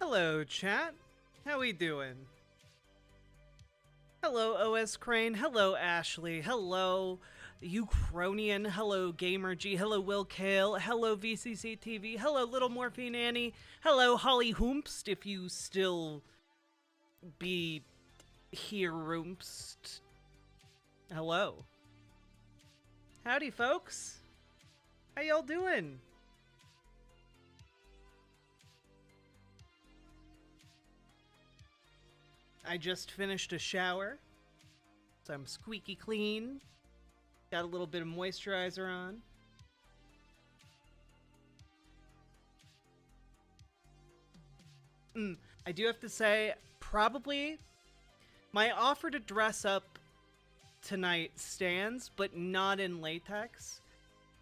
Hello, chat. How we doing? Hello, OS Crane. Hello, Ashley. Hello, Uchronian. Hello, GamerG. Hello, Will Kale. Hello, VCC TV. Hello, Little Morphine Annie. Hello, Holly Hoomst, if you still be here, Roomst. Hello. Howdy, folks. How y'all doing? I just finished a shower, so I'm squeaky clean. Got a little bit of moisturizer on. I do have to say, probably my offer to dress up tonight stands, but not in latex.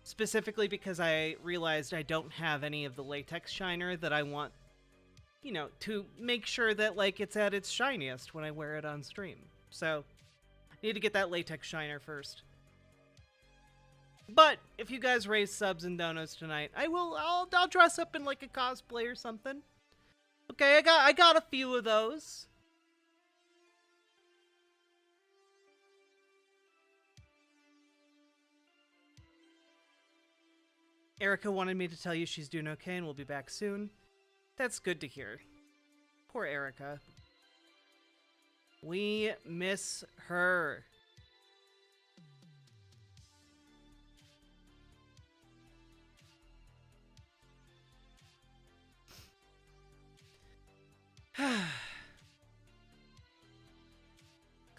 Specifically because I realized I don't have any of the latex shiner that I want, you know, to make sure that, like, it's at its shiniest when I wear it on stream. So, need to get that latex shiner first. But, if you guys raise subs and donos tonight, I'll dress up in, like, a cosplay or something. Okay, I got a few of those. Erica wanted me to tell you she's doing okay and we'll be back soon. That's good to hear. Poor Erica. We miss her.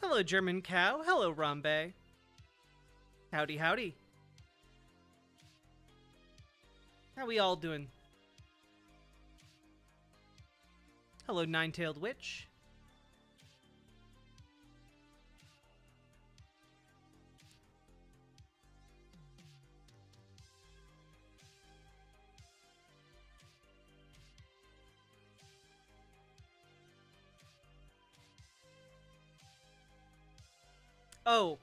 Hello, German Cow. Hello, Rambe. Howdy, howdy. How we all doing? Hello, Nine-Tailed Witch. Oh,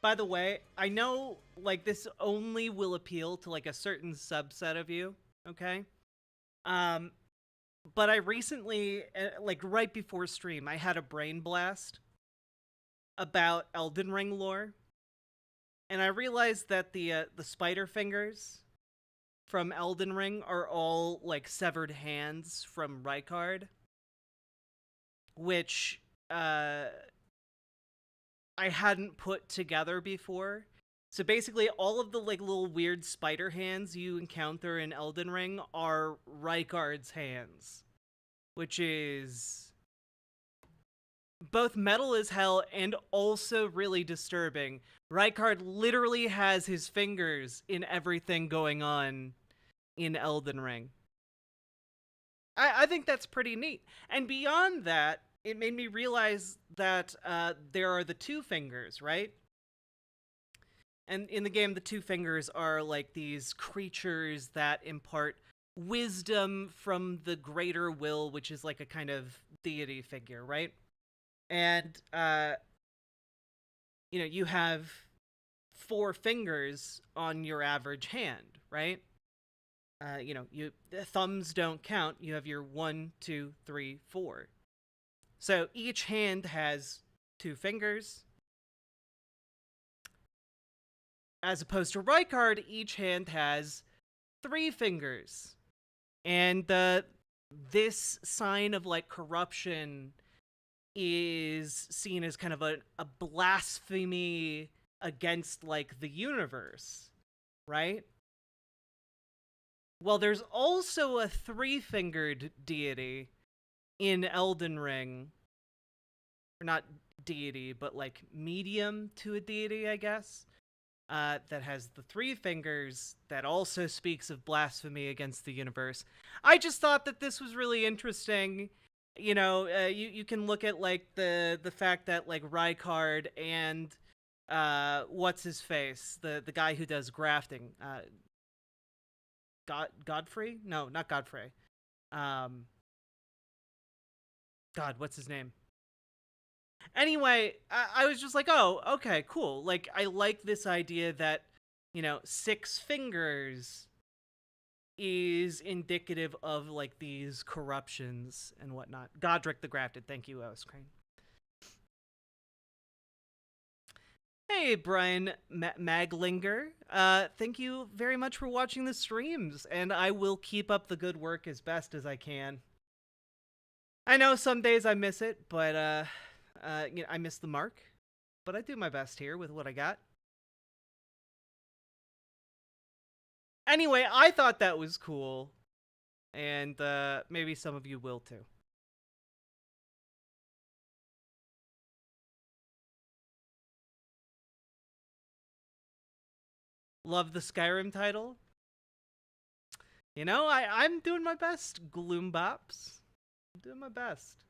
by the way, I know, like, this only will appeal to, like, a certain subset of you, okay? But I recently, like, right before stream, I had a brain blast about Elden Ring lore. And I realized that the spider fingers from Elden Ring are all, like, severed hands from Rykard. Which, I hadn't put together before. So basically, all of the, like, little weird spider hands you encounter in Elden Ring are Rykard's hands. Which is both metal as hell and also really disturbing. Rykard literally has his fingers in everything going on in Elden Ring. I think that's pretty neat. And beyond that, it made me realize that there are the two fingers, right? And in the game, the two fingers are like these creatures that impart wisdom from the greater will, which is like a kind of deity figure, right? And, you know, you have 4 fingers on your average hand, right? You know, thumbs don't count. You have your 1, 2, 3, 4. So each hand has 2 fingers. As opposed to Rykard, each hand has 3 fingers. And this sign of, like, corruption is seen as kind of a blasphemy against, like, the universe, right? Well, there's also a 3-fingered deity in Elden Ring. Or not deity, but, like, medium to a deity, I guess. That has the 3 fingers that also speaks of blasphemy against the universe. I just thought that this was really interesting. You know, you can look at, like, the fact that, like, Rykard and what's his face, the guy who does grafting, Godfrey? No, not Godfrey. God, what's his name? Anyway, I was just like, oh, okay, cool. Like, I like this idea that, you know, 6 fingers is indicative of like these corruptions and whatnot. Godric the Grafted, thank you, Crane. Hey, Brian Maglinger. Thank you very much for watching the streams, and I will keep up the good work as best as I can. I know some days I miss it, but I miss the mark. But I do my best here with what I got. Anyway, I thought that was cool, and maybe some of you will too. Love the Skyrim title. You know, I'm doing my best, Gloombops. I'm doing my best.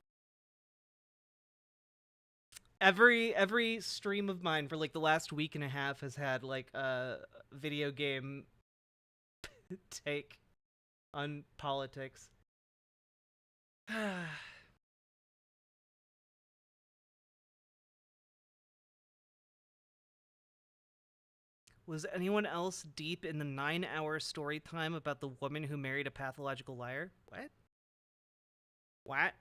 Every stream of mine for like the last week and a half has had like a video game take on politics. Was anyone else deep in the 9-hour story time about the woman who married a pathological liar? What? What?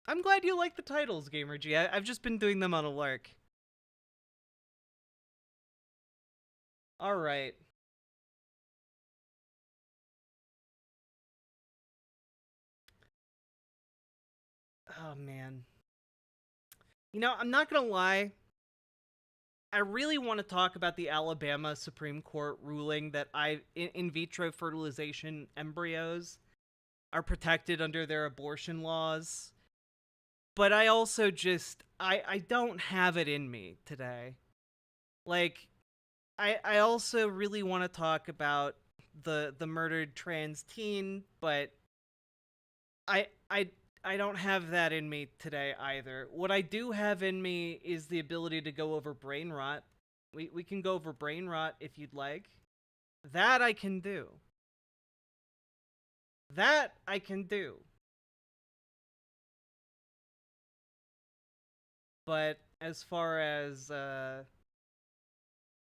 I'm glad you like the titles, Gamer G. I've just been doing them on a lark. Alright. Oh, man. You know, I'm not gonna lie. I really want to talk about the Alabama Supreme Court ruling that in vitro fertilization embryos are protected under their abortion laws. But I also just, I don't have it in me today. Like, I also really want to talk about the murdered trans teen, but I don't have that in me today either. What I do have in me is the ability to go over brain rot. We can go over brain rot if you'd like. That I can do. That I can do. But as far as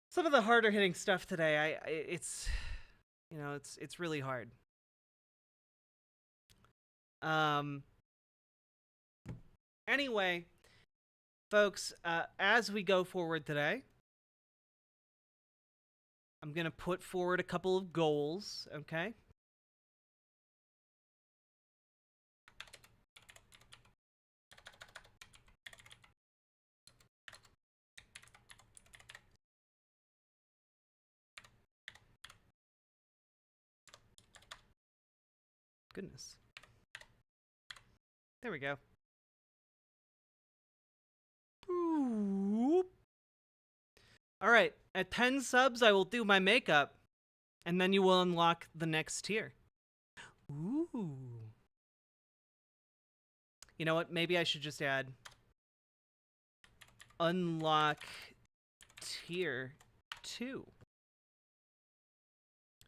some of the harder hitting stuff today, it's you know, it's really hard. Anyway, folks, as we go forward today, I'm going to put forward a couple of goals, okay? Goodness. There we go. Alright, at 10 subs, I will do my makeup, and then you will unlock the next tier. Ooh. You know what? Maybe I should just add unlock tier 2.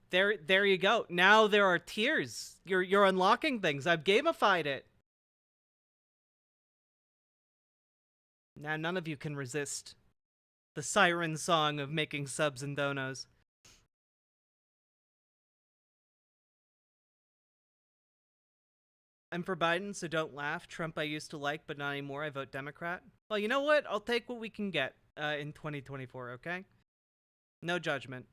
There you go. Now there are tiers. You're unlocking things. I've gamified it. Now none of you can resist the siren song of making subs and donos. I'm for Biden, so don't laugh. Trump I used to like, but not anymore. I vote Democrat. Well, you know what? I'll take what we can get in 2024, okay? No judgment.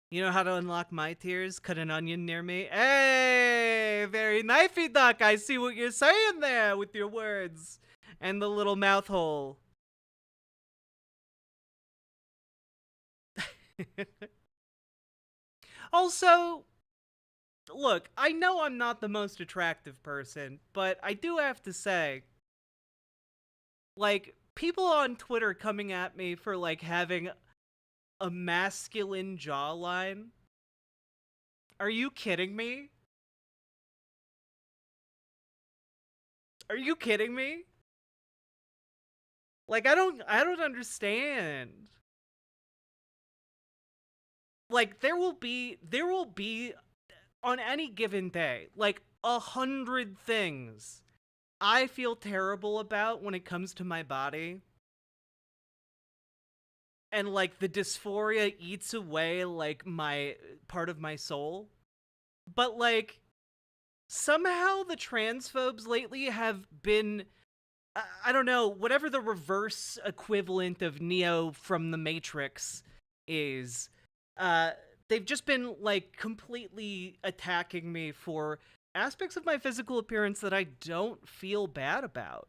You know how to unlock my tiers? Cut an onion near me. Hey, very knifey duck. I see what you're saying there with your words and the little mouth hole. Also, look, I know I'm not the most attractive person, but I do have to say, like, people on Twitter coming at me for, like, having a masculine jawline. Are you kidding me? Are you kidding me? Like, I don't understand. Like, there will be on any given day, like 100 things I feel terrible about when it comes to my body. and like the dysphoria eats away like my part of my soul. But like somehow the transphobes lately have been, I don't know, whatever the reverse equivalent of Neo from the Matrix is, uh they've just been like completely attacking me for aspects of my physical appearance that I don't feel bad about.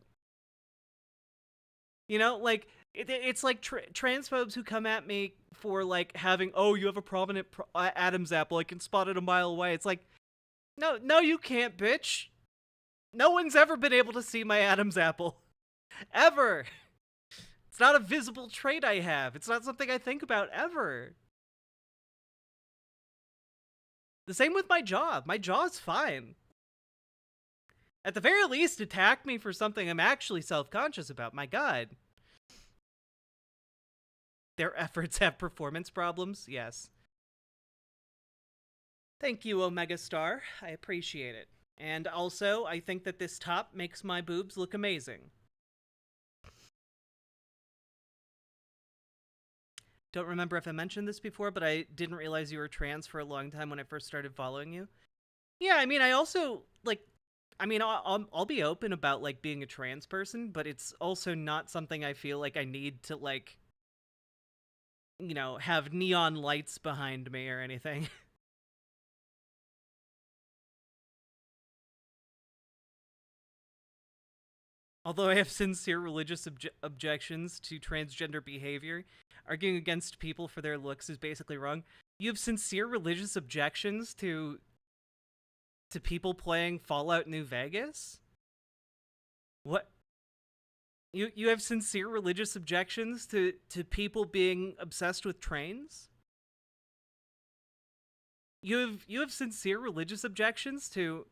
You know, like it's like transphobes who come at me for like having, oh, you have a prominent Adam's apple, I can spot it a mile away. It's like, no, no, you can't, bitch. No one's ever been able to see my Adam's apple. Ever. It's not a visible trait I have. It's not something I think about ever. The same with my jaw. My jaw's fine. At the very least, attack me for something I'm actually self-conscious about. My god. Their efforts have performance problems? Yes. Thank you, Omega Star. I appreciate it. And also, I think that this top makes my boobs look amazing. Don't remember if I mentioned this before, but I didn't realize you were trans for a long time when I first started following you. Yeah, I mean, I also, like, I mean, I'll be open about, like, being a trans person, but it's also not something I feel like I need to, like, you know, have neon lights behind me or anything. Although I have sincere religious objections to transgender behavior, arguing against people for their looks is basically wrong. You have sincere religious objections to people playing Fallout New Vegas? What? You have sincere religious objections to people being obsessed with trains? You have sincere religious objections to,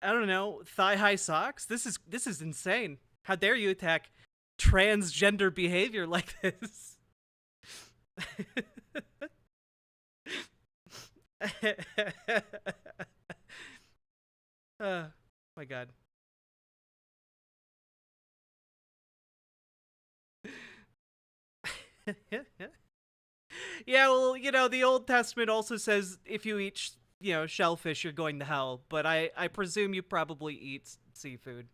I don't know, thigh-high socks? This is insane. How dare you attack transgender behavior like this? Oh my god. Yeah, well, you know, the Old Testament also says if you eat, you know, shellfish, you're going to hell. But I presume you probably eat seafood.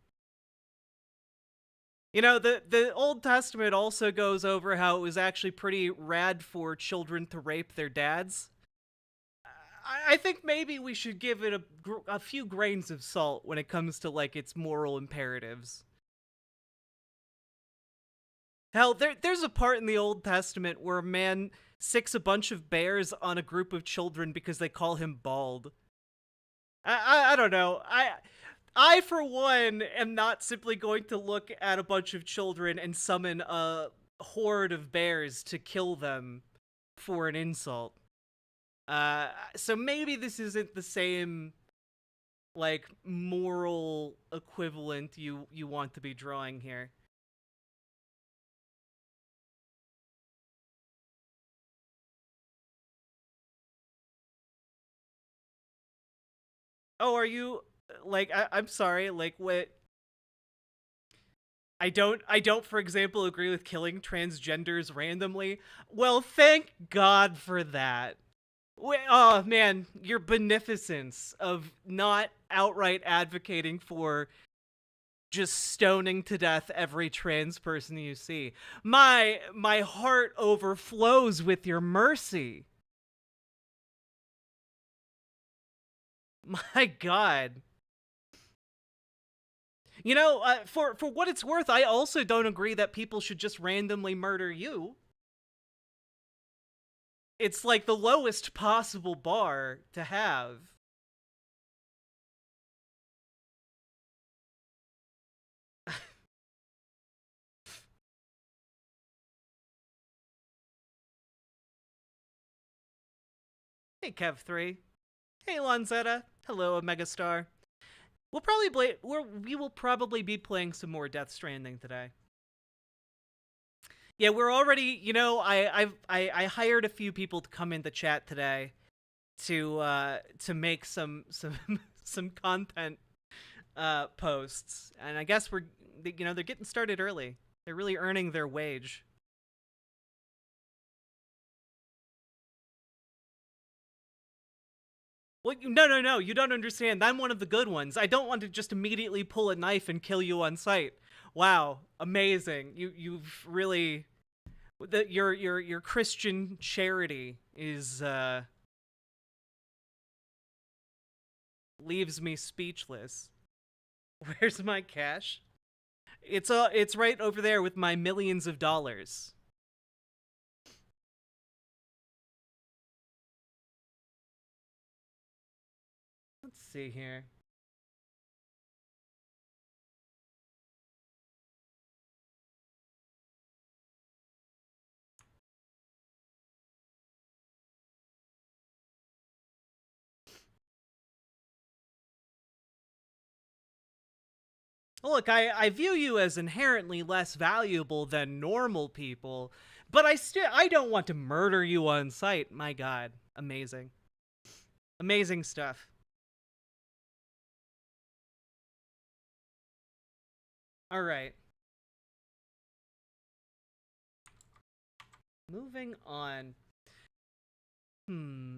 You know, the Old Testament also goes over how it was actually pretty rad for children to rape their dads. I think maybe we should give it a few grains of salt when it comes to, like, its moral imperatives. Hell, there's a part in the Old Testament where a man sicks a bunch of bears on a group of children because they call him bald. I don't know. I for one am not simply going to look at a bunch of children and summon a horde of bears to kill them for an insult. So maybe this isn't the same, like, moral equivalent you want to be drawing here. Oh, are you, like, I'm sorry, like, what? I don't, for example, agree with killing transgenders randomly. Well, thank God for that. Oh man, your beneficence of not outright advocating for just stoning to death every trans person you see. My heart overflows with your mercy. My god. You know, for what it's worth, I also don't agree that people should just randomly murder you. It's like the lowest possible bar to have. Hey, Kev3. Hey, Lanzetta. Hello, Omega Star. We will probably be playing some more Death Stranding today. Yeah, we're already, you know, I hired a few people to come into chat today to make some some content posts, and I guess we're, you know, they're getting started early. They're really earning their wage. Well, no, you don't understand. I'm one of the good ones. I don't want to just immediately pull a knife and kill you on sight. Wow, amazing. You've really your Christian charity is leaves me speechless. Where's my cash? It's right over there with my millions of dollars. Let's see here. Look, I view you as inherently less valuable than normal people, but I don't want to murder you on sight. My god, amazing. Amazing stuff. All right. Moving on. Hmm.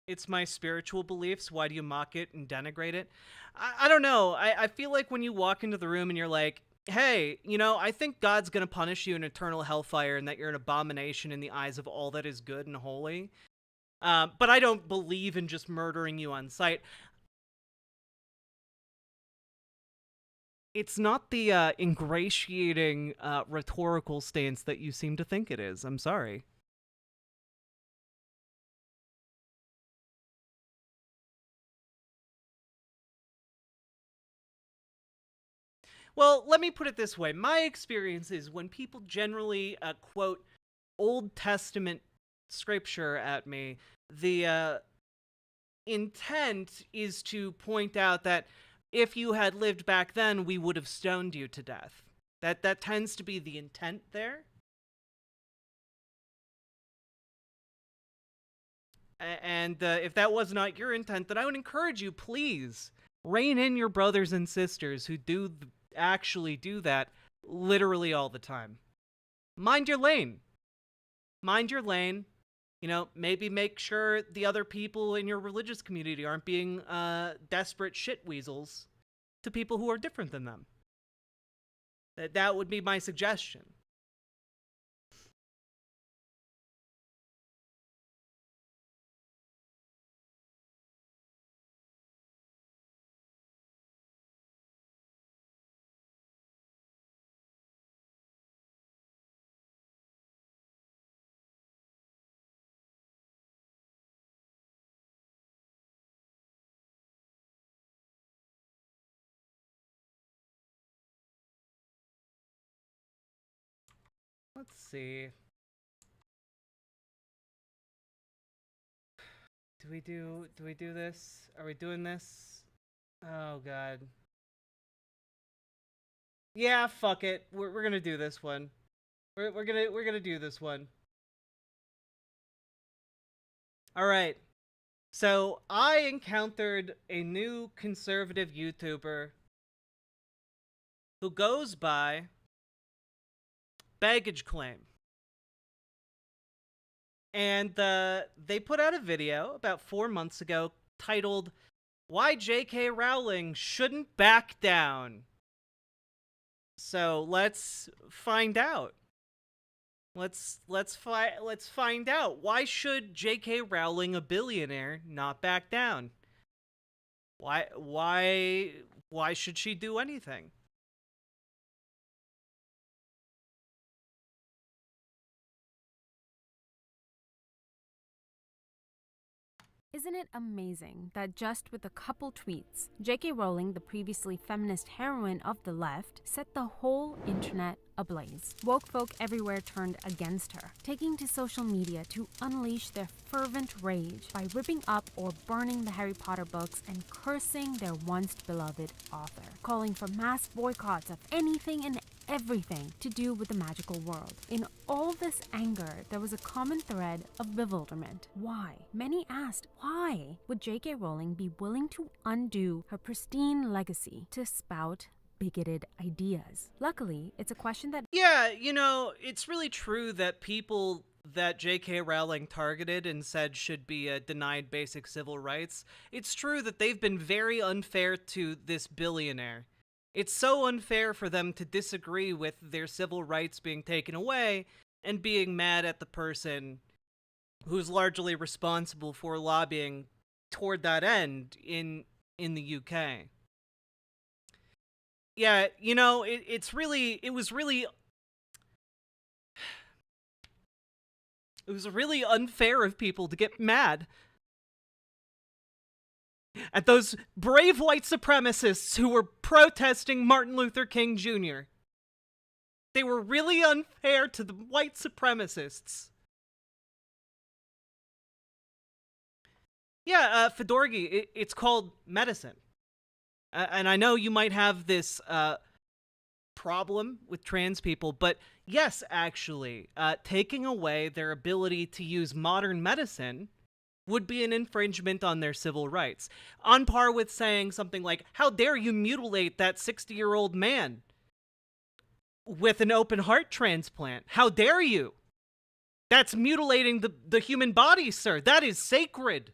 It's my spiritual beliefs. Why do you mock it and denigrate it? I don't know. I feel like when you walk into the room and you're like, hey, I think God's going to punish you in eternal hellfire and that you're an abomination in the eyes of all that is good and holy. But I don't believe in just murdering you on sight. It's not the ingratiating rhetorical stance that you seem to think it is. I'm sorry. Well, let me put it this way. My experience is when people generally quote Old Testament scripture at me, the intent is to point out that if you had lived back then, we would have stoned you to death. That tends to be the intent there. And if that was not your intent, then I would encourage you, please, rein in your brothers and sisters who do actually do that literally all the time. Mind your lane. Mind your lane. Maybe make sure the other people in your religious community aren't being desperate shit weasels to people who are different than them. That would be my suggestion. Let's see. Do we do this? Are we doing this? Oh god. Yeah, fuck it. We're gonna do this one. We're gonna do this one. All right. So I encountered a new conservative YouTuber who goes by Baggage Claim. And they put out a video about 4 months ago titled, Why J.K. Rowling Shouldn't Back Down. So let's find out. Let's find out. Why should J.K. Rowling, a billionaire, not back down? Why should she do anything? Isn't it amazing that just with a couple tweets, J.K. Rowling, the previously feminist heroine of the left, set the whole internet ablaze? Woke folk everywhere turned against her, taking to social media to unleash their fervent rage by ripping up or burning the Harry Potter books and cursing their once beloved author, calling for mass boycotts of anything and everything to do with the magical world. In all this anger, there was a common thread of bewilderment. Why? Many asked, why would J.K. Rowling be willing to undo her pristine legacy to spout bigoted ideas? Luckily, it's a question that... Yeah, it's really true that people that J.K. Rowling targeted and said should be denied basic civil rights, it's true that they've been very unfair to this billionaire. It's so unfair for them to disagree with their civil rights being taken away and being mad at the person who's largely responsible for lobbying toward that end in the UK. Yeah, it was really unfair of people to get mad at those brave white supremacists who were protesting Martin Luther King Jr. They were really unfair to the white supremacists. Yeah, Fedorgi, it's called medicine. And I know you might have this problem with trans people, but yes, actually, taking away their ability to use modern medicine would be an infringement on their civil rights. On par with saying something like, how dare you mutilate that 60-year-old man with an open heart transplant? How dare you? That's mutilating the human body, sir. That is sacred.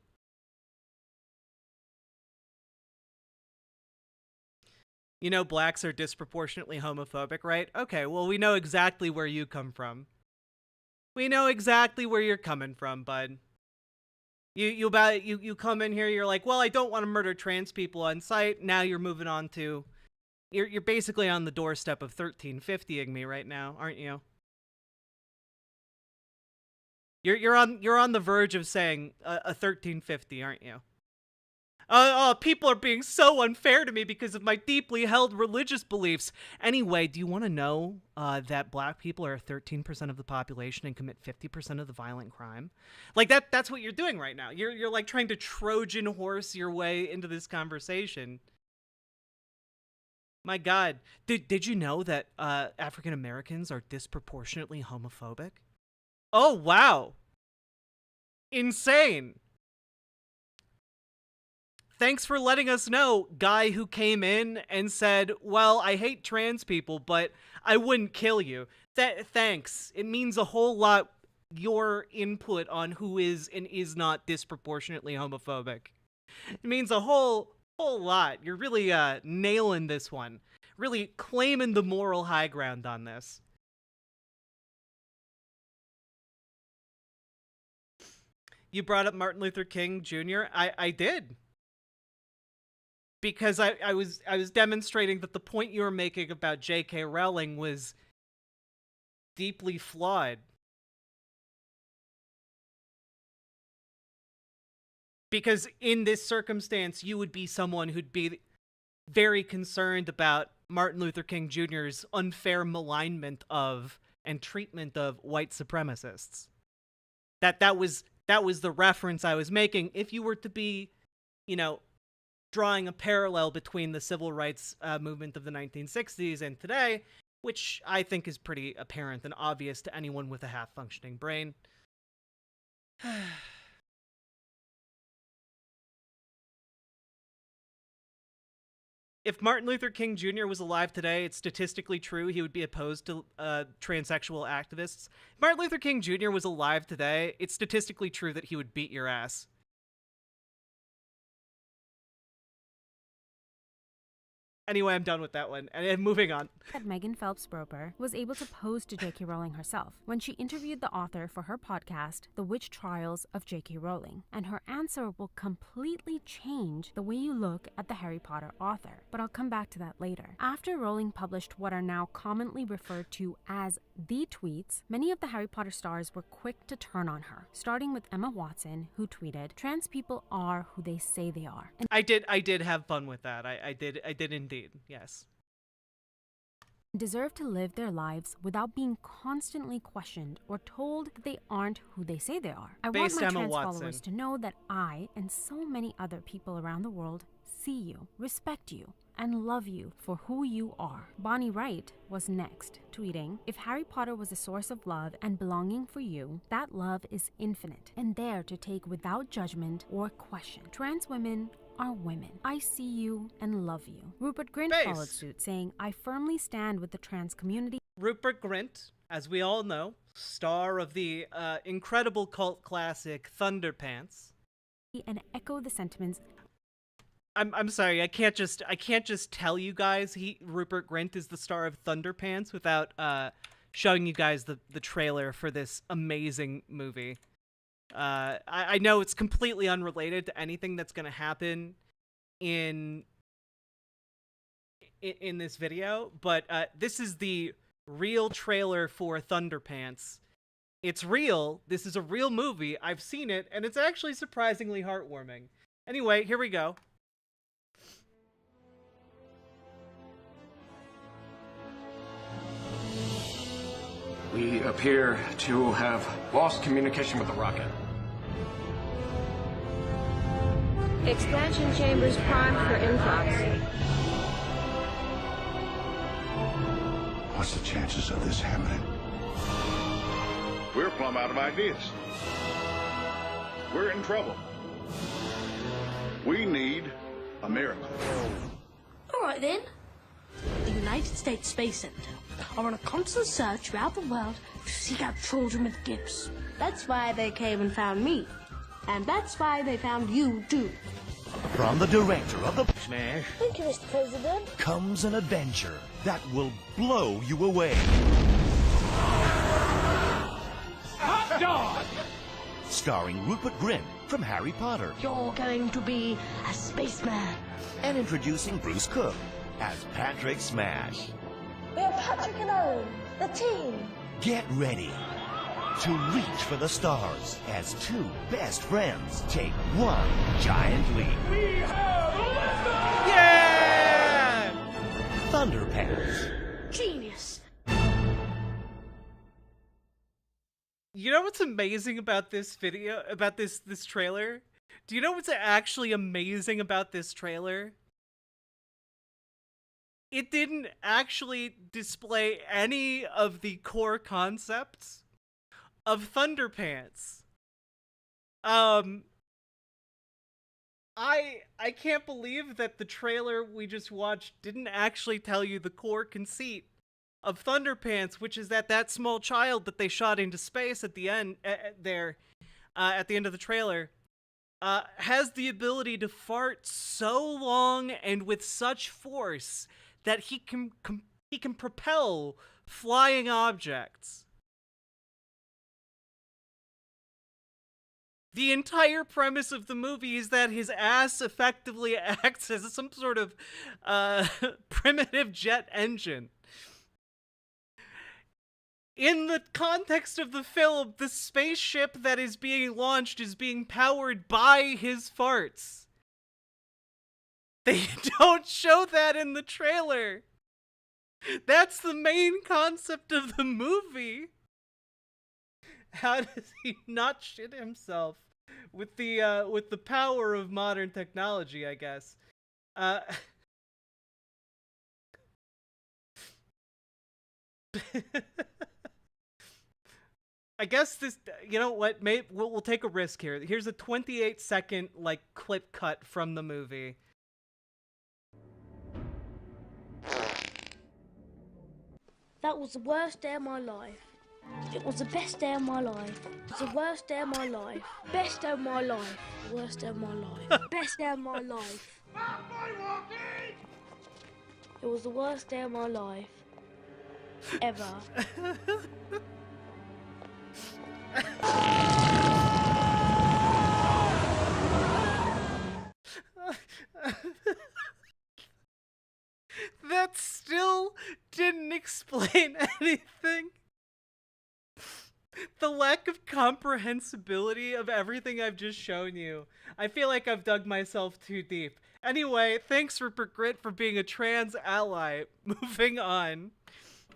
Blacks are disproportionately homophobic, right? Okay, well, we know exactly where you come from. We know exactly where you're coming from, bud. You come in here, you're like, well, I don't want to murder trans people on sight. Now you're moving on to... You're basically on the doorstep of 1350ing me right now, aren't you? You're on the verge of saying a 1350, aren't you? People are being so unfair to me because of my deeply held religious beliefs. Anyway, do you want to know that black people are 13% of the population and commit 50% of the violent crime? Like, that's what you're doing right now. You're like trying to Trojan horse your way into this conversation. My God. Did you know that African Americans are disproportionately homophobic? Oh, wow. Insane. Thanks for letting us know, guy who came in and said, well, I hate trans people, but I wouldn't kill you. Thanks. It means a whole lot, your input on who is and is not disproportionately homophobic. It means a whole lot. You're really nailing this one. Really claiming the moral high ground on this. You brought up Martin Luther King Jr. I did. Because I was demonstrating that the point you were making about J.K. Rowling was deeply flawed. Because in this circumstance, you would be someone who'd be very concerned about Martin Luther King Jr.'s unfair malignment of and treatment of white supremacists. That was the reference I was making. If you were to be, drawing a parallel between the civil rights movement of the 1960s and today, which I think is pretty apparent and obvious to anyone with a half-functioning brain. If Martin Luther King Jr. was alive today, it's statistically true he would be opposed to transsexual activists. If Martin Luther King Jr. was alive today, it's statistically true that he would beat your ass. Anyway, I'm done with that one, and moving on. That Megan Phelps-Roper was able to pose to J.K. Rowling herself when she interviewed the author for her podcast, The Witch Trials of J.K. Rowling, and her answer will completely change the way you look at the Harry Potter author, but I'll come back to that later. After Rowling published what are now commonly referred to as the tweets, many of the Harry Potter stars were quick to turn on her, starting with Emma Watson, who tweeted, "Trans people are who they say they are." And I did have fun with that. I did indeed. Yes. Deserve to live their lives without being constantly questioned or told that they aren't who they say they are. I want my trans followers to know that I and so many other people around the world see you, respect you, and love you for who you are. Bonnie Wright was next, tweeting, "If Harry Potter was a source of love and belonging for you, that love is infinite and there to take without judgment or question. Trans women are women. I see you and love you." Rupert Grint followed suit, saying, "I firmly stand with the trans community." Rupert Grint, as we all know, star of the incredible cult classic Thunderpants. And echo the sentiments. I'm sorry, I can't just tell you guys Rupert Grint is the star of Thunderpants without showing you guys the trailer for this amazing movie. I know it's completely unrelated to anything that's gonna happen in this video, but this is the real trailer for Thunderpants. It's real. This is a real movie. I've seen it, and it's actually surprisingly heartwarming. Anyway, here we go. We appear to have lost communication with the rocket. Expansion chambers primed for influx. What's the chances of this happening? We're plumb out of ideas. We're in trouble. We need a miracle. All right, then. The United States Space Center are on a constant search throughout the world to seek out children with gifts. That's why they came and found me. And that's why they found you, too. From the director of the Smash, Thank you, Mr. President. comes an adventure that will blow you away. Hot dog! Starring Rupert Grint from Harry Potter. You're going to be a spaceman. And introducing Bruce Cook as Patrick Smash. We're Patrick and Owen, the team. Get ready to reach for the stars as two best friends take one giant leap. We have a Yeah! Thunderpants. Genius. You know what's amazing about this video, about this trailer? Do you know what's actually amazing about this trailer? It didn't actually display any of the core concepts of Thunderpants. I can't believe that the trailer we just watched didn't actually tell you the core conceit of Thunderpants, which is that small child that they shot into space at the end at the end of the trailer has the ability to fart so long and with such force that he can propel flying objects. The entire premise of the movie is that his ass effectively acts as some sort of primitive jet engine. In the context of the film, the spaceship that is being launched is being powered by his farts. They don't show that in the trailer. That's the main concept of the movie. How does he not shit himself with the power of modern technology, I guess? I guess this, you know what, maybe we'll take a risk here. Here's a 28-second, clip cut from the movie. That was the worst day of my life. It was the best day of my life. It was the worst day of my life. Best day of my life. Worst day of my life. Best day of my life. It was the worst day of my life. Ever. That still didn't explain anything. The lack of comprehensibility of everything I've just shown you. I feel like I've dug myself too deep. Anyway, thanks Rupert Grint for being a trans ally. Moving on.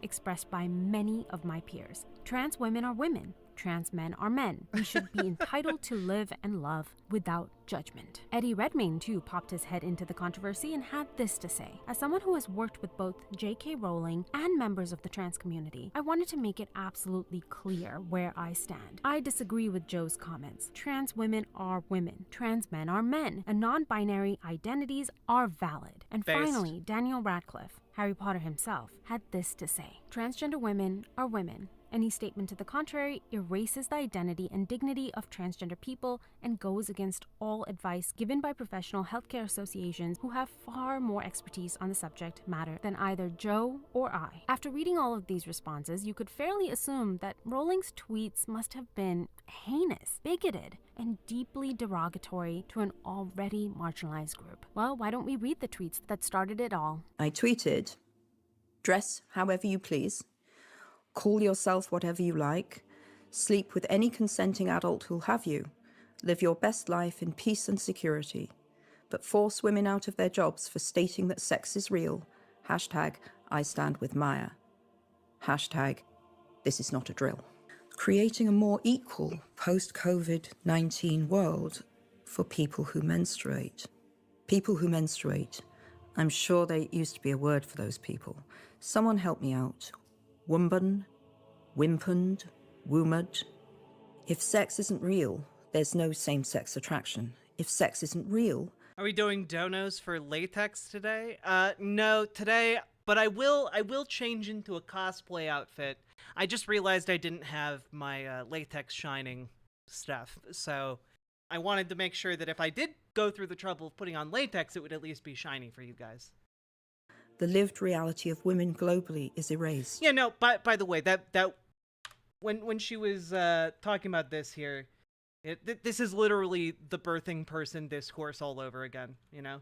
Expressed by many of my peers. Trans women are women. trans men are men. We should be entitled to live and love without judgment. Eddie Redmayne, too, popped his head into the controversy and had this to say. As someone who has worked with both J.K. Rowling and members of the trans community, I wanted to make it absolutely clear where I stand. I disagree with Joe's comments. Trans women are women. Trans men are men. And non-binary identities are valid. And finally, Daniel Radcliffe, Harry Potter himself, had this to say. Transgender women are women. Any statement to the contrary erases the identity and dignity of transgender people and goes against all advice given by professional healthcare associations who have far more expertise on the subject matter than either Joe or I. After reading all of these responses, you could fairly assume that Rowling's tweets must have been heinous, bigoted, and deeply derogatory to an already marginalized group. Well, why don't we read the tweets that started it all? I tweeted, "Dress however you please. Call yourself whatever you like. Sleep with any consenting adult who'll have you. Live your best life in peace and security. But force women out of their jobs for stating that sex is real. Hashtag I stand with Maya. Hashtag this is not a drill." Creating a more equal post-COVID-19 world for people who menstruate. People who menstruate. I'm sure there used to be a word for those people. Someone help me out. Wumban, wimpened, woomered. If sex isn't real, there's no same-sex attraction. If sex isn't real... Are we doing donos for latex today? No, today, but I will change into a cosplay outfit. I just realized I didn't have my latex shining stuff, so I wanted to make sure that if I did go through the trouble of putting on latex, it would at least be shiny for you guys. The lived reality of women globally is erased. Yeah, no, by the way, that when she was talking about this here, this is literally the birthing person discourse all over again, you know?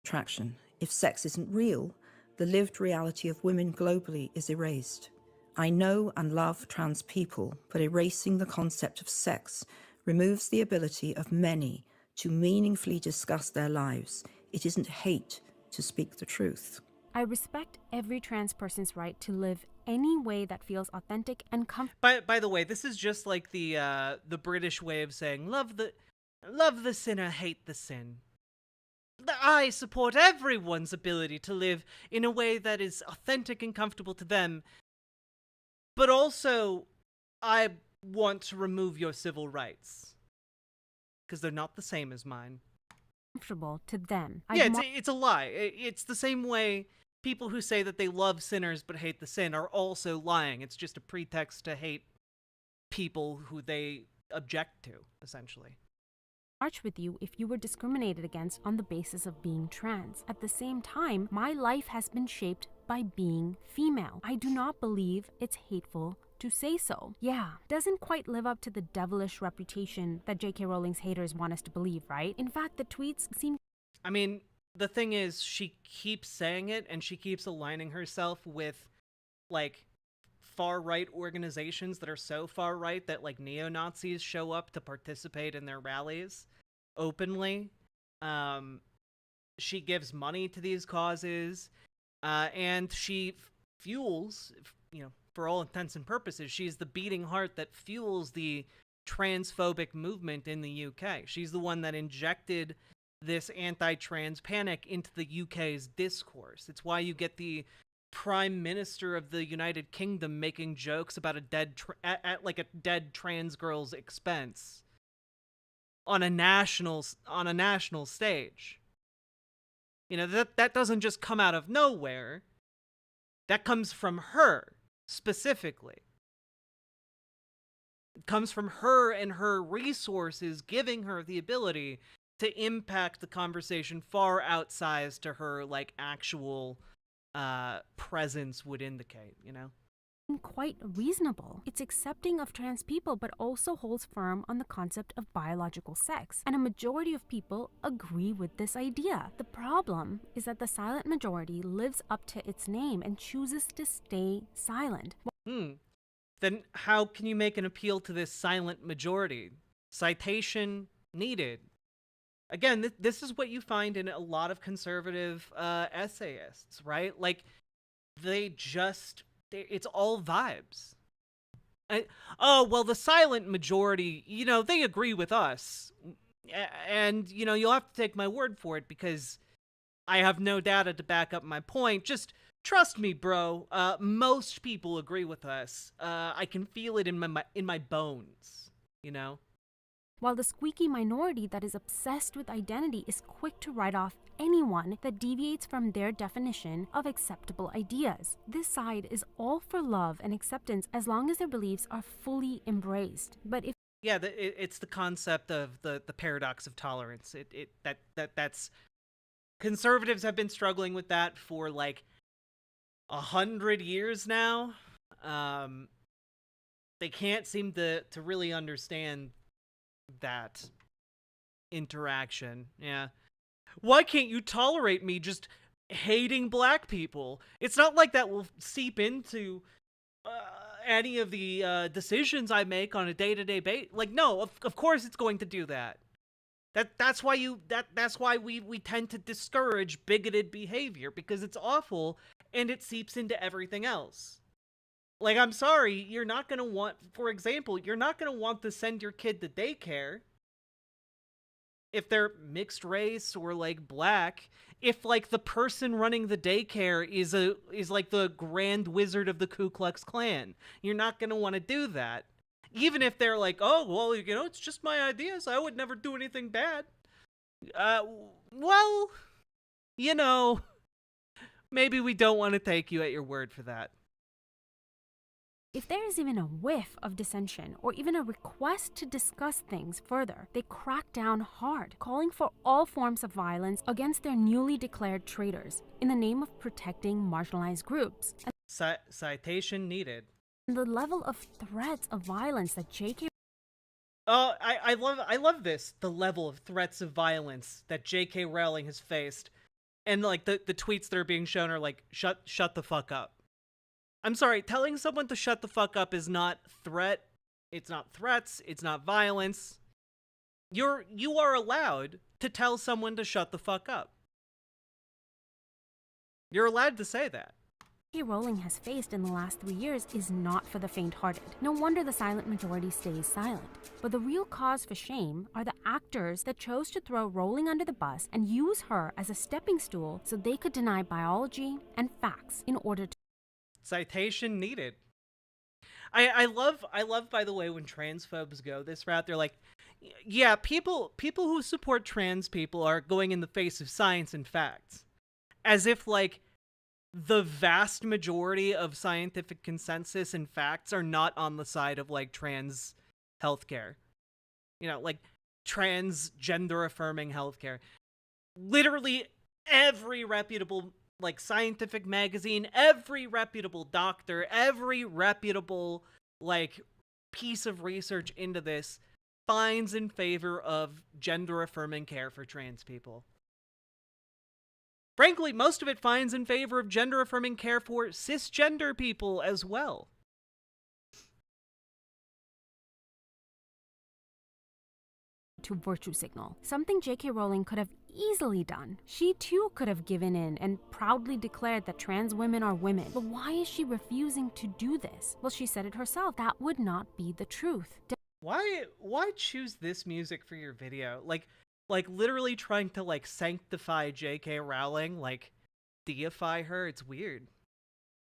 Attraction. If sex isn't real, the lived reality of women globally is erased. I know and love trans people, but erasing the concept of sex removes the ability of many to meaningfully discuss their lives. It isn't hate to speak the truth. I respect every trans person's right to live any way that feels authentic and comfortable. By the way, this is just like the British way of saying love the sinner, hate the sin. I support everyone's ability to live in a way that is authentic and comfortable to them, but also I want to remove your civil rights because they're not the same as mine. Comfortable to them. Yeah, it's a lie. It's the same way people who say that they love sinners but hate the sin are also lying. It's just a pretext to hate people who they object to, essentially. March with you if you were discriminated against on the basis of being trans. At the same time, my life has been shaped by being female. I do not believe it's hateful to say so. Yeah, doesn't quite live up to the devilish reputation that J.K. Rowling's haters want us to believe, right? In fact, the tweets seem... I mean, the thing is, she keeps saying it, and she keeps aligning herself with, like, far-right organizations that are so far-right that, like, neo-Nazis show up to participate in their rallies openly. She gives money to these causes, and she fuels, you know, for all intents and purposes, she's the beating heart that fuels the transphobic movement in the UK. She's the one that injected this anti-trans panic into the UK's discourse. It's why you get the Prime Minister of the United Kingdom making jokes about a dead dead trans girl's expense on a national stage. You know, that doesn't just come out of nowhere. That comes from her. Specifically, it comes from her and her resources giving her the ability to impact the conversation far outsized to her, like, actual presence would indicate, you know? Quite reasonable. It's accepting of trans people, but also holds firm on the concept of biological sex. And a majority of people agree with this idea. The problem is that the silent majority lives up to its name and chooses to stay silent. Then how can you make an appeal to this silent majority? Citation needed. Again, this is what you find in a lot of conservative essayists, right? Like, it's all vibes. Oh, well, the silent majority, they agree with us. And, you'll have to take my word for it because I have no data to back up my point. Just trust me, bro. Most people agree with us. I can feel it in my bones, While the squeaky minority that is obsessed with identity is quick to write off anyone that deviates from their definition of acceptable ideas. This side is all for love and acceptance as long as their beliefs are fully embraced. But if yeah, it's the concept of the paradox of tolerance. That's conservatives have been struggling with that for like 100 years now. They can't seem to really understand that interaction. Yeah. Why can't you tolerate me just hating black people? It's not like that will seep into any of the decisions I make on a day-to-day basis. Like, no, of course it's going to do that. That's why we tend to discourage bigoted behavior, because it's awful and it seeps into everything else. Like, I'm sorry, you're not going to want, for example, you're not going to want to send your kid to daycare if they're mixed race or like black, if like the person running the daycare is like the Grand Wizard of the Ku Klux Klan. You're not going to want to do that. Even if they're like, oh, well, it's just my ideas. I would never do anything bad. Well, maybe we don't want to take you at your word for that. If there is even a whiff of dissension or even a request to discuss things further, they crack down hard, calling for all forms of violence against their newly declared traitors in the name of protecting marginalized groups. Citation needed. And the level of threats of violence that J.K. I love this. The level of threats of violence that J.K. Rowling has faced, and like the tweets that are being shown are like, shut the fuck up. I'm sorry, telling someone to shut the fuck up is not threat. It's not threats. It's not violence. You are allowed to tell someone to shut the fuck up. You're allowed to say that. J.K. Rowling has faced in the last 3 years is not for the faint-hearted. No wonder the silent majority stays silent. But the real cause for shame are the actors that chose to throw Rowling under the bus and use her as a stepping stool so they could deny biology and facts in order to... Citation needed. I love, by the way, when transphobes go this route. They're like, yeah, people who support trans people are going in the face of science and facts. As if, like, the vast majority of scientific consensus and facts are not on the side of, like, trans healthcare. Like, transgender affirming healthcare. Literally every reputable, like, scientific magazine, every reputable doctor, every reputable, like, piece of research into this finds in favor of gender affirming care for trans people. Frankly, most of it finds in favor of gender affirming care for cisgender people as well. To virtue signal, something J.K. Rowling could have easily done. She too could have given in and proudly declared that trans women are women. But why is she refusing to do this? Well, she said it herself. That would not be the truth. Why choose this music for your video? Like literally trying to like sanctify J.K. Rowling, like deify her. It's weird.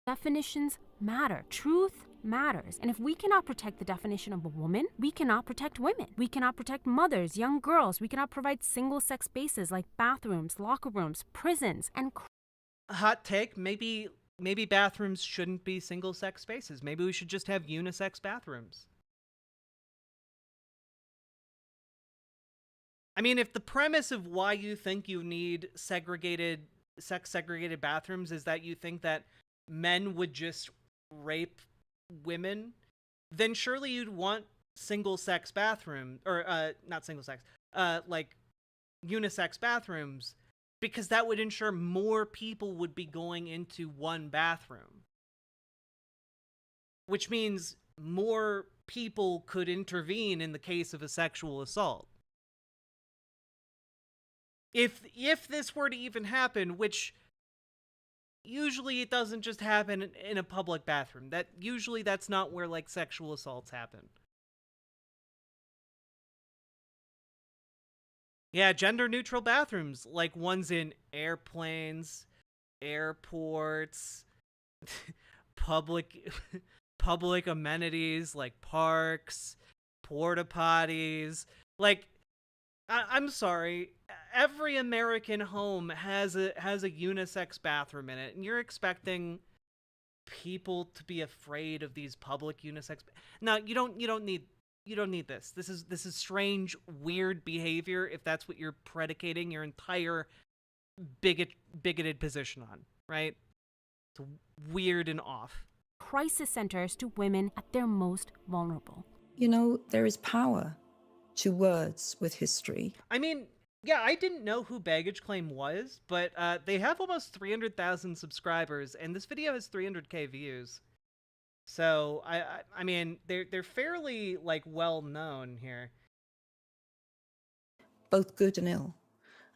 Definitions matter. Truth matters. And if we cannot protect the definition of a woman, we cannot protect women. We cannot protect mothers, young girls. We cannot provide single-sex spaces like bathrooms, locker rooms, prisons, and... Hot take, maybe bathrooms shouldn't be single-sex spaces. Maybe we should just have unisex bathrooms. I mean, if the premise of why you think you need sex-segregated bathrooms is that you think that men would just rape women, then surely you'd want single-sex bathroom, or, not single-sex, like, unisex bathrooms, because that would ensure more people would be going into one bathroom. Which means more people could intervene in the case of a sexual assault. If this were to even happen, which, usually it doesn't just happen in a public bathroom. That's not where, like, sexual assaults happen. Yeah, gender-neutral bathrooms, like ones in airplanes, airports, public public amenities like parks, porta potties. Like, I'm sorry, every American home has a unisex bathroom in it, and you're expecting people to be afraid of these public unisex. No, you don't need this. This is strange, weird behavior if that's what you're predicating your entire bigoted position on, right? It's weird and off. Crisis centers to women at their most vulnerable. You know, there is power to words with history. I mean, yeah, I didn't know who Baggage Claim was, but they have almost 300,000 subscribers, and this video has 300k views. So I mean, they're fairly, like, well known here. Both good and ill.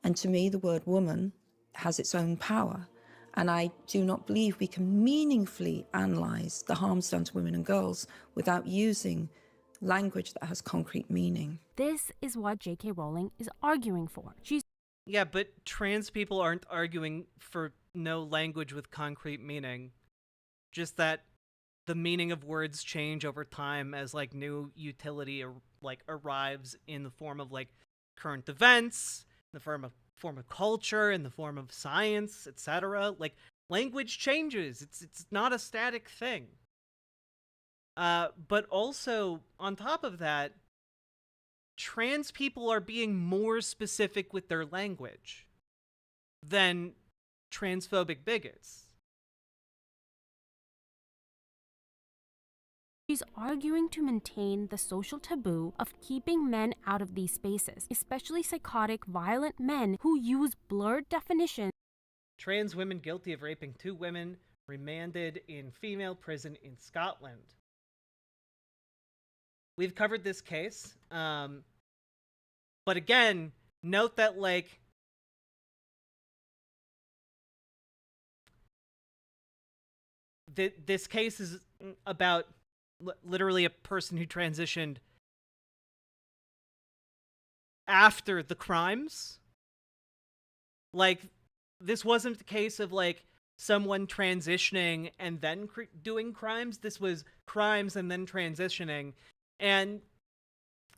And to me, the word woman has its own power. And I do not believe we can meaningfully analyze the harms done to women and girls without using language that has concrete meaning. This is what J.K. Rowling is arguing for. Yeah, but trans people aren't arguing for no language with concrete meaning. Just that the meaning of words change over time as, like, new utility arrives in the form of, like, current events, in the form of culture, in the form of science, etc. Like, language changes. It's not a static thing. But also, on top of that, trans people are being more specific with their language than transphobic bigots. She's arguing to maintain the social taboo of keeping men out of these spaces, especially psychotic, violent men who use blurred definitions. Trans women guilty of raping 2 women remanded in female prison in Scotland. We've covered this case, but again, note that, like, this case is about literally a person who transitioned after the crimes. Like, this wasn't the case of, like, someone transitioning and then doing crimes. This was crimes and then transitioning. And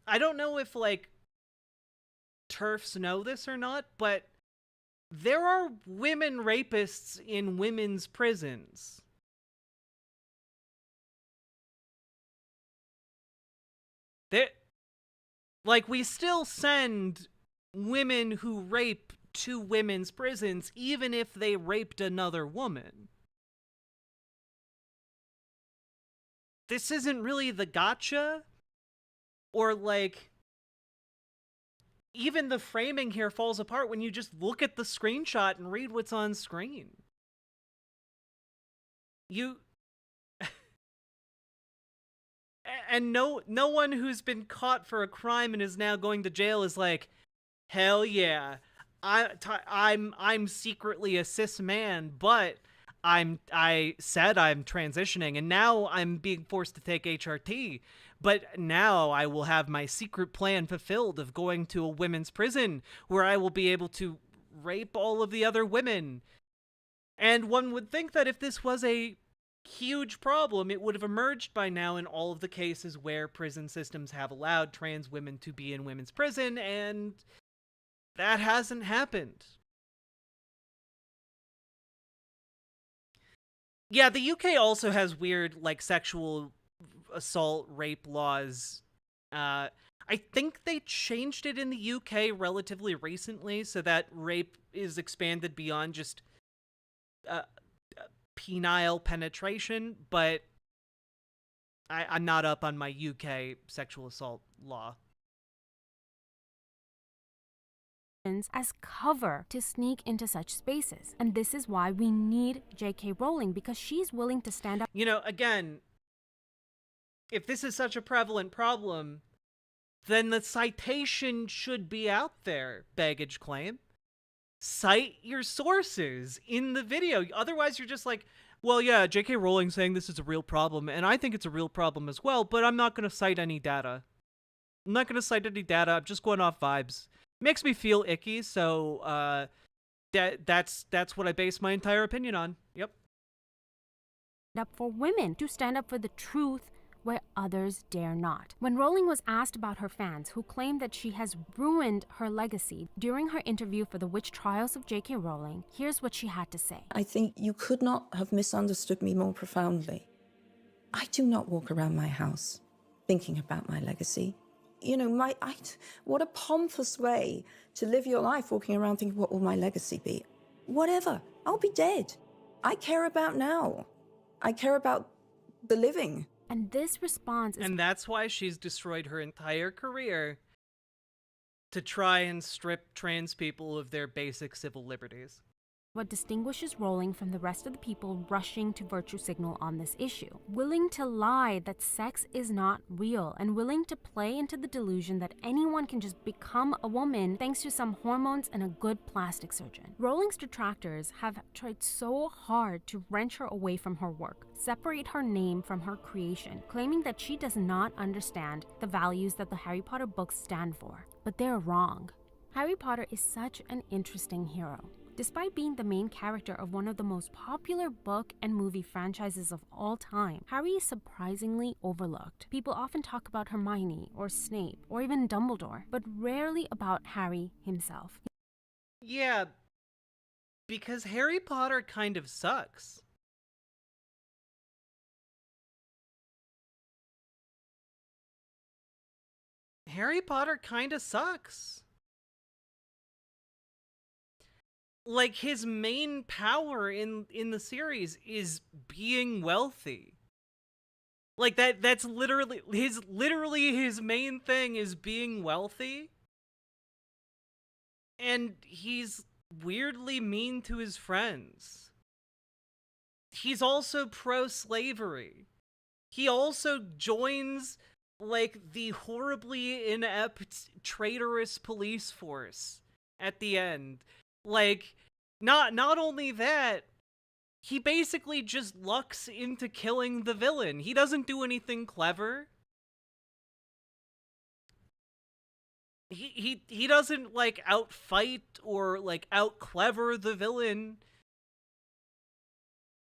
I don't know if, like, TERFs know this or not, but there are women rapists in women's prisons. Like, we still send women who rape to women's prisons, even if they raped another woman. This isn't really the gotcha, or, like, even the framing here falls apart when you just look at the screenshot and read what's on screen. And no one who's been caught for a crime and is now going to jail is like, hell yeah, I'm secretly a cis man, but I said I'm transitioning, and now I'm being forced to take HRT. But now I will have my secret plan fulfilled of going to a women's prison where I will be able to rape all of the other women. And one would think that if this was a huge problem, it would have emerged by now in all of the cases where prison systems have allowed trans women to be in women's prison, and that hasn't happened. Yeah, the UK also has weird, like, sexual assault, rape laws. I think they changed it in the UK relatively recently so that rape is expanded beyond just penile penetration, but I'm not up on my UK sexual assault law. As cover to sneak into such spaces. And this is why we need J.K. Rowling, because she's willing to stand up. You know, again, if this is such a prevalent problem, then the citation should be out there, Baggage Claim. cite your sources in the video. Otherwise, you're just like, well, yeah, J.K. Rowling saying this is a real problem, and I think it's a real problem as well, but I'm not going to cite any data. I'm I'm just going off vibes. Makes me feel icky, so that's what I base my entire opinion on. Yep. Up for women to stand up for the truth where others dare not. When Rowling was asked about her fans who claim that she has ruined her legacy during her interview for the Witch Trials of J.K. Rowling, here's what she had to say. I think you could not have misunderstood me more profoundly. I do not walk around my house thinking about my legacy. You know, what a pompous way to live your life, walking around thinking, what will my legacy be? Whatever, I'll be dead. I care about now. I care about the living. And this response is... And that's why she's destroyed her entire career to try and strip trans people of their basic civil liberties. What distinguishes Rowling from the rest of the people rushing to virtue signal on this issue. Willing to lie that sex is not real, and willing to play into the delusion that anyone can just become a woman thanks to some hormones and a good plastic surgeon. Rowling's detractors have tried so hard to wrench her away from her work, separate her name from her creation, claiming that she does not understand the values that the Harry Potter books stand for. But they're wrong. Harry Potter is such an interesting hero. Despite being the main character of one of the most popular book and movie franchises of all time, Harry is surprisingly overlooked. People often talk about Hermione or Snape or even Dumbledore, but rarely about Harry himself. Yeah, because Harry Potter kind of sucks. Harry Potter kind of sucks. Like, his main power in the series is being wealthy. Like, that's literally his main thing is being wealthy. And he's weirdly mean to his friends. He's also pro-slavery. He also joins, like, the horribly inept, traitorous police force at the end. Like, not only that, he basically just lucks into killing the villain. He doesn't do anything clever. He doesn't, like, outfight or, like, out-clever the villain.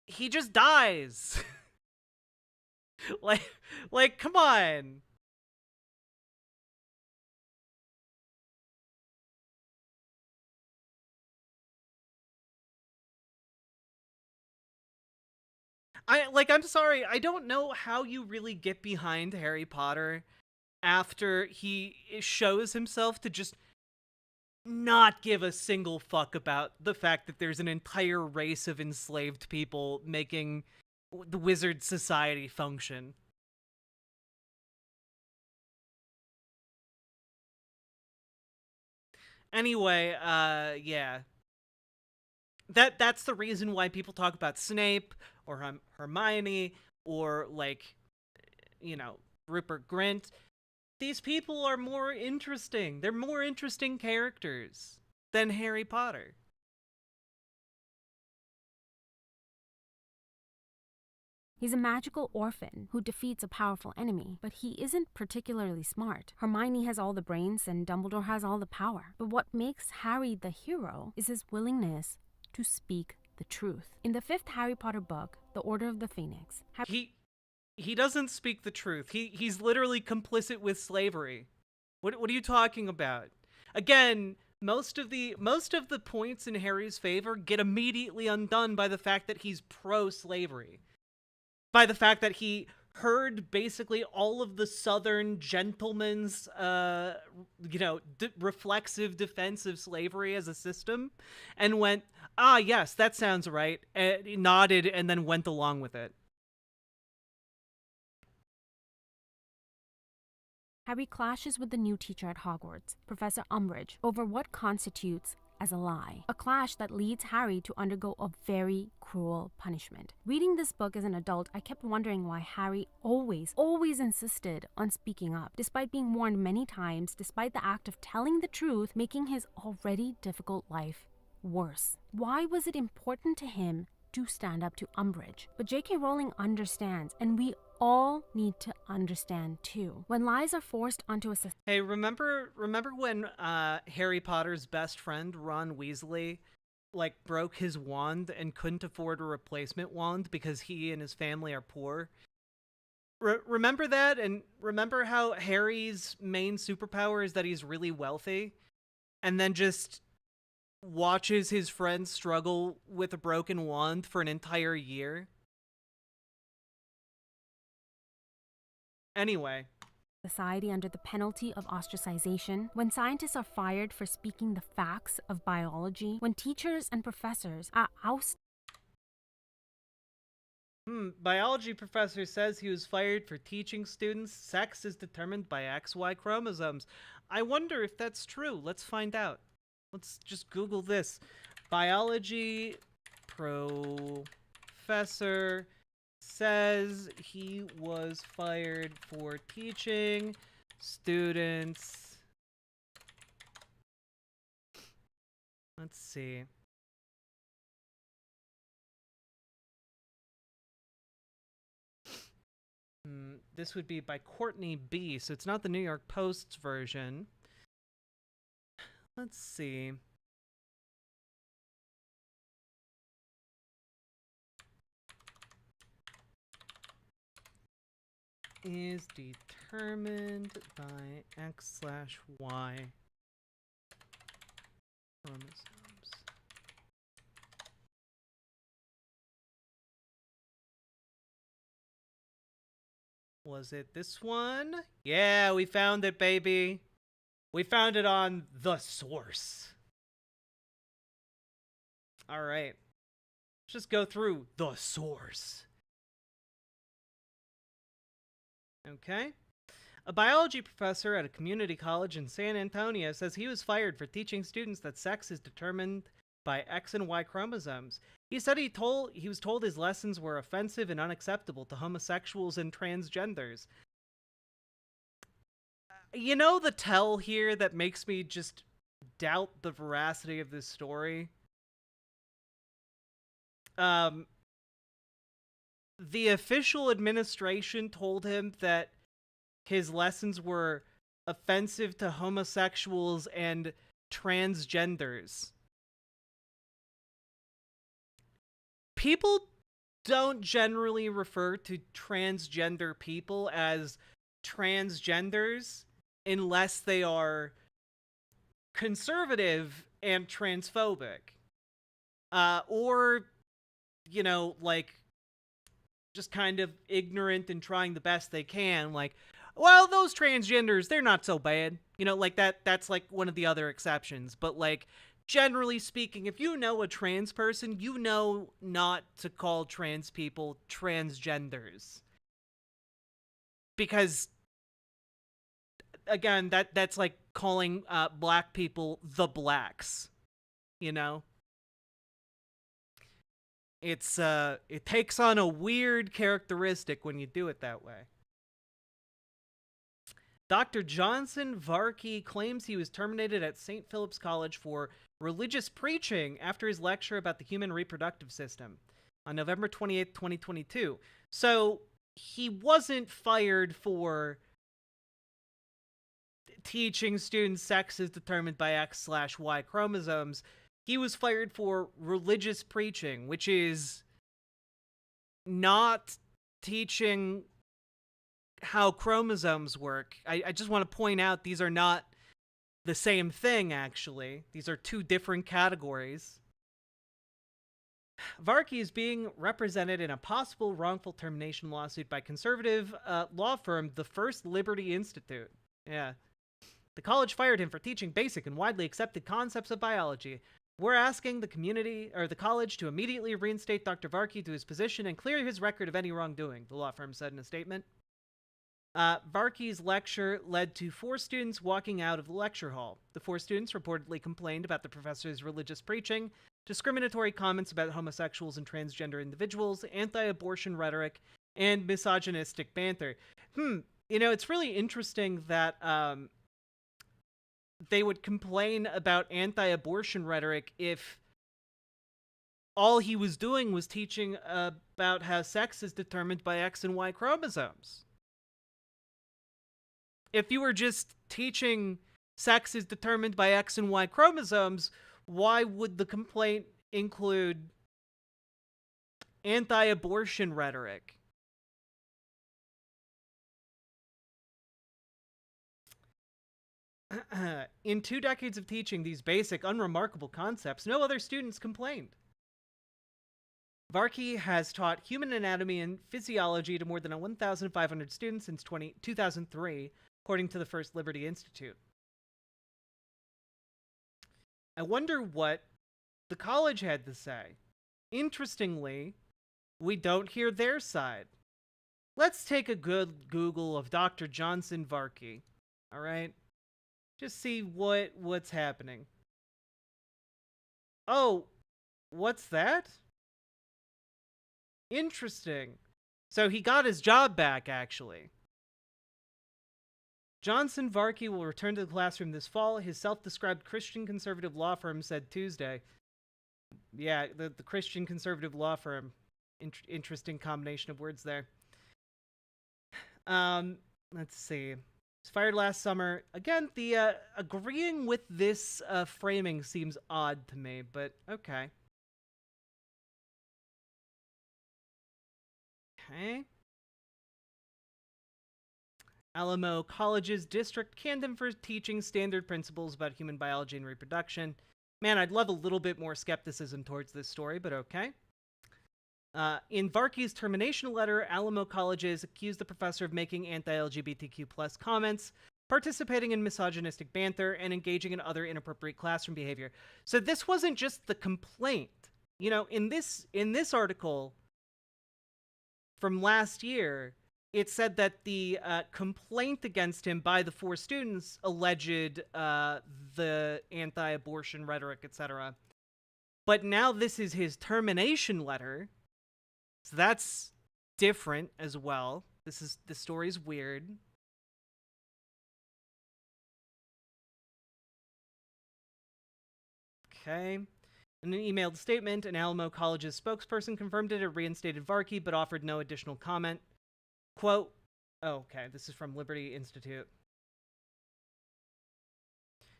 He just dies. like, come on. I'm sorry, I don't know how you really get behind Harry Potter after he shows himself to just not give a single fuck about the fact that there's an entire race of enslaved people making the wizard society function. Anyway, yeah. That's the reason why people talk about Snape or Hermione or, like, you know, Rupert Grint. These people are more interesting. They're more interesting characters than Harry Potter. He's a magical orphan who defeats a powerful enemy, but he isn't particularly smart. Hermione has all the brains and Dumbledore has all the power. But what makes Harry the hero is his willingness to speak the truth. In the 5th Harry Potter book, The Order of the Phoenix, he doesn't speak the truth. He's literally complicit with slavery. What are you talking about? Again, most of the points in Harry's favor get immediately undone by the fact that he's pro-slavery. By the fact that he heard basically all of the Southern gentlemen's, reflexive defense of slavery as a system, and went, ah, yes, that sounds right, and he nodded and then went along with it. Harry clashes with the new teacher at Hogwarts, Professor Umbridge, over what constitutes as a lie. A clash that leads Harry to undergo a very cruel punishment. Reading this book as an adult, I kept wondering why Harry always insisted on speaking up, despite being warned many times, despite the act of telling the truth, making his already difficult life worse. Why was it important to him to stand up to Umbridge? But J.K. Rowling understands, and we all need to understand too. When lies are forced onto a society... Hey, remember when Harry Potter's best friend, Ron Weasley, like, broke his wand and couldn't afford a replacement wand because he and his family are poor? Remember that? And remember how Harry's main superpower is that he's really wealthy? And then just watches his friend struggle with a broken wand for an entire year? Anyway. Society under the penalty of ostracization, when scientists are fired for speaking the facts of biology, when teachers and professors are ousted... Biology professor says he was fired for teaching students sex is determined by XY chromosomes. I wonder if that's true. Let's find out. Let's just Google this. Biology professor says he was fired for teaching students. Let's see. This would be by Courtney B, so it's not the New York Post's version. Let's see. Is determined by X/Y chromosomes. Was it this one? Yeah, we found it, baby. We found it on The Source. All right. Let's just go through The Source. Okay. A biology professor at a community college in San Antonio says he was fired for teaching students that sex is determined by X and Y chromosomes. He said he was told his lessons were offensive and unacceptable to homosexuals and transgenders. You know the tell here that makes me just doubt the veracity of this story? The official administration told him that his lessons were offensive to homosexuals and transgenders. People don't generally refer to transgender people as transgenders unless they are conservative and transphobic. Or, you know, like, just kind of ignorant and trying the best they can. Like, well, those transgenders, they're not so bad. You know, like, that's like one of the other exceptions. But, like, generally speaking, if you know a trans person, you know not to call trans people transgenders. Because, again, that's like calling black people the blacks, you know? It's, it takes on a weird characteristic when you do it that way. Dr. Johnson Varkey claims he was terminated at St. Philip's College for religious preaching after his lecture about the human reproductive system on November 28th, 2022. So he wasn't fired for teaching students sex is determined by X/Y chromosomes. He was fired for religious preaching, which is not teaching how chromosomes work. I just want to point out these are not the same thing, actually. These are two different categories. Varkey is being represented in a possible wrongful termination lawsuit by conservative law firm the First Liberty Institute. Yeah. The college fired him for teaching basic and widely accepted concepts of biology. We're asking the community, or the college, to immediately reinstate Dr. Varkey to his position and clear his record of any wrongdoing, the law firm said in a statement. Varkey's lecture led to 4 students walking out of the lecture hall. The 4 students reportedly complained about the professor's religious preaching, discriminatory comments about homosexuals and transgender individuals, anti-abortion rhetoric, and misogynistic banter. You know, it's really interesting that they would complain about anti-abortion rhetoric if all he was doing was teaching about how sex is determined by X and Y chromosomes. If you were just teaching sex is determined by X and Y chromosomes, why would the complaint include anti-abortion rhetoric? In 2 decades of teaching these basic, unremarkable concepts, no other students complained. Varkey has taught human anatomy and physiology to more than 1,500 students since 2003, according to the First Liberty Institute. I wonder what the college had to say. Interestingly, we don't hear their side. Let's take a good Google of Dr. Johnson Varkey, all right? Just see what's happening. Oh, what's that? Interesting. So he got his job back, actually. Johnson Varkey will return to the classroom this fall, his self-described Christian conservative law firm said Tuesday. Yeah, the Christian conservative law firm. Interesting combination of words there. Let's see. Was fired last summer. Again, the agreeing with this framing seems odd to me, but okay. Okay. Alamo College's district canned him for teaching standard principles about human biology and reproduction. Man, I'd love a little bit more skepticism towards this story, but okay. In Varkey's termination letter, Alamo Colleges accused the professor of making anti-LGBTQ+ comments, participating in misogynistic banter, and engaging in other inappropriate classroom behavior. So this wasn't just the complaint. You know, in this article from last year, it said that the complaint against him by the 4 students alleged the anti-abortion rhetoric, etc. But now this is his termination letter. So that's different as well. The story's weird. Okay. In an emailed statement, an Alamo College's spokesperson confirmed it had reinstated Varkey, but offered no additional comment. Quote, okay, this is from Liberty Institute.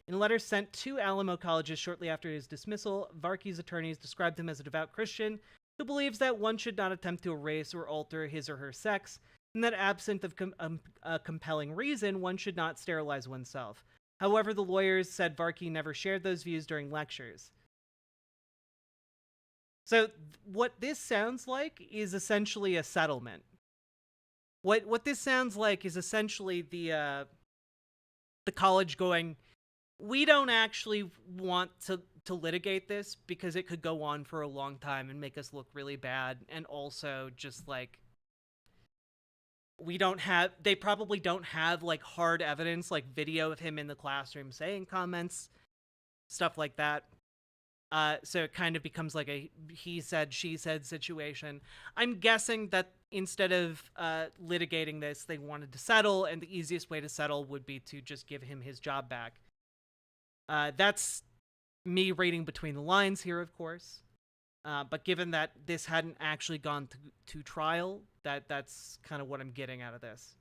In a letter sent to Alamo Colleges shortly after his dismissal, Varkey's attorneys described him as a devout Christian who believes that one should not attempt to erase or alter his or her sex, and that absent of a compelling reason, one should not sterilize oneself. However, the lawyers said Varkey never shared those views during lectures. So what this sounds like is essentially a settlement. What this sounds like is essentially the college going, we don't actually want to litigate this because it could go on for a long time and make us look really bad, and also just like they probably don't have like hard evidence, like video of him in the classroom saying comments, stuff like that. So it kind of becomes like a he said, she said situation. I'm guessing that instead of litigating this, they wanted to settle, and the easiest way to settle would be to just give him his job back. That's me reading between the lines here, of course. But given that this hadn't actually gone to trial, that's kind of what I'm getting out of this.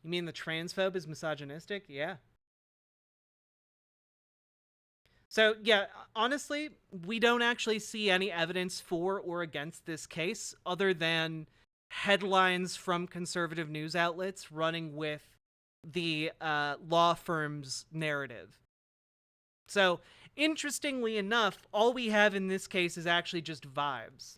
You mean the transphobe is misogynistic? Yeah. So, yeah, honestly, we don't actually see any evidence for or against this case other than headlines from conservative news outlets running with the law firm's narrative. So, interestingly enough, all we have in this case is actually just vibes.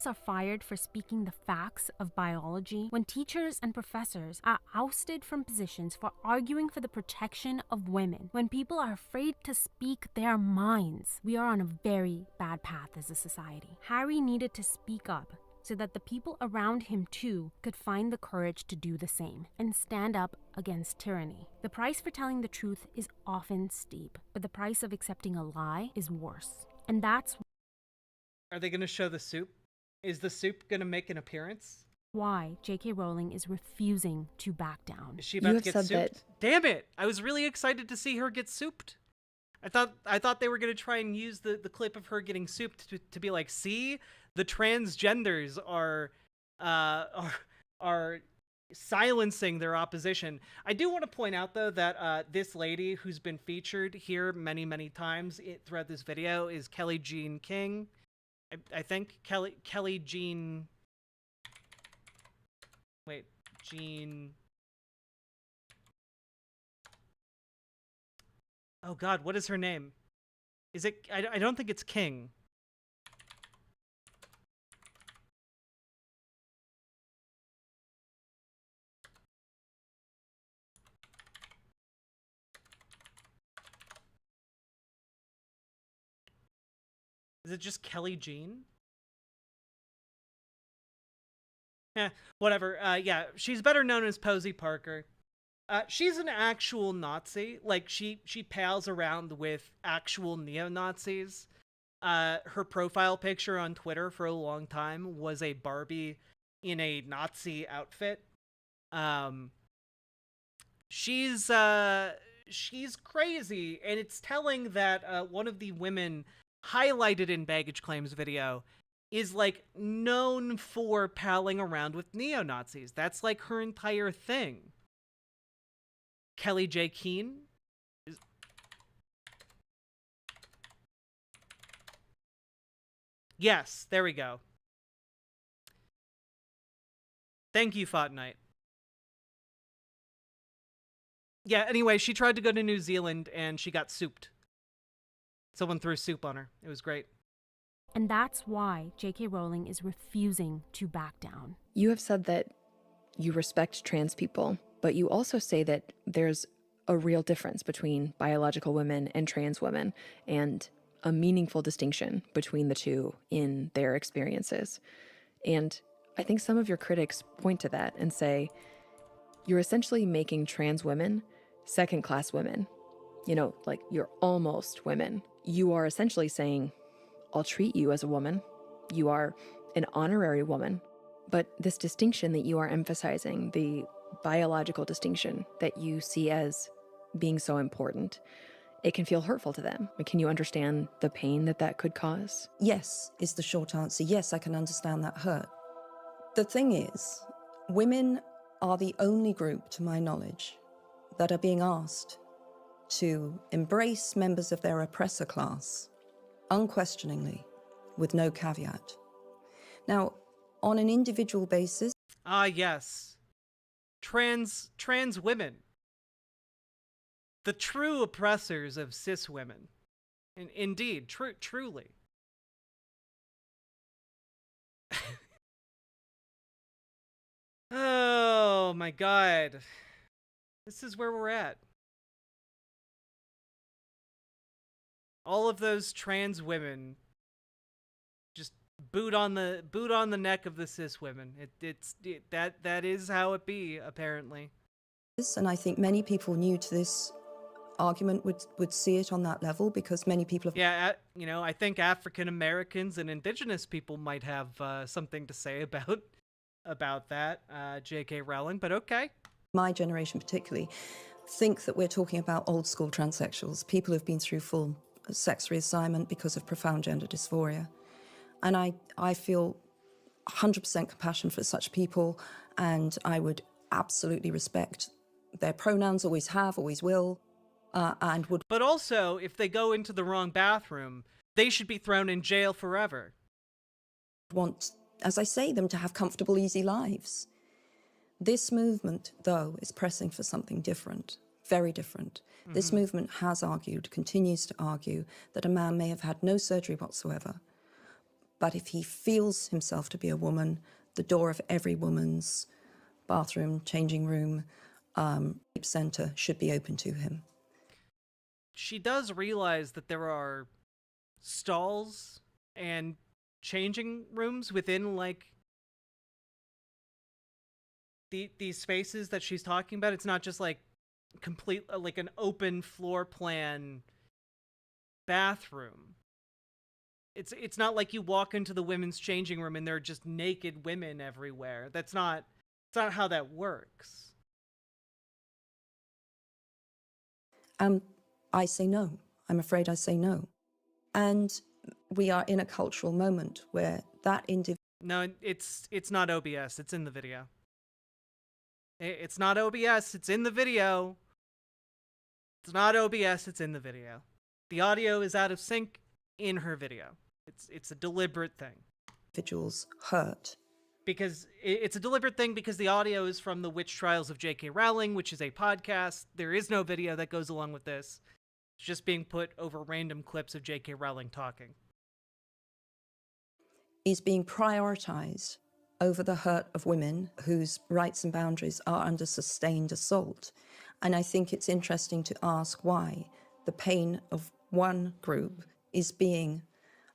Are fired for speaking the facts of biology when teachers and professors are ousted from positions for arguing for the protection of women, when people are afraid to speak their minds. We are on a very bad path as a society. Harry needed to speak up so that the people around him too could find the courage to do the same and stand up against tyranny. The price for telling the truth is often steep, but the price of accepting a lie is worse. And that's Are they going to show the soup? Is the soup going to make an appearance? why J.K. Rowling is refusing to back down. Is she about to get souped? Damn it! I was really excited to see her get souped. I thought they were gonna try and use the clip of her getting souped to be like, see, the transgenders are are silencing their opposition. I do want to point out though that this lady who's been featured here many times throughout this video is Kelly Jean King. I think Kelly Jean. Wait, Jean. Oh God, what is her name? Is it? I don't think it's King. Is it just Kelly Jean? Whatever. Yeah, she's better known as Posey Parker. She's an actual Nazi. Like, she pals around with actual neo-Nazis. Her profile picture on Twitter for a long time was a Barbie in a Nazi outfit. She's crazy, and it's telling that one of the women highlighted in Baggage Claim's video is, like, known for palling around with neo-Nazis. That's, like, her entire thing. Kelly J. Keene? Yes, there we go. Thank you, Fought Knight. Yeah, anyway, she tried to go to New Zealand, and she got souped. Someone threw soup on her. It was great. And that's why J.K. Rowling is refusing to back down. You have said that you respect trans people, but you also say that there's a real difference between biological women and trans women, and a meaningful distinction between the two in their experiences. And I think some of your critics point to that and say, you're essentially making trans women second-class women. You know, like, you're almost women. You are essentially saying, I'll treat you as a woman. You are an honorary woman. But this distinction that you are emphasizing, the biological distinction that you see as being so important, it can feel hurtful to them. Can you understand the pain that that could cause? Yes, is the short answer. Yes, I can understand that hurt. The thing is, women are the only group, to my knowledge, that are being asked to embrace members of their oppressor class unquestioningly, with no caveat. Now, on an individual basis... Yes. Trans women. The true oppressors of cis women. Indeed, truly. Oh my God. This is where we're at. All of those trans women just boot on the neck of the cis women. That is how it be, apparently. And I think many people new to this argument would see it on that level, because many people have... Yeah, you know, I think African Americans and indigenous people might have something to say about that, J.K. Rowling, but okay. My generation particularly think that we're talking about old school transsexuals, people who've been through full sex reassignment because of profound gender dysphoria. And I feel 100% compassion for such people, and I would absolutely respect their pronouns, always have, always will, and would... But also, if they go into the wrong bathroom, they should be thrown in jail forever. Want, as I say, them to have comfortable, easy lives. This movement, though, is pressing for something different, very different. Mm-hmm. This movement has argued, continues to argue, that a man may have had no surgery whatsoever, but if he feels himself to be a woman, the door of every woman's bathroom, changing room, rape center should be open to him. She does realize that there are stalls and changing rooms within, like, these spaces that she's talking about. It's not just like complete, like an open floor plan bathroom. It's not like you walk into the women's changing room and there are just naked women everywhere. That's not how that works. I say no. I'm afraid I say no. And we are in a cultural moment where that individual... No, it's not OBS. It's in the video. It's not OBS. It's in the video. It's not OBS. It's in the video. The audio is out of sync in her video. It's a deliberate thing. Individuals hurt. Because it's a deliberate thing because the audio is from The Witch Trials of J.K. Rowling, which is a podcast. There is no video that goes along with this. It's just being put over random clips of J.K. Rowling talking. Is being prioritized over the hurt of women whose rights and boundaries are under sustained assault. And I think it's interesting to ask why the pain of one group is being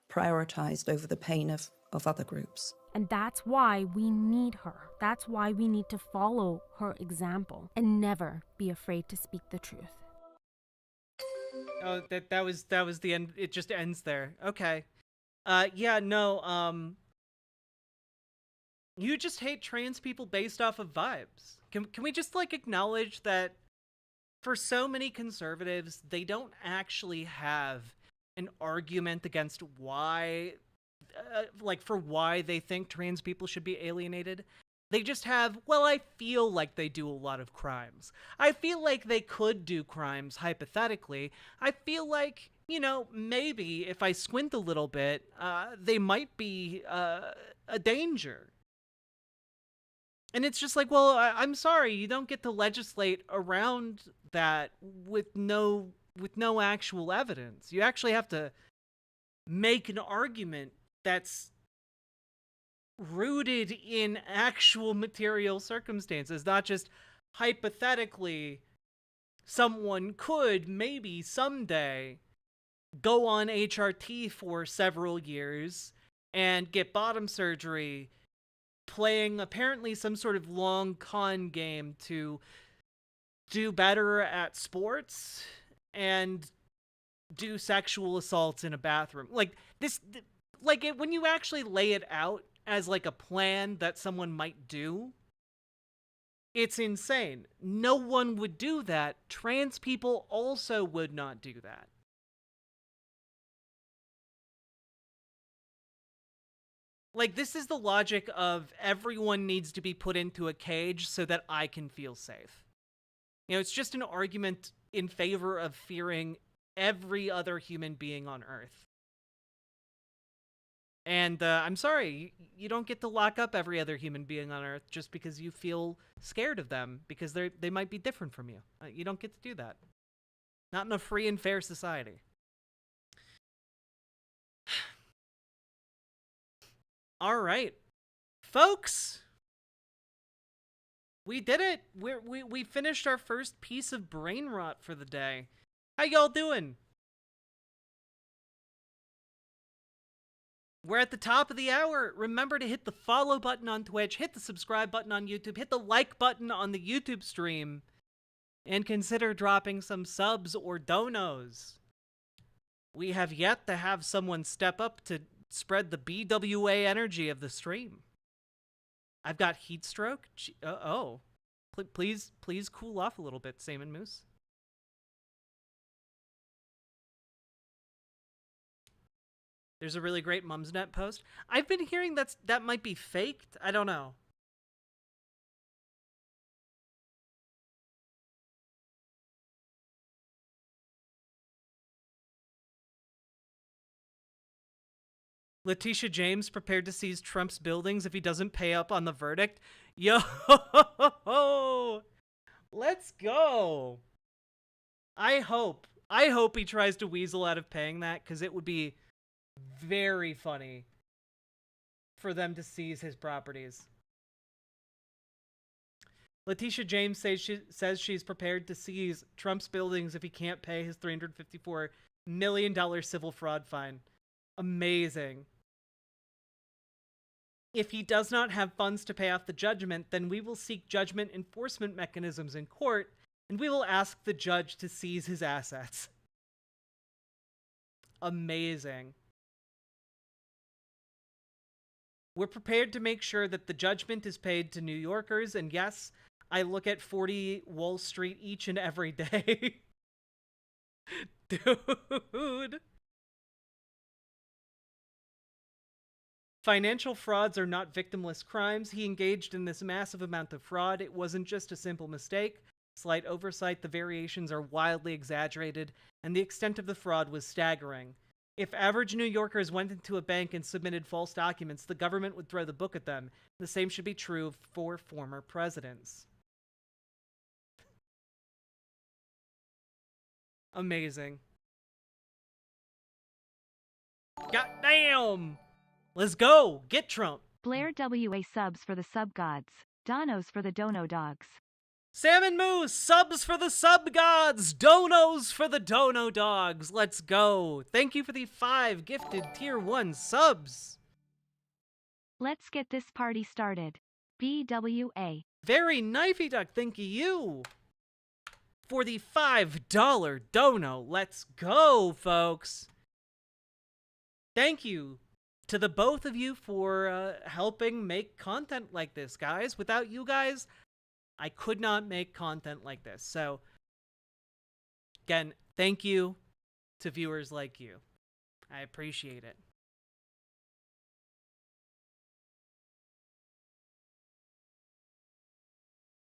prioritized over the pain of other groups. And that's why we need her. That's why we need to follow her example and never be afraid to speak the truth. Oh, that was the end. It just ends there. Okay. Yeah, no, you just hate trans people based off of vibes. Can we just, like, acknowledge that for so many conservatives, they don't actually have an argument against why, for why they think trans people should be alienated? They just have, well, I feel like they do a lot of crimes. I feel like they could do crimes, hypothetically. I feel like, you know, maybe if I squint a little bit, they might be a danger. And it's just like, well, I'm sorry, you don't get to legislate around that with no actual evidence. You actually have to make an argument that's rooted in actual material circumstances, not just hypothetically someone could maybe someday go on HRT for several years and get bottom surgery, playing apparently some sort of long con game to do better at sports and do sexual assaults in a bathroom. Like this, when you actually lay it out as like a plan that someone might do, it's insane. No one would do that. Trans people also would not do that. Like, this is the logic of everyone needs to be put into a cage so that I can feel safe. You know, it's just an argument in favor of fearing every other human being on Earth. And I'm sorry, you don't get to lock up every other human being on Earth just because you feel scared of them, because they might be different from you. You don't get to do that. Not in a free and fair society. All right, folks, we did it. We finished our first piece of brain rot for the day. How y'all doing? We're at the top of the hour. Remember to hit the follow button on Twitch, hit the subscribe button on YouTube, hit the like button on the YouTube stream, and consider dropping some subs or donos. We have yet to have someone step up to spread the BWA energy of the stream. I've got heat stroke. Please cool off a little bit, Salmon Moose. There's a really great Mumsnet post. I've been hearing that might be faked. I don't know. Letitia James prepared to seize Trump's buildings if he doesn't pay up on the verdict. Yo, let's go. I hope he tries to weasel out of paying that, because it would be very funny for them to seize his properties. Letitia James says she's prepared to seize Trump's buildings if he can't pay his $354 million civil fraud fine. Amazing. If he does not have funds to pay off the judgment, then we will seek judgment enforcement mechanisms in court, and we will ask the judge to seize his assets. Amazing. We're prepared to make sure that the judgment is paid to New Yorkers, and yes, I look at 40 Wall Street each and every day. Dude. Financial frauds are not victimless crimes. He engaged in this massive amount of fraud. It wasn't just a simple mistake. Slight oversight, the variations are wildly exaggerated, and the extent of the fraud was staggering. If average New Yorkers went into a bank and submitted false documents, the government would throw the book at them. The same should be true for former presidents. Amazing. Goddamn! Let's go! Get Trump! Blair WA subs for the sub gods. Donos for the dono dogs. Salmon Moose, subs for the sub gods, donos for the dono dogs. Let's go. Thank you for the 5 gifted tier 1 subs. Let's get this party started. BWA. Very knifey duck, thank you for the $5 dono. Let's go, folks. Thank you to the both of you for helping make content like this, guys. Without you guys, I could not make content like this. So, again, thank you to viewers like you. I appreciate it.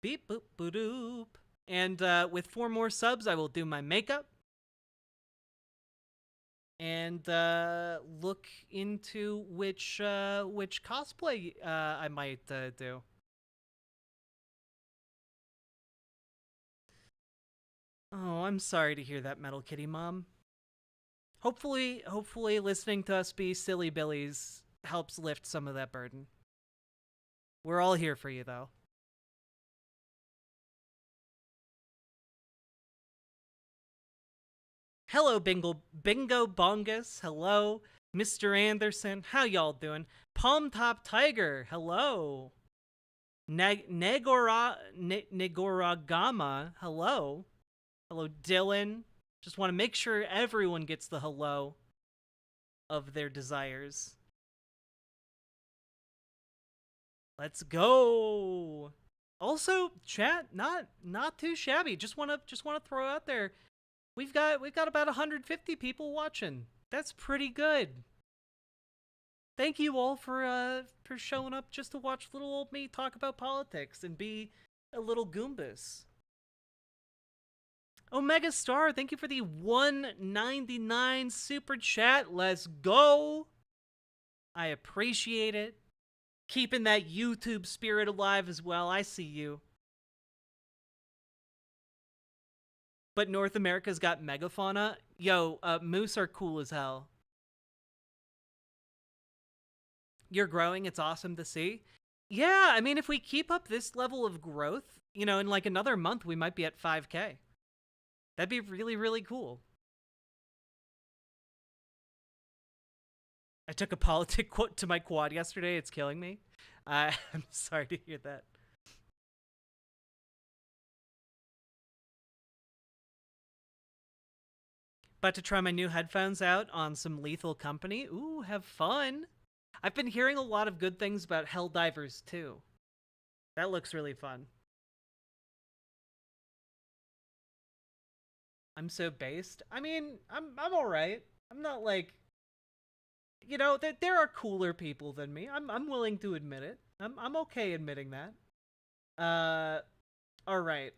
Beep, boop, boop, doop. And with 4 more subs, I will do my makeup. And look into which cosplay I might do. Oh, I'm sorry to hear that, Metal Kitty Mom. Hopefully listening to us be silly billies helps lift some of that burden. We're all here for you, though. Hello, Bingo Bongus. Hello, Mr. Anderson. How y'all doing? Palm Top Tiger. Hello. Negoragama. Hello. Hello, Dylan. Just want to make sure everyone gets the hello of their desires. Let's go. Also, chat, not too shabby. Just want to throw out there, we've got about 150 people watching. That's pretty good. Thank you all for showing up just to watch little old me talk about politics and be a little Goombas. Omega Star, thank you for the $1.99 super chat. Let's go. I appreciate it. Keeping that YouTube spirit alive as well. I see you. But North America's got megafauna. Yo, moose are cool as hell. You're growing. It's awesome to see. Yeah, I mean, if we keep up this level of growth, you know, in like another month, we might be at 5K. That'd be really, really cool. I took a politic quote to my quad yesterday. It's killing me. I'm sorry to hear that. About to try my new headphones out on some Lethal Company. Ooh, have fun. I've been hearing a lot of good things about Helldivers too. That looks really fun. I'm so based. I mean, I'm all right. I'm not like, you know, there are cooler people than me. I'm willing to admit it. I'm okay admitting that. All right.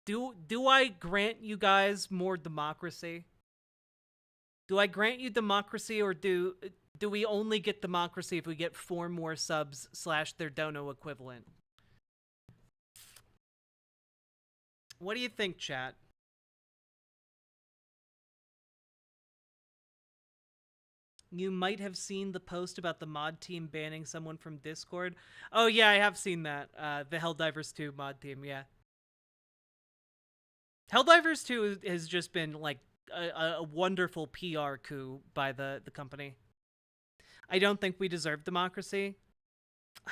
Do I grant you guys more democracy? Do I grant you democracy, or do we only get democracy if we get 4 more subs / their dono equivalent? What do you think, chat? You might have seen the post about the mod team banning someone from Discord. Oh yeah, I have seen that. The Helldivers 2 mod team, yeah. Helldivers 2 has just been like a wonderful PR coup by the company. I don't think we deserve democracy.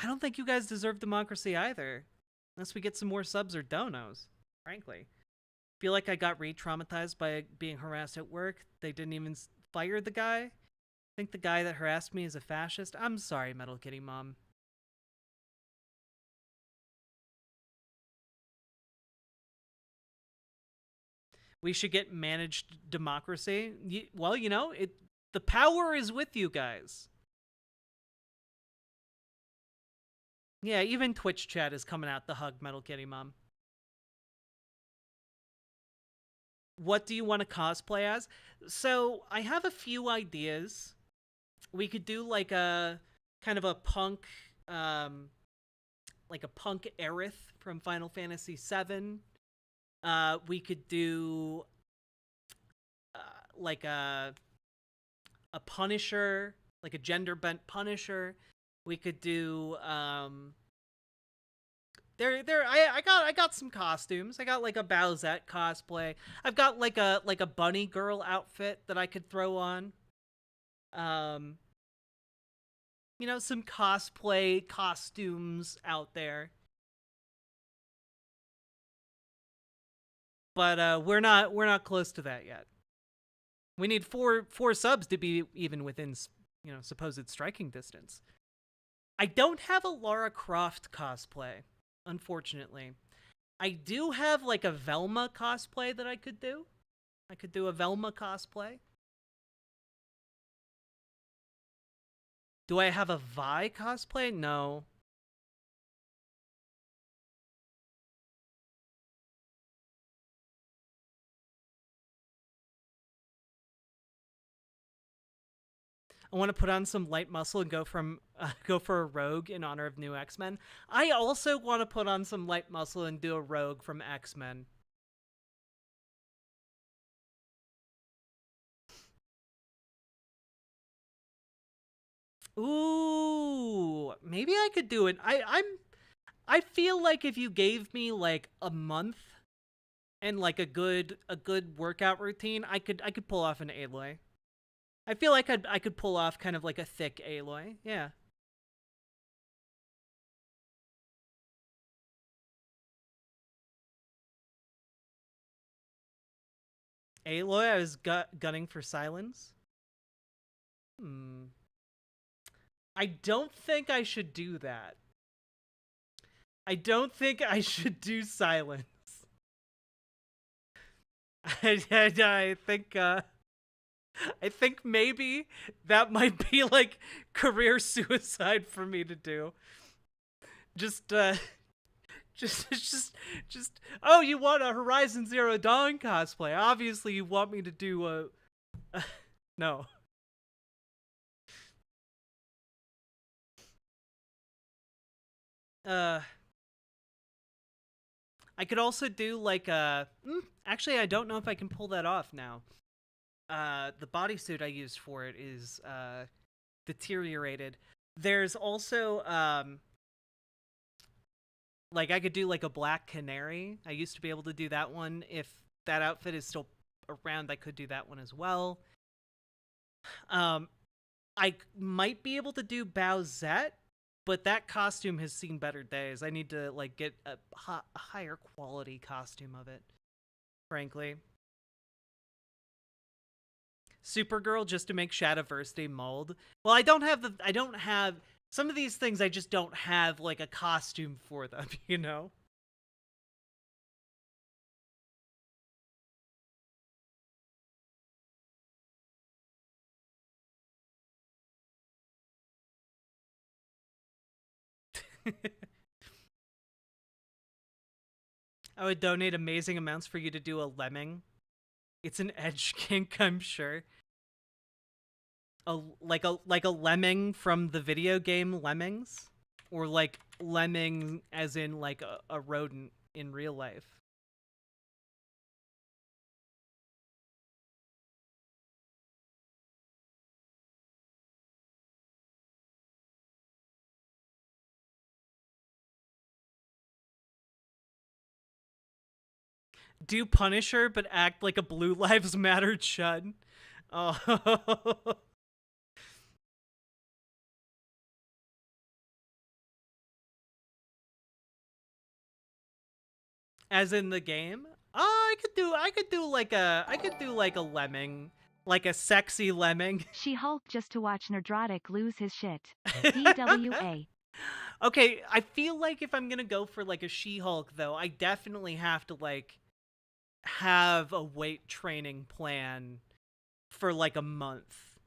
I don't think you guys deserve democracy either. Unless we get some more subs or donos, frankly. Feel like I got re-traumatized by being harassed at work. They didn't even fire the guy. I think the guy that harassed me is a fascist. I'm sorry, Metal Kitty Mom. We should get managed democracy. Well, you know, the power is with you guys. Yeah, even Twitch chat is coming out the hug Metal Kitty Mom. What do you want to cosplay as? So, I have a few ideas. We could do like a kind of a punk, like a punk Aerith from Final Fantasy VII. We could do like a Punisher, like a gender bent Punisher. We could do I got some costumes. I got like a Bowsette cosplay. I've got like a bunny girl outfit that I could throw on. You know, some cosplay costumes out there. But we're not close to that yet. We need four subs to be even within, you know, supposed striking distance. I don't have a Lara Croft cosplay, unfortunately. I do have like a Velma cosplay that I could do. I could do a Velma cosplay. Do I have a Vi cosplay? No. I want to put on some light muscle and go for a rogue in honor of new X-Men. I also want to put on some light muscle and do a rogue from X-Men. Ooh, maybe I could do it. I feel like if you gave me like a month and like a good workout routine, I could pull off an Aloy. I feel like I could pull off kind of like a thick Aloy. Yeah. Aloy, I was gunning for silence. I don't think I should do that. I don't think I should do silence. I think maybe that might be like career suicide for me to do. Just oh, you want a Horizon Zero Dawn cosplay? Obviously you want me to do a no. I could also do like a actually I don't know if I can pull that off now. The bodysuit I used for it is deteriorated. There's also like I could do like a Black Canary. I used to be able to do that one. If that outfit is still around, I could do that one as well. I might be able to do Bowsette, but that costume has seen better days. I need to like get a higher quality costume of it, frankly. Supergirl just to make Shadiversity mold. Well, I don't have some of these things I just don't have like a costume for them, you know? I would donate amazing amounts for you to do a lemming. It's an edge kink, I'm sure. Like a lemming from the video game Lemmings, or like lemming as in like a rodent in real life. Do Punisher, but act like a Blue Lives Matter chud. Oh. As in the game? Oh, I could do like a lemming, like a sexy lemming. She-Hulk just to watch Nerdrotic lose his shit. DWA. Okay, I feel like if I'm gonna go for like a She-Hulk though, I definitely have to like have a weight training plan for like a month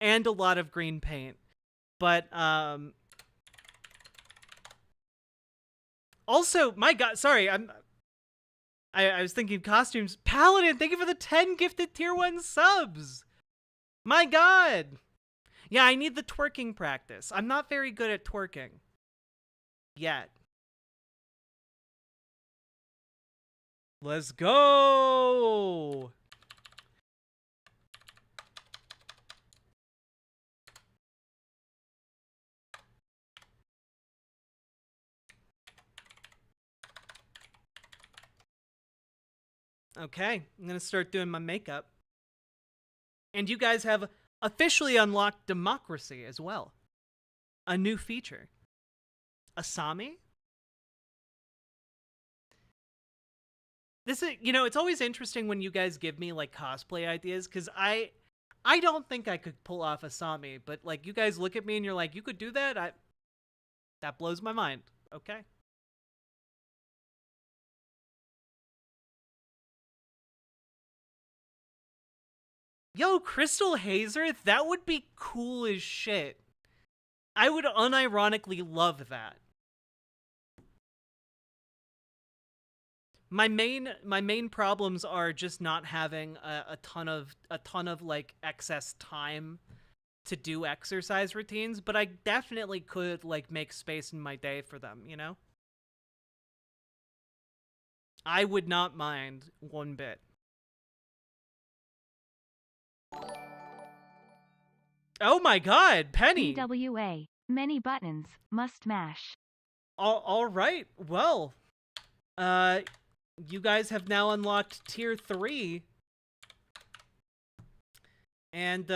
and a lot of green paint. But also, my god, sorry, I was thinking costumes. Paladin, thank you for the 10 gifted tier 1 subs. My god. Yeah, I need the twerking practice. I'm not very good at twerking yet. Let's go. Okay, I'm gonna start doing my makeup. And you guys have officially unlocked democracy as well. A new feature. Asami? This is, you know, it's always interesting when you guys give me like cosplay ideas, because I don't think I could pull off Asami, but like you guys look at me and you're like, you could do that? That blows my mind. Okay. Yo, Crystal Hazer, that would be cool as shit. I would unironically love that. My main problems are just not having a ton of like excess time to do exercise routines, but I definitely could like make space in my day for them, you know? I would not mind one bit. Oh my god, Penny! EWA. Many buttons. Must mash. All right. Well, you guys have now unlocked tier 3. And,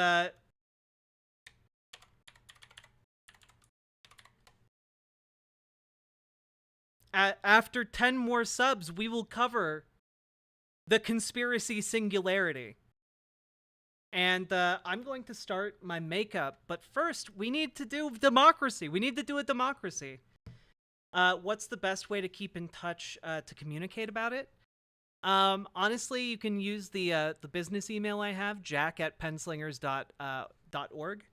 after 10 more subs, we will cover the conspiracy singularity. And I'm going to start my makeup, but first we need to do democracy. We need to do a democracy. What's the best way to keep in touch to communicate about it? Honestly, you can use the business email I have, jack@penslingers.org,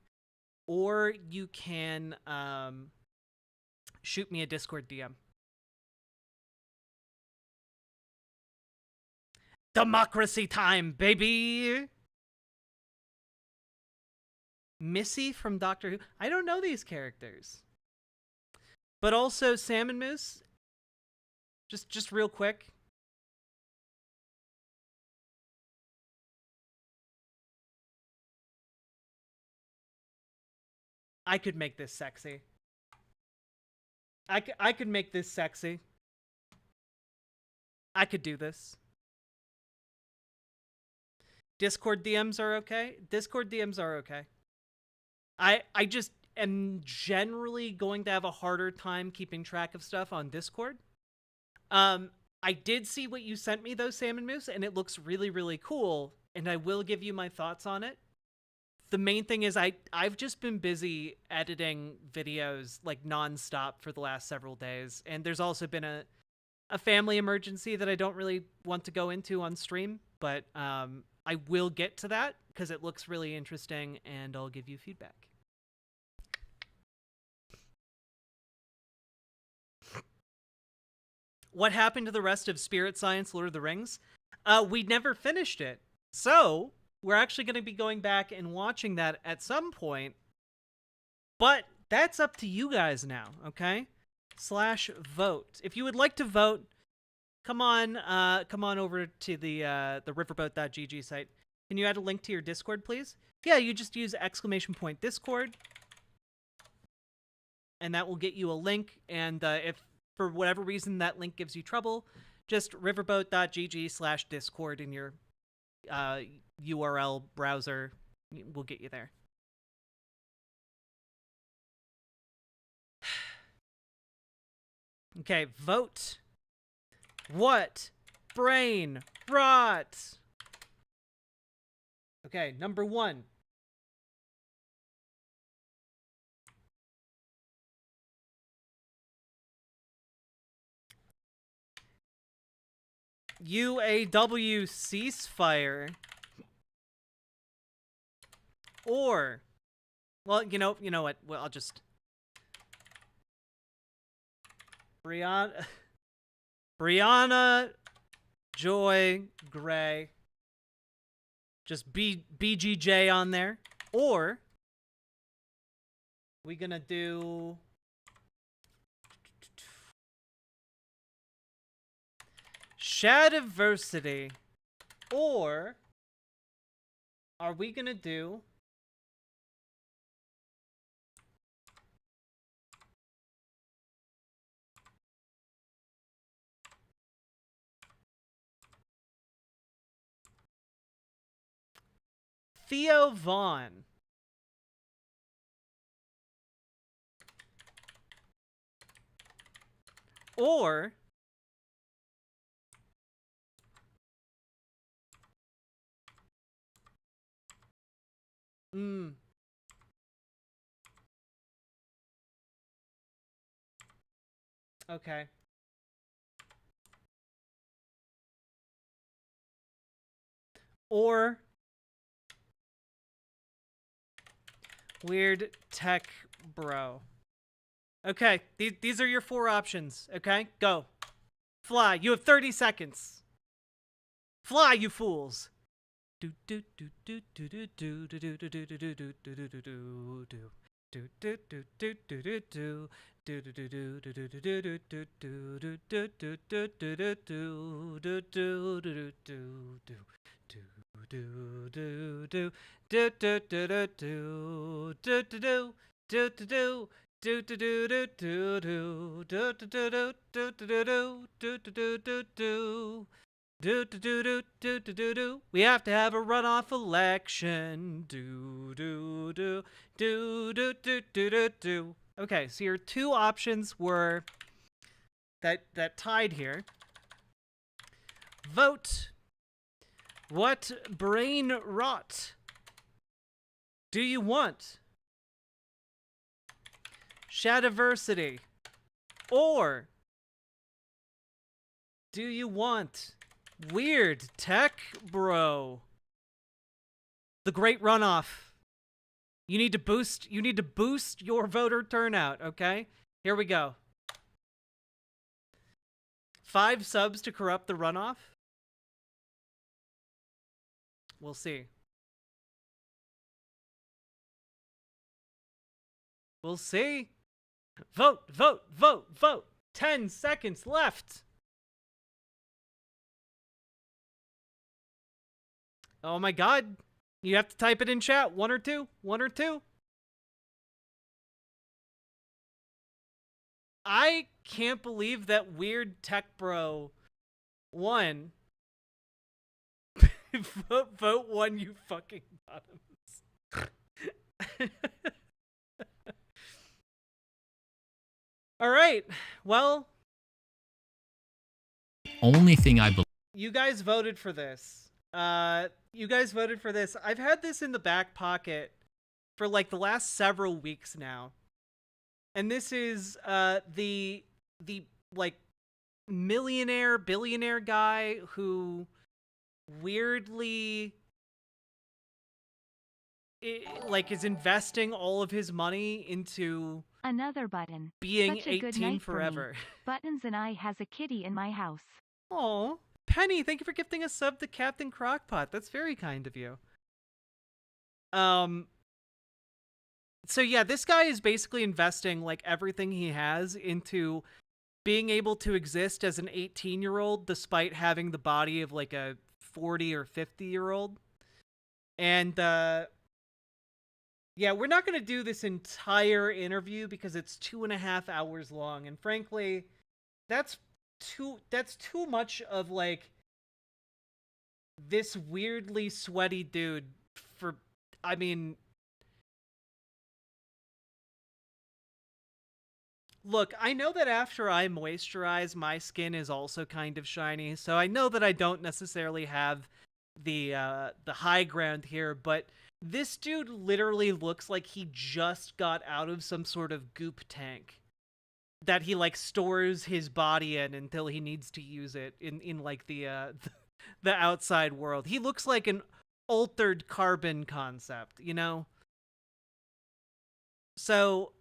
or you can shoot me a Discord DM. Democracy time, baby! Missy from Doctor Who. I don't know these characters. But also Salmon Moose. Just real quick. I could make this sexy. I could make this sexy. I could do this. Discord DMs are okay? Discord DMs are okay. I just am generally going to have a harder time keeping track of stuff on Discord. I did see what you sent me, though, Salmon Moose, and it looks really, really cool, and I will give you my thoughts on it. The main thing is I've just been busy editing videos, like, non-stop for the last several days, and there's also been a family emergency that I don't really want to go into on stream, but I will get to that, because it looks really interesting, and I'll give you feedback. What happened to the rest of Spirit Science Lord of the Rings? We never finished it. So, we're actually going to be going back and watching that at some point. But that's up to you guys now, okay? /vote. If you would like to vote, come on over to the riverboat.gg site. Can you add a link to your Discord, please? Yeah, you just use !Discord. And that will get you a link. And if for whatever reason that link gives you trouble, just riverboat.gg/Discord in your URL browser will get you there. Okay, vote. What brain rot? Okay, number 1. UAW ceasefire. Or, well, you know what? Well, I'll just Brianna Joy Gray. Just BGJ on there. Or we gonna do Shadiversity. Or are we gonna do Theo Vaughn? Or okay. Or Weird Tech Bro. Okay, these are your 4 options, okay? Go. Fly, you have 30 seconds. Fly, you fools. Do do do do do do do do do do do do do do do do we have to have a runoff election. Okay, so your 2 options were that tied here. Vote. What brain rot do you want? Shadiversity. Or do you want Weird Tech Bro? The great runoff. You need to boost your voter turnout, okay? Here we go. 5 subs to corrupt the runoff? We'll see. We'll see. Vote, vote, vote, vote. 10 seconds left. Oh my god. You have to type it in chat. 1 or 2. 1 or 2. I can't believe that Weird Tech Bro won. Vote 1, you fucking bottoms. All right. Well, only thing I believe. You guys voted for this. I've had this in the back pocket for like the last several weeks now. And this is the like billionaire guy who weirdly is investing all of his money into another button. Being Such a good 18 night forever. For me. Buttons and I has a kitty in my house. Oh, Penny, thank you for gifting a sub to Captain Crockpot. That's very kind of you. So yeah, this guy is basically investing like everything he has into being able to exist as an 18-year-old despite having the body of like a 40 or 50-year-old. And yeah, we're not going to do this entire interview because it's 2.5 hours long, and frankly, that's too much of like this weirdly sweaty dude for, I mean, look, I know that after I moisturize, my skin is also kind of shiny, so I know that I don't necessarily have the high ground here, but this dude literally looks like he just got out of some sort of goop tank. that he like stores his body in until he needs to use it in like the the outside world. He looks like an altered carbon concept, you know? So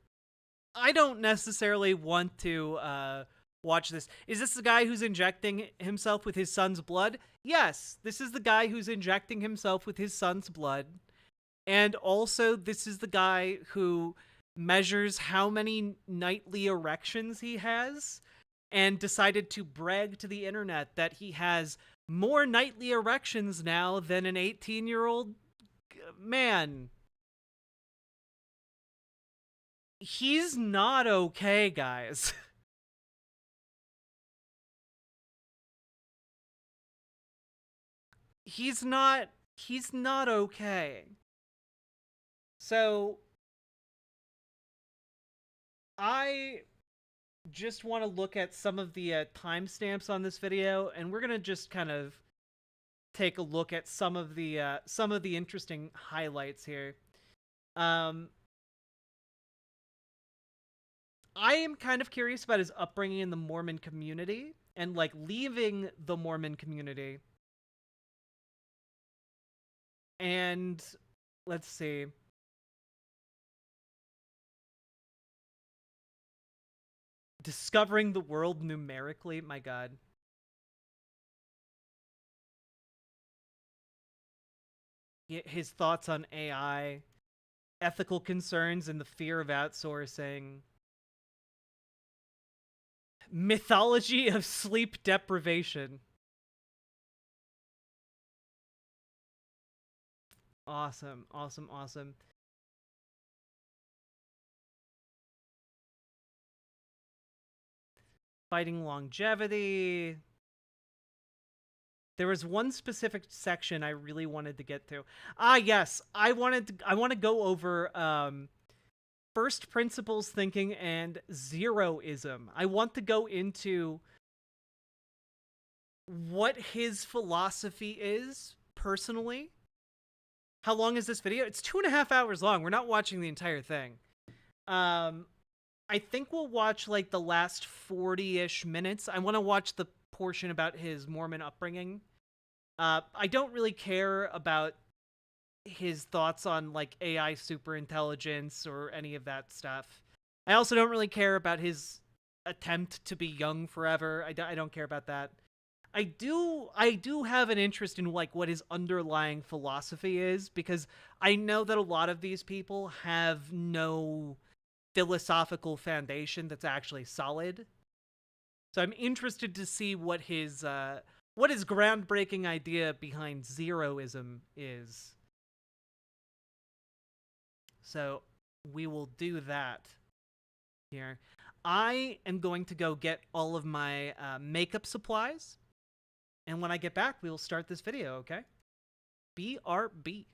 I don't necessarily want to watch this. Is this the guy who's injecting himself with his son's blood? Yes, this is the guy who's injecting himself with his son's blood. And also, this is the guy who measures how many nightly erections he has and decided to brag to the internet that he has more nightly erections now than an 18-year-old man. He's not okay, guys. He's not okay. So I just want to look at some of the timestamps on this video, and we're gonna just kind of take a look at some of the interesting highlights here. I am kind of curious about his upbringing in the Mormon community and like leaving the Mormon community. And let's see. Discovering the world numerically, my god. His thoughts on AI, ethical concerns and the fear of outsourcing. Mythology of sleep deprivation. Awesome, awesome, awesome. Fighting longevity. There was one specific section I really wanted to get to. Yes, I want to go over first principles thinking and zeroism. I want to go into what his philosophy is personally. How long is this video? It's 2.5 hours long. We're not watching the entire thing. I think we'll watch like the last 40-ish minutes. I want to watch the portion about his Mormon upbringing. I don't really care about his thoughts on like AI superintelligence or any of that stuff. I also don't really care about his attempt to be young forever. I don't care about that. I do have an interest in like what his underlying philosophy is, because I know that a lot of these people have no philosophical foundation that's actually solid. So I'm interested to see what his groundbreaking idea behind zeroism is. So we will do that here. I am going to go get all of my makeup supplies. And when I get back, we will start this video, okay? BRB.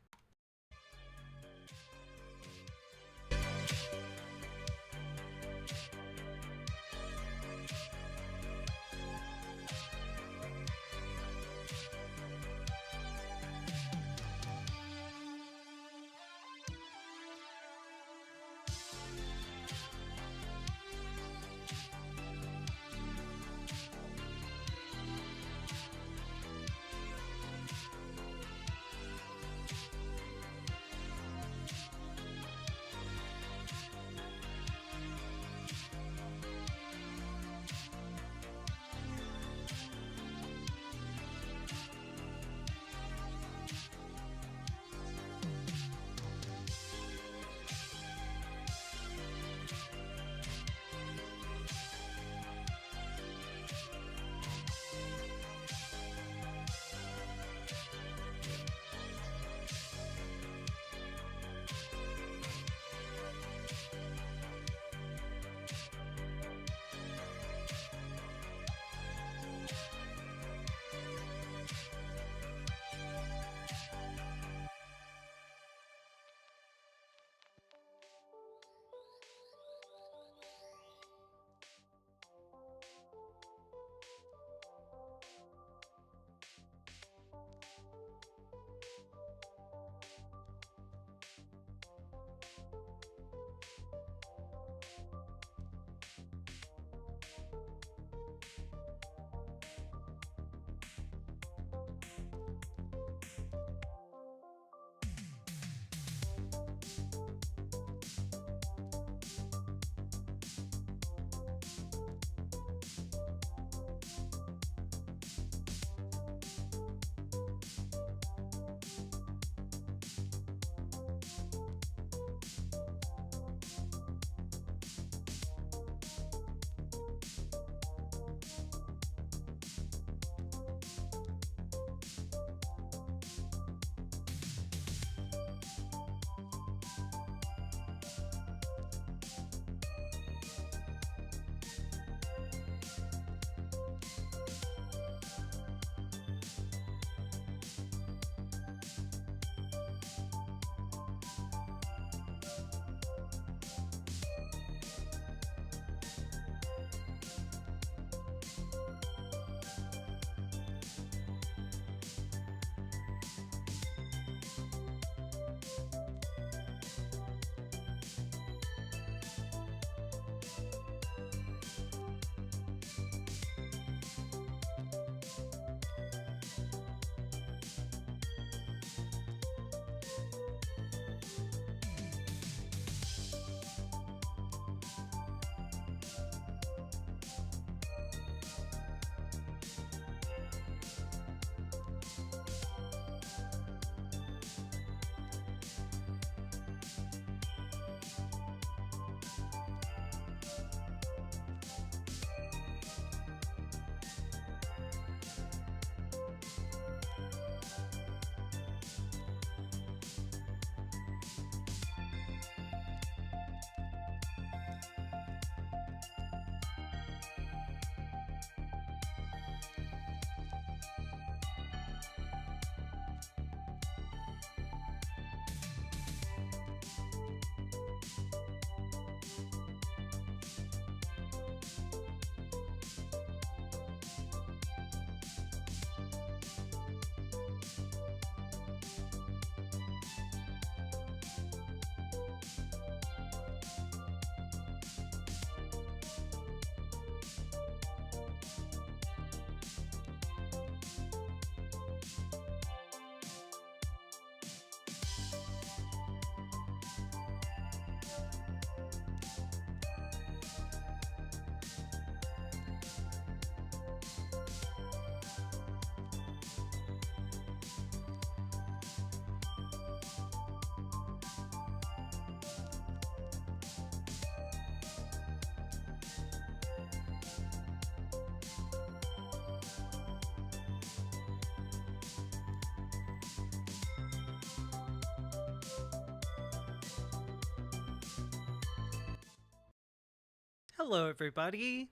Hello, everybody.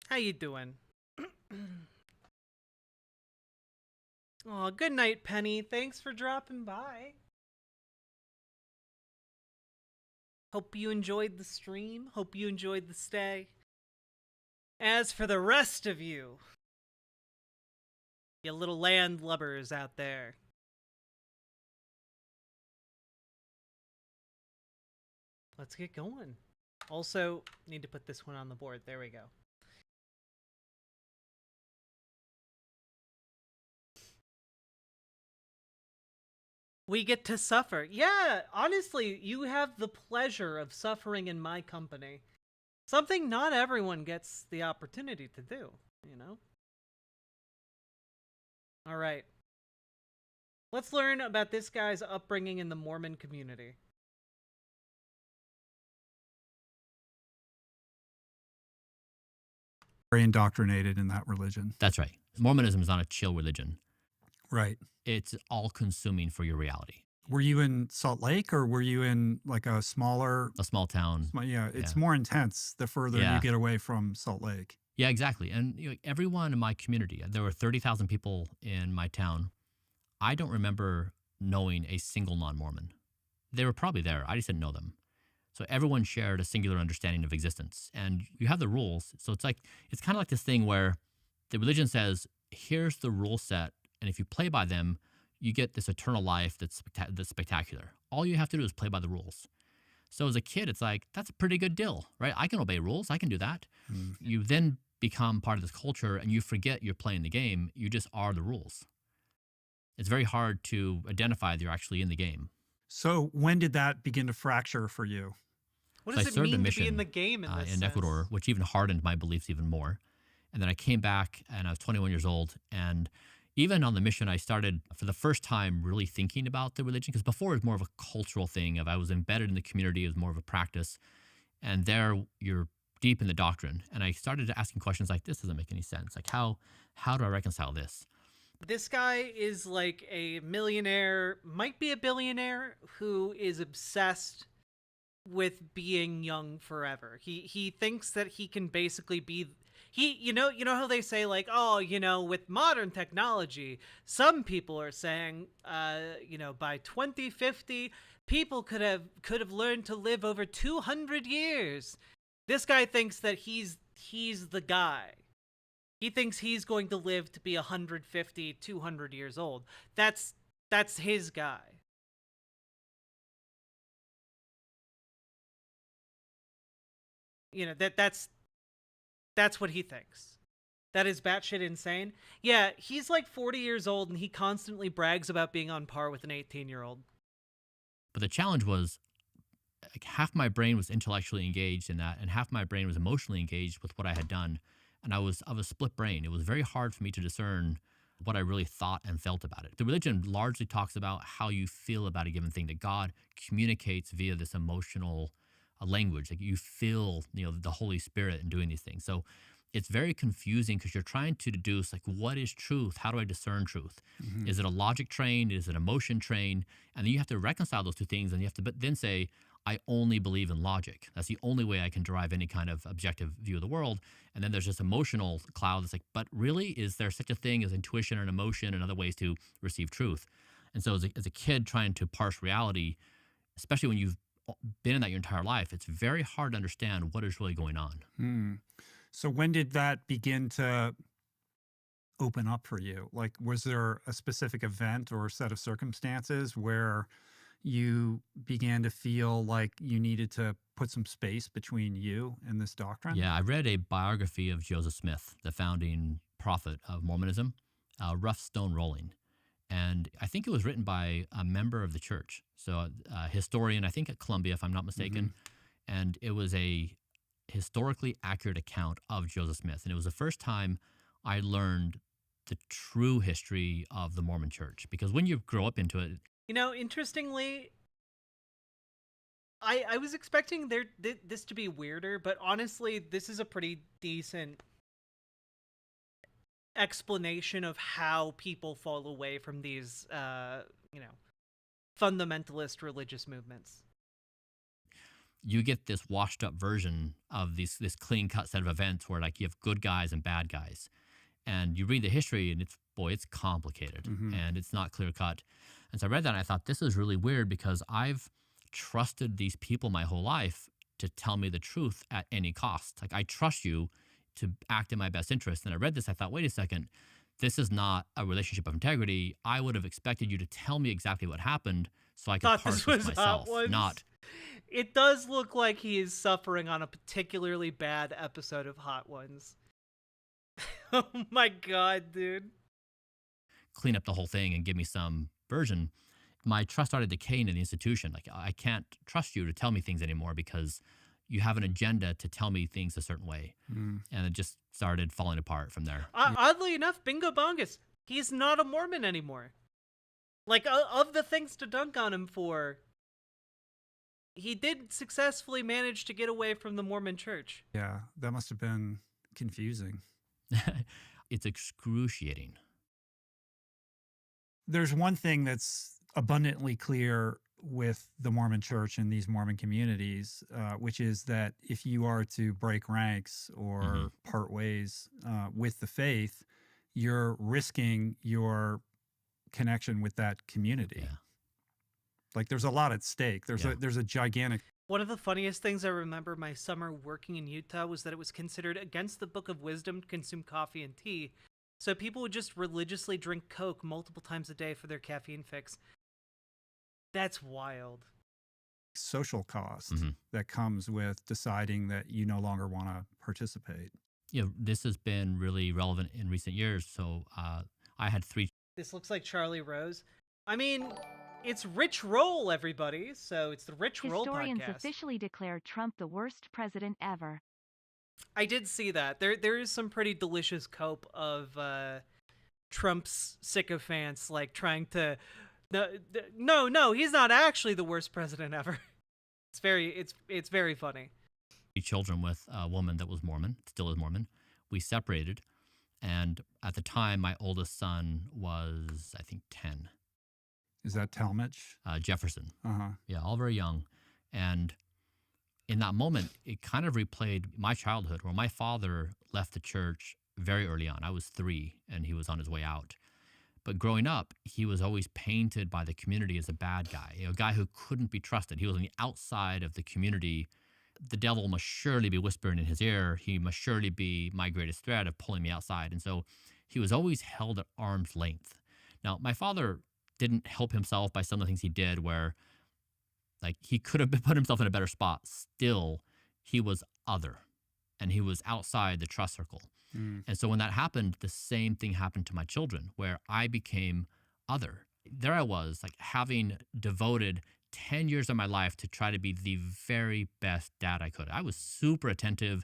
How you doing? Oh, good night, Penny. Thanks for dropping by. Hope you enjoyed the stream. Hope you enjoyed the stay. As for the rest of you, you little landlubbers out there, let's get going. Also, need to put this one on the board. There we go. We get to suffer. Yeah, honestly, you have the pleasure of suffering in my company. Something not everyone gets the opportunity to do, you know? All right. Let's learn about this guy's upbringing in the Mormon community. Very indoctrinated in that religion. That's right. Mormonism is not a chill religion. Right. It's all-consuming for your reality. Were you in Salt Lake, or were you in like a small town? Yeah, it's more intense the further you get away from Salt Lake. Yeah, exactly. And everyone in my community, there were 30,000 people in my town. I don't remember knowing a single non-Mormon. They were probably there. I just didn't know them. So everyone shared a singular understanding of existence. And you have the rules. So it's kind of like this thing where the religion says, here's the rule set, and if you play by them, you get this eternal life that's spectacular. All you have to do is play by the rules. So as a kid, it's like, that's a pretty good deal, right? I can obey rules. I can do that. You then become part of this culture, and you forget you're playing the game. You just are the rules. It's very hard to identify that you're actually in the game. So when did that begin to fracture for you? What does it mean to be in the game in this sense? Ecuador, which even hardened my beliefs even more. And then I came back, and I was 21 years old. And even on the mission, I started for the first time really thinking about the religion, because before it was more of a cultural thing. I was embedded in the community. It was more of a practice. And there you're deep in the doctrine. And I started asking questions like, this doesn't make any sense. Like, how do I reconcile this? This guy is like a millionaire, might be a billionaire, who is obsessed with being young forever. He thinks that he can basically be you know how they say, like, oh, with modern technology, some people are saying by 2050 people could have learned to live over 200 years. This guy thinks that he's the guy. He thinks he's going to live to be 150, 200 years old. That's his guy. That's what he thinks. That is batshit insane. Yeah, he's like 40 years old, and he constantly brags about being on par with an 18-year-old. But the challenge was, like, half my brain was intellectually engaged in that, and half my brain was emotionally engaged with what I had done. And I was of a split brain. It was very hard for me to discern what I really thought and felt about it. The religion largely talks about how you feel about a given thing, that God communicates via this emotional language. Like, you feel, the Holy Spirit in doing these things. So it's very confusing, because you're trying to deduce, like, what is truth? How do I discern truth? Mm-hmm. Is it a logic train? Is it an emotion train? And then you have to reconcile those two things, and you have to then say, I only believe in logic. That's the only way I can derive any kind of objective view of the world. And then there's this emotional cloud that's like, but really, is there such a thing as intuition and emotion and other ways to receive truth? And so as a kid trying to parse reality, especially when you've been in that your entire life, it's very hard to understand what is really going on. So when did that begin to open up for you? Like, was there a specific event or a set of circumstances where you began to feel like you needed to put some space between you and this doctrine? Yeah, I read a biography of Joseph Smith, the founding prophet of Mormonism, Rough Stone Rolling. And I think it was written by a member of the church. So a historian, I think at Columbia, if I'm not mistaken. Mm-hmm. And it was a historically accurate account of Joseph Smith. And it was the first time I learned the true history of the Mormon church. Because when you grow up into it, interestingly, I was expecting this to be weirder, but honestly, this is a pretty decent explanation of how people fall away from these, fundamentalist religious movements. you get this washed up version of this clean cut set of events where like you have good guys and bad guys. And you read the history and it's complicated and it's not clear cut. And so I read that and I thought, this is really weird because I've trusted these people my whole life to tell me the truth at any cost. Like, I trust you to act in my best interest. And I read this, I thought, wait a second, this is not a relationship of integrity. I would have expected you to tell me exactly what happened so I could parse this myself. Not. It does look like he is suffering on a particularly bad episode of Hot Ones. Oh my god, dude. Clean up the whole thing and give me some version. My trust started decaying in the institution. Like, I can't trust you to tell me things anymore because you have an agenda to tell me things a certain way. And it just started falling apart from there. Oddly enough, Bingo Bongus, he's not a Mormon anymore. Like, of the things to dunk on him for, he did successfully manage to get away from the Mormon church. Yeah, that must have been confusing. It's excruciating. There's one thing that's abundantly clear with the Mormon church and these Mormon communities, which is that if you are to break ranks or part ways with the faith, you're risking your connection with that community. Yeah. Like, there's a lot at stake. There's a gigantic. One of the funniest things I remember my summer working in Utah was that it was considered against the Book of Wisdom to consume coffee and tea. So people would just religiously drink Coke multiple times a day for their caffeine fix. That's wild. Social cost that comes with deciding that you no longer want to participate. You know, this has been really relevant in recent years. So I had 3. This looks like Charlie Rose. I mean, it's Rich Roll, everybody. So it's the Rich Roll Historians podcast. officially declare Trump the worst president ever. I did see that. There is some pretty delicious cope of Trump's sycophants, like trying to no, he's not actually the worst president ever. It's very funny. 3 children with a woman that was Mormon, still is Mormon. We separated, and at the time, my oldest son was, I think, 10. Is that Talmadge? Jefferson. Uh-huh. Yeah, all very young. And in that moment, it kind of replayed my childhood where my father left the church very early on. I was 3 and he was on his way out. But growing up, he was always painted by the community as a bad guy, a guy who couldn't be trusted. He was on the outside of the community. The devil must surely be whispering in his ear. He must surely be my greatest threat of pulling me outside. And so he was always held at arm's length. Now, my father didn't help himself by some of the things he did where, like, he could have put himself in a better spot. Still, he was other, and he was outside the trust circle. And so when that happened, the same thing happened to my children, where I became other. There I was, like, having devoted 10 years of my life to try to be the very best dad I could. I was super attentive.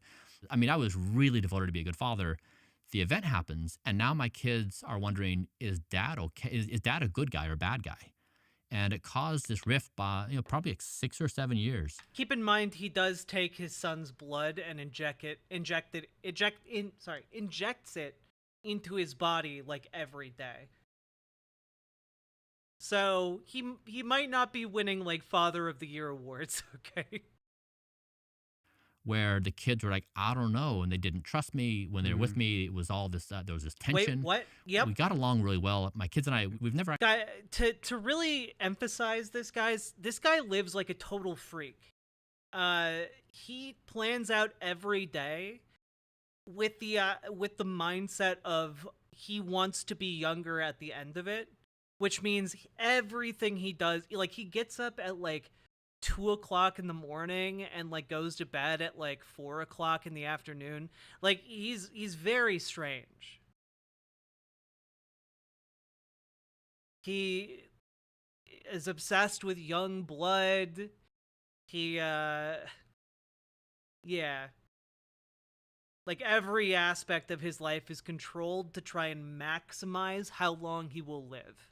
I mean, I was really devoted to be a good father. The event happens, and now my kids are wondering, is dad okay? Is dad a good guy or a bad guy? And it caused this rift by, probably like 6 or 7 years. Keep in mind, he does take his son's blood and injects it into his body like every day. So he might not be winning like Father of the Year awards, okay? Where the kids were like, I don't know, and they didn't trust me. When they were with me, it was all this, there was this tension. Wait, what? Yep. We got along really well. My kids and I, we've never... To really emphasize this guy lives like a total freak. He plans out every day with the mindset of he wants to be younger at the end of it, which means everything he does, like, he gets up at like 2:00 in the morning and like goes to bed at like 4:00 in the afternoon. Like, he's very strange. He is obsessed with young blood. Like, every aspect of his life is controlled to try and maximize how long he will live.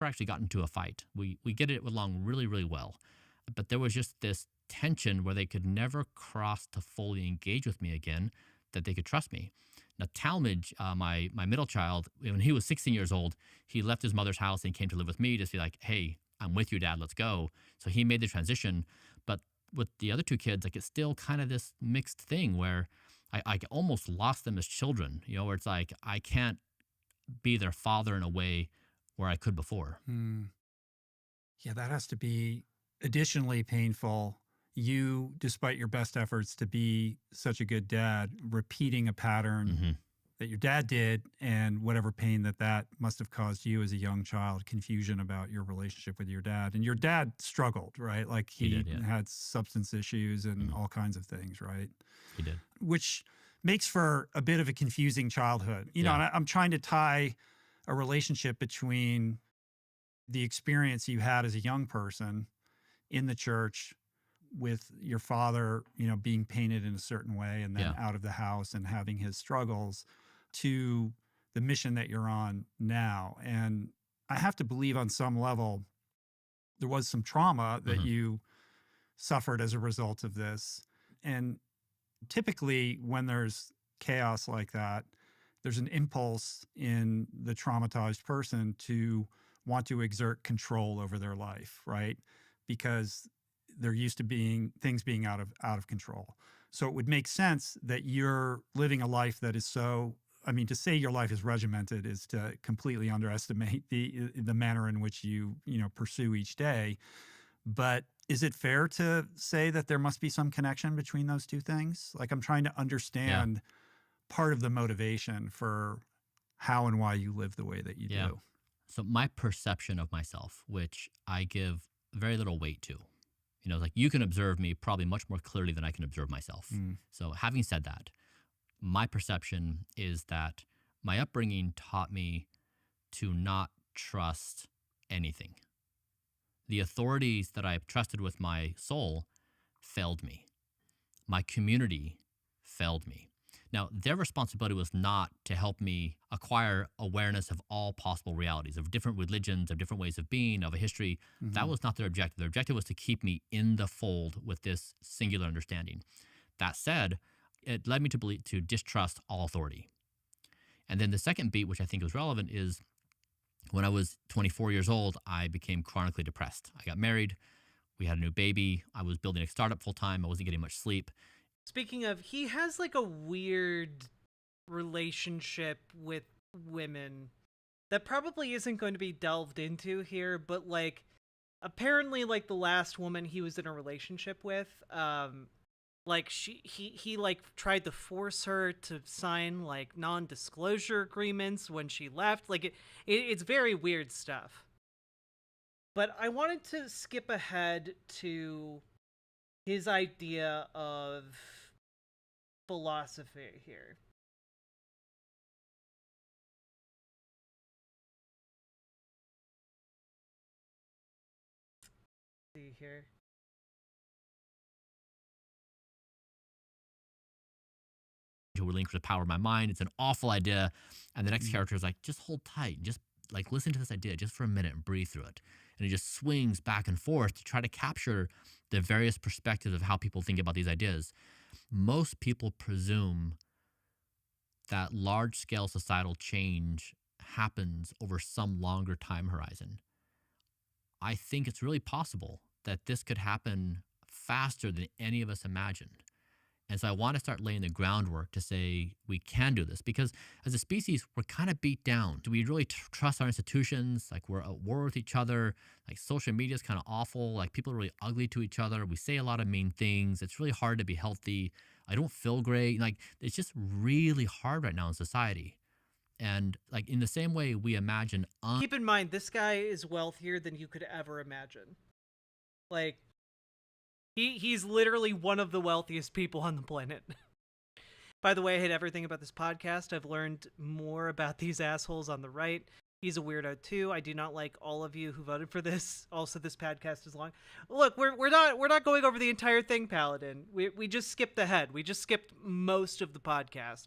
Never actually got into a fight. We get it along really, really well. But there was just this tension where they could never cross to fully engage with me again, that they could trust me. Now, Talmadge, my middle child, when he was 16 years old, he left his mother's house and came to live with me to be like, hey, I'm with you, Dad, let's go. So he made the transition. But with the other two kids, like it's still kind of this mixed thing where I almost lost them as children, where it's like I can't be their father in a way where I could before. Yeah, that has to be additionally painful. You, despite your best efforts to be such a good dad, repeating a pattern that your dad did, and whatever pain that must have caused you as a young child, confusion about your relationship with your dad. And your dad struggled, right? Like he did, yeah. had substance issues and all kinds of things, right? He did. Which makes for a bit of a confusing childhood. And I'm trying to tie a relationship between the experience you had as a young person in the church with your father, being painted in a certain way and then out of the house and having his struggles, to the mission that you're on now. And I have to believe on some level there was some trauma that you suffered as a result of this. And typically when there's chaos like that, there's an impulse in the traumatized person to want to exert control over their life, right? Because they're used to things being out of control. So it would make sense that you're living a life that is so, to say your life is regimented is to completely underestimate the manner in which you pursue each day. But is it fair to say that there must be some connection between those two things? Like, I'm trying to understand part of the motivation for how and why you live the way that you do. So my perception of myself, which I give very little weight to, like you can observe me probably much more clearly than I can observe myself. So having said that, my perception is that my upbringing taught me to not trust anything. The authorities that I trusted with my soul failed me. My community failed me. Now, their responsibility was not to help me acquire awareness of all possible realities, of different religions, of different ways of being, of a history. That was not their objective. Their objective was to keep me in the fold with this singular understanding. That said, it led me to distrust all authority. And then the second beat, which I think was relevant, is when I was 24 years old, I became chronically depressed. I got married. We had a new baby. I was building a startup full time. I wasn't getting much sleep. Speaking of, he has like a weird relationship with women that probably isn't going to be delved into here, but like apparently like the last woman he was in a relationship with, like he like tried to force her to sign like non-disclosure agreements when she left. Like it's very weird stuff. But I wanted to skip ahead to his idea of philosophy here. Let's see here. To relinquish the power of my mind. It's an awful idea. And the next character is like, just hold tight. Just like listen to this idea just for a minute and breathe through it. And it just swings back and forth to try to capture the various perspectives of how people think about these ideas. Most people presume that large-scale societal change happens over some longer time horizon. I think it's really possible that this could happen faster than any of us imagined. And so I want to start laying the groundwork to say we can do this, because as a species, we're kind of beat down. Do we really trust our institutions? Like, we're at war with each other. Like, social media is kind of awful. Like, people are really ugly to each other. We say a lot of mean things. It's really hard to be healthy. I don't feel great. Like, it's just really hard right now in society. And like, in the same way we imagine... Keep in mind, this guy is wealthier than you could ever imagine. Like, he's literally one of the wealthiest people on the planet. By the way, I hate everything about this podcast. I've learned more about these assholes on the right. He's a weirdo too. I do not like all of you who voted for this. Also, this podcast is long. Look, we're not going over the entire thing, Paladin. We just skipped ahead. We just skipped most of the podcast.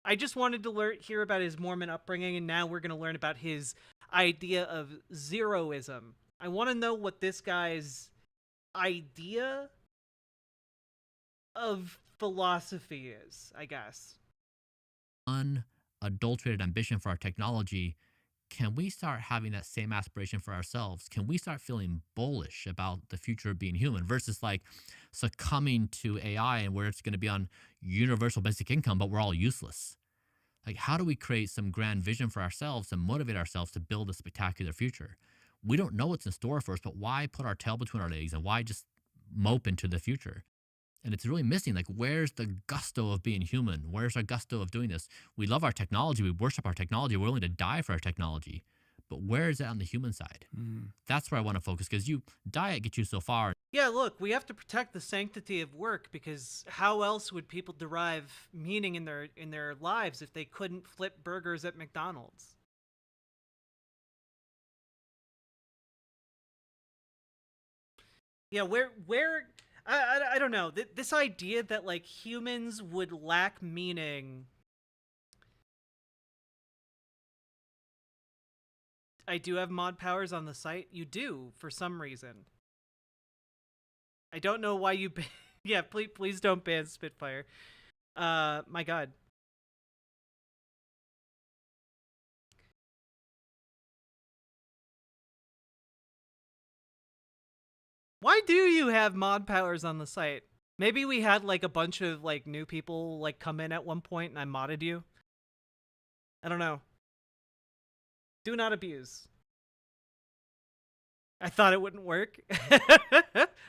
I just wanted to hear about his Mormon upbringing, and now we're going to learn about his idea of zeroism. I want to know what this guy's idea of philosophy is, I guess. Unadulterated ambition for our technology can we start having that same aspiration for ourselves? Can we start feeling bullish about the future of being human versus like succumbing to AI and where it's going to be on universal basic income, but we're all useless? Like, how do we create some grand vision for ourselves and motivate ourselves to build a spectacular future? We don't know what's in store for us, but why put our tail between our legs and why just mope into the future? And it's really missing. Like, where's the gusto of being human? Where's our gusto of doing this? We love our technology. We worship our technology. We're willing to die for our technology. But where is it on the human side? That's where I want to focus, because diet gets you so far. Yeah, look, we have to protect the sanctity of work, because how else would people derive meaning in their lives if they couldn't flip burgers at McDonald's? Yeah, where I don't know. This idea that like humans would lack meaning. I do have mod powers on the site. You do, for some reason. I don't know why you yeah, please don't ban Spitfire. My god. Why do you have mod powers on the site? Maybe we had like a bunch of like new people like come in at one point and I modded you. I don't know. Do not abuse. I thought it wouldn't work.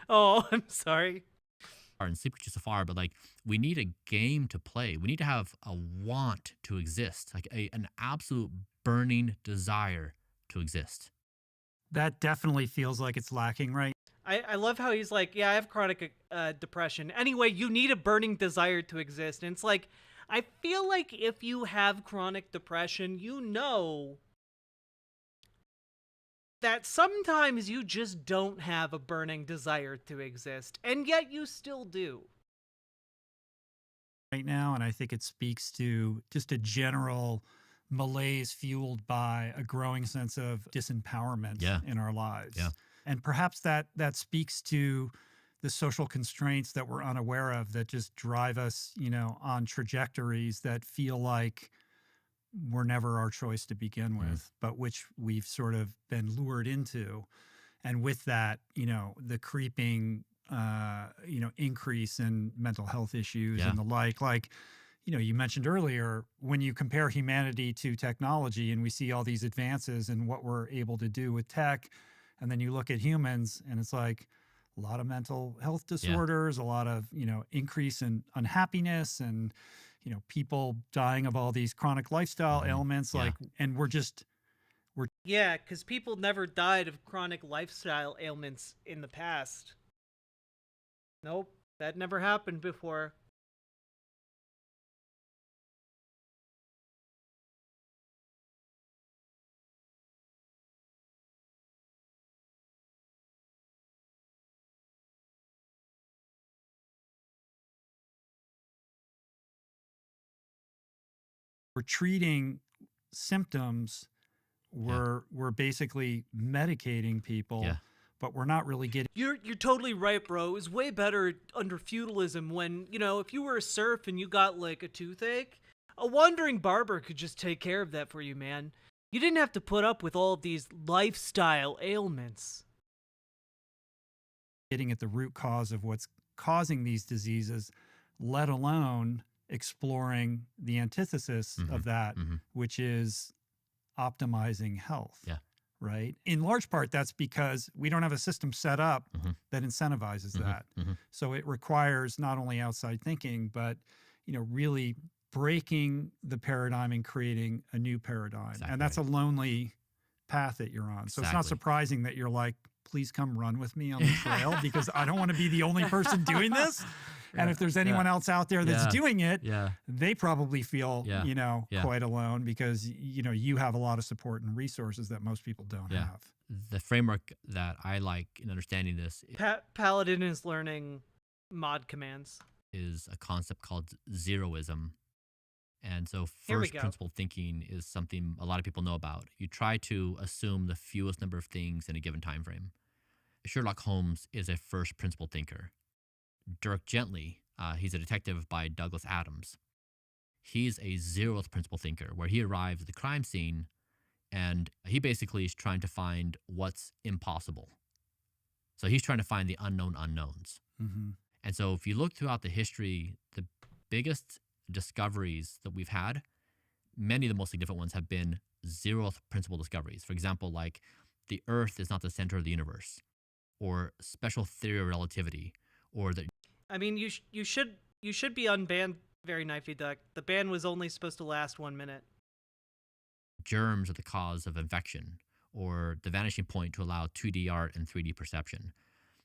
Oh, I'm sorry. And sleep gets you so far, but like we need a game to play. We need to have a want to exist, like an absolute burning desire to exist. That definitely feels like it's lacking, right? I love how he's like, yeah, I have chronic depression. Anyway, you need a burning desire to exist. And it's like, I feel like if you have chronic depression, you know that sometimes you just don't have a burning desire to exist, and yet you still do. Right now, and I think it speaks to just a general malaise fueled by a growing sense of disempowerment in our lives. Yeah. And perhaps that speaks to the social constraints that we're unaware of that just drive us, on trajectories that feel like were never our choice to begin with, but which we've sort of been lured into. And with that, the creeping, increase in mental health issues and the like, you mentioned earlier, when you compare humanity to technology and we see all these advances in what we're able to do with tech, and then you look at humans and it's like a lot of mental health disorders, a lot of, increase in unhappiness and, people dying of all these chronic lifestyle ailments. And we're yeah, because people never died of chronic lifestyle ailments in the past. Nope, that never happened before. we're treating symptoms. We're basically medicating people, but we're not really getting. You're totally right, bro. It was way better under feudalism when, if you were a serf and you got like a toothache, a wandering barber could just take care of that for you, man. You didn't have to put up with all of these lifestyle ailments. Getting at the root cause of what's causing these diseases, let alone exploring the antithesis of that, which is optimizing health. Right. In large part, that's because we don't have a system set up that incentivizes that. So it requires not only outside thinking, but, really breaking the paradigm and creating a new paradigm. And that's a lonely path that you're on. So it's not surprising that you're like, please come run with me on the trail because I don't want to be the only person doing this. And if there's anyone else out there that's doing it, they probably feel, quite alone because, you have a lot of support and resources that most people don't have. The framework that I like in understanding this Paladin is learning mod commands. Is a concept called zeroism. And so first principle thinking is something a lot of people know about. You try to assume the fewest number of things in a given time frame. Sherlock Holmes is a first principle thinker. Dirk Gently, he's a detective by Douglas Adams. He's a zeroth principle thinker, where he arrives at the crime scene And he basically is trying to find what's impossible. So he's trying to find the unknown unknowns. Mm-hmm. And so if you look throughout the history, the biggest discoveries that we've had, many of the most significant ones have been zeroth principle discoveries. For example, like the Earth is not the center of the universe, or special theory of relativity, or that. I mean, you should be unbanned. Very knifey duck. The ban was only supposed to last 1 minute. Germs are the cause of infection, or the vanishing point to allow 2D art and 3D perception.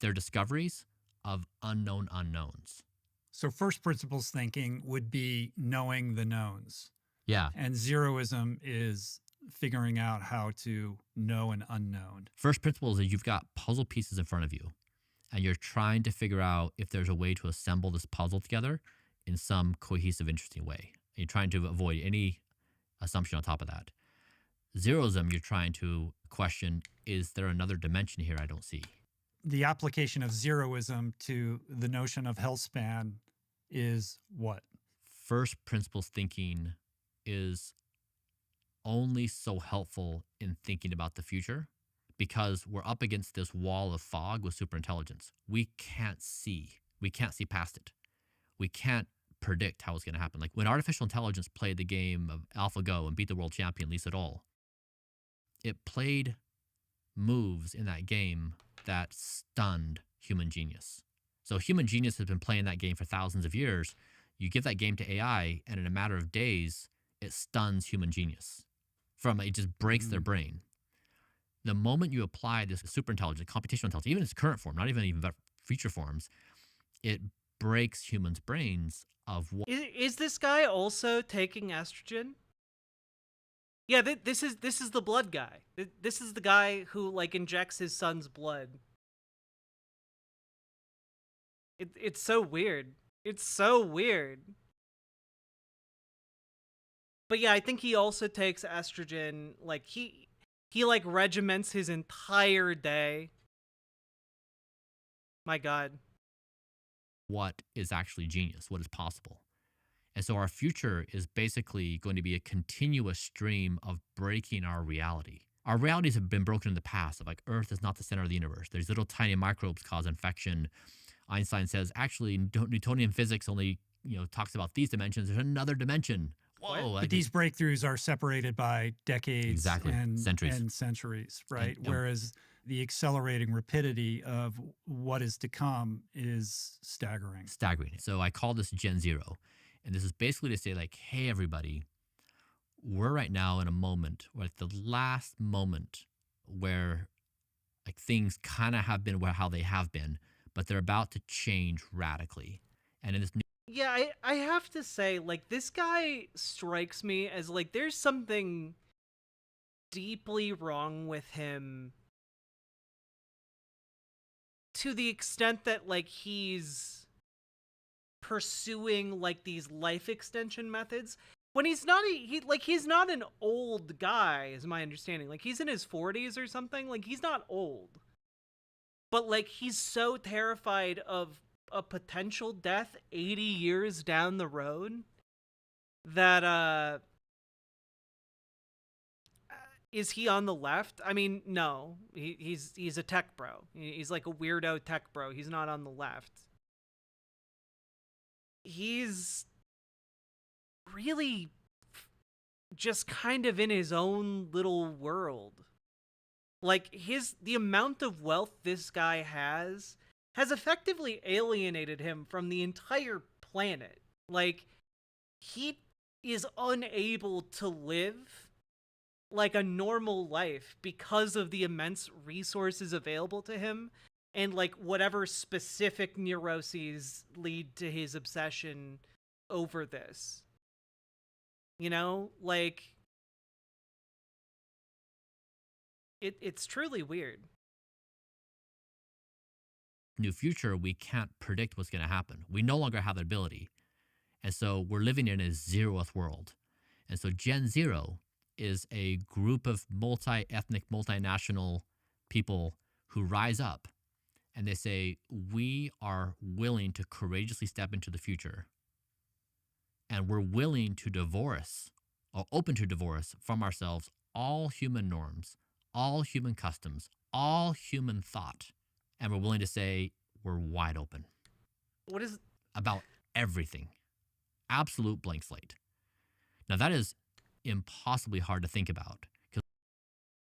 They're discoveries of unknown unknowns. So first principles thinking would be knowing the knowns. Yeah. And zeroism is figuring out how to know an unknown. First principles is you've got puzzle pieces in front of you, and you're trying to figure out if there's a way to assemble this puzzle together in some cohesive, interesting way. You're trying to avoid any assumption on top of that. Zeroism, you're trying to question, is there another dimension here I don't see? The application of zeroism to the notion of health span is what? First principles thinking is only so helpful in thinking about the future because we're up against this wall of fog with superintelligence. We can't see past it. We can't predict how it's going to happen. Like when artificial intelligence played the game of AlphaGo and beat the world champion Lee Sedol, it played moves in that game that stunned human genius. So human genius has been playing that game for thousands of years. You give that game to AI, and in a matter of days, it stuns human genius. It just breaks their brain. The moment you apply this superintelligence, computational intelligence, even its current form, not even future forms, it breaks humans' brains of what. Is this guy also taking estrogen? Yeah, this is the blood guy. This is the guy who like injects his son's blood. It's so weird. It's so weird. But yeah, I think he also takes estrogen. Like he like regiments his entire day. My God. What is actually genius? What is possible? And so our future is basically going to be a continuous stream of breaking our reality. Our realities have been broken in the past of like Earth is not the center of the universe. There's little tiny microbes cause infection. Einstein says actually Newtonian physics only talks about these dimensions. There's another dimension. Whoa! But these breakthroughs are separated by decades and centuries, right? Whereas the accelerating rapidity of what is to come is staggering. Staggering. So I call this Gen Zero. And this is basically to say like, hey, everybody, we're right now in a moment, like the last moment where like things kind of have been how they have been, but they're about to change radically. And in this new. Yeah, I have to say, like, this guy strikes me as like there's something deeply wrong with him to the extent that like he's pursuing like these life extension methods when he's not he's not an old guy, is my understanding. Like he's in his 40s or something. Like he's not old, but like he's so terrified of a potential death 80 years down the road that is he on the left? I mean, no, he's a tech bro. He's like a weirdo tech bro. He's not on the left. He's really just kind of in his own little world. Like the amount of wealth this guy has effectively alienated him from the entire planet. Like he is unable to live like a normal life because of the immense resources available to him and like whatever specific neuroses lead to his obsession over this. Like it's truly weird. New future, we can't predict what's going to happen. We no longer have that ability. And so we're living in a zeroth world. And so Gen Zero is a group of multi-ethnic, multinational people who rise up and they say, we are willing to courageously step into the future. And we're willing to divorce or open to divorce from ourselves all human norms, all human customs, all human thought, and we're willing to say we're wide open What is about everything. Absolute blank slate. Now that is impossibly hard to think about.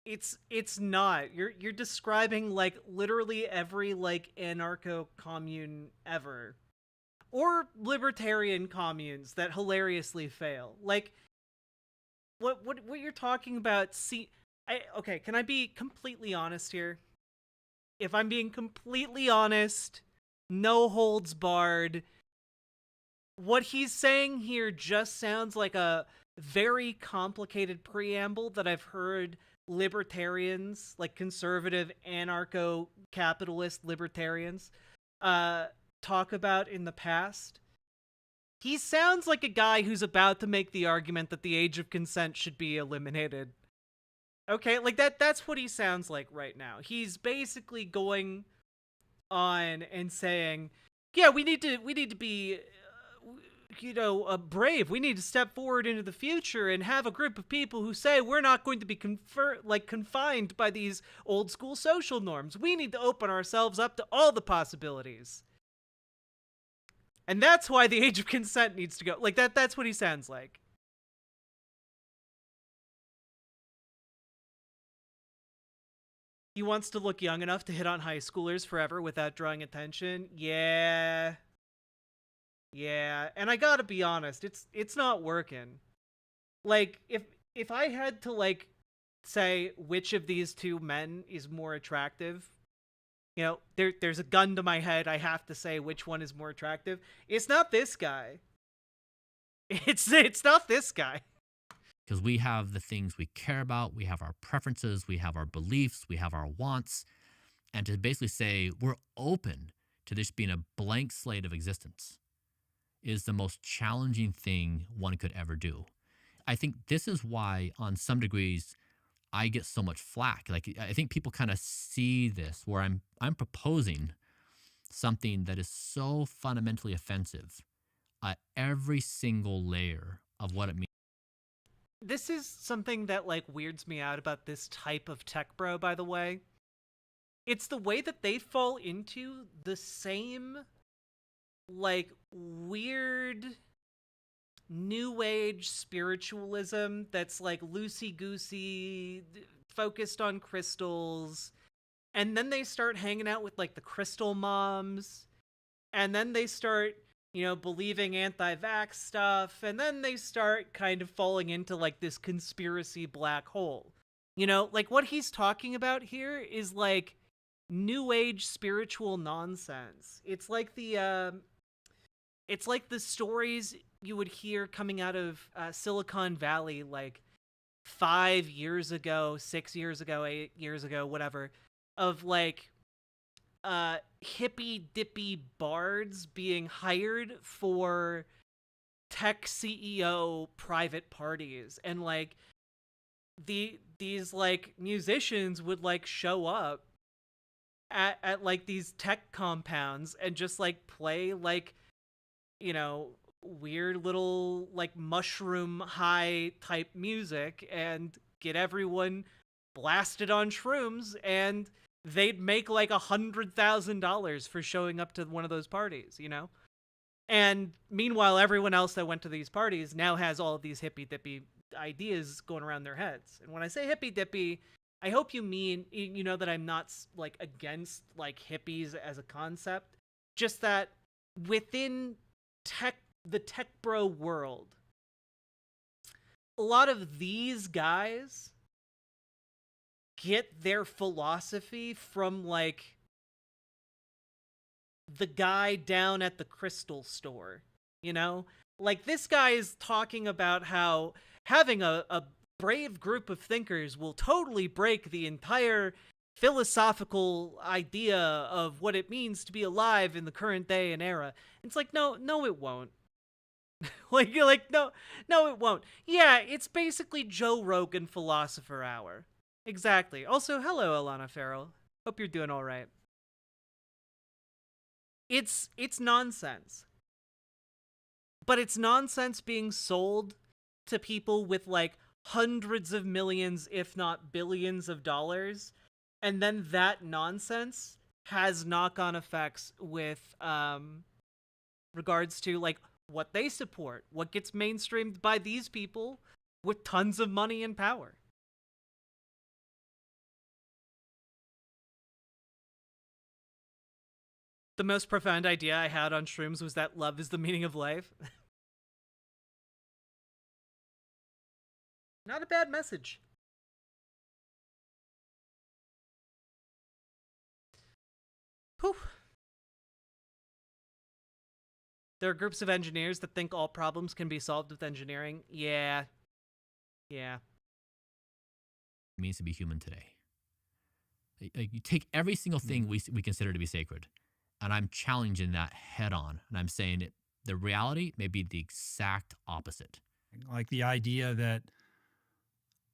it's not. You're describing like literally every like anarcho commune ever. Or libertarian communes that hilariously fail. Like what you're talking about, okay, can I be completely honest here? If I'm being completely honest, no holds barred, what he's saying here just sounds like a very complicated preamble that I've heard libertarians, like conservative anarcho-capitalist libertarians, talk about in the past. He sounds like a guy who's about to make the argument that the age of consent should be eliminated. Okay, like that's what he sounds like right now. He's basically going on and saying, yeah, we need to be brave. We need to step forward into the future and have a group of people who say we're not going to be confined by these old school social norms. We need to open ourselves up to all the possibilities. And that's why the age of consent needs to go. Like that's what he sounds like. He wants to look young enough to hit on high schoolers forever without drawing attention. Yeah. Yeah, and I gotta be honest, it's not working. Like, if I had to, like, say which of these two men is more attractive, you know, there's a gun to my head, I have to say which one is more attractive. It's not this guy. It's not this guy. Because we have the things we care about, we have our preferences, we have our beliefs, we have our wants, and to basically say we're open to this being a blank slate of existence is the most challenging thing one could ever do. I think this is why, on some degrees, I get so much flack. Like, I think people kind of see this where I'm proposing something that is so fundamentally offensive at every single layer of what it means. This is something that, like, weirds me out about this type of tech bro, by the way. It's the way that they fall into the same, like, weird new age spiritualism that's like loosey-goosey, focused on crystals, and then they start hanging out with like the crystal moms, and then they start, you know, believing anti-vax stuff, and then they start kind of falling into like this conspiracy black hole. You know, like what he's talking about here is like new age spiritual nonsense. It's like the stories you would hear coming out of Silicon Valley like 5 years ago, 6 years ago, 8 years ago, whatever, of like hippy dippy bards being hired for tech CEO private parties, and like these like musicians would like show up at like these tech compounds and just like play like, you know, weird little like mushroom high type music and get everyone blasted on shrooms, and they'd make like $100,000 for showing up to one of those parties, you know? And meanwhile, everyone else that went to these parties now has all of these hippy dippy ideas going around their heads. And when I say hippy dippy, I hope you mean, you know, that I'm not like against like hippies as a concept, just that within the tech bro world, a lot of these guys get their philosophy from like the guy down at the crystal store, you know? Like this guy is talking about how having a brave group of thinkers will totally break the entire philosophical idea of what it means to be alive in the current day and era. It's like, no, it won't. No, it won't. Yeah, it's basically Joe Rogan Philosopher Hour. Exactly. Also, hello, Alana Farrell. Hope you're doing all right. It's nonsense. But it's nonsense being sold to people with like hundreds of millions, if not billions of dollars, and then that nonsense has knock-on effects with regards to like what they support, what gets mainstreamed by these people with tons of money and power. The most profound idea I had on shrooms was that love is the meaning of life. Not a bad message. Whew. There are groups of engineers that think all problems can be solved with engineering. Yeah. Yeah. It means to be human today. Like, you take every single thing we consider to be sacred, and I'm challenging that head on, and I'm saying it, the reality may be the exact opposite. Like the idea that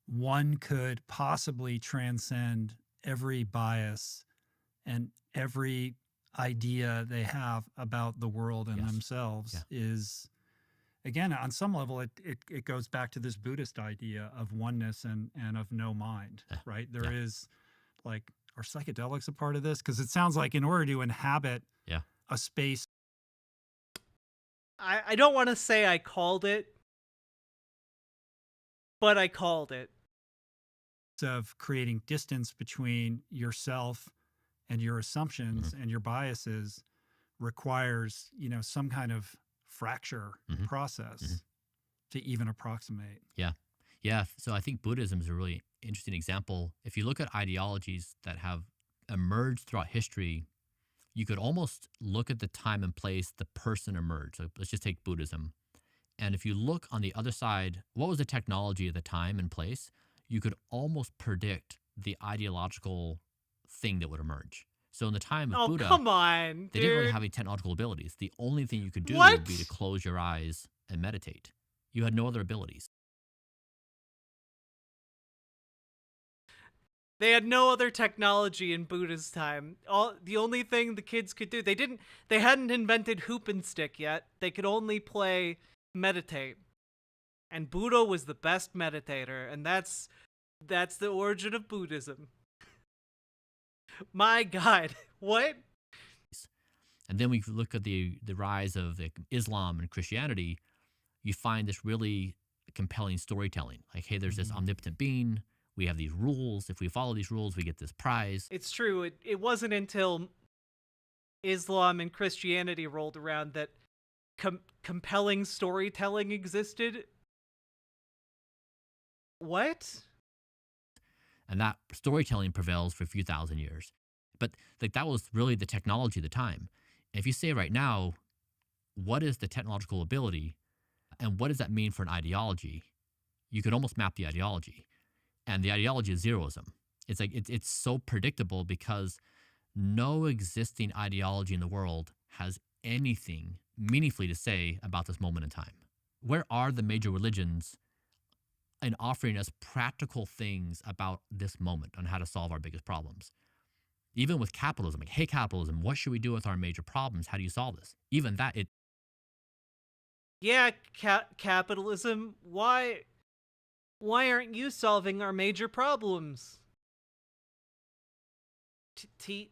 one could possibly transcend every bias and every idea they have about the world and themselves is, again, on some level, it goes back to this Buddhist idea of oneness and of no mind, right? There is, like, are psychedelics a part of this? Because it sounds like in order to inhabit a space. I don't want to say I called it, but I called it. Of creating distance between yourself and your assumptions and your biases requires, you know, some kind of fracture process to even approximate. Yeah. Yeah. So I think Buddhism is a really interesting example. If you look at ideologies that have emerged throughout history, you could almost look at the time and place the person emerged. So let's just take Buddhism. And if you look on the other side, what was the technology at the time and place? You could almost predict the ideological thing that would emerge. So in the time of Buddha, come on, they didn't really have any technological abilities. The only thing you could do What? would be to close your eyes and meditate. You had no other abilities. They had no other technology in Buddha's time. The only thing the kids could do, they hadn't invented hoop and stick yet. They could only meditate. And Buddha was the best meditator, and that's the origin of Buddhism. My God, what? And then we look at the rise of Islam and Christianity. You find this really compelling storytelling. Like, hey, there's this omnipotent being. We have these rules. If we follow these rules, we get this prize. It's true. It wasn't until Islam and Christianity rolled around that compelling storytelling existed. What? And that storytelling prevails for a few thousand years. But like, that was really the technology of the time. If you say right now, what is the technological ability and what does that mean for an ideology? You could almost map the ideology. And the ideology is zeroism. It's like, it's so predictable because no existing ideology in the world has anything meaningfully to say about this moment in time. Where are the major religions in offering us practical things about this moment on how to solve our biggest problems? Even with capitalism, like, hey, capitalism, what should we do with our major problems? How do you solve this? Even that, Yeah, capitalism, why aren't you solving our major problems? He.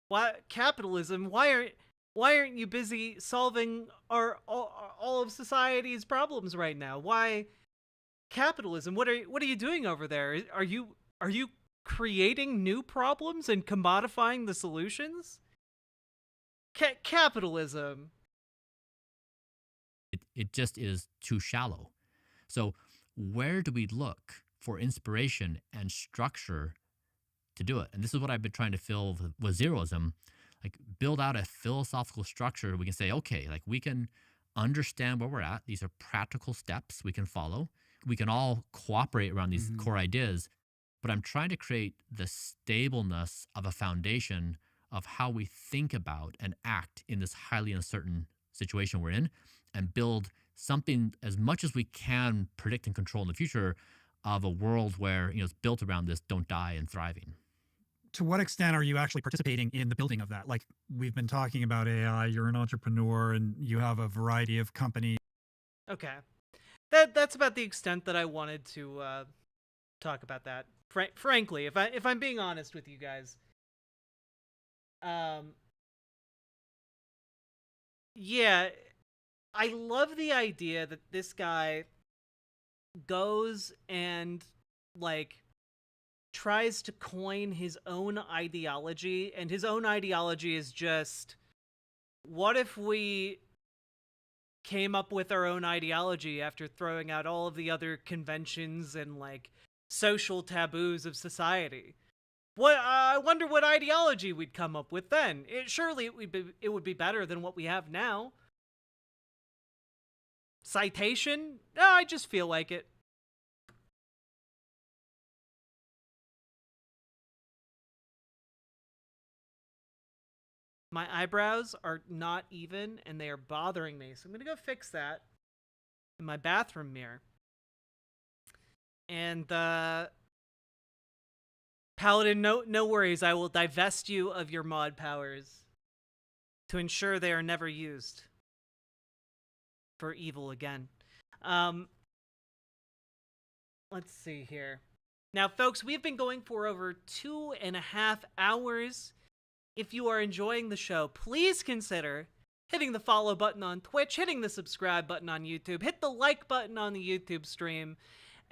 Why capitalism? Why aren't you busy solving all of society's problems right now? Why capitalism? What are you doing over there? Are you creating new problems and commodifying the solutions? Capitalism. it just is too shallow. So where do we look for inspiration and structure to do it? And this is what I've been trying to fill with zeroism. Like, build out a philosophical structure. We can say, okay, like, we can understand where we're at. These are practical steps we can follow. We can all cooperate around these core ideas. But I'm trying to create the stableness of a foundation of how we think about and act in this highly uncertain situation we're in, and build something as much as we can predict and control in the future of a world where, you know, it's built around this don't die and thriving. To what extent are you actually participating in the building of that? Like, we've been talking about AI, you're an entrepreneur and you have a variety of companies. Okay. that's about the extent that I wanted to talk about that. Frankly, if I'm being honest with you guys, yeah, I love the idea that this guy goes and like tries to coin his own ideology, and his own ideology is just, what if we came up with our own ideology after throwing out all of the other conventions and like social taboos of society? What I wonder what ideology we'd come up with then. Surely it would be better than what we have now. Citation? No, I just feel like it. My eyebrows are not even, and they are bothering me. So I'm going to go fix that in my bathroom mirror. And, Paladin, no worries. I will divest you of your mod powers to ensure they are never used for evil again. Let's see here. Now, folks, we've been going for over 2.5 hours. If you are enjoying the show, please consider hitting the follow button on Twitch, hitting the subscribe button on YouTube, hit the like button on the YouTube stream,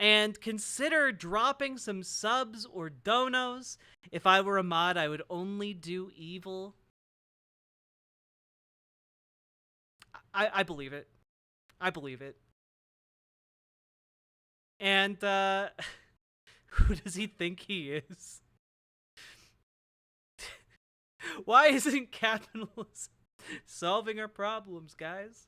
and consider dropping some subs or donos. If I were a mod, I would only do evil. I believe it. I believe it. And, who does he think he is? Why isn't capitalism solving our problems, guys?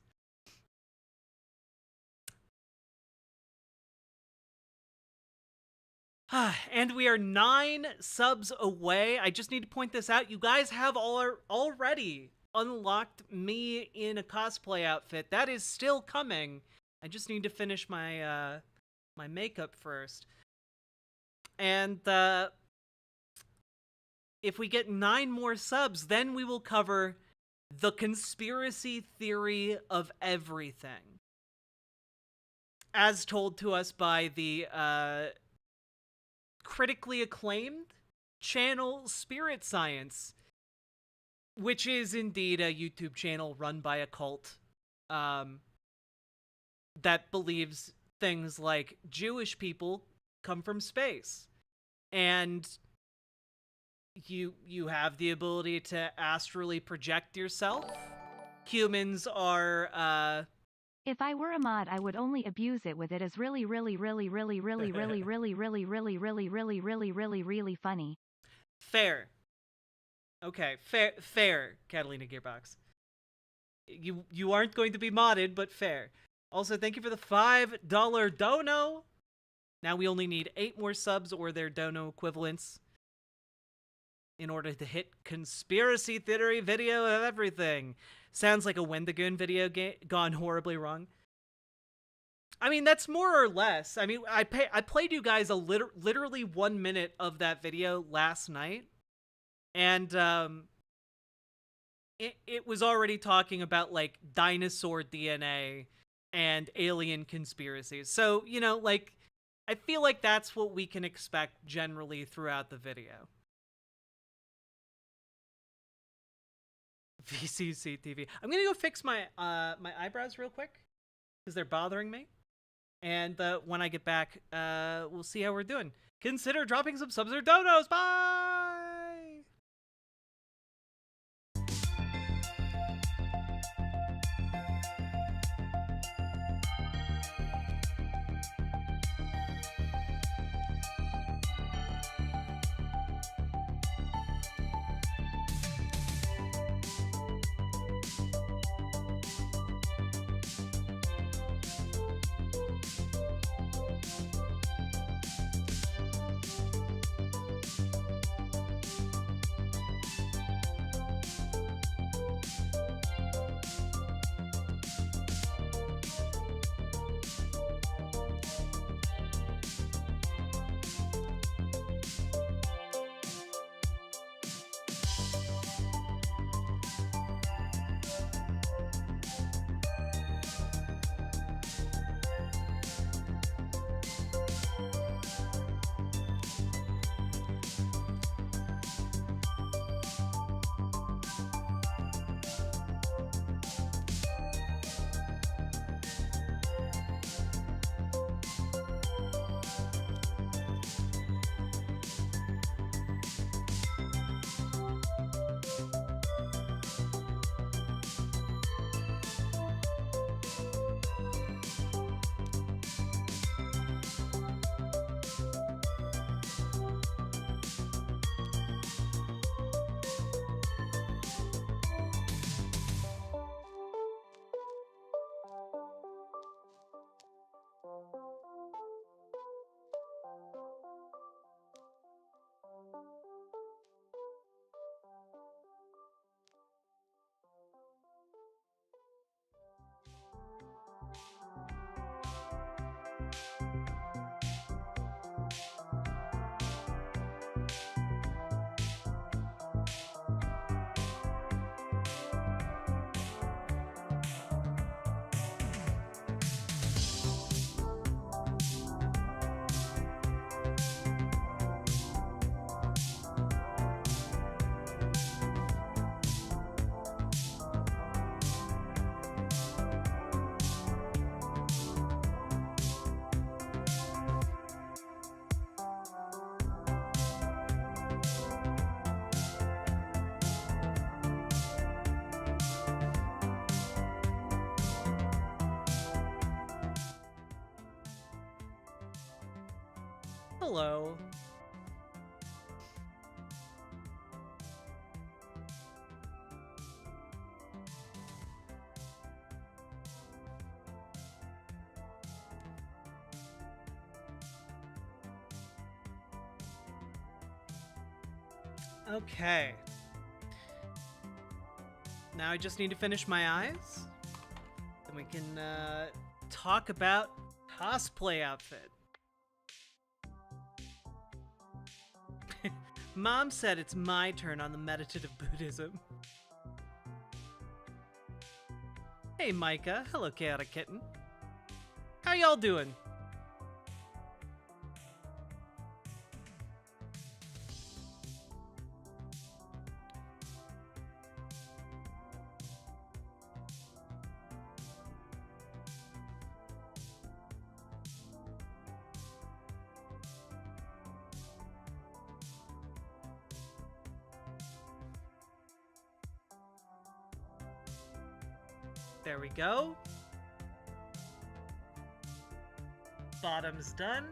And we are 9 subs away. I just need to point this out. You guys have already unlocked me in a cosplay outfit. That is still coming. I just need to finish my my makeup first. And if we get 9 more subs, then we will cover the conspiracy theory of everything, as told to us by the critically acclaimed channel Spirit Science, which is indeed a YouTube channel run by a cult that believes things like Jewish people come from space, and you have the ability to astrally project yourself. Humans are If I were a mod, I would only abuse it with it as really funny. Fair. Okay, fair, Catalina Gearbox. You aren't going to be modded, but fair. Also, thank you for the $5 dono. Now we only need 8 more subs or their dono equivalents in order to hit conspiracy theory video of everything. Sounds like a Wendigoon video gone horribly wrong. I mean, that's more or less. I mean, I played you guys literally 1 minute of that video last night, and it was already talking about like dinosaur DNA and alien conspiracies. So, you know, like, I feel like that's what we can expect generally throughout the video. VCC TV. I'm gonna go fix my my eyebrows real quick because they're bothering me. And when I get back, we'll see how we're doing. Consider dropping some subs or donos. Bye! Hello. Okay. Now I just need to finish my eyes. Then we can talk about cosplay outfit. Mom said it's my turn on the meditative Buddhism. Hey Micah, hello Chaotic Kitten. How y'all doing? There we go. Bottom's done.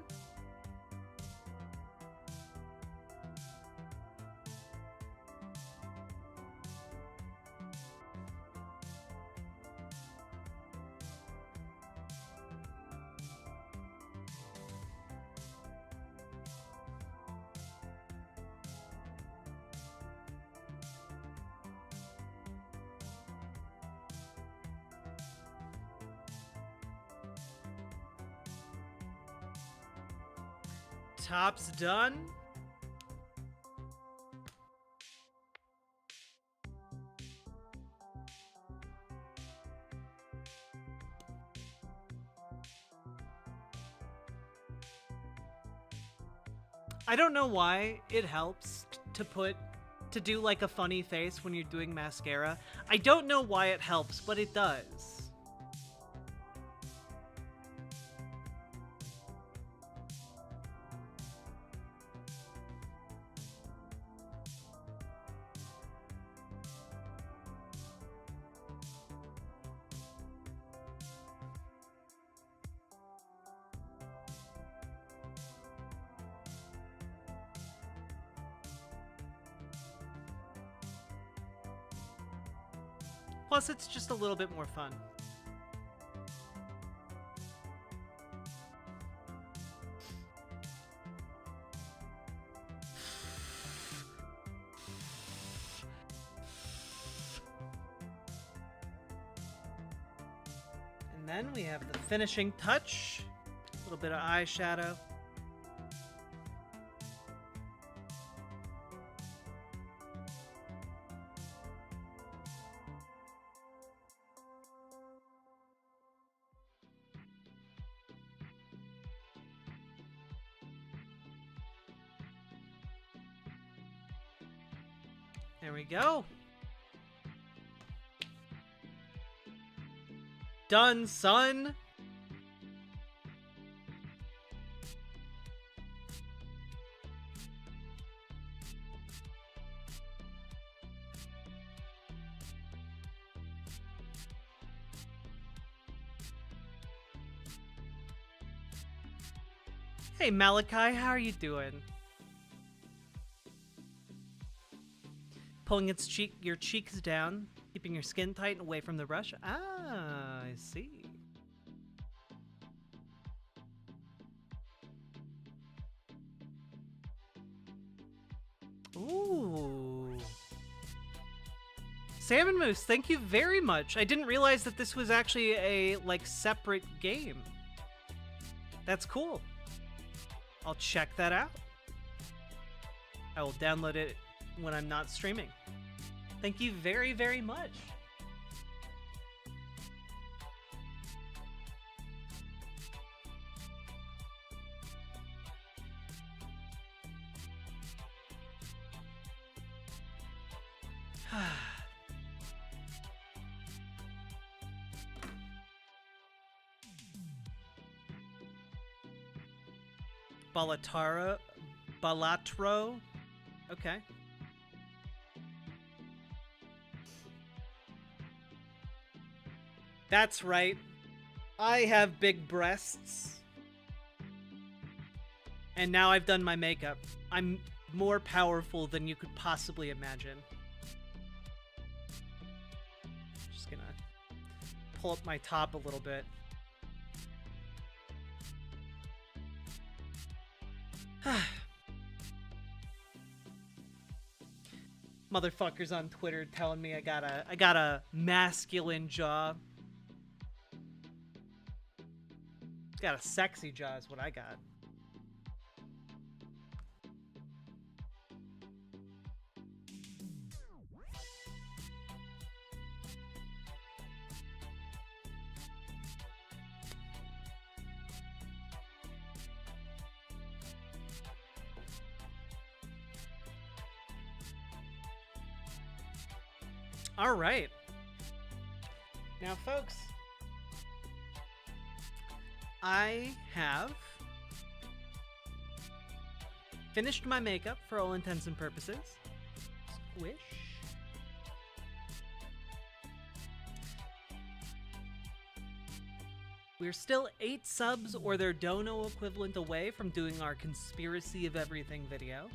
Top's done. I don't know why it helps to do like a funny face when you're doing mascara. I don't know why it helps, but it does. Plus, it's just a little bit more fun. And then we have the finishing touch. A little bit of eyeshadow. There we go. Done, son. Hey Malachi, how are you doing? Pulling your cheeks down, keeping your skin tight and away from the brush. Ah, I see. Ooh. Salmon Moose, thank you very much. I didn't realize that this was actually a, like, separate game. That's cool. I'll check that out. I will download it when I'm not streaming. Thank you very, very much. Balatro. Okay. That's right. I have big breasts. And now I've done my makeup. I'm more powerful than you could possibly imagine. Just gonna pull up my top a little bit. Motherfuckers on Twitter telling me I got a masculine jaw. Got a sexy jaw is what I got. All right. Now, folks, I have finished my makeup for all intents and purposes. Squish. We're still 8 subs or their dono equivalent away from doing our Conspiracy of Everything video.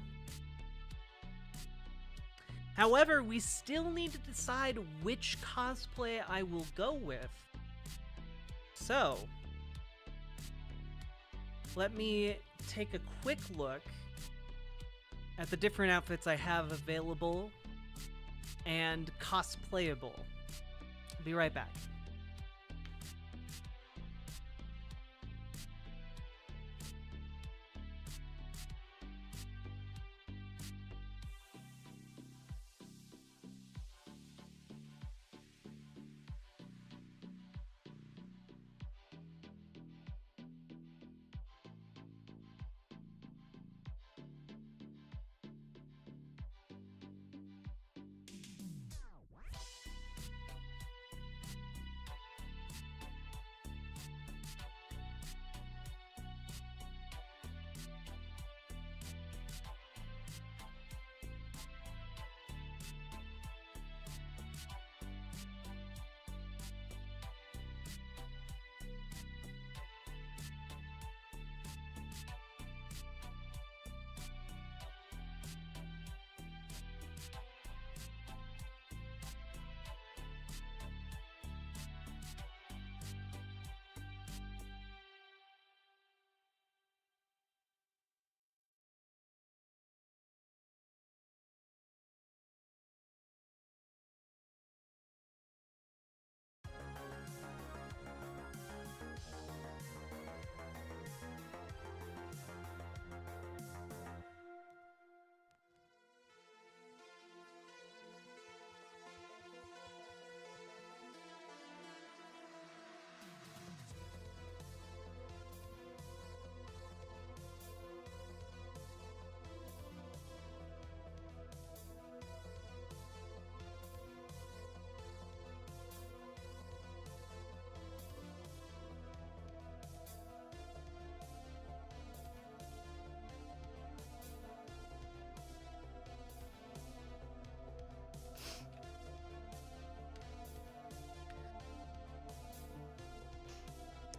However, we still need to decide which cosplay I will go with. So, let me take a quick look at the different outfits I have available and cosplayable. Be right back.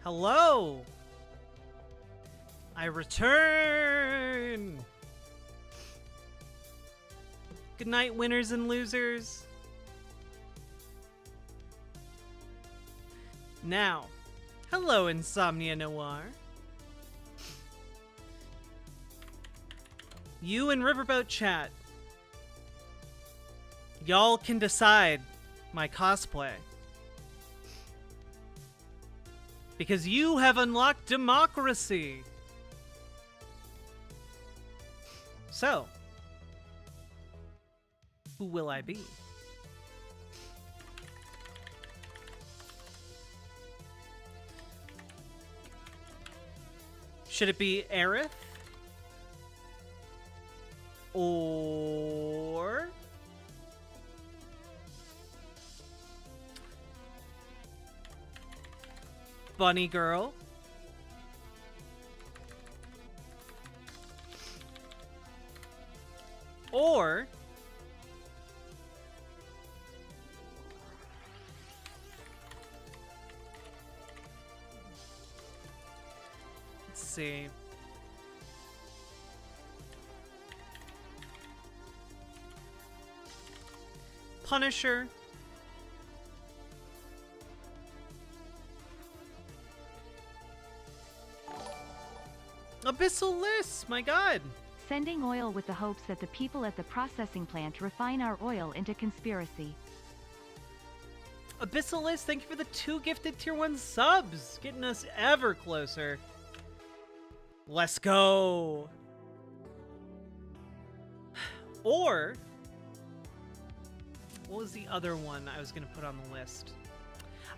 Hello! I return! Good night, winners and losers. Now, hello, Insomnia Noir. You and Riverboat Chat, y'all can decide my cosplay. Because you have unlocked democracy. So, who will I be? Should it be Aerith? Or Bunny Girl? Or let's see. Punisher. Abyssal, my god. Sending oil with the hopes that the people at the processing plant refine our oil into conspiracy. Abyssal, thank you for the 2 gifted tier 1 subs. Getting us ever closer. Let's go. Or, what was the other one I was going to put on the list?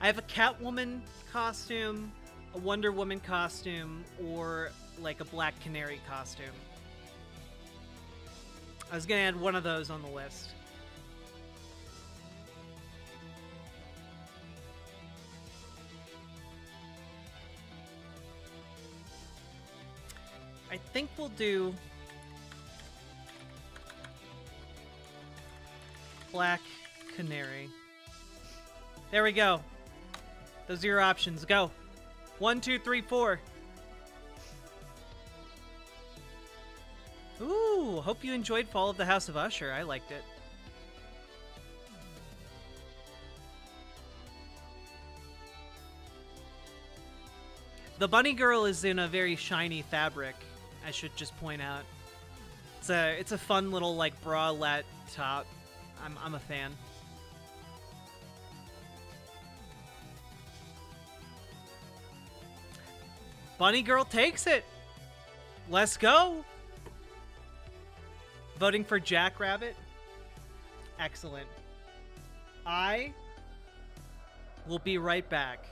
I have a Catwoman costume, a Wonder Woman costume, or like a Black Canary costume. I was going to add one of those on the list. I think we'll do Black Canary. There we go. Those are your options. Go. 1, 2, 3, 4. Ooh, hope you enjoyed Fall of the House of Usher. I liked it. The bunny girl is in a very shiny fabric, I should just point out. It's a fun little like bralette top. I'm a fan. Bunny girl takes it. Let's go. Voting for Jackrabbit. Excellent. I will be right back.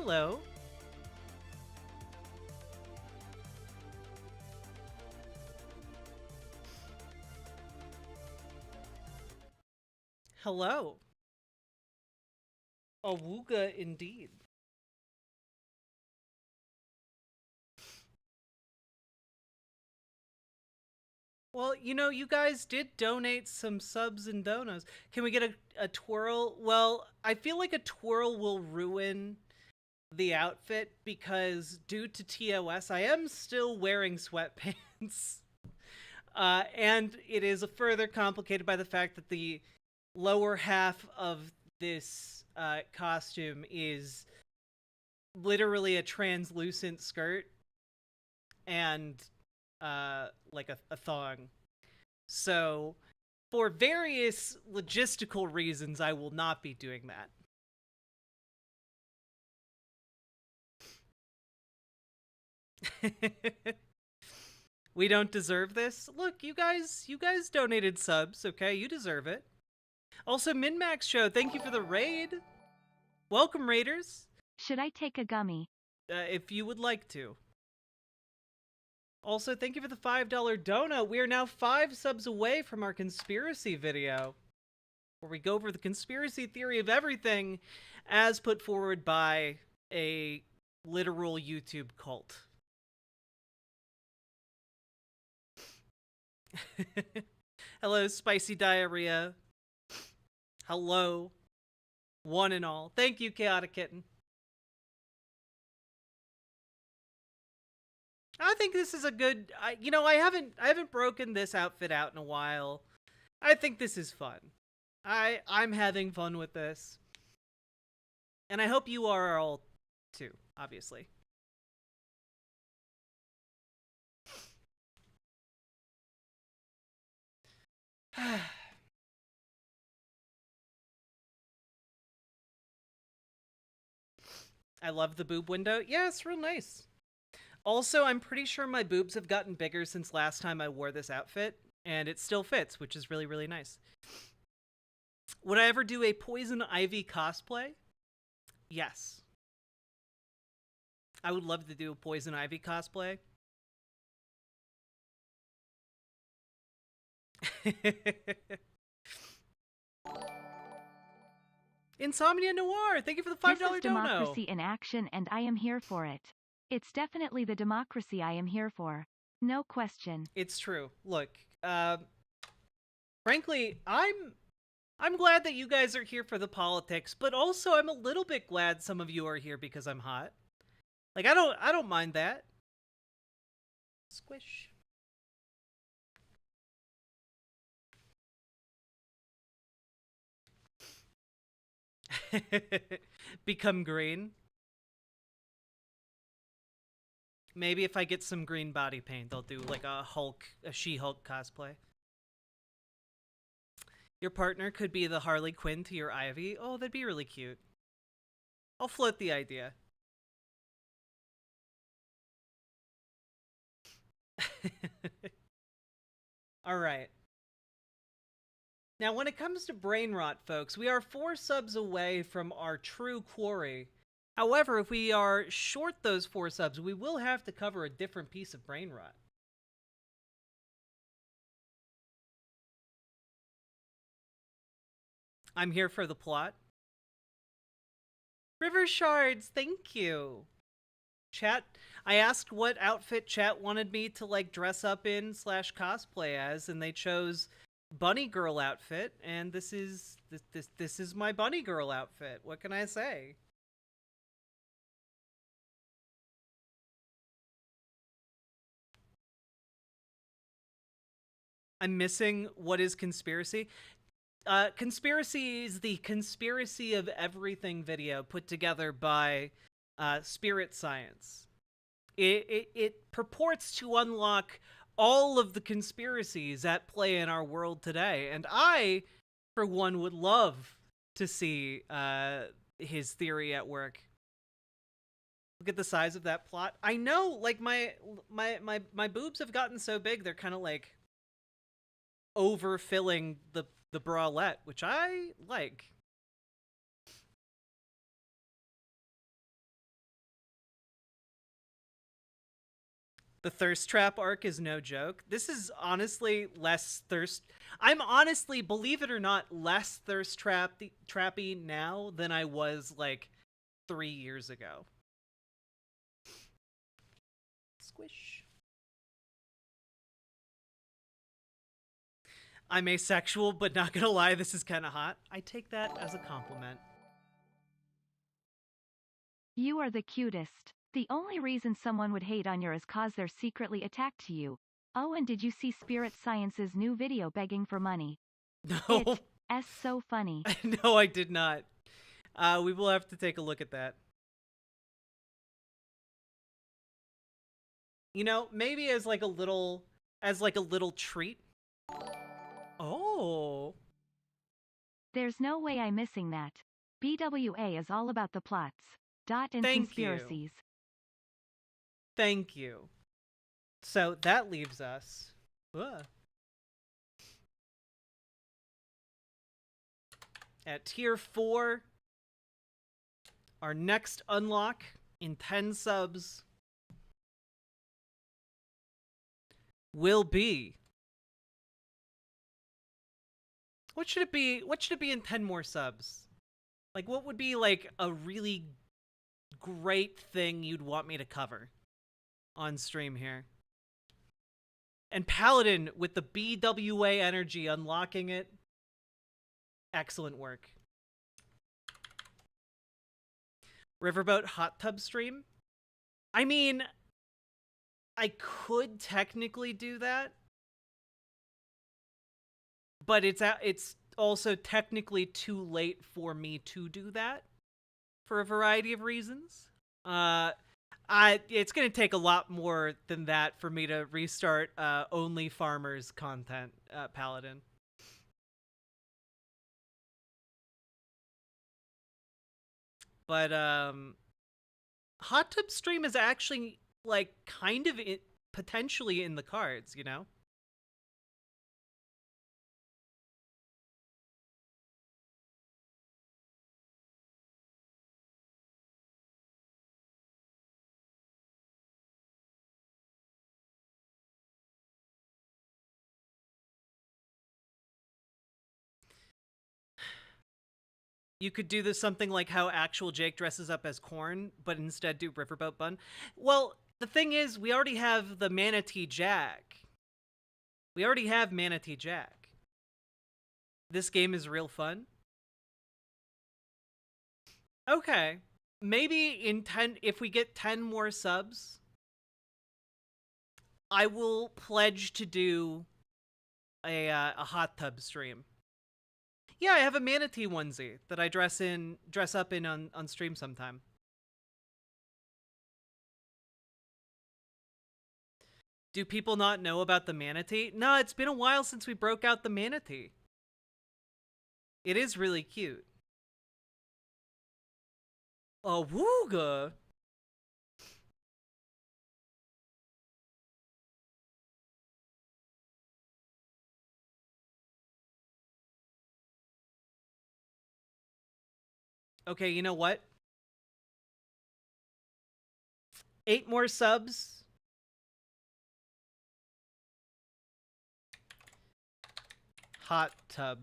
Hello. Hello. Awooga indeed. Well, you know, you guys did donate some subs and donos. Can we get a twirl? Well, I feel like a twirl will ruin the outfit because due to TOS, I am still wearing sweatpants. And it is further complicated by the fact that the lower half of this costume is literally a translucent skirt and like a thong. So for various logistical reasons, I will not be doing that. We don't deserve this. Look, you guys donated subs, okay? You deserve it. Also, MinMax Show, thank you for the raid. Welcome, raiders. Should I take a gummy? If you would like to. Also, thank you for the $5 dono. We are now 5 subs away from our conspiracy video, where we go over the conspiracy theory of everything as put forward by a literal YouTube cult. Hello, Spicy Diarrhea. Hello, one and all. Thank you, Chaotic Kitten. I think this is a good. You know, I haven't broken this outfit out in a while. I think this is fun. I'm having fun with this, and I hope you are all too. Obviously. I love the boob window. Yeah, it's real nice. Also, I'm pretty sure my boobs have gotten bigger since last time I wore this outfit, and it still fits, which is really, really nice. Would I ever do a Poison Ivy cosplay? Yes. I would love to do a Poison Ivy cosplay. Insomnia Noir, thank you for the $5 This is dono. democracy in action, and I am here for it. It's definitely the democracy I am here for. No question. It's true. Look, frankly, I'm glad that you guys are here for the politics, but also I'm a little bit glad some of you are here because I'm hot. Like, I don't mind that. Squish. Become green. Maybe if I get some green body paint, they'll do like a She-Hulk cosplay. Your partner could be the Harley Quinn to your Ivy. Oh, that'd be really cute. I'll float the idea. All right. Now, when it comes to brain rot, folks, we are 4 subs away from our true quarry. However, if we are short those 4 subs, we will have to cover a different piece of brain rot. I'm here for the plot. River Shards, thank you. Chat, I asked what outfit chat wanted me to like dress up in / cosplay as, and they chose bunny girl outfit, and this is my bunny girl outfit. What can I say? I'm missing what is conspiracy. Conspiracy is the conspiracy of everything video put together by Spirit Science. It purports to unlock all of the conspiracies at play in our world today, and I, for one, would love to see his theory at work. Look at the size of that plot. I know, like my boobs have gotten so big they're kind of like overfilling the bralette, which I like. The thirst trap arc is no joke. This is honestly less thirst. I'm honestly, believe it or not, less thirst trappy now than I was like 3 years ago. Squish. I'm asexual, but not gonna lie, this is kind of hot. I take that as a compliment. You are the cutest. The only reason someone would hate on you is cause they're secretly attached to you. Oh, and did you see Spirit Science's new video begging for money? No. It's so funny. No, I did not. We will have to take a look at that. You know, maybe as like a little treat. Oh. There's no way I'm missing that. BWA is all about the plots. And conspiracies. Thank you. So that leaves us. At tier 4. Our next unlock in 10 subs will be. What should it be? What should it be in 10 more subs? Like, what would be like a really great thing you'd want me to cover on stream here? And Paladin with the BWA energy unlocking it. Excellent work. Riverboat hot tub stream? I mean, I could technically do that. But it's also technically too late for me to do that for a variety of reasons. It's going to take a lot more than that for me to restart only farmers content, Paladin. But hot tub stream is actually like kind of potentially in the cards, you know? You could do this something like how actual Jake dresses up as Corn, but instead do Riverboat Bun. Well, the thing is, we already have the Manatee Jack. We already have Manatee Jack. This game is real fun. Okay. Maybe in 10, if we get 10 more subs, I will pledge to do a hot tub stream. Yeah, I have a manatee onesie that I dress up in on stream sometime. Do people not know about the manatee? No, it's been a while since we broke out the manatee. It is really cute. A wooga. Okay, you know what? 8 more subs. Hot tub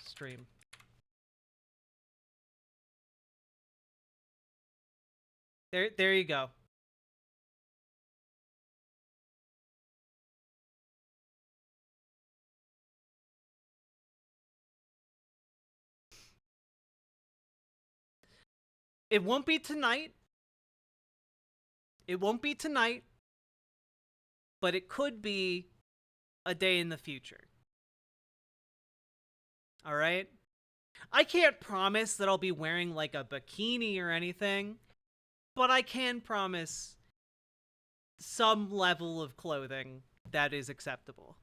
stream. There you go. It won't be tonight. It won't be tonight. But it could be a day in the future. All right? I can't promise that I'll be wearing like a bikini or anything, but I can promise some level of clothing that is acceptable.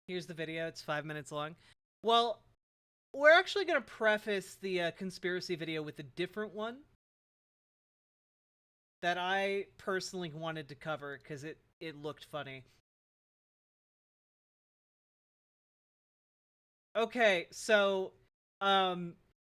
Here's the video. It's 5 minutes long. Well, we're actually going to preface the conspiracy video with a different one that I personally wanted to cover because it looked funny. Okay, so,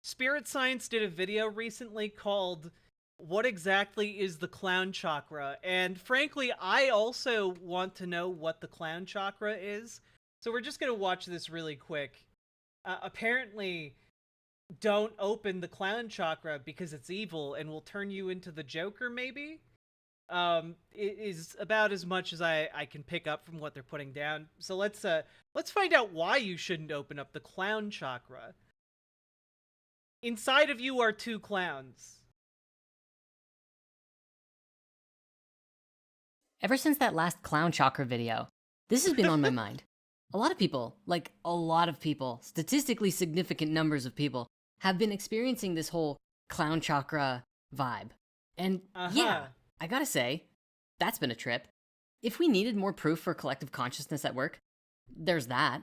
Spirit Science did a video recently called What Exactly is the Clown Chakra? And frankly, I also want to know what the clown chakra is. So we're just gonna watch this really quick. Apparently, don't open the clown chakra because it's evil and will turn you into the Joker, maybe? It is about as much as I can pick up from what they're putting down. So let's find out why you shouldn't open up the clown chakra. Inside of you are two clowns. Ever since that last clown chakra video, this has been on my mind. A lot of people, like a lot of people, statistically significant numbers of people, have been experiencing this whole clown chakra vibe. And yeah, I gotta say, that's been a trip. If we needed more proof for collective consciousness at work, there's that.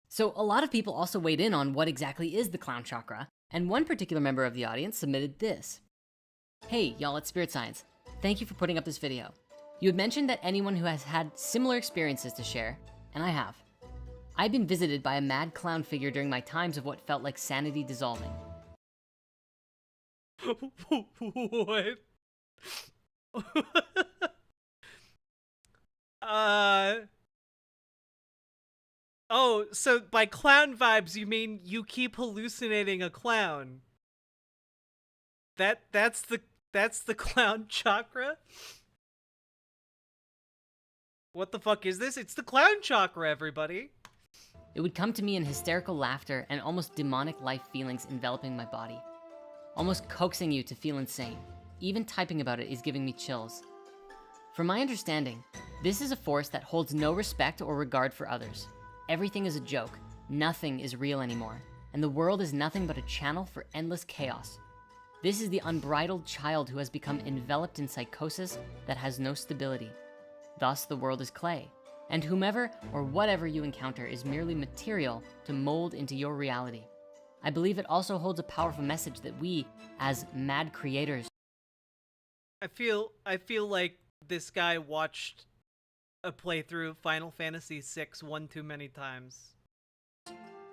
So a lot of people also weighed in on what exactly is the clown chakra, and one particular member of the audience submitted this. Hey, y'all at Spirit Science, thank you for putting up this video. You had mentioned that anyone who has had similar experiences to share, and I have. I've been visited by a mad clown figure during my times of what felt like sanity dissolving. What? Oh, so by clown vibes you mean you keep hallucinating a clown. That's the clown chakra? What the fuck is this? It's the clown chakra, everybody. It would come to me in hysterical laughter and almost demonic life feelings enveloping my body. Almost coaxing you to feel insane. Even typing about it is giving me chills. From my understanding, this is a force that holds no respect or regard for others. Everything is a joke, nothing is real anymore, and the world is nothing but a channel for endless chaos. This is the unbridled child who has become enveloped in psychosis that has no stability. Thus, the world is clay, and whomever or whatever you encounter is merely material to mold into your reality. I believe it also holds a powerful message that we, as mad creators, I feel like this guy watched a playthrough of Final Fantasy VI one too many times.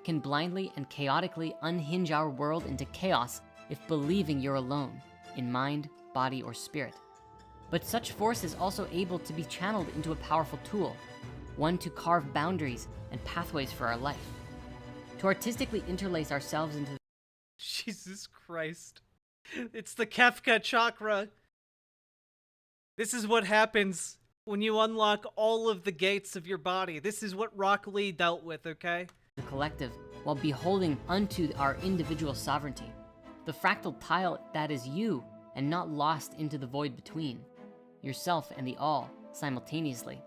can blindly and chaotically unhinge our world into chaos if believing you're alone, in mind, body, or spirit. But such force is also able to be channeled into a powerful tool, one to carve boundaries and pathways for our life, to artistically interlace ourselves into Jesus Christ. It's the Kefka chakra. This is what happens when you unlock all of the gates of your body. This is what Rock Lee dealt with, okay? the collective, while beholding unto our individual sovereignty, the fractal tile that is you, and not lost into the void between, yourself and the all, simultaneously.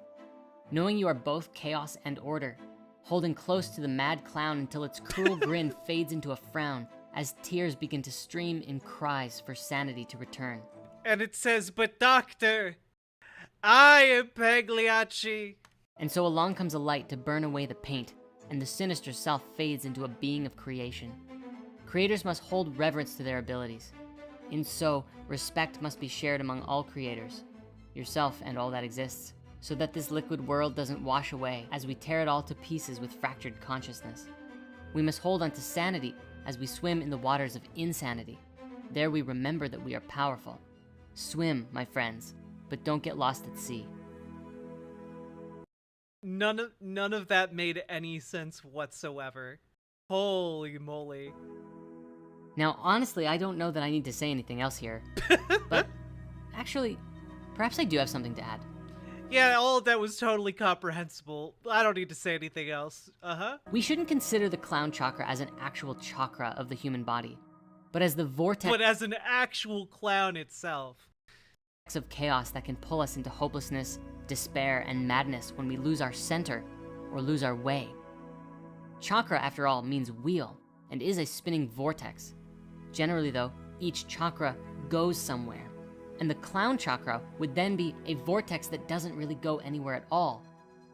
Knowing you are both chaos and order, holding close to the mad clown until its cruel grin fades into a frown as tears begin to stream in cries for sanity to return. And it says, but doctor, I am Pagliacci. And so along comes a light to burn away the paint, and the sinister self fades into a being of creation. Creators must hold reverence to their abilities. In so, respect must be shared among all creators, yourself and all that exists, so that this liquid world doesn't wash away as we tear it all to pieces with fractured consciousness. We must hold on to sanity as we swim in the waters of insanity. There we remember that we are powerful. Swim, my friends, but don't get lost at sea. None of that made any sense whatsoever. Holy moly. Now, honestly, I don't know that I need to say anything else here, but actually, perhaps I do have something to add. Yeah, all of that was totally comprehensible. I don't need to say anything else. We shouldn't consider the clown chakra as an actual chakra of the human body, but as the vortex but as an actual clown itself. Of chaos that can pull us into hopelessness, despair, and madness when we lose our center or lose our way. Chakra, after all, means wheel and is a spinning vortex. Generally, though, each chakra goes somewhere, and the clown chakra would then be a vortex that doesn't really go anywhere at all,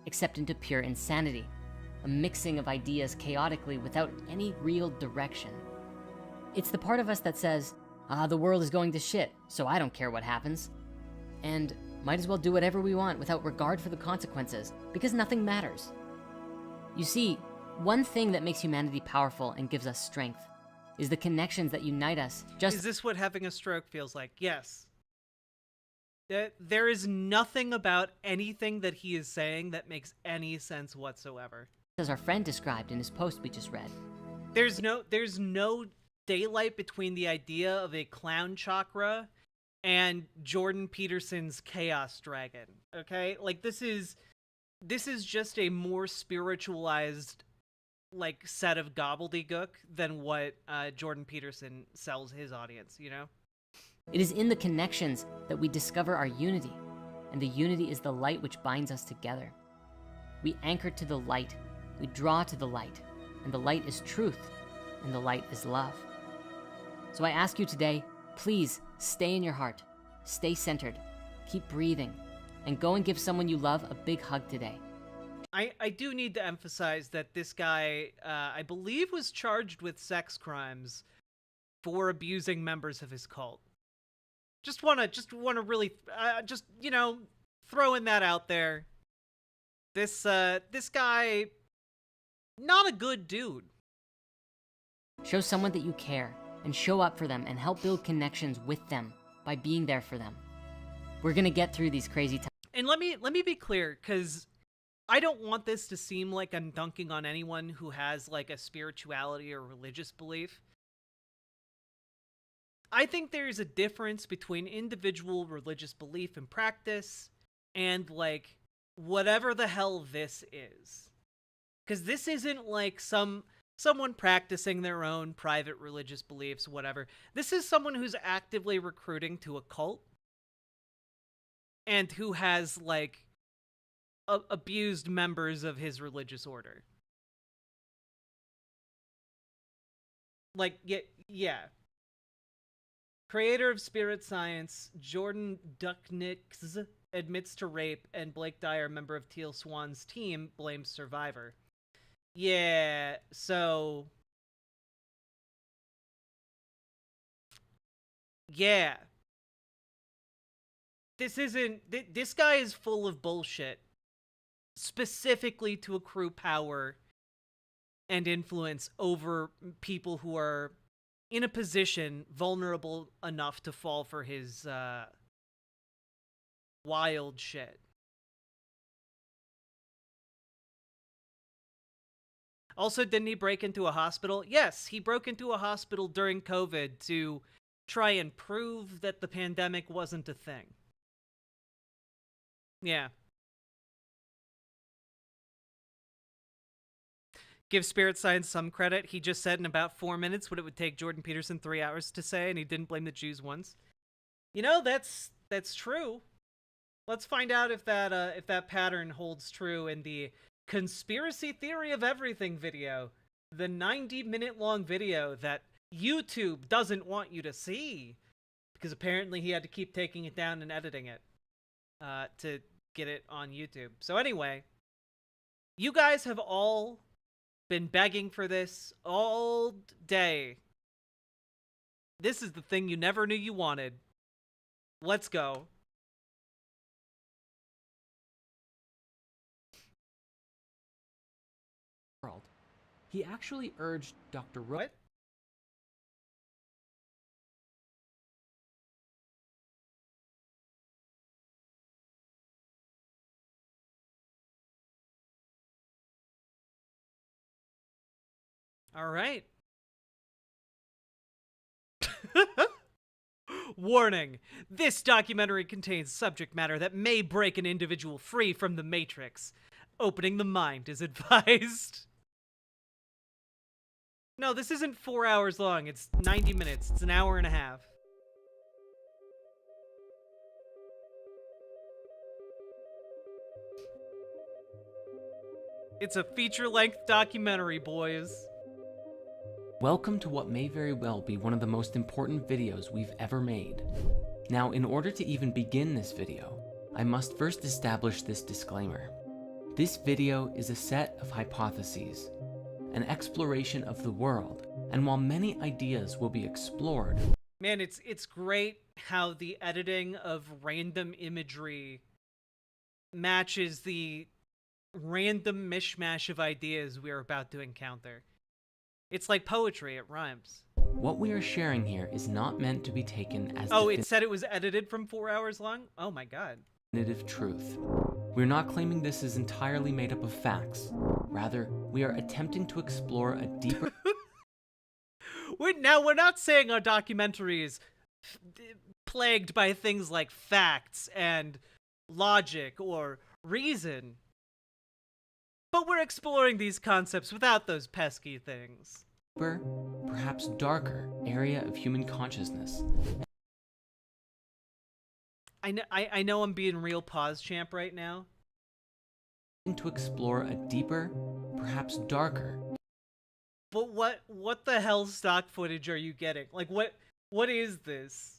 except into pure insanity, a mixing of ideas chaotically without any real direction. It's the part of us that says, the world is going to shit, so I don't care what happens. And might as well do whatever we want without regard for the consequences, because nothing matters. You see, One thing that makes humanity powerful and gives us strength is the connections that unite us. Is this what having a stroke feels like? Yes. There is nothing about anything that he is saying that makes any sense whatsoever. As our friend described in his post we just read. There's no daylight between the idea of a clown chakra and Jordan Peterson's chaos dragon. Okay? Like this is just a more spiritualized like set of gobbledygook than what Jordan Peterson sells his audience, you know? It is in the connections that we discover our unity, and the unity is the light which binds us together. We anchor to the light, we draw to the light, and the light is truth, and the light is love. So I ask you today, please stay in your heart, stay centered, keep breathing, and go and give someone you love a big hug today. I do need to emphasize that this guy, I believe, was charged with sex crimes for abusing members of his cult. Just wanna really, you know, throwing that out there. This guy, not a good dude. Show someone that you care, and show up for them, and help build connections with them by being there for them. We're gonna get through these crazy times. And let me be clear, because I don't want this to seem like I'm dunking on anyone who has like a spirituality or religious belief. I think there's a difference between individual religious belief and practice and like whatever the hell this is. Because this isn't like someone practicing their own private religious beliefs, whatever. This is someone who's actively recruiting to a cult and who has like abused members of his religious order. Like, yeah. Creator of Spirit Science, Jordan Ducknicks admits to rape, and Blake Dyer, member of Teal Swan's team, blames survivor. Yeah, so... yeah. This guy is full of bullshit. Specifically to accrue power and influence over people who are in a position vulnerable enough to fall for his wild shit. Also, didn't he break into a hospital? Yes, he broke into a hospital during COVID to try and prove that the pandemic wasn't a thing. Yeah. Give Spirit Science some credit. He just said in about 4 minutes what it would take Jordan Peterson 3 hours to say, and he didn't blame the Jews once. You know, that's true. Let's find out if that pattern holds true in the Conspiracy Theory of Everything video, the 90-minute long video that YouTube doesn't want you to see, because apparently he had to keep taking it down and editing it to get it on YouTube. So anyway, you guys have all been begging for this all day. This is the thing you never knew you wanted. Let's go. He actually urged Dr. What? All right. Warning. This documentary contains subject matter that may break an individual free from the Matrix. Opening the mind is advised. No, this isn't 4 hours long. It's 90 minutes. It's an hour and a half. It's a feature-length documentary, boys. Welcome to what may very well be one of the most important videos we've ever made. Now, in order to even begin this video, I must first establish this disclaimer. This video is a set of hypotheses, an exploration of the world, and while many ideas will be explored... Man, it's great how the editing of random imagery matches the random mishmash of ideas we are about to encounter. It's like poetry, it rhymes. What we are sharing here is not meant to be taken as Oh, it said it was edited from 4 hours long? Oh my god. definitive truth. We're not claiming this is entirely made up of facts. Rather, we are attempting to explore a deeper... We're not saying our documentary is plagued by things like facts and logic or reason. But we're exploring these concepts without those pesky things. Perhaps darker area of human consciousness. I know I'm being real pause champ right now. To explore a deeper, perhaps darker. But what the hell stock footage are you getting? Like what is this?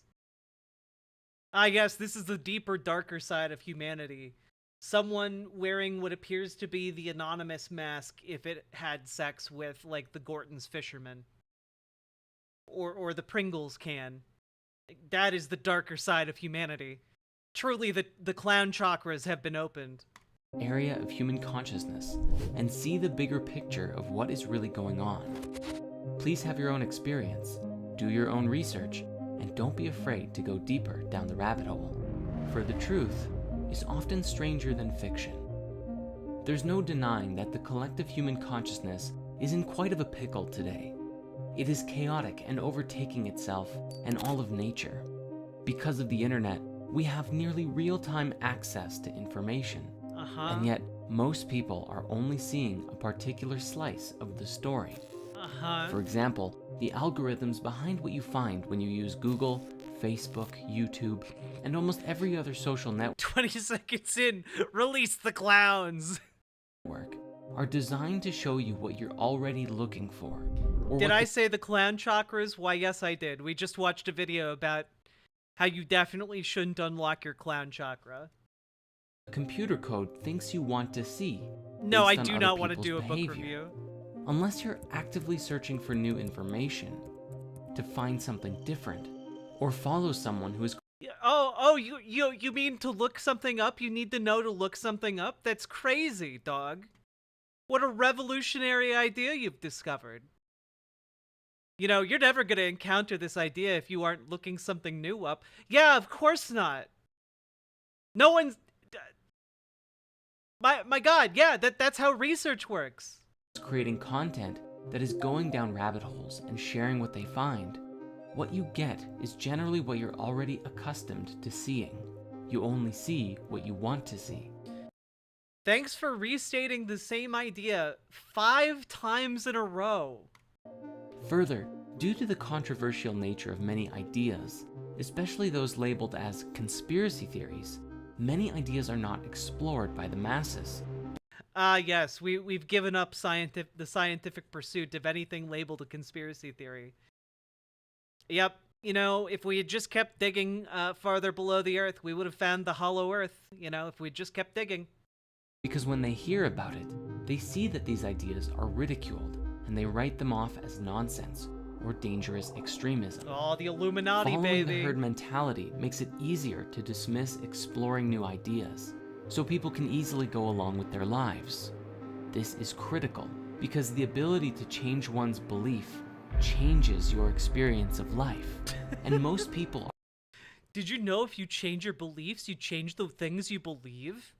I guess this is the deeper, darker side of humanity. Someone wearing what appears to be the anonymous mask if it had sex with, like, the Gorton's fisherman. Or the Pringles can. That is the darker side of humanity. Truly, the clown chakras have been opened. Area of human consciousness, and see the bigger picture of what is really going on. Please have your own experience, do your own research, and don't be afraid to go deeper down the rabbit hole. For the truth is often stranger than fiction. There's no denying that the collective human consciousness is in quite of a pickle today. It is chaotic and overtaking itself and all of nature. Because of the internet, we have nearly real-time access to information. And yet, most people are only seeing a particular slice of the story. For example, the algorithms behind what you find when you use Google, Facebook, YouTube, and almost every other social network 20 seconds in, release the clowns! Are designed to show you what you're already looking for. Did I say the clown chakras? Why, yes, I did. We just watched a video about how you definitely shouldn't unlock your clown chakra. Computer code thinks you want to see. No, I do not want to do a book review. Unless you're actively searching for new information, to find something different, or follow someone who is... You mean to look something up? You need to know to look something up? That's crazy, dog. What a revolutionary idea you've discovered. You know, you're never going to encounter this idea if you aren't looking something new up. Yeah, of course not. No one's... My god, yeah, that's how research works. Creating content that is going down rabbit holes and sharing what they find. What you get is generally what you're already accustomed to seeing. You only see what you want to see. Thanks for restating the same idea 5 times in a row. Further, due to the controversial nature of many ideas, especially those labeled as conspiracy theories, many ideas are not explored by the masses. Yes, we've given up the scientific pursuit of anything labeled a conspiracy theory. Yep, you know, if we had just kept digging farther below the earth, we would have found the hollow earth, you know, if we just kept digging. Because when they hear about it, they see that these ideas are ridiculed, and they write them off as nonsense or dangerous extremism. Oh, the Illuminati, Following baby. the herd mentality makes it easier to dismiss exploring new ideas, so people can easily go along with their lives. This is critical because the ability to change one's belief changes your experience of life, and most people are... Did you know if you change your beliefs, you change the things you believe?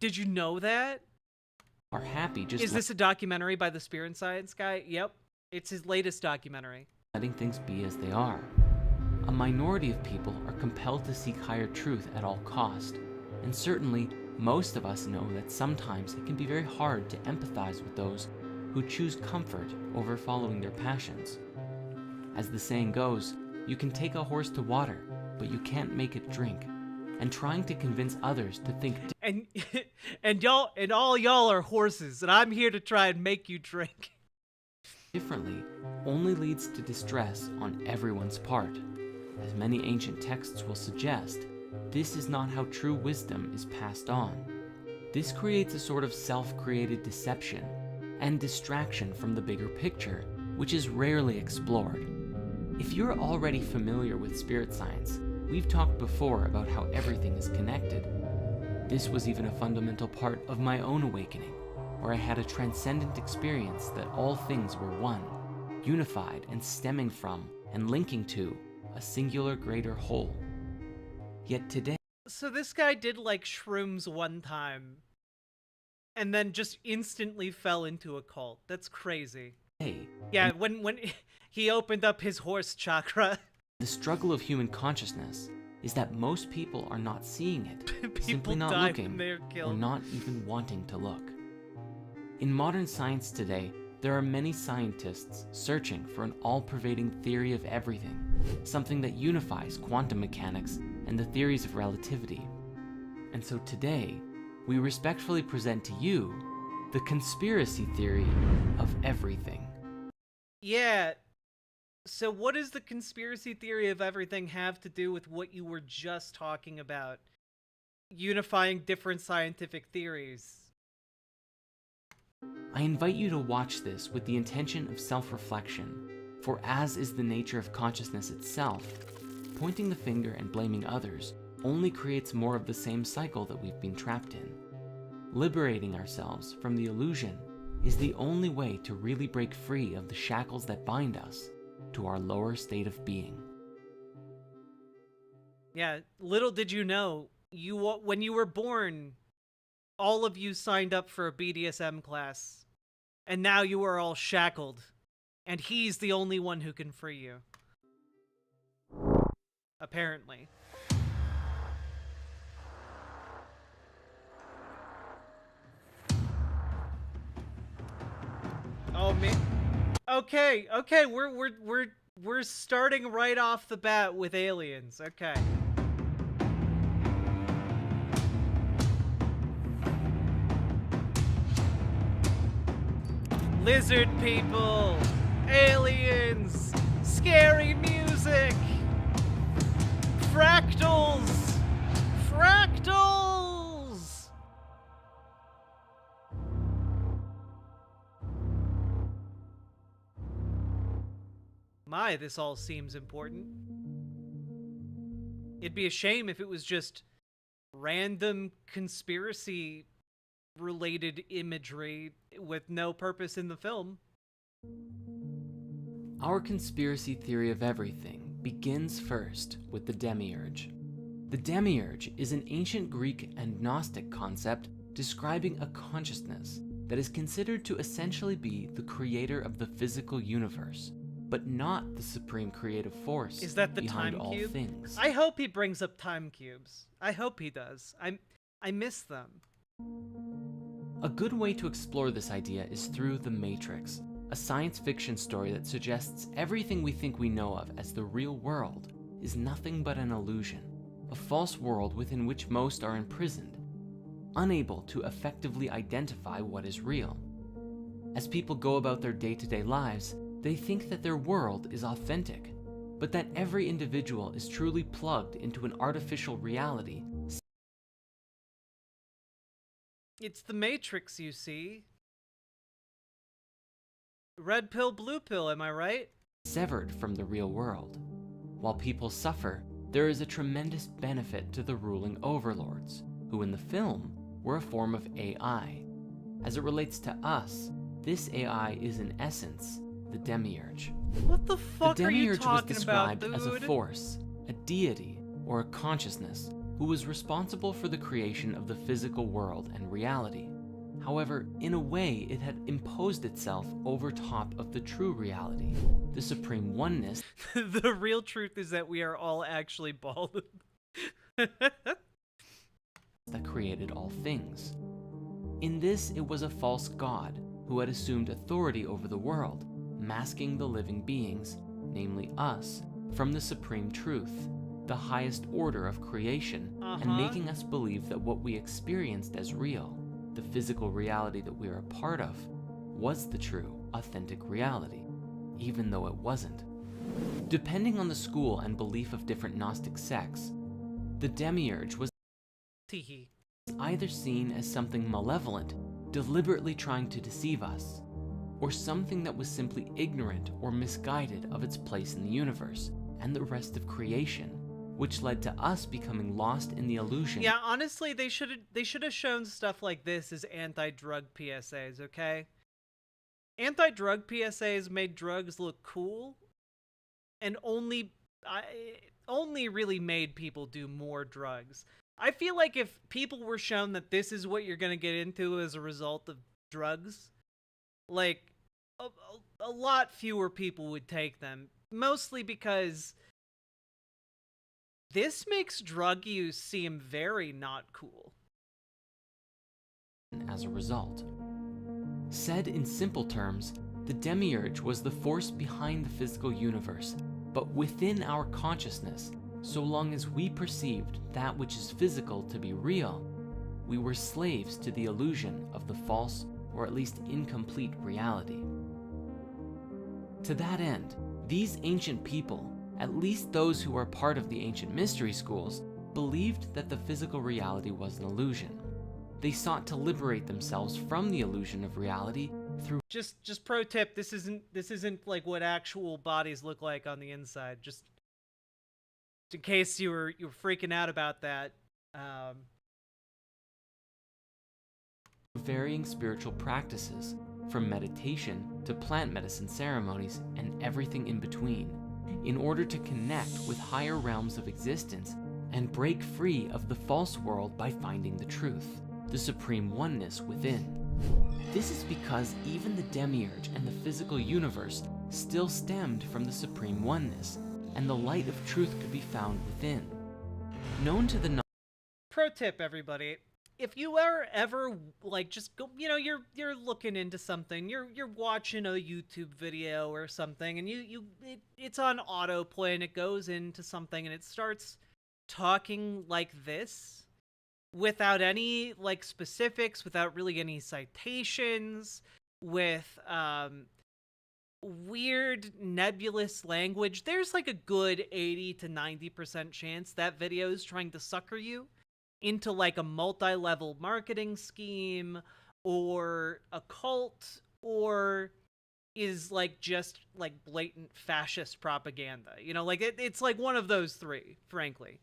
Did you know that? Are happy just... Is this a documentary by the Spirit Science guy? Yep, it's his latest documentary. Letting things be as they are. A minority of people are compelled to seek higher truth at all cost, and certainly most of us know that sometimes it can be very hard to empathize with those who choose comfort over following their passions. As the saying goes, you can take a horse to water, but you can't make it drink. And trying to convince others to think and all y'all are horses, and I'm here to try and make you drink differently only leads to distress on everyone's part. As many ancient texts will suggest, this is not how true wisdom is passed on. This creates a sort of self-created deception and distraction from the bigger picture, which is rarely explored. If you're already familiar with spirit science, we've talked before about how everything is connected. This was even a fundamental part of my own awakening, where I had a transcendent experience that all things were one, unified and stemming from and linking to a singular greater whole. Yet today... So this guy did like shrooms one time, and then just instantly fell into a cult. That's crazy. Yeah, when he opened up his horse chakra. The struggle of human consciousness is that most people are not seeing it, simply not die looking, when they're or killed. not even wanting to look. In modern science today, there are many scientists searching for an all-pervading theory of everything, something that unifies quantum mechanics and the theories of relativity. And so today, we respectfully present to you the conspiracy theory of everything. Yeah. So what does the conspiracy theory of everything have to do with what you were just talking about? Unifying different scientific theories. I invite you to watch this with the intention of self-reflection, for as is the nature of consciousness itself, pointing the finger and blaming others only creates more of the same cycle that we've been trapped in. Liberating ourselves from the illusion is the only way to really break free of the shackles that bind us to our lower state of being. Yeah, little did you know, when you were born, all of you signed up for a BDSM class, and now you are all shackled, and he's the only one who can free you. Apparently. Oh man. Okay, we're starting right off the bat with aliens. Okay. Lizard people, aliens, scary music, fractals, fractals. My, this all seems important. It'd be a shame if it was just random conspiracy-related imagery with no purpose in the film. Our conspiracy theory of everything begins first with the demiurge. The demiurge is an ancient Greek and Gnostic concept describing a consciousness that is considered to essentially be the creator of the physical universe, but not the supreme creative force Is that the behind time all cube? things. I hope he brings up time cubes. I hope he does. I miss them. A good way to explore this idea is through The Matrix, a science fiction story that suggests everything we think we know of as the real world is nothing but an illusion, a false world within which most are imprisoned, unable to effectively identify what is real. As people go about their day-to-day lives, they think that their world is authentic, but that every individual is truly plugged into an artificial reality. It's the Matrix, you see. Red pill, blue pill, am I right? Severed from the real world. While people suffer, there is a tremendous benefit to the ruling overlords, who in the film were a form of AI. As it relates to us, this AI is in essence the demiurge. What the fuck the are you demiurge was talking about, described dude? as a force, a deity, or a consciousness who was responsible for the creation of the physical world and reality. However, in a way, it had imposed itself over top of the true reality, the supreme oneness. The real truth is that we are all actually bald. That created all things. In this, it was a false god who had assumed authority over the world, masking the living beings, namely us, from the supreme truth, the highest order of creation, and making us believe that what we experienced as real, the physical reality that we are a part of, was the true, authentic reality, even though it wasn't. Depending on the school and belief of different Gnostic sects, the demiurge was either seen as something malevolent, deliberately trying to deceive us, or something that was simply ignorant or misguided of its place in the universe and the rest of creation, which led to us becoming lost in the illusion. Yeah, honestly, they should have shown stuff like this as anti-drug PSAs, okay? Anti-drug PSAs made drugs look cool, and only really made people do more drugs. I feel like if people were shown that this is what you're gonna get into as a result of drugs, like, a lot fewer people would take them. Mostly because this makes drug use seem very not cool. As a result. Said in simple terms, the demiurge was the force behind the physical universe, but within our consciousness, so long as we perceived that which is physical to be real, we were slaves to the illusion of the false or at least incomplete reality. To that end, these ancient people, at least those who are part of the ancient mystery schools, believed that the physical reality was an illusion. They sought to liberate themselves from the illusion of reality through— Just pro tip, this isn't like what actual bodies look like on the inside. Just in case you were freaking out about that. Varying spiritual practices, from meditation to plant medicine ceremonies and everything in between, in order to connect with higher realms of existence and break free of the false world by finding the truth, the supreme oneness within. This is because even the demiurge and the physical universe still stemmed from the supreme oneness, and the light of truth could be found within. Known to the Pro tip, everybody. If you are ever, like, just go, you know, you're looking into something, you're watching a YouTube video or something, and it's on autoplay and it goes into something and it starts talking like this, without any, like, specifics, without really any citations, with weird nebulous language, there's like a good 80 to 90% chance that video is trying to sucker you into like a multi-level marketing scheme or a cult, or is like just like blatant fascist propaganda. You know, like it's like one of those three, frankly.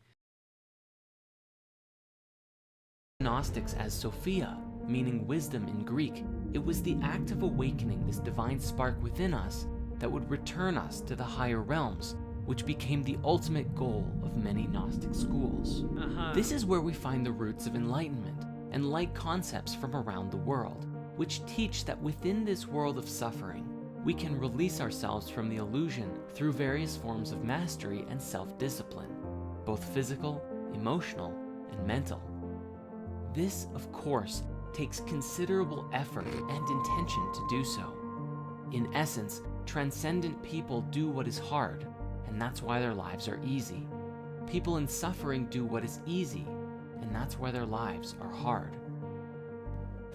Gnostics as Sophia, meaning wisdom in Greek. It was the act of awakening this divine spark within us that would return us to the higher realms, which became the ultimate goal of many Gnostic schools. This is where we find the roots of enlightenment and light concepts from around the world, which teach that within this world of suffering, we can release ourselves from the illusion through various forms of mastery and self-discipline, both physical, emotional, and mental. This, of course, takes considerable effort and intention to do so. In essence, transcendent people do what is hard, and that's why their lives are easy. People in suffering do what is easy, and that's why their lives are hard.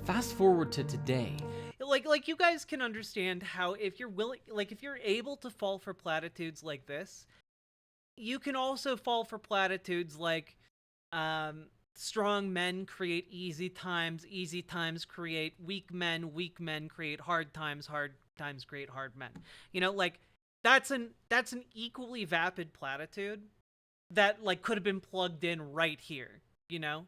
Fast forward to today. Like you guys can understand how if you're willing, like if you're able to fall for platitudes like this, you can also fall for platitudes like, strong men create easy times create weak men create hard times create hard men. You know, like that's an equally vapid platitude that like could have been plugged in right here, you know?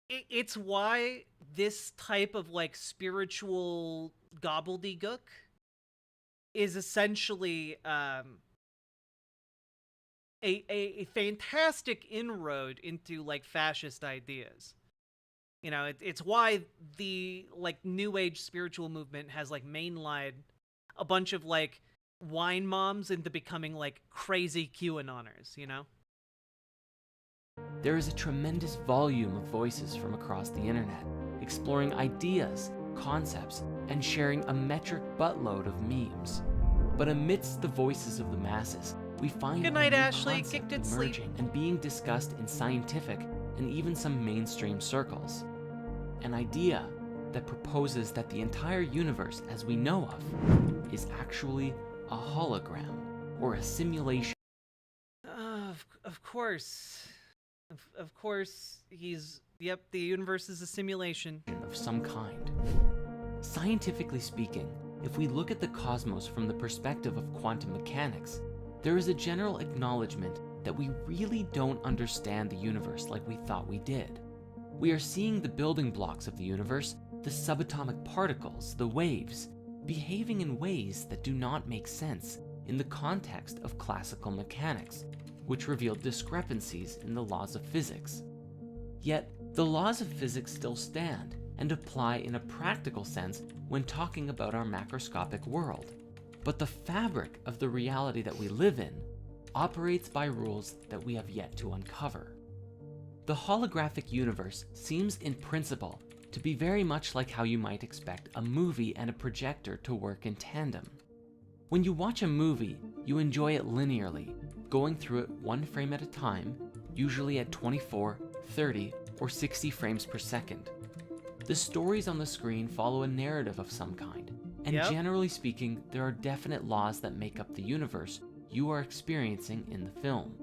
It's why this type of like spiritual gobbledygook is essentially a fantastic inroad into like fascist ideas. You know, it's why the like new age spiritual movement has like mainlined a bunch of like wine moms into becoming like crazy QAnoners, you know? There is a tremendous volume of voices from across the internet, exploring ideas, concepts, and sharing a metric buttload of memes. But amidst the voices of the masses, we find Good night, a new Ashley. concept Get sleep. emerging and being discussed in scientific and even some mainstream circles. An idea that proposes that the entire universe as we know of is actually a hologram or a simulation. Of course. Of course, yep, the universe is a simulation. Of some kind. Scientifically speaking, if we look at the cosmos from the perspective of quantum mechanics, there is a general acknowledgement that we really don't understand the universe like we thought we did. We are seeing the building blocks of the universe, the subatomic particles, the waves, behaving in ways that do not make sense in the context of classical mechanics, which revealed discrepancies in the laws of physics. Yet, the laws of physics still stand and apply in a practical sense when talking about our macroscopic world. But the fabric of the reality that we live in operates by rules that we have yet to uncover. The holographic universe seems in principle to be very much like how you might expect a movie and a projector to work in tandem. When you watch a movie, you enjoy it linearly, going through it one frame at a time, usually at 24, 30, or 60 frames per second. The stories on the screen follow a narrative of some kind, and generally speaking, there are definite laws that make up the universe you are experiencing in the film.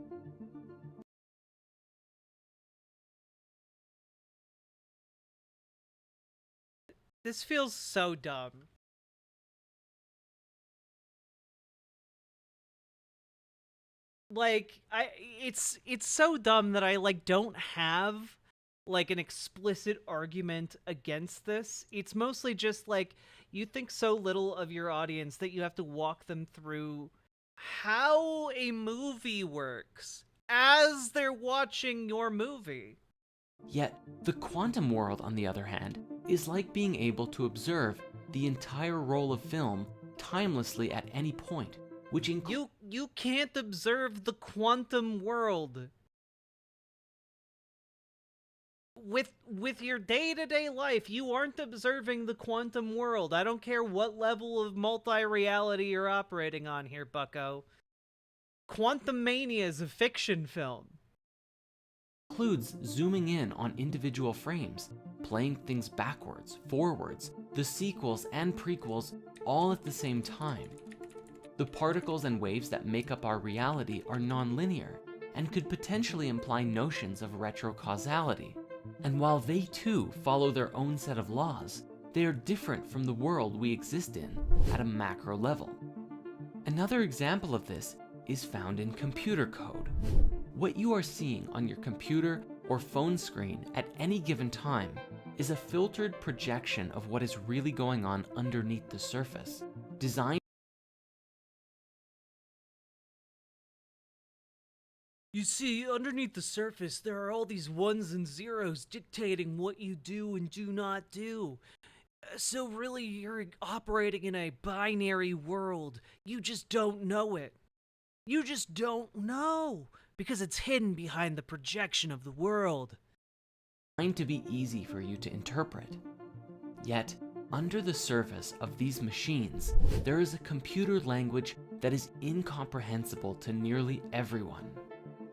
This feels so dumb. Like, it's so dumb that I, like, don't have, like, an explicit argument against this. It's mostly just, like, you think so little of your audience that you have to walk them through how a movie works as they're watching your movie. Yet, the quantum world, on the other hand, is like being able to observe the entire roll of film timelessly at any point, which you can't observe the quantum world. With your day-to-day life, you aren't observing the quantum world. I don't care what level of multi-reality you're operating on here, bucko. Quantum Mania is a fiction film. Includes zooming in on individual frames, playing things backwards, forwards, the sequels and prequels all at the same time. The particles and waves that make up our reality are non-linear and could potentially imply notions of retrocausality. And while they too follow their own set of laws, they are different from the world we exist in at a macro level. Another example of this is found in computer code. What you are seeing on your computer or phone screen at any given time is a filtered projection of what is really going on underneath the surface, designed. You see, underneath the surface, there are all these ones and zeros dictating what you do and do not do. So really, you're operating in a binary world. You just don't know it. You just don't know, because it's hidden behind the projection of the world. Designed to be easy for you to interpret. Yet, under the surface of these machines, there is a computer language that is incomprehensible to nearly everyone.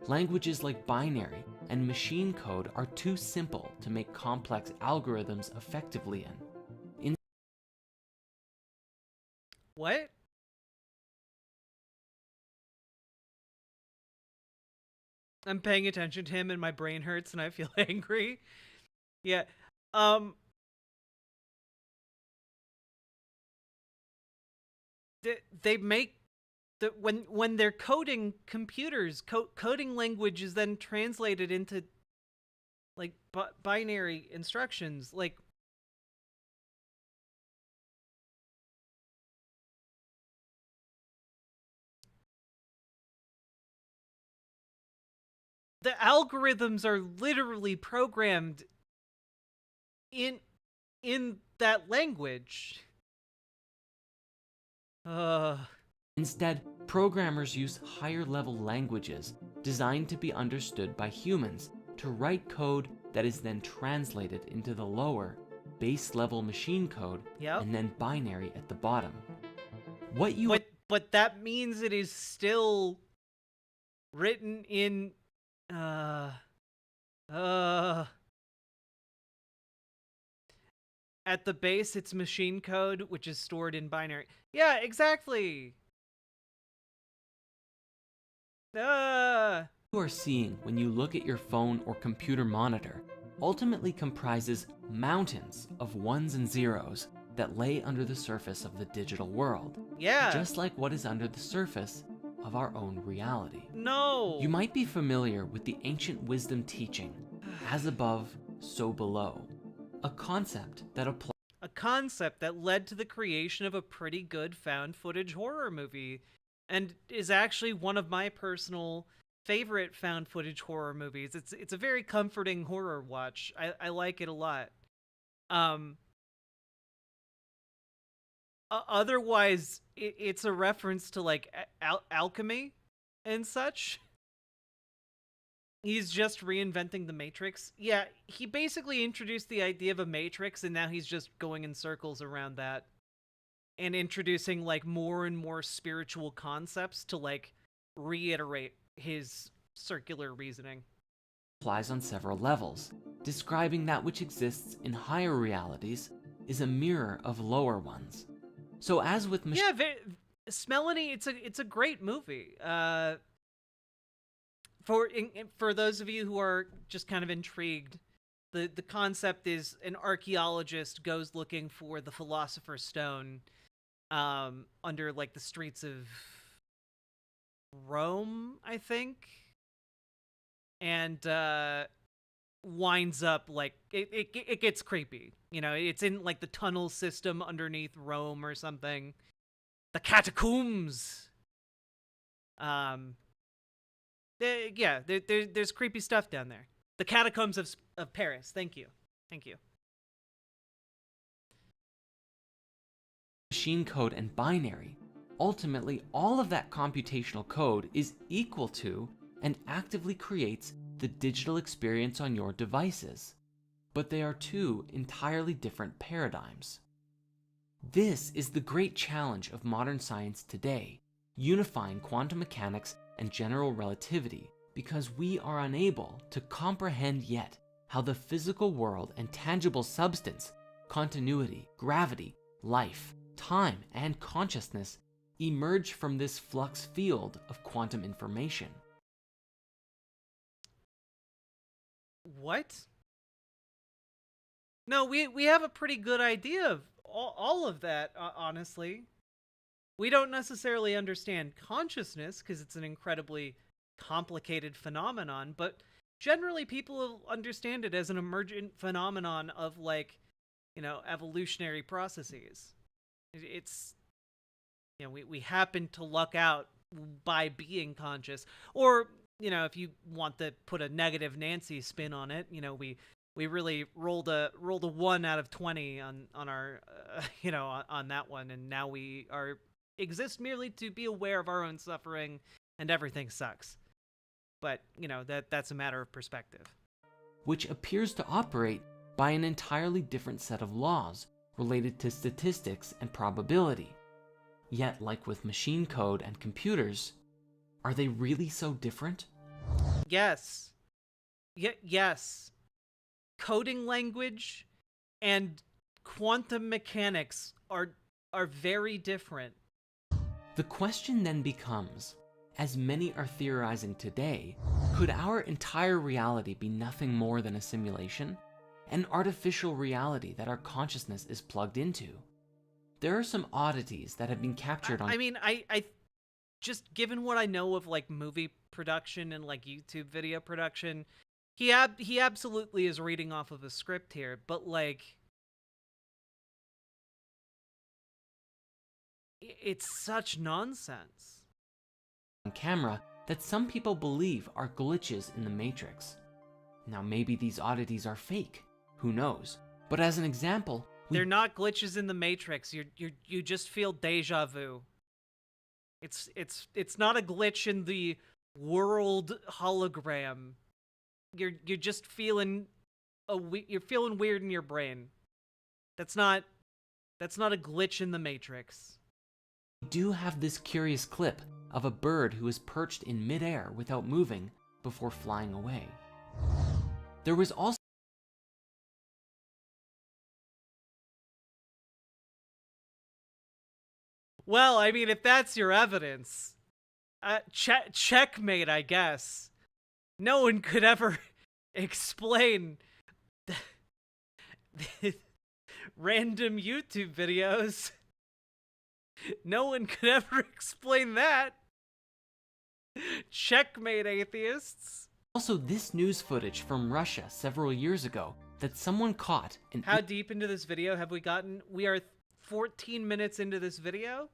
Languages like binary and machine code are too simple to make complex algorithms effectively in. What? I'm paying attention to him and my brain hurts and I feel angry. Yeah. They make when they're coding computers, coding language is then translated into like binary instructions. Like the algorithms are literally programmed in that language. Instead, programmers use higher-level languages designed to be understood by humans to write code that is then translated into the lower, base-level machine code and then binary at the bottom. But that means it is still written in at the base, it's machine code, which is stored in binary. Yeah, exactly. You are seeing when you look at your phone or computer monitor ultimately comprises mountains of ones and zeros that lay under the surface of the digital world. Yeah. Just like what is under the surface of our own reality. No. You might be familiar with the ancient wisdom teaching, as above, so below. A concept that applies. A concept that led to the creation of a pretty good found footage horror movie, and is actually one of my personal favorite found footage horror movies. It's a very comforting horror watch. I like it a lot. Otherwise, it's a reference to like alchemy and such. He's just reinventing the Matrix. Yeah, he basically introduced the idea of a Matrix, and now he's just going in circles around that. And introducing, like, more and more spiritual concepts to, like, reiterate his circular reasoning. Applies on several levels. Describing that which exists in higher realities is a mirror of lower ones. So as with... Yeah, Smelanie, it's a great movie. For those of you who are just kind of intrigued, the concept is an archaeologist goes looking for the Philosopher's Stone under like the streets of Rome, I think, and winds up like it gets creepy. You know, it's in like the tunnel system underneath Rome or something, the catacombs. Yeah, there's creepy stuff down there. The catacombs of Paris. Thank you. Machine code and binary. Ultimately, all of that computational code is equal to and actively creates the digital experience on your devices. But they are two entirely different paradigms. This is the great challenge of modern science today, unifying quantum mechanics and general relativity, because we are unable to comprehend yet how the physical world and tangible substance, continuity, gravity, life, time, and consciousness emerge from this flux field of quantum information. What? No, we have a pretty good idea of all of that, honestly. We don't necessarily understand consciousness because it's an incredibly complicated phenomenon, but generally people understand it as an emergent phenomenon of, like, you know, evolutionary processes. It's, you know, we happen to luck out by being conscious. Or, you know, if you want to put a negative Nancy spin on it, you know, we really rolled a 1 out of 20 on our, you know, on that one, and now we exist merely to be aware of our own suffering, and everything sucks. But, you know, that's a matter of perspective. Which appears to operate by an entirely different set of laws related to statistics and probability. Yet, like with machine code and computers, are they really so different? Yes. Yes. Coding language and quantum mechanics are very different. The question then becomes, as many are theorizing today, could our entire reality be nothing more than a simulation? An artificial reality that our consciousness is plugged into? There are some oddities that have been captured on... I mean, I just given what I know of, like, movie production and, like, YouTube video production, he absolutely is reading off of a script here, but, like, it's such nonsense. On camera that some people believe are glitches in the Matrix. Now maybe these oddities are fake, who knows? But as an example, they're not glitches in the Matrix. You just feel deja vu. It's not a glitch in the world hologram. You're just feeling you're feeling weird in your brain. That's not a glitch in the Matrix. We do have this curious clip of a bird who is perched in midair without moving before flying away. There was also... Well, I mean, if that's your evidence, checkmate, I guess. No one could ever explain random YouTube videos. No one could ever explain that. Checkmate, atheists. Also, this news footage from Russia several years ago that someone caught and How deep into this video have we gotten? We are 14 minutes into this video.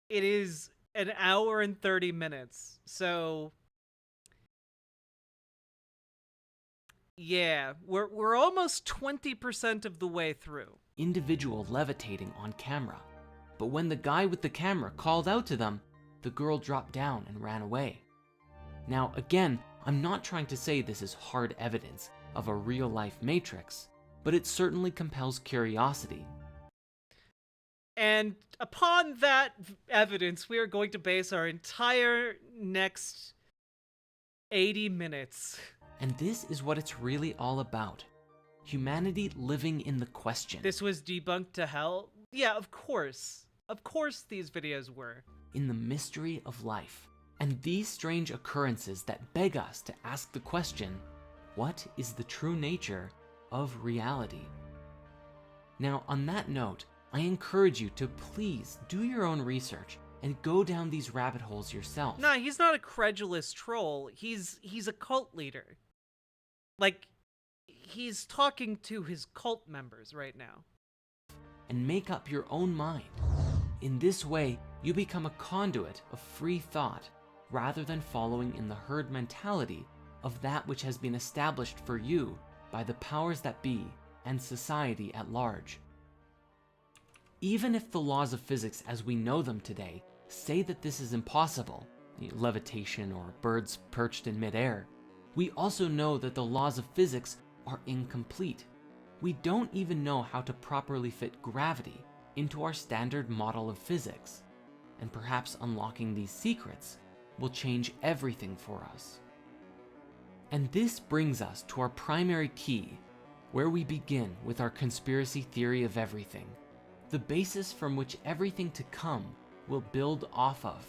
It is an hour and 30 minutes. So yeah, we're almost 20% of the way through. individual levitating on camera. But when the guy with the camera called out to them, the girl dropped down and ran away. Now, again, I'm not trying to say this is hard evidence of a real-life matrix, but it certainly compels curiosity. And upon that evidence, we are going to base our entire next 80 minutes. And this is what it's really all about. Humanity living in the question. This was debunked to hell? Yeah, of course. Of course these videos were. In the mystery of life. And these strange occurrences that beg us to ask the question, what is the true nature of reality? Now, on that note, I encourage you to please do your own research and go down these rabbit holes yourself. Nah, he's not a credulous troll. He's a cult leader. Like, he's talking to his cult members right now. And make up your own mind. In this way, you become a conduit of free thought, rather than following in the herd mentality of that which has been established for you by the powers that be and society at large. Even if the laws of physics as we know them today say that this is impossible, levitation or birds perched in midair, we also know that the laws of physics are incomplete. We don't even know how to properly fit gravity into our standard model of physics, and perhaps unlocking these secrets will change everything for us. And this brings us to our primary key, where we begin with our conspiracy theory of everything, the basis from which everything to come will build off of.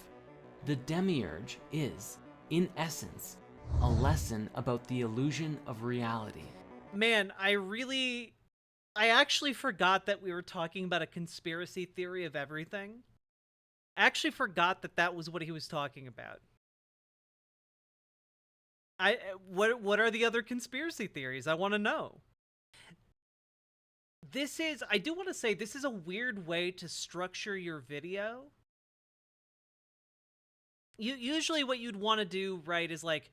The demiurge is, in essence, a lesson about the illusion of reality. Man, I actually forgot that we were talking about a conspiracy theory of everything. I actually forgot that that was what he was talking about. What are the other conspiracy theories? I want to know. I do want to say, this is a weird way to structure your video. Usually what you'd want to do, right, is like,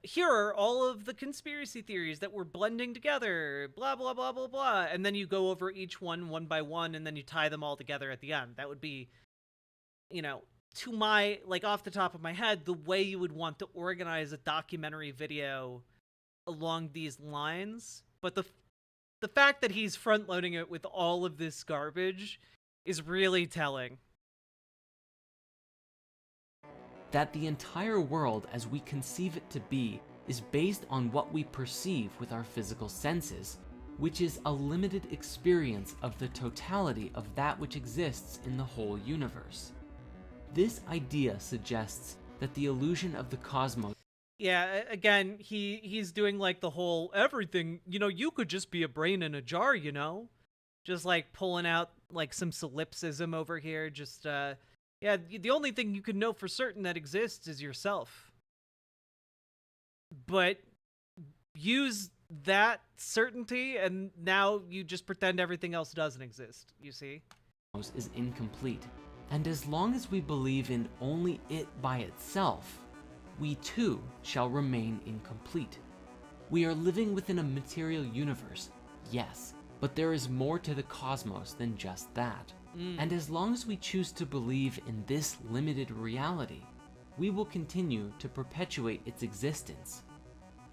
here are all of the conspiracy theories that we're blending together, blah, blah, blah, blah, blah. And then you go over each one by one, and then you tie them all together at the end. That would be, you know, to my, like, off the top of my head, the way you would want to organize a documentary video along these lines. But the fact that he's front-loading it with all of this garbage is really telling. That the entire world as we conceive it to be is based on what we perceive with our physical senses, which is a limited experience of the totality of that which exists in the whole universe. This idea suggests that the illusion of the cosmos. Yeah, again, he's doing like the whole everything, you know, you could just be a brain in a jar, you know? Just like pulling out like some solipsism over here, just yeah, the only thing you can know for certain that exists is yourself. But use that certainty and now you just pretend everything else doesn't exist, you see? Is incomplete. And as long as we believe in only it by itself, we too shall remain incomplete. We are living within a material universe, yes, but there is more to the cosmos than just that. And as long as we choose to believe in this limited reality, we will continue to perpetuate its existence.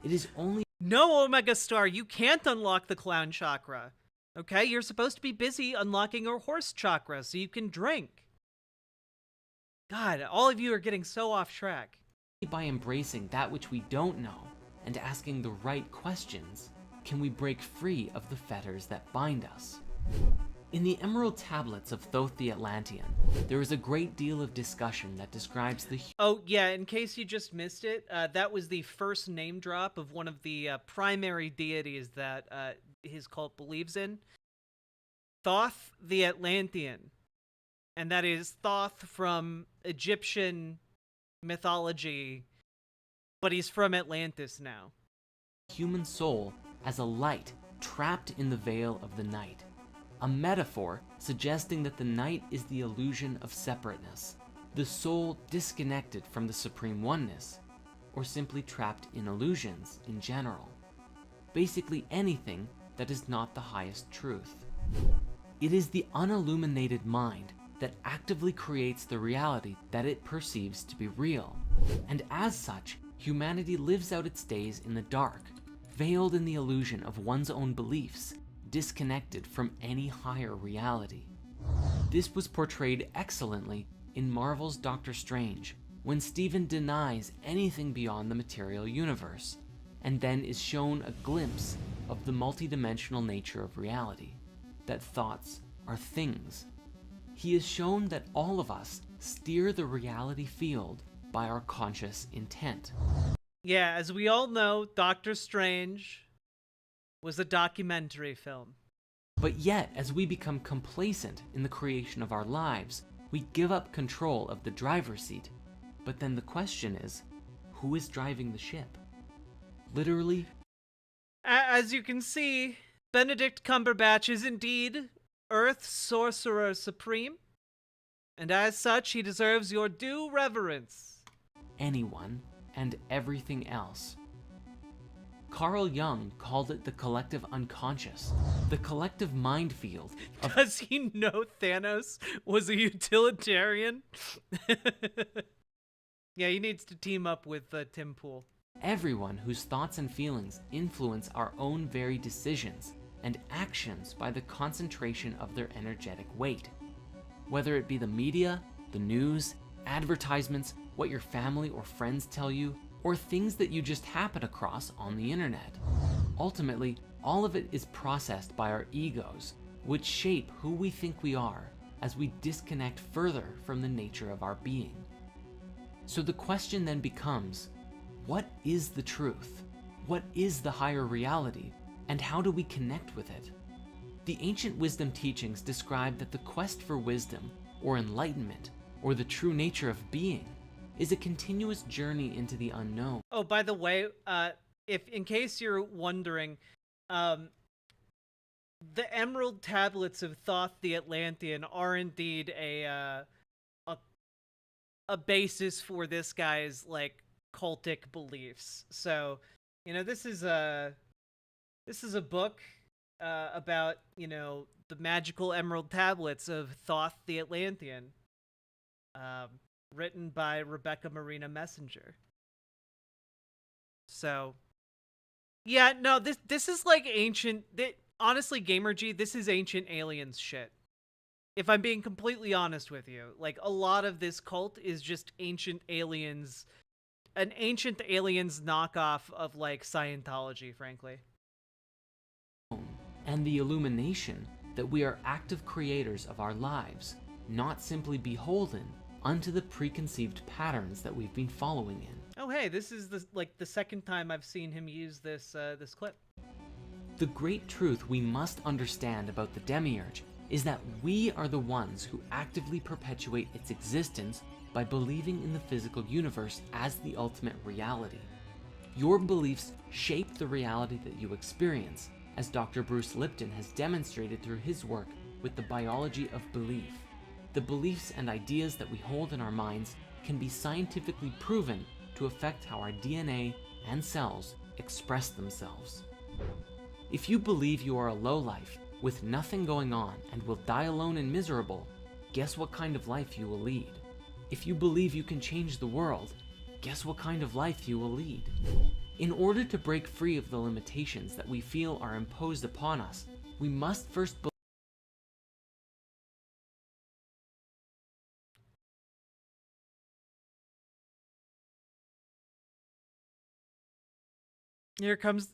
It is only— No, Omega Star, you can't unlock the clown chakra. Okay, you're supposed to be busy unlocking your horse chakra so you can drink. God, all of you are getting so off track. By embracing that which we don't know and asking the right questions, can we break free of the fetters that bind us. In the Emerald Tablets of Thoth the Atlantean, there is a great deal of discussion that describes the— Oh, yeah, in case you just missed it, that was the first name drop of one of the primary deities that his cult believes in. Thoth the Atlantean. And that is Thoth from Egyptian mythology, but he's from Atlantis now. Human soul as a light trapped in the veil of the night, a metaphor suggesting that the night is the illusion of separateness, the soul disconnected from the supreme oneness, or simply trapped in illusions in general. Basically anything that is not the highest truth. It is the unilluminated mind that actively creates the reality that it perceives to be real, and as such, humanity lives out its days in the dark, veiled in the illusion of one's own beliefs, disconnected from any higher reality. This was portrayed excellently in Marvel's Doctor Strange, when Stephen denies anything beyond the material universe, and then is shown a glimpse of the multidimensional nature of reality, that thoughts are things. He is shown that all of us steer the reality field by our conscious intent. Yeah, as we all know, Doctor Strange was a documentary film. But yet, as we become complacent in the creation of our lives, we give up control of the driver's seat. But then the question is, who is driving the ship? Literally. As you can see, Benedict Cumberbatch is indeed Earth's Sorcerer Supreme, and as such, he deserves your due reverence. Anyone and everything else. Carl Jung called it the collective unconscious, the collective mind field. Does he know Thanos was a utilitarian? Yeah, he needs to team up with Tim Pool. Everyone whose thoughts and feelings influence our own very decisions and actions by the concentration of their energetic weight. Whether it be the media, the news, advertisements, what your family or friends tell you, or things that you just happen across on the internet. Ultimately, all of it is processed by our egos, which shape who we think we are as we disconnect further from the nature of our being. So the question then becomes, what is the truth? What is the higher reality? And how do we connect with it? The ancient wisdom teachings describe that the quest for wisdom, or enlightenment, or the true nature of being, is a continuous journey into the unknown. Oh, by the way, if in case you're wondering, the Emerald Tablets of Thoth the Atlantean are indeed a basis for this guy's like cultic beliefs. So, you know, this is a book about, you know, the magical Emerald Tablets of Thoth the Atlantean. Written by Rebecca Marina Messenger. So, yeah, no, this is like ancient. Honestly, GamerG, this is ancient aliens shit. If I'm being completely honest with you, like a lot of this cult is just ancient aliens, an ancient aliens knockoff of like Scientology, frankly. And the illumination that we are active creators of our lives, not simply beholden unto the preconceived patterns that we've been following in. Oh hey, this is the second time I've seen him use this clip. The great truth we must understand about the demiurge is that we are the ones who actively perpetuate its existence by believing in the physical universe as the ultimate reality. Your beliefs shape the reality that you experience, as Dr. Bruce Lipton has demonstrated through his work with the biology of belief. The beliefs and ideas that we hold in our minds can be scientifically proven to affect how our DNA and cells express themselves. If you believe you are a lowlife with nothing going on and will die alone and miserable, guess what kind of life you will lead? If you believe you can change the world, guess what kind of life you will lead? In order to break free of the limitations that we feel are imposed upon us, we must first believe. Here comes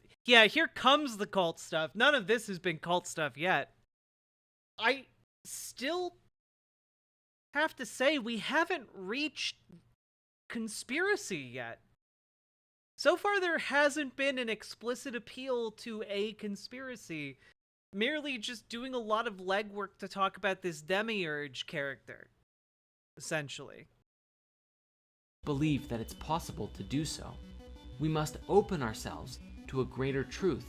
the cult stuff. None of this has been cult stuff yet. I still have to say we haven't reached conspiracy yet. So far, there hasn't been an explicit appeal to a conspiracy. merely just doing a lot of legwork to talk about this demiurge character, essentially. Believe that it's possible to do so. We must open ourselves to a greater truth,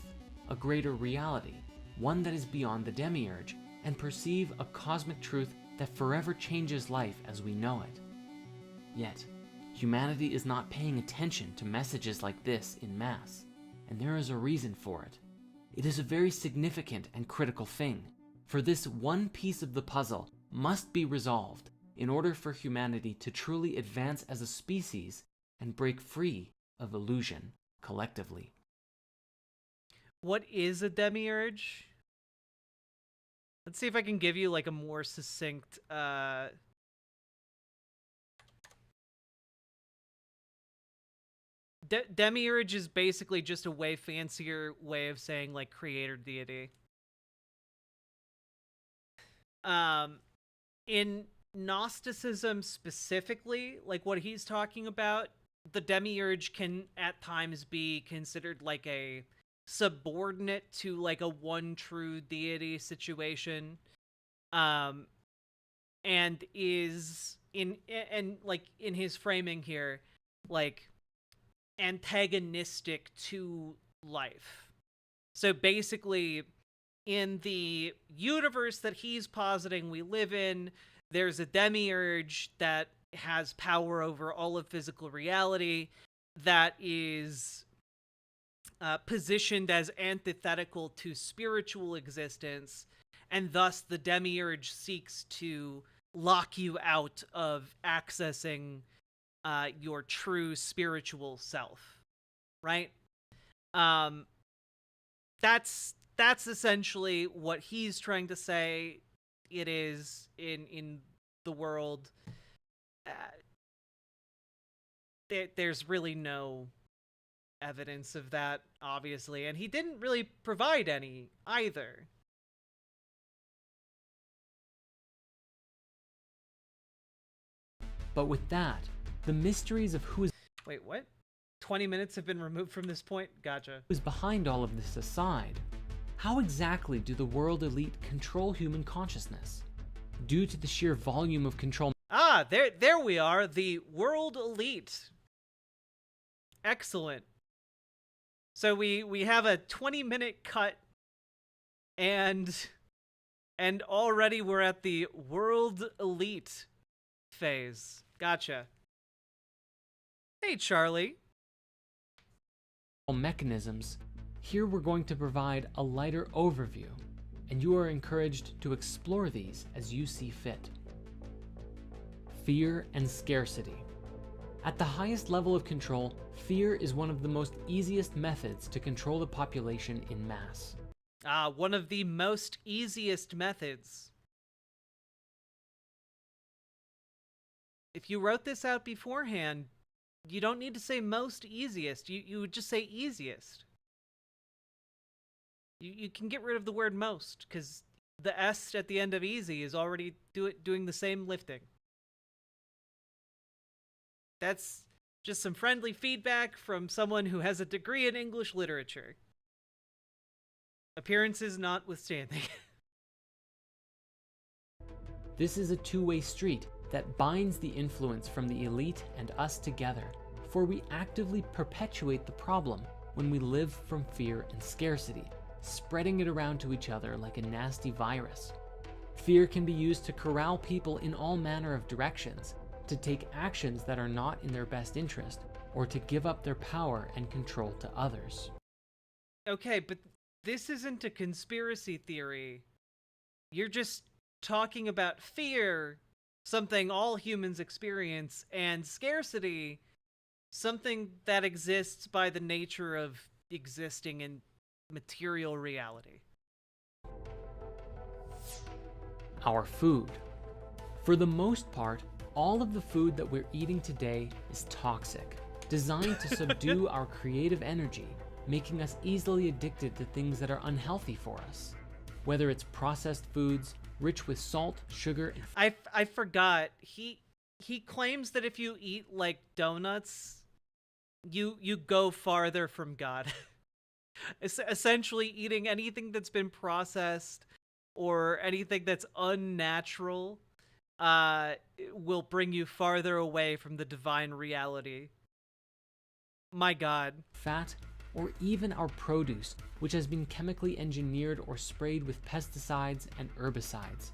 a greater reality, one that is beyond the demiurge, and perceive a cosmic truth that forever changes life as we know it. Yet, humanity is not paying attention to messages like this in mass, and there is a reason for it. It is a very significant and critical thing, for this one piece of the puzzle must be resolved in order for humanity to truly advance as a species and break free of illusion collectively. What is a demiurge? Let's see if I can give you like a more succinct demiurge is basically just a way fancier way of saying like creator deity. In Gnosticism specifically, like what he's talking about, the demiurge can at times be considered like a subordinate to like a one true deity situation, and is in his framing here, like antagonistic to life. So basically, in the universe that he's positing we live in, there's a demiurge that has power over all of physical reality that is positioned as antithetical to spiritual existence, and thus the demiurge seeks to lock you out of accessing your true spiritual self, right? That's essentially what he's trying to say it is in the world. There's really no evidence of that, obviously, and he didn't really provide any either. But with that, the mysteries of who is... Wait, what? 20 minutes have been removed from this point? Gotcha. ...who's behind all of this aside, how exactly do the world elite control human consciousness? Due to the sheer volume of control... Ah, there we are, the world elite. Excellent. So we have a 20-minute cut, and already we're at the world elite phase. Gotcha. Hey, Charlie. ...mechanisms, here we're going to provide a lighter overview, and you are encouraged to explore these as you see fit. Fear and scarcity. At the highest level of control, fear is one of the most easiest methods to control the population in mass. One of the most easiest methods. If you wrote this out beforehand, you don't need to say most easiest. You would just say easiest. You can get rid of the word most, because the S at the end of easy is already doing the same lifting. That's just some friendly feedback from someone who has a degree in English literature. Appearances notwithstanding. This is a two-way street that binds the influence from the elite and us together, for we actively perpetuate the problem when we live from fear and scarcity, spreading it around to each other like a nasty virus. Fear can be used to corral people in all manner of directions, to take actions that are not in their best interest, or to give up their power and control to others. Okay, but this isn't a conspiracy theory. You're just talking about fear, something all humans experience, and scarcity, something that exists by the nature of existing in material reality. Our food. For the most part, all of the food that we're eating today is toxic, designed to subdue our creative energy, making us easily addicted to things that are unhealthy for us. Whether it's processed foods, rich with salt, sugar, and... I forgot. He claims that if you eat, like, donuts, you go farther from God. Essentially, eating anything that's been processed or anything that's unnatural will bring you farther away from the divine reality. My God. Fat, or even our produce, which has been chemically engineered or sprayed with pesticides and herbicides.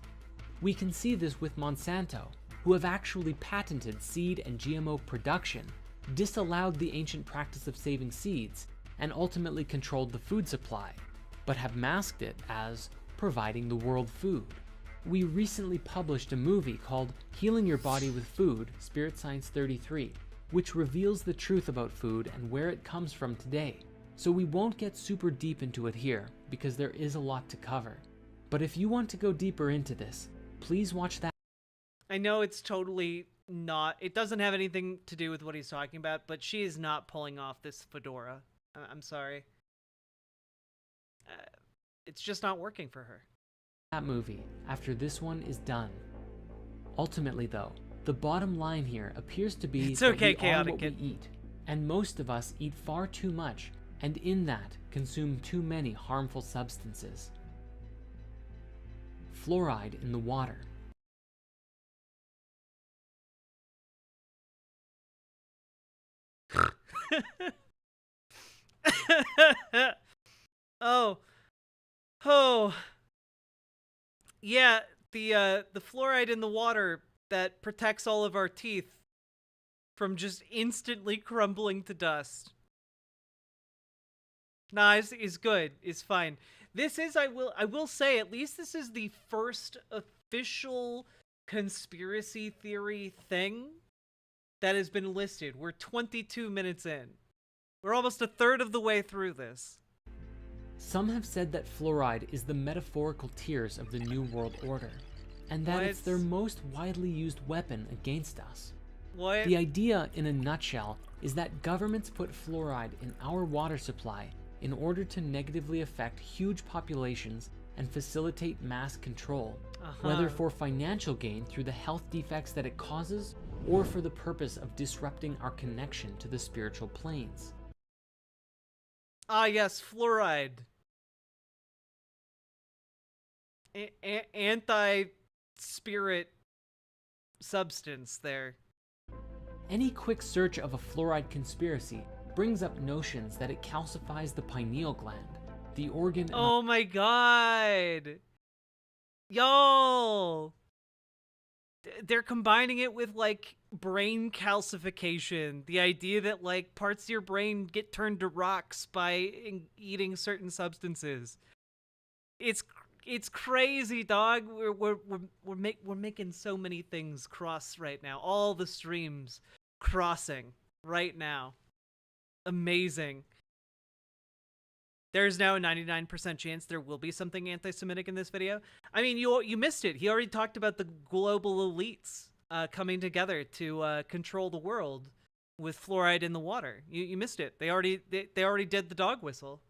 We can see this with Monsanto, who have actually patented seed and GMO production, disallowed the ancient practice of saving seeds, and ultimately controlled the food supply, but have masked it as providing the world food. We recently published a movie called Healing Your Body with Food, Spirit Science 33, which reveals the truth about food and where it comes from today. So we won't get super deep into it here, because there is a lot to cover. But if you want to go deeper into this, please watch that. I know it's totally not, it doesn't have anything to do with what he's talking about, but she is not pulling off this fedora. I'm sorry. It's just not working for her. That movie after this one is done. Ultimately though, the bottom line here appears to be it's okay, that we are what Chaotic. we eat, and most of us eat far too much, and in that consume too many harmful substances. Fluoride in the water. Oh, yeah, the fluoride in the water that protects all of our teeth from just instantly crumbling to dust. Nah, is good, is fine. This is, I will say, at least this is the first official conspiracy theory thing that has been listed. We're 22 minutes in. We're almost a third of the way through this. Some have said that fluoride is the metaphorical tears of the New World Order, and that it's their most widely used weapon against us. What? The idea, in a nutshell, is that governments put fluoride in our water supply in order to negatively affect huge populations and facilitate mass control, whether for financial gain through the health defects that it causes, or for the purpose of disrupting our connection to the spiritual planes. Ah, yes, fluoride. Anti-spirit substance there. Any quick search of a fluoride conspiracy brings up notions that it calcifies the pineal gland, the organ. Oh my God. Y'all. They're combining it with, like, brain calcification. The idea that, like, parts of your brain get turned to rocks by eating certain substances. It's crazy, dog. We're making so many things cross right now. All the streams crossing right now. Amazing. There's now a 99% chance there will be something anti-Semitic in this video. I mean, you missed it. He already talked about the global elites coming together to control the world with fluoride in the water. You missed it. They already did the dog whistle.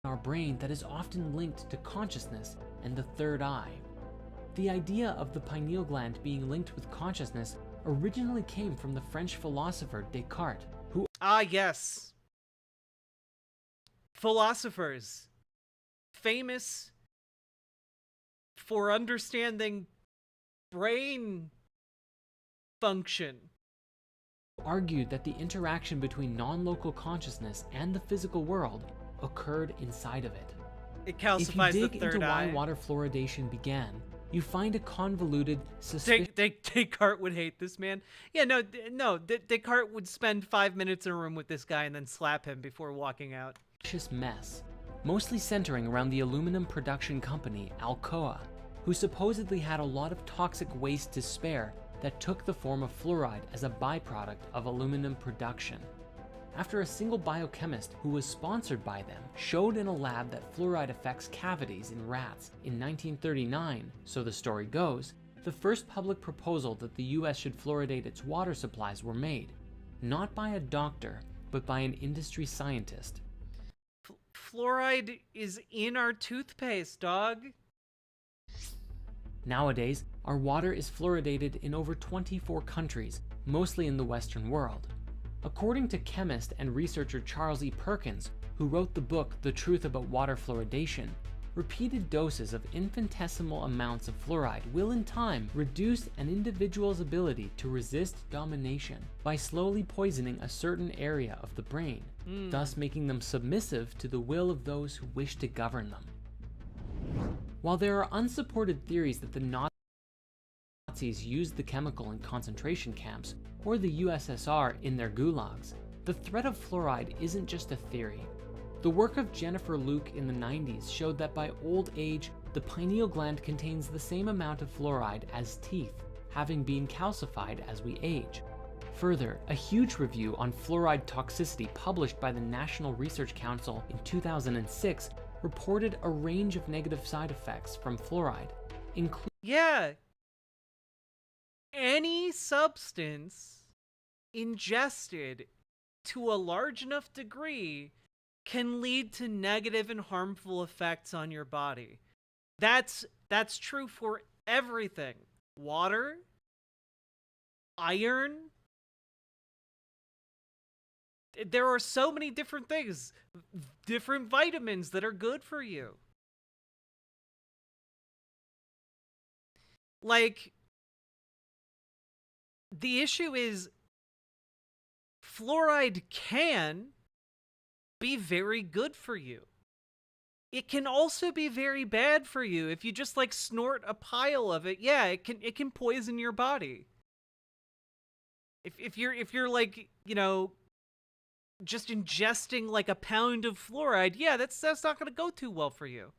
Our brain that is often linked to consciousness and the third eye. The idea of the pineal gland being linked with consciousness originally came from the French philosopher Descartes, who— Ah, yes. Philosophers. Famous for understanding brain function. argued that the interaction between non-local consciousness and the physical world occurred inside of it. It calcifies the third eye. If you dig into why water fluoridation began, you find a convoluted, suspicious— Descartes would hate this man. Yeah, no, Descartes would spend 5 minutes in a room with this guy and then slap him before walking out. mess, mostly centering around the aluminum production company Alcoa, who supposedly had a lot of toxic waste to spare that took the form of fluoride as a byproduct of aluminum production. After a single biochemist who was sponsored by them showed in a lab that fluoride affects cavities in rats in 1939, so the story goes, the first public proposal that the US should fluoridate its water supplies were made, not by a doctor, but by an industry scientist. Fluoride is in our toothpaste, dog. Nowadays, our water is fluoridated in over 24 countries, mostly in the Western world. According to chemist and researcher Charles E. Perkins, who wrote the book The Truth About Water Fluoridation, repeated doses of infinitesimal amounts of fluoride will in time reduce an individual's ability to resist domination by slowly poisoning a certain area of the brain, thus making them submissive to the will of those who wish to govern them. While there are unsupported theories that the Nazis used the chemical in concentration camps or the USSR in their gulags, the threat of fluoride isn't just a theory. The work of Jennifer Luke in the 90s showed that by old age, the pineal gland contains the same amount of fluoride as teeth, having been calcified as we age. Further, a huge review on fluoride toxicity published by the National Research Council in 2006 reported a range of negative side effects from fluoride, including any substance ingested to a large enough degree can lead to negative and harmful effects on your body. That's true for everything. Water, iron. There are so many different things, different vitamins that are good for you. Like, the issue is fluoride can be very good for you. It can also be very bad for you if you just like snort a pile of it. Yeah, it can poison your body. If you're like, you know, just ingesting like a pound of fluoride, yeah, that's not going to go too well for you.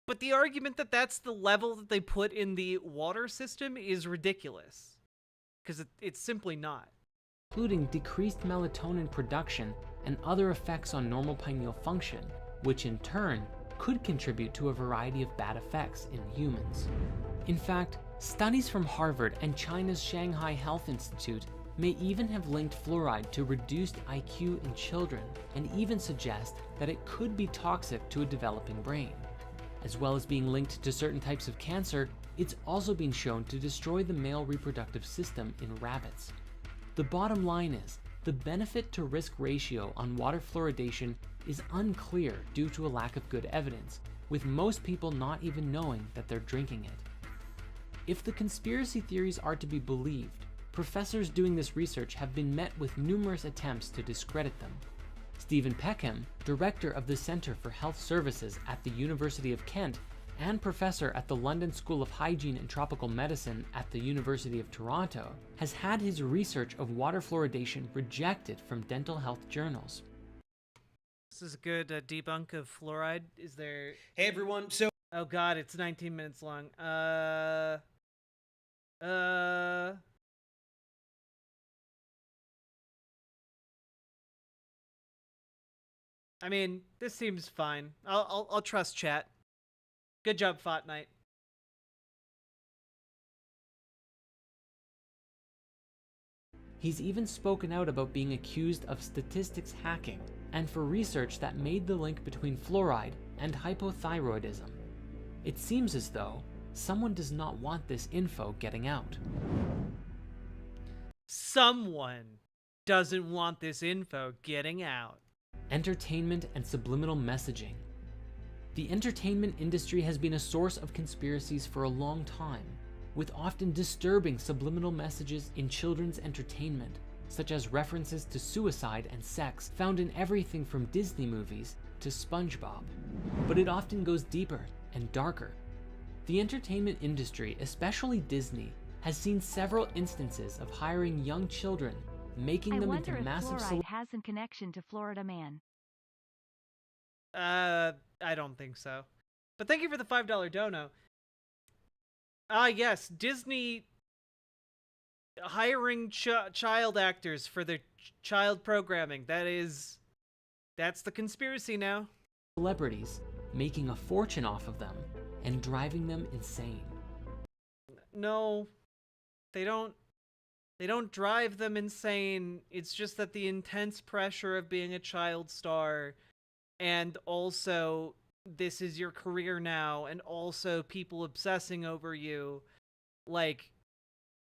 But the argument that that's the level that they put in the water system is ridiculous. Because it's simply not. Including decreased melatonin production and other effects on normal pineal function, which in turn could contribute to a variety of bad effects in humans. In fact, studies from Harvard and China's Shanghai Health Institute may even have linked fluoride to reduced IQ in children, and even suggest that it could be toxic to a developing brain. As well as being linked to certain types of cancer, it's also been shown to destroy the male reproductive system in rabbits. The bottom line is, the benefit to risk ratio on water fluoridation is unclear due to a lack of good evidence, with most people not even knowing that they're drinking it. If the conspiracy theories are to be believed, professors doing this research have been met with numerous attempts to discredit them. Stephen Peckham, director of the Centre for Health Services at the University of Kent and professor at the London School of Hygiene and Tropical Medicine at the University of Toronto, has had his research of water fluoridation rejected from dental health journals. This is a good debunk of fluoride. Is there... Hey everyone, so... Oh god, it's 19 minutes long. I mean, this seems fine. I'll trust chat. Good job, Fortnite. He's even spoken out about being accused of statistics hacking and for research that made the link between fluoride and hypothyroidism. It seems as though someone does not want this info getting out. Someone doesn't want this info getting out. Entertainment and subliminal messaging. The entertainment industry has been a source of conspiracies for a long time, with often disturbing subliminal messages in children's entertainment, such as references to suicide and sex found in everything from Disney movies to SpongeBob. But it often goes deeper and darker. The entertainment industry, especially Disney, has seen several instances of hiring young children, making them into massive fluoride has a connection to Florida Man. I don't think so. But thank you for the $5 dono. Yes, Disney hiring child actors for their child programming. That's the conspiracy now. Celebrities, making a fortune off of them and driving them insane. No, they don't drive them insane. It's just that the intense pressure of being a child star, and also this is your career now, and also people obsessing over you, like,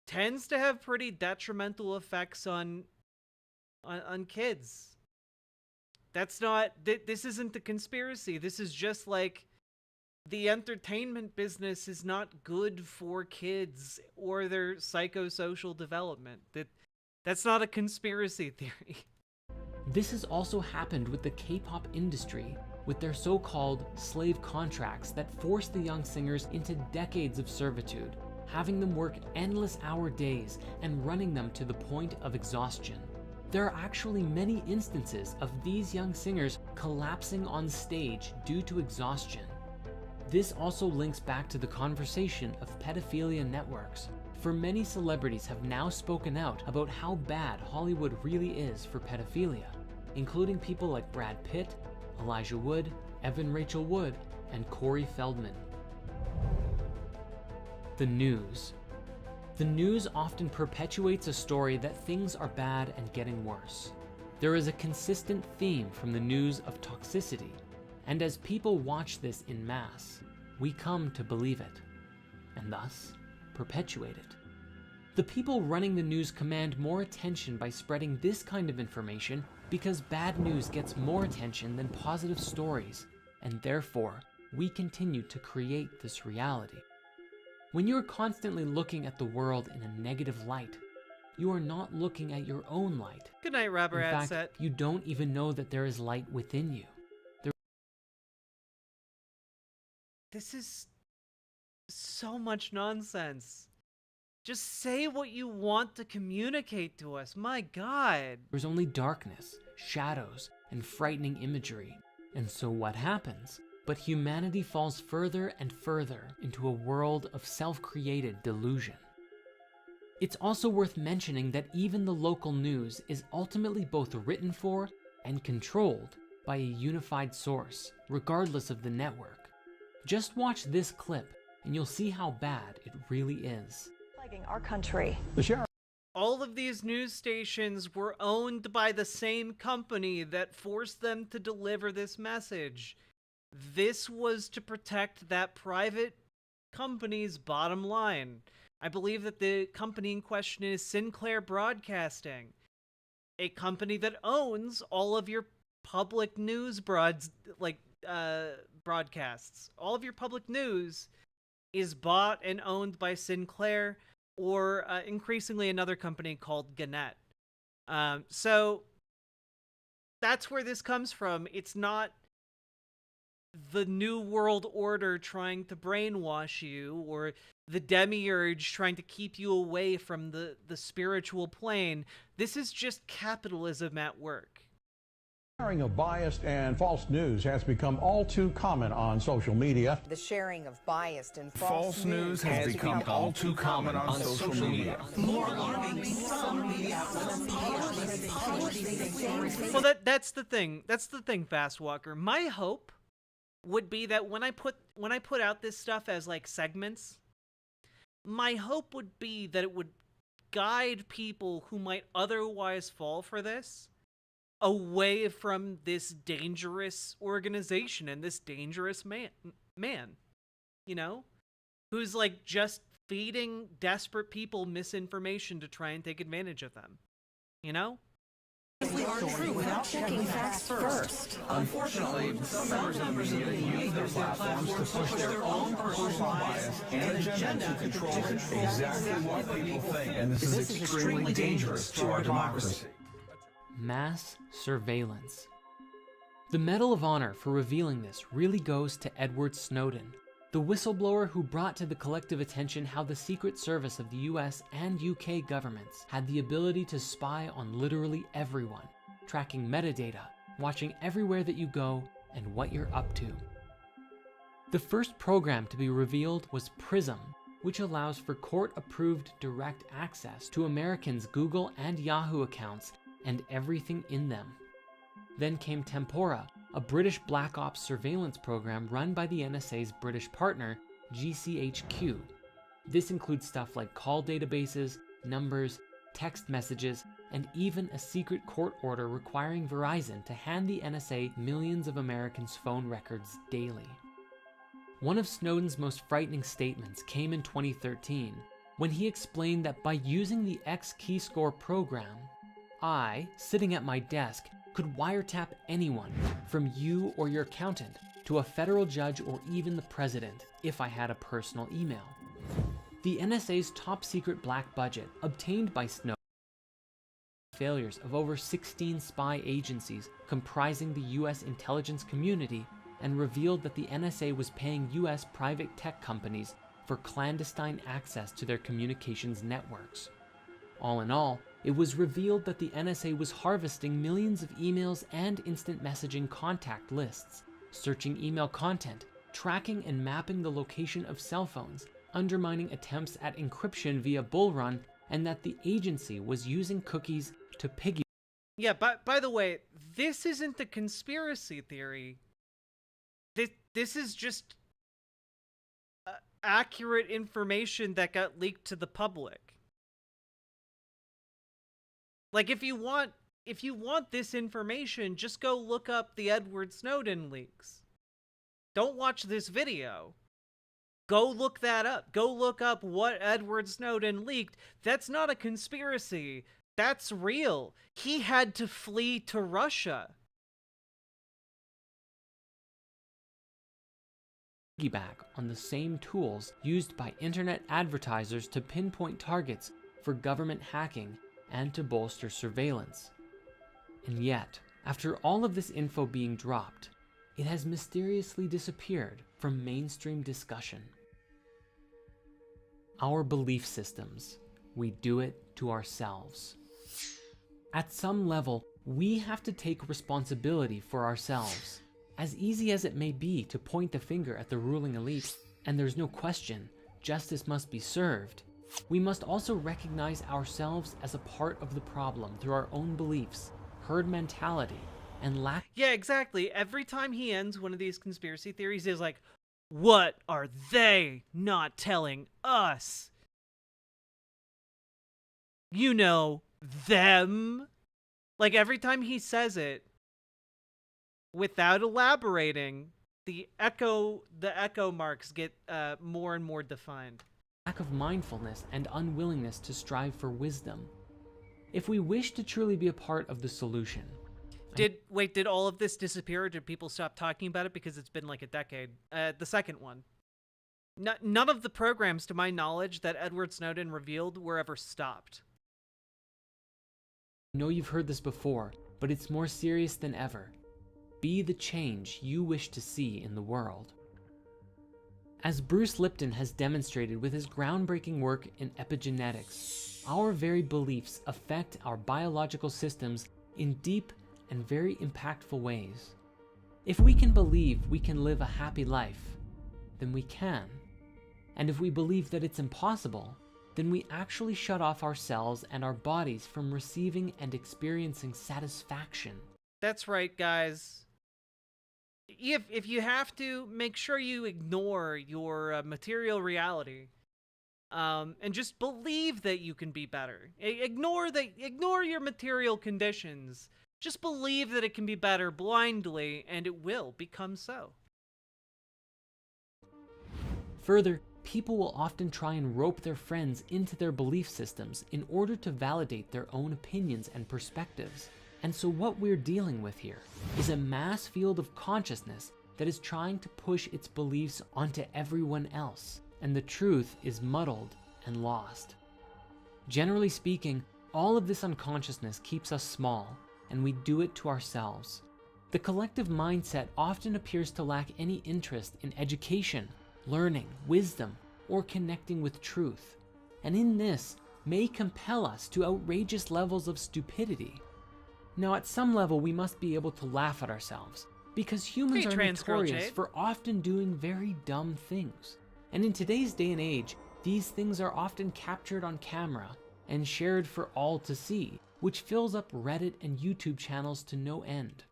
tends to have pretty detrimental effects on kids. That's not, this isn't the conspiracy. This is just like, the entertainment business is not good for kids or their psychosocial development. That's not a conspiracy theory. This has also happened with the K-pop industry, with their so-called slave contracts that force the young singers into decades of servitude, having them work endless hour days and running them to the point of exhaustion. There are actually many instances of these young singers collapsing on stage due to exhaustion. This also links back to the conversation of pedophilia networks, for many celebrities have now spoken out about how bad Hollywood really is for pedophilia, including people like Brad Pitt, Elijah Wood, Evan Rachel Wood, and Corey Feldman. The news. The news often perpetuates a story that things are bad and getting worse. There is a consistent theme from the news of toxicity, and as people watch this in mass, we come to believe it, and thus perpetuate it. The people running the news command more attention by spreading this kind of information because bad news gets more attention than positive stories, and therefore, we continue to create this reality. When you're constantly looking at the world in a negative light, you are not looking at your own light. Good night, Robert In fact, Adset. you don't even know that there is light within you. This is so much nonsense. Just say what you want to communicate to us. My God. There's only darkness, shadows, and frightening imagery. And so what happens? But humanity falls further and further into a world of self-created delusion. It's also worth mentioning that even the local news is ultimately both written for and controlled by a unified source, regardless of the network. Just watch this clip and you'll see how bad it really is. Our country. All of these news stations were owned by the same company that forced them to deliver this message. This was to protect that private company's bottom line. I believe that the company in question is Sinclair Broadcasting, a company that owns all of your public news broadcasts. All of your public news is bought and owned by Sinclair, or increasingly another company called Gannett. So that's where this comes from. It's not the New World Order trying to brainwash you, or the demiurge trying to keep you away from the spiritual plane. This is just capitalism at work. Sharing of biased and false news has become all too common on social media. The sharing of biased and false news has become all too common on social media. More alarming, some media Well, that's the thing. That's the thing, Fastwalker. My hope would be that when I put out this stuff as like segments, my hope would be that it would guide people who might otherwise fall for this away from this dangerous organization and this dangerous man, you know, who's like just feeding desperate people misinformation to try and take advantage of them, you know? aren't true without checking facts first. Unfortunately, some members of the media use their platforms to push their own personal bias and agenda to control exactly what people think. And this is extremely dangerous to our democracy. Mass surveillance. The Medal of Honor for revealing this really goes to Edward Snowden, the whistleblower who brought to the collective attention how the Secret Service of the US and UK governments had the ability to spy on literally everyone, tracking metadata, watching everywhere that you go, and what you're up to. The first program to be revealed was PRISM, which allows for court-approved direct access to Americans' Google and Yahoo accounts and everything in them. Then came Tempora, a British Black Ops surveillance program run by the NSA's British partner, GCHQ. This includes stuff like call databases, numbers, text messages, and even a secret court order requiring Verizon to hand the NSA millions of Americans' phone records daily. One of Snowden's most frightening statements came in 2013, when he explained that by using the X-Keyscore program, I, sitting at my desk, could wiretap anyone, from you or your accountant to a federal judge or even the president, if I had a personal email. The NSA's top-secret black budget, obtained by Snowden, failures of over 16 spy agencies comprising the US intelligence community, and revealed that the NSA was paying US private tech companies for clandestine access to their communications networks. All in all, it was revealed that the NSA was harvesting millions of emails and instant messaging contact lists, searching email content, tracking and mapping the location of cell phones, undermining attempts at encryption via Bull Run, and that the agency was using cookies to piggy. Yeah, by the way, this isn't a conspiracy theory. This is just accurate information that got leaked to the public. Like, if you want this information, just go look up the Edward Snowden leaks. Don't watch this video. Go look that up. Go look up what Edward Snowden leaked. That's not a conspiracy. That's real. He had to flee to Russia. Piggyback on the same tools used by internet advertisers to pinpoint targets for government hacking and to bolster surveillance. And yet, after all of this info being dropped, it has mysteriously disappeared from mainstream discussion. Our belief systems, we do it to ourselves. At some level, we have to take responsibility for ourselves. As easy as it may be to point the finger at the ruling elite, and there's no question, justice must be served, we must also recognize ourselves as a part of the problem through our own beliefs, herd mentality, and lack. Yeah, exactly. Every time he ends one of these conspiracy theories, he's like, what are they not telling us? You know, them. Like, every time he says it, without elaborating, the echo marks get more and more defined. Lack of mindfulness and unwillingness to strive for wisdom. If we wish to truly be a part of the solution. Did all of this disappear, or did people stop talking about it because it's been like a decade? The second one. None of the programs, to my knowledge, that Edward Snowden revealed were ever stopped. I know you've heard this before, but it's more serious than ever. Be the change you wish to see in the world. As Bruce Lipton has demonstrated with his groundbreaking work in epigenetics, our very beliefs affect our biological systems in deep and very impactful ways. If we can believe we can live a happy life, then we can. And if we believe that it's impossible, then we actually shut off ourselves and our bodies from receiving and experiencing satisfaction. That's right, guys. If you have to, make sure you ignore your material reality, and just believe that you can be better. Ignore your material conditions. Just believe that it can be better blindly, and it will become so. Further, people will often try and rope their friends into their belief systems in order to validate their own opinions and perspectives. And so what we're dealing with here is a mass field of consciousness that is trying to push its beliefs onto everyone else, and the truth is muddled and lost. Generally speaking, all of this unconsciousness keeps us small, and we do it to ourselves. The collective mindset often appears to lack any interest in education, learning, wisdom, or connecting with truth, and in this may compel us to outrageous levels of stupidity. Now, at some level, we must be able to laugh at ourselves, because humans are notorious for often doing very dumb things. And in today's day and age, these things are often captured on camera and shared for all to see, which fills up Reddit and YouTube channels to no end.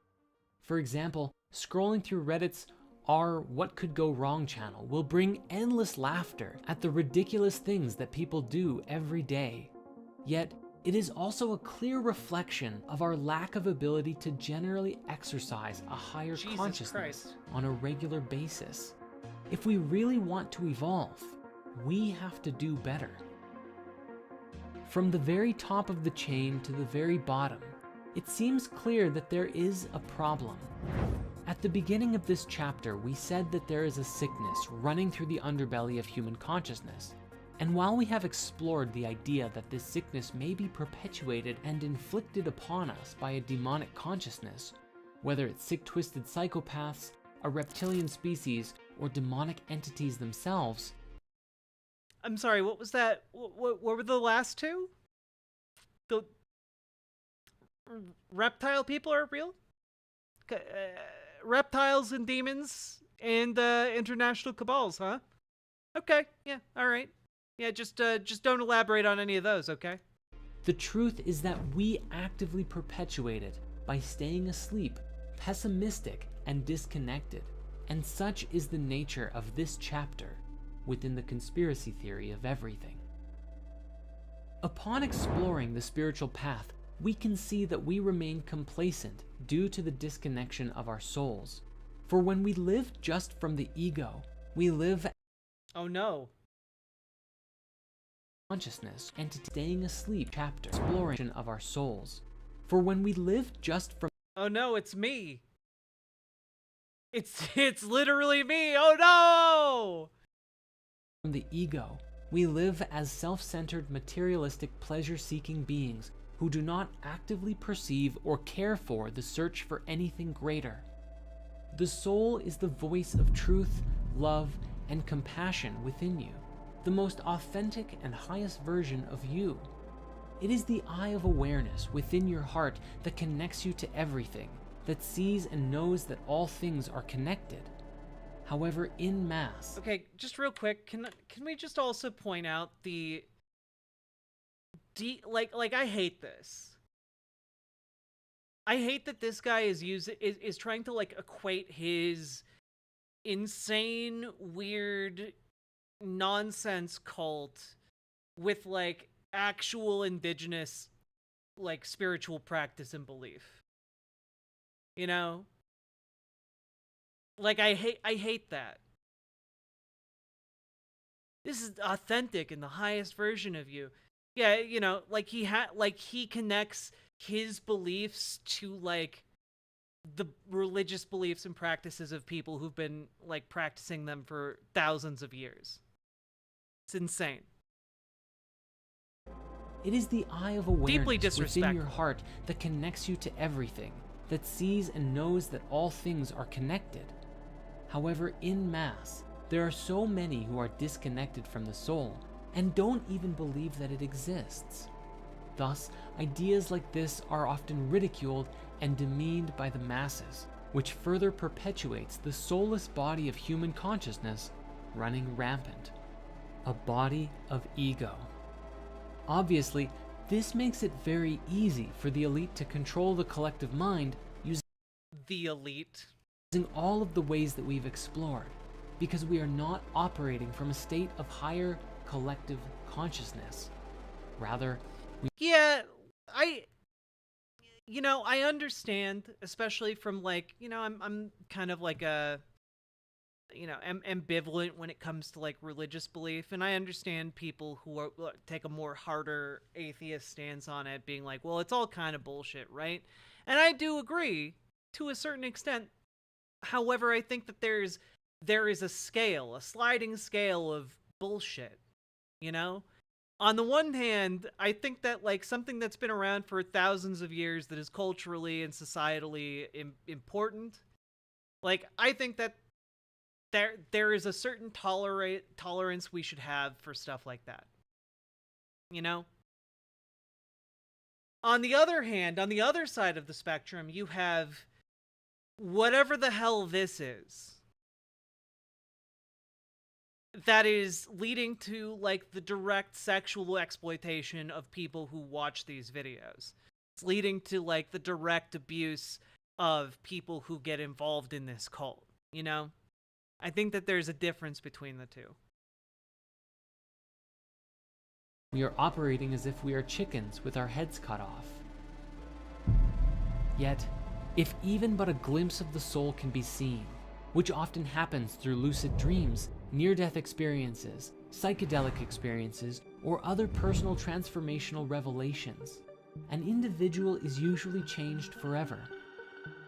For example, scrolling through Reddit's Our What Could Go Wrong channel will bring endless laughter at the ridiculous things that people do every day. Yet, it is also a clear reflection of our lack of ability to generally exercise a higher consciousness on a regular basis. If we really want to evolve, we have to do better. From the very top of the chain to the very bottom, it seems clear that there is a problem. At the beginning of this chapter, we said that there is a sickness running through the underbelly of human consciousness. And while we have explored the idea that this sickness may be perpetuated and inflicted upon us by a demonic consciousness, whether it's sick, twisted psychopaths, a reptilian species, or demonic entities themselves. I'm sorry, what was that? What were the last two? The reptile people are real? Reptiles and demons and international cabals, huh? Okay, yeah, all right. Yeah, just don't elaborate on any of those, okay? The truth is that we actively perpetuate it by staying asleep, pessimistic, and disconnected. And such is the nature of this chapter within the conspiracy theory of everything. Upon exploring the spiritual path, we can see that we remain complacent due to the disconnection of our souls. For when we live just from the ego, we live... Oh no. Consciousness and to staying asleep chapter exploration of our souls. For when we live just from... Oh no, it's me. It's literally me. Oh no! From the ego, we live as self-centered, materialistic, pleasure-seeking beings who do not actively perceive or care for the search for anything greater. The soul is the voice of truth, love, and compassion within you, the most authentic and highest version of you. It is the eye of awareness within your heart that connects you to everything, that sees and knows that all things are connected. However, in mass... Okay, just real quick, can we just also point out the... Like I hate this. I hate that this guy is trying to like equate his insane, weird, nonsense cult with like actual indigenous like spiritual practice and belief. You know? Like I hate that. This is authentic and the highest version of you. Yeah, you know, like he connects his beliefs to like the religious beliefs and practices of people who've been like practicing them for thousands of years. It's insane. It is the eye of awareness deeply disrespectful within your heart that connects you to everything, that sees and knows that all things are connected. However, in mass, there are so many who are disconnected from the soul and don't even believe that it exists. Thus, ideas like this are often ridiculed and demeaned by the masses, which further perpetuates the soulless body of human consciousness running rampant. A body of ego. Obviously, this makes it very easy for the elite to control the collective mind using all of the ways that we've explored, because we are not operating from a state of higher collective consciousness. Rather, yeah, I understand, especially from like, you know, I'm kind of like a, you know, ambivalent when it comes to like religious belief, and I understand people who take a more harder atheist stance on it, being like, well, it's all kind of bullshit, right? And I do agree to a certain extent. However, I think that there is a scale, a sliding scale of bullshit, you know? On the one hand, I think that like something that's been around for thousands of years that is culturally and societally important, like I think that there is a certain tolerance we should have for stuff like that. You know? On the other hand, on the other side of the spectrum, you have whatever the hell this is that is leading to like the direct sexual exploitation of people who watch these videos. It's leading to like the direct abuse of people who get involved in this cult, you know? I think that there's a difference between the two. we are operating as if we are chickens with our heads cut off. Yet, if even but a glimpse of the soul can be seen, which often happens through lucid dreams, near-death experiences, psychedelic experiences, or other personal transformational revelations, an individual is usually changed forever.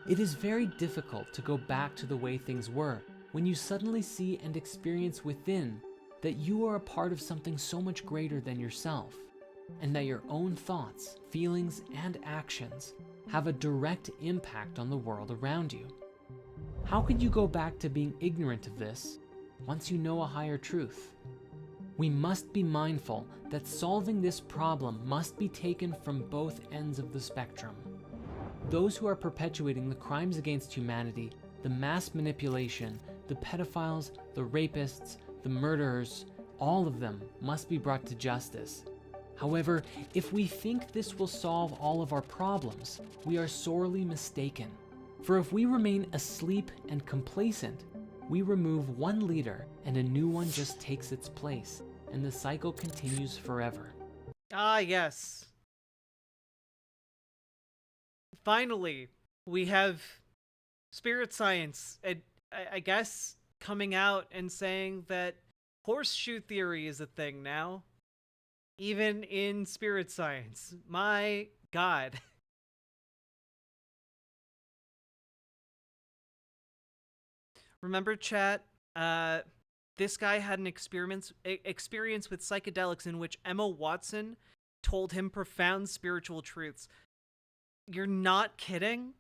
It is very difficult to go back to the way things were when you suddenly see and experience within that you are a part of something so much greater than yourself, and that your own thoughts, feelings, and actions have a direct impact on the world around you. How could you go back to being ignorant of this once you know a higher truth? We must be mindful that solving this problem must be taken from both ends of the spectrum. Those who are perpetuating the crimes against humanity, the mass manipulation, the pedophiles, the rapists, the murderers, all of them must be brought to justice. However, if we think this will solve all of our problems, we are sorely mistaken. For if we remain asleep and complacent, we remove one leader and a new one just takes its place, and the cycle continues forever. Ah, yes. Finally, we have Spirit Science, I guess, coming out and saying that horseshoe theory is a thing now. Even in Spirit Science. My God. Remember, chat? This guy had an experience with psychedelics in which Emma Watson told him profound spiritual truths. You're not kidding?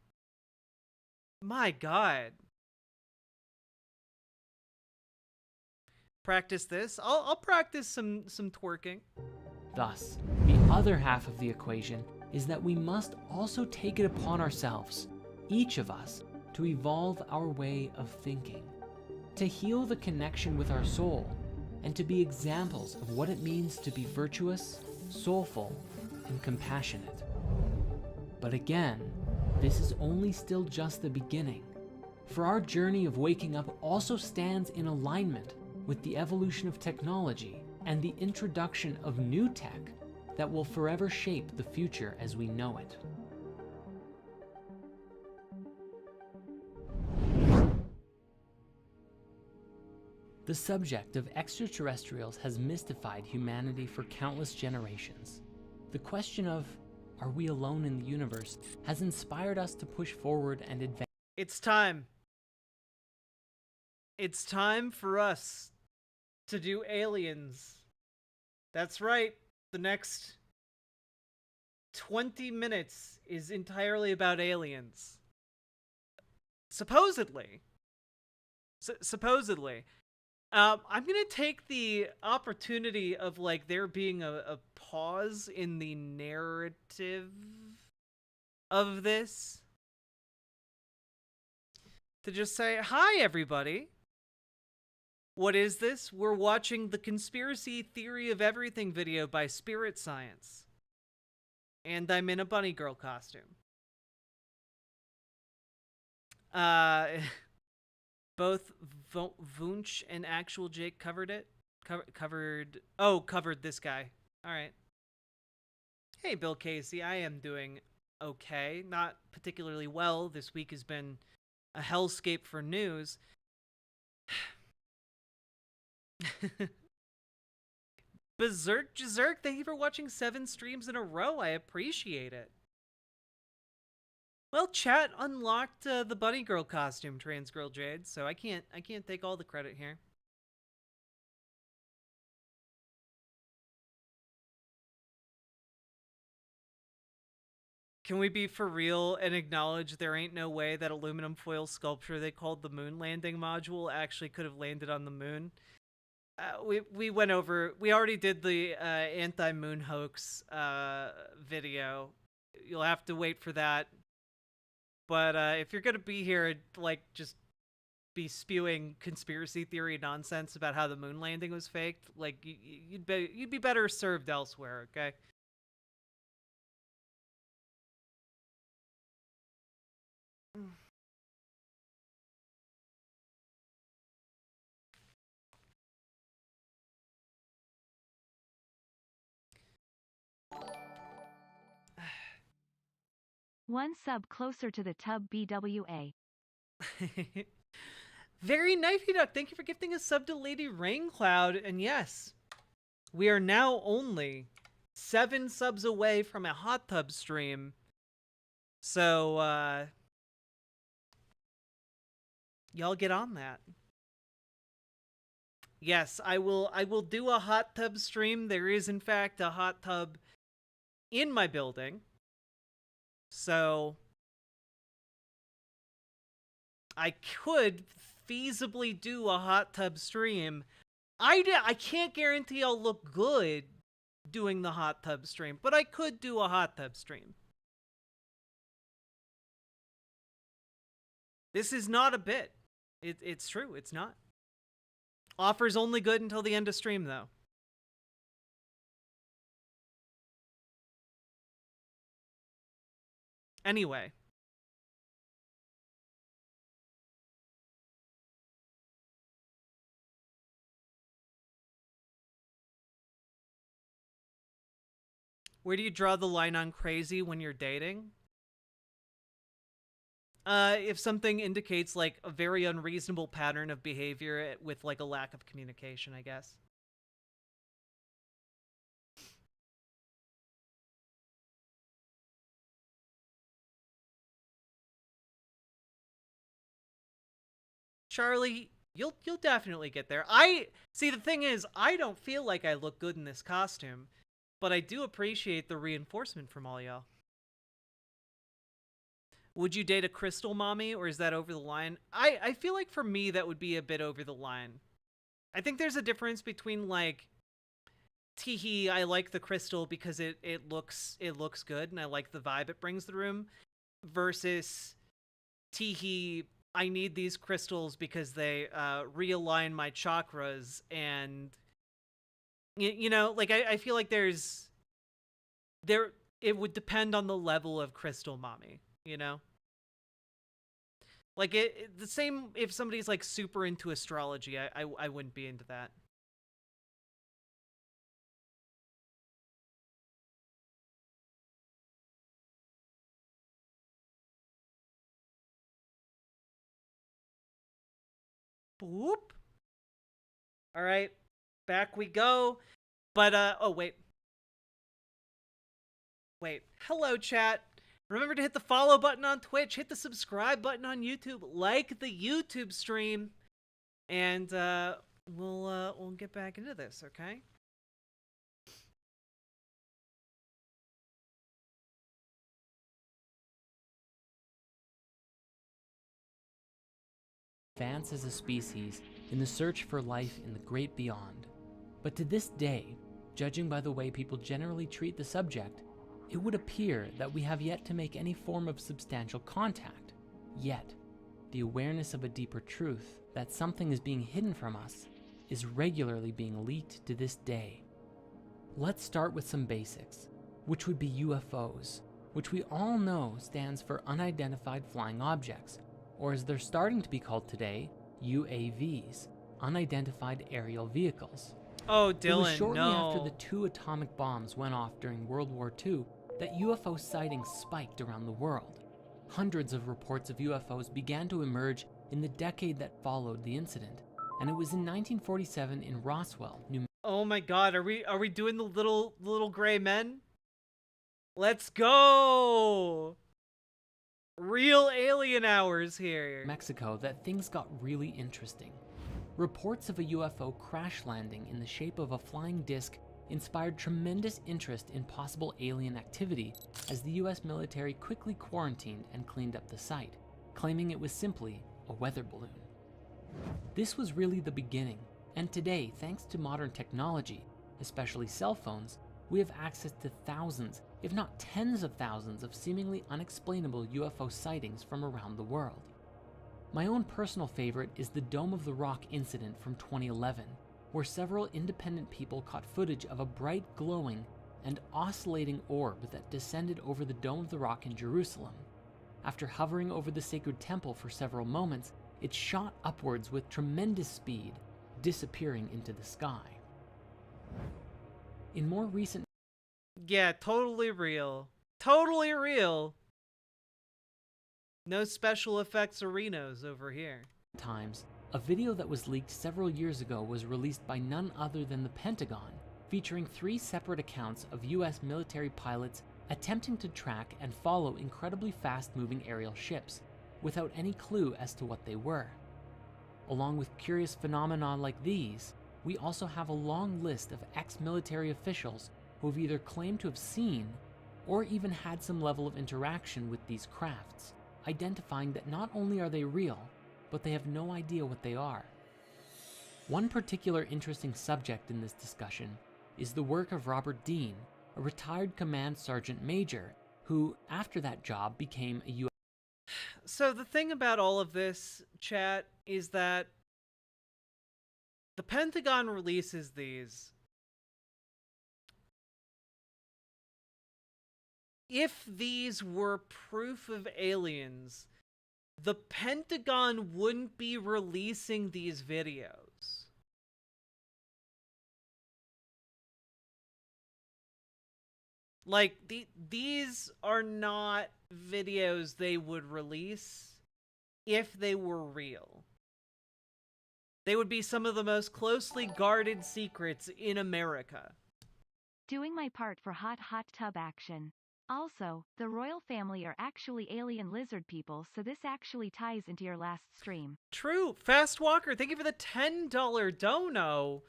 My God. Practice this. I'll practice some twerking. Thus, the other half of the equation is that we must also take it upon ourselves, each of us, to evolve our way of thinking, to heal the connection with our soul, and to be examples of what it means to be virtuous, soulful, and compassionate. But again, this is only still just the beginning, for our journey of waking up also stands in alignment with the evolution of technology and the introduction of new tech that will forever shape the future as we know it. The subject of extraterrestrials has mystified humanity for countless generations. The question of, are we alone in the universe, has inspired us to push forward and advance. It's time. It's time for us to do aliens. That's right. The next 20 minutes is entirely about aliens. Supposedly. Supposedly. I'm gonna take the opportunity of, like, there being a pause in the narrative of this to just say, hi, everybody. What is this? We're watching the Conspiracy Theory of Everything video by Spirit Science. And I'm in a bunny girl costume. Both Vunch and Actual Jake covered it. Covered this guy. Alright. Hey, Bill Casey. I am doing okay. Not particularly well. This week has been a hellscape for news. Berserk Jazerk, thank you for watching 7 streams in a row. I appreciate it. Well, chat unlocked the bunny girl costume, Trans Girl Jade, so I can't take all the credit here. Can we be for real and acknowledge there ain't no way that aluminum foil sculpture they called the moon landing module actually could have landed on the moon? We went over, we already did the anti-moon hoax video. You'll have to wait for that. But if you're gonna be here, like, just be spewing conspiracy theory nonsense about how the moon landing was faked, like, you'd be better served elsewhere, okay? One sub closer to the tub BWA. Very Knifey Duck, thank you for gifting a sub to Lady Raincloud. And yes, we are now only 7 subs away from a hot tub stream. So, y'all get on that. Yes, I will do a hot tub stream. There is, in fact, a hot tub in my building. So, I could feasibly do a hot tub stream. I can't guarantee I'll look good doing the hot tub stream, but I could do a hot tub stream. This is not a bit. It's true, it's not. Offer's only good until the end of stream, though. Anyway. Where do you draw the line on crazy when you're dating? If something indicates, like, a very unreasonable pattern of behavior with, like, a lack of communication, I guess. Charlie, you'll definitely get there. See, the thing is, I don't feel like I look good in this costume, but I do appreciate the reinforcement from all y'all. Would you date a crystal mommy, or is that over the line? I feel like for me, that would be a bit over the line. I think there's a difference between, like, teehee, I like the crystal because it looks good, and I like the vibe it brings to the room, versus teehee, I need these crystals because they realign my chakras, and you know, like, I feel like it would depend on the level of crystal mommy, you know? Like, the same if somebody's, like, super into astrology, I wouldn't be into that. Boop. All right, back we go. But, oh, wait. Wait, hello, chat. Remember to hit the follow button on Twitch, hit the subscribe button on YouTube, like the YouTube stream, and, we'll get back into this, okay? Advance as a species in the search for life in the great beyond. But to this day, judging by the way people generally treat the subject, it would appear that we have yet to make any form of substantial contact. Yet, the awareness of a deeper truth, that something is being hidden from us, is regularly being leaked to this day. Let's start with some basics, which would be UFOs, which we all know stands for Unidentified Flying Objects, or as they're starting to be called today, UAVs, Unidentified Aerial Vehicles. Oh, Dylan, it was shortly no. after the 2 atomic bombs went off during World War II that UFO sightings spiked around the world. Hundreds of reports of UFOs began to emerge in the decade that followed the incident, and it was in 1947 in Roswell, New Mexico. Oh my god, are we doing the little gray men? Let's go! Real alien hours here. Mexico, that things got really interesting. Reports of a UFO crash landing in the shape of a flying disc inspired tremendous interest in possible alien activity as the US military quickly quarantined and cleaned up the site, claiming it was simply a weather balloon. This was really the beginning, and today, thanks to modern technology, especially cell phones, we have access to thousands, if not tens of thousands, of seemingly unexplainable UFO sightings from around the world. My own personal favorite is the Dome of the Rock incident from 2011, where several independent people caught footage of a bright, glowing, and oscillating orb that descended over the Dome of the Rock in Jerusalem. After hovering over the sacred temple for several moments, it shot upwards with tremendous speed, disappearing into the sky. In more recent... Yeah, totally real. Totally real. No special effects arenas over here. Times, a video that was leaked several years ago was released by none other than the Pentagon, featuring 3 separate accounts of US military pilots attempting to track and follow incredibly fast-moving aerial ships without any clue as to what they were. Along with curious phenomena like these, we also have a long list of ex-military officials who have either claimed to have seen or even had some level of interaction with these crafts, identifying that not only are they real, but they have no idea what they are. One particular interesting subject in this discussion is the work of Robert Dean, a retired command sergeant major who, after that job, became a U.S. So the thing about all of this, chat, is that the Pentagon releases these. If these were proof of aliens, the Pentagon wouldn't be releasing these videos. Like, these are not videos they would release if they were real. They would be some of the most closely guarded secrets in America. Doing my part for hot tub action. Also, the royal family are actually alien lizard people, so this actually ties into your last stream. True. Fast Walker, thank you for the $10 dono.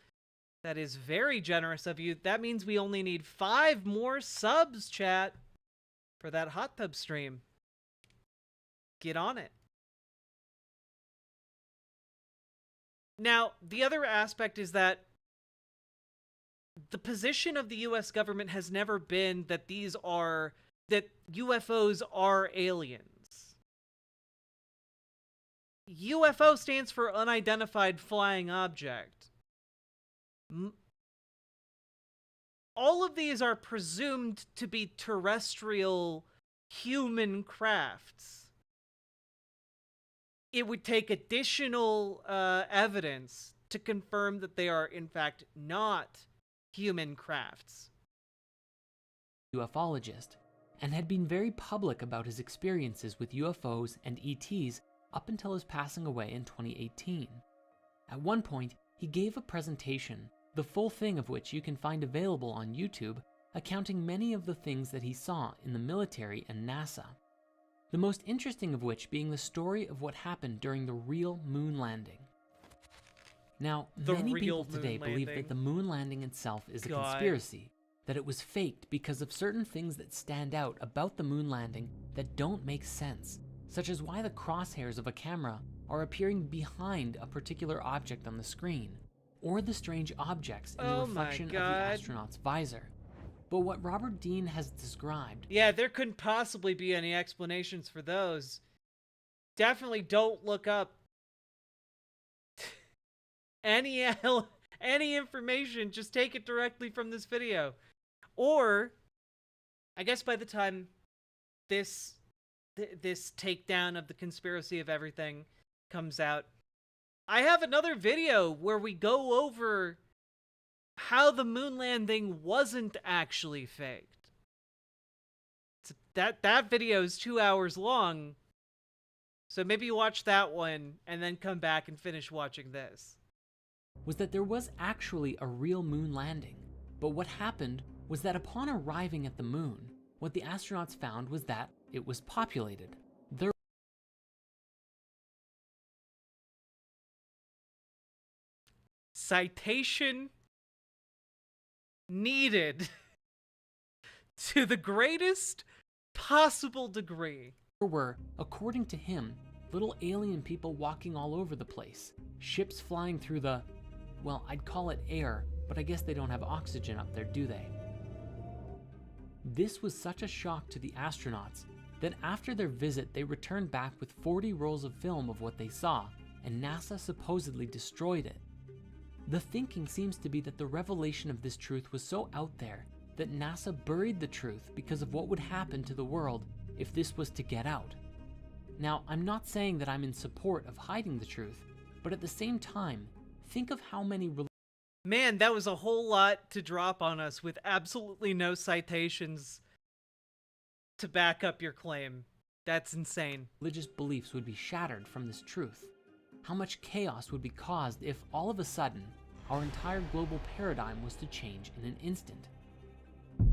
That is very generous of you. That means we only need 5 more subs, chat, for that hot tub stream. Get on it. Now, the other aspect is that the position of the US government has never been that that UFOs are aliens. UFO stands for unidentified flying object. All of these are presumed to be terrestrial human crafts. It would take additional evidence to confirm that they are, in fact, not human crafts. ufologist, and had been very public about his experiences with UFOs and ETs up until his passing away in 2018. At one point, he gave a presentation, the full thing of which you can find available on YouTube, accounting many of the things that he saw in the military and NASA. The most interesting of which being the story of what happened during the real moon landing. Now, many people today believe that the moon landing itself is a conspiracy, that it was faked because of certain things that stand out about the moon landing that don't make sense, such as why the crosshairs of a camera are appearing behind a particular object on the screen, or the strange objects in the reflection of the astronaut's visor. But what Robert Dean has described... Yeah, there couldn't possibly be any explanations for those. Definitely don't look up any information, just take it directly from this video. Or, I guess by the time this takedown of the conspiracy of everything comes out, I have another video where we go over how the moon landing wasn't actually faked. That video is 2 hours long, so maybe you watch that one and then come back and finish watching this. Was that there was actually a real moon landing, but what happened was that upon arriving at the moon, what the astronauts found was that it was populated. Citation needed to the greatest possible degree. There were, according to him, little alien people walking all over the place, ships flying through the, well, I'd call it air, but I guess they don't have oxygen up there, do they? This was such a shock to the astronauts that after their visit they returned back with 40 rolls of film of what they saw, and NASA supposedly destroyed it. The thinking seems to be that the revelation of this truth was so out there that NASA buried the truth because of what would happen to the world if this was to get out. Now, I'm not saying that I'm in support of hiding the truth, but at the same time, think of how many... Man, that was a whole lot to drop on us with absolutely no citations to back up your claim. That's insane. Religious beliefs would be shattered from this truth. How much chaos would be caused if all of a sudden our entire global paradigm was to change in an instant.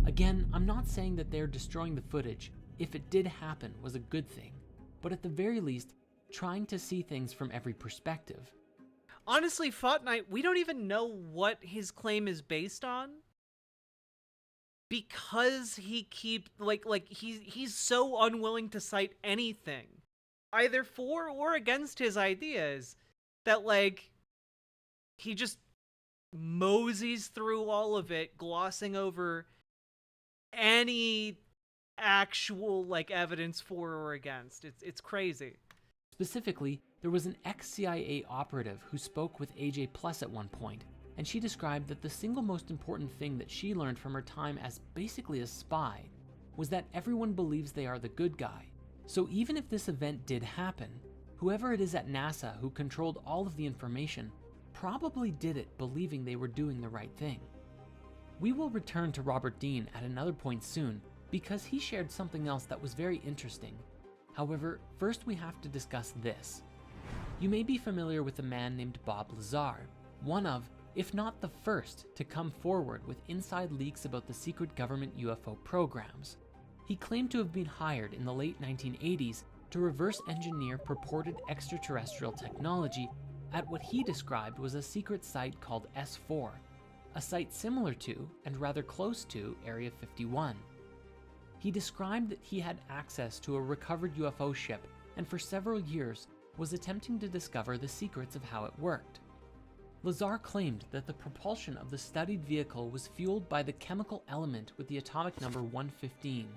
Again, I'm not saying that they're destroying the footage, if it did happen, was a good thing, but at the very least, trying to see things from every perspective. Honestly, Fortnite, we don't even know what his claim is based on. Because he he's so unwilling to cite anything, either for or against his ideas, that like he just moseys through all of it, glossing over any actual like evidence for or against. It's crazy. Specifically, there was an ex-CIA operative who spoke with AJ Plus at one point, and she described that the single most important thing that she learned from her time as basically a spy was that everyone believes they are the good guy. So even if this event did happen, whoever it is at NASA who controlled all of the information probably did it believing they were doing the right thing. We will return to Robert Dean at another point soon because he shared something else that was very interesting. However, first we have to discuss this. You may be familiar with a man named Bob Lazar, one of, if not the first, to come forward with inside leaks about the secret government UFO programs. He claimed to have been hired in the late 1980s to reverse engineer purported extraterrestrial technology at what he described was a secret site called S4, a site similar to, and rather close to, Area 51. He described that he had access to a recovered UFO ship and for several years was attempting to discover the secrets of how it worked. Lazar claimed that the propulsion of the studied vehicle was fueled by the chemical element with the atomic number 115,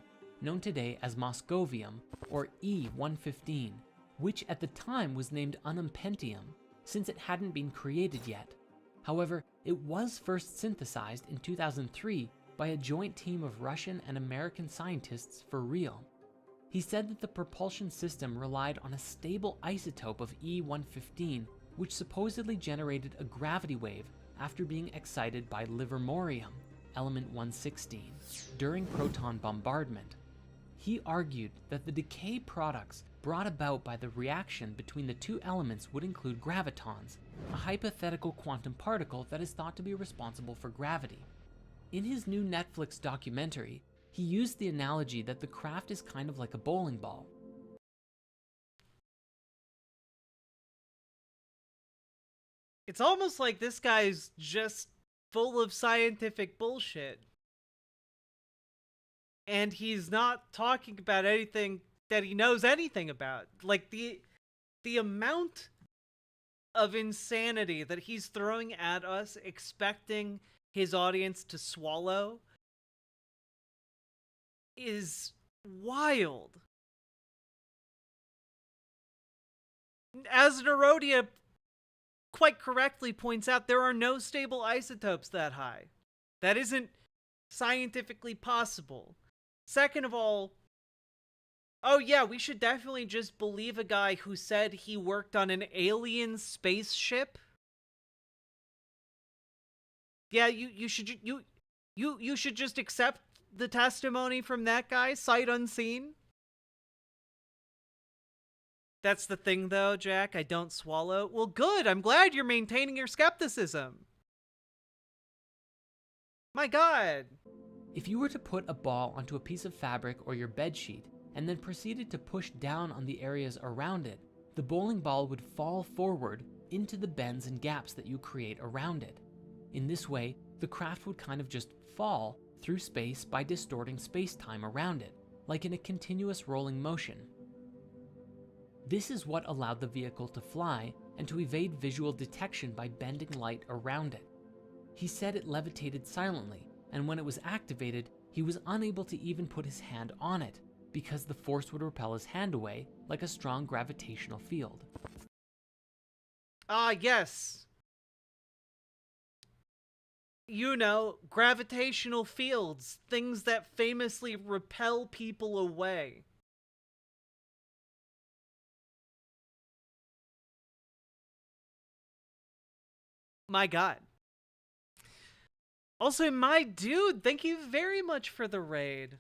known today as moscovium, or E-115, which at the time was named unumpentium, since it hadn't been created yet. However, it was first synthesized in 2003 by a joint team of Russian and American scientists for real. He said that the propulsion system relied on a stable isotope of E-115, which supposedly generated a gravity wave after being excited by livermorium, element 116, during proton bombardment. He argued that the decay products brought about by the reaction between the two elements would include gravitons, a hypothetical quantum particle that is thought to be responsible for gravity. In his new Netflix documentary, he used the analogy that the craft is kind of like a bowling ball. It's almost like this guy's just full of scientific bullshit. And he's not talking about anything that he knows anything about. Like, the amount of insanity that he's throwing at us, expecting his audience to swallow, is wild. As Narodia quite correctly points out, there are no stable isotopes that high. That isn't scientifically possible. Second of all, oh yeah, we should definitely just believe a guy who said he worked on an alien spaceship. Yeah, you should just accept the testimony from that guy, sight unseen. That's the thing though, Jack, I don't swallow. Well, good, I'm glad you're maintaining your skepticism. My God. If you were to put a ball onto a piece of fabric or your bed sheet, and then proceeded to push down on the areas around it, the bowling ball would fall forward into the bends and gaps that you create around it. In this way, the craft would kind of just fall through space by distorting space-time around it, like in a continuous rolling motion. This is what allowed the vehicle to fly and to evade visual detection by bending light around it. He said it levitated silently, and when it was activated, he was unable to even put his hand on it, because the force would repel his hand away like a strong gravitational field. Ah, yes. You know, gravitational fields, things that famously repel people away. My God. Also, my dude, thank you very much for the raid.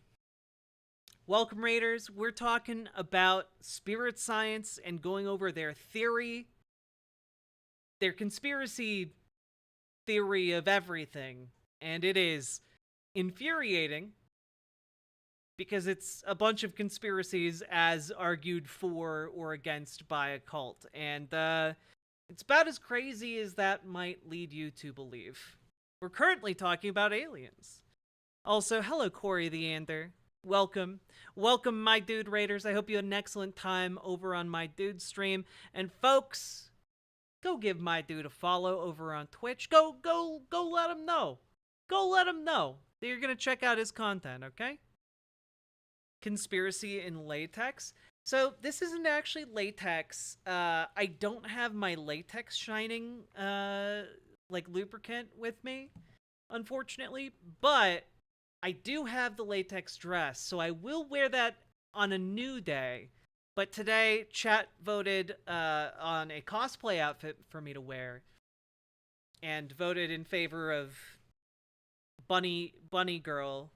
Welcome, Raiders. We're talking about spirit science and going over their theory, their conspiracy theory of everything, and it is infuriating because it's a bunch of conspiracies as argued for or against by a cult, and it's about as crazy as that might lead you to believe. We're currently talking about aliens. Also, hello Corey the Ander. Welcome. Welcome, my dude raiders. I hope you had an excellent time over on my dude stream. And folks, go give my dude a follow over on Twitch. Go let him know. Go let him know that you're going to check out his content, okay? Conspiracy in latex. So this isn't actually latex. I don't have my latex shining like lubricant with me, unfortunately, but I do have the latex dress, so I will wear that on a new day. But today, chat voted on a cosplay outfit for me to wear, and voted in favor of bunny girl.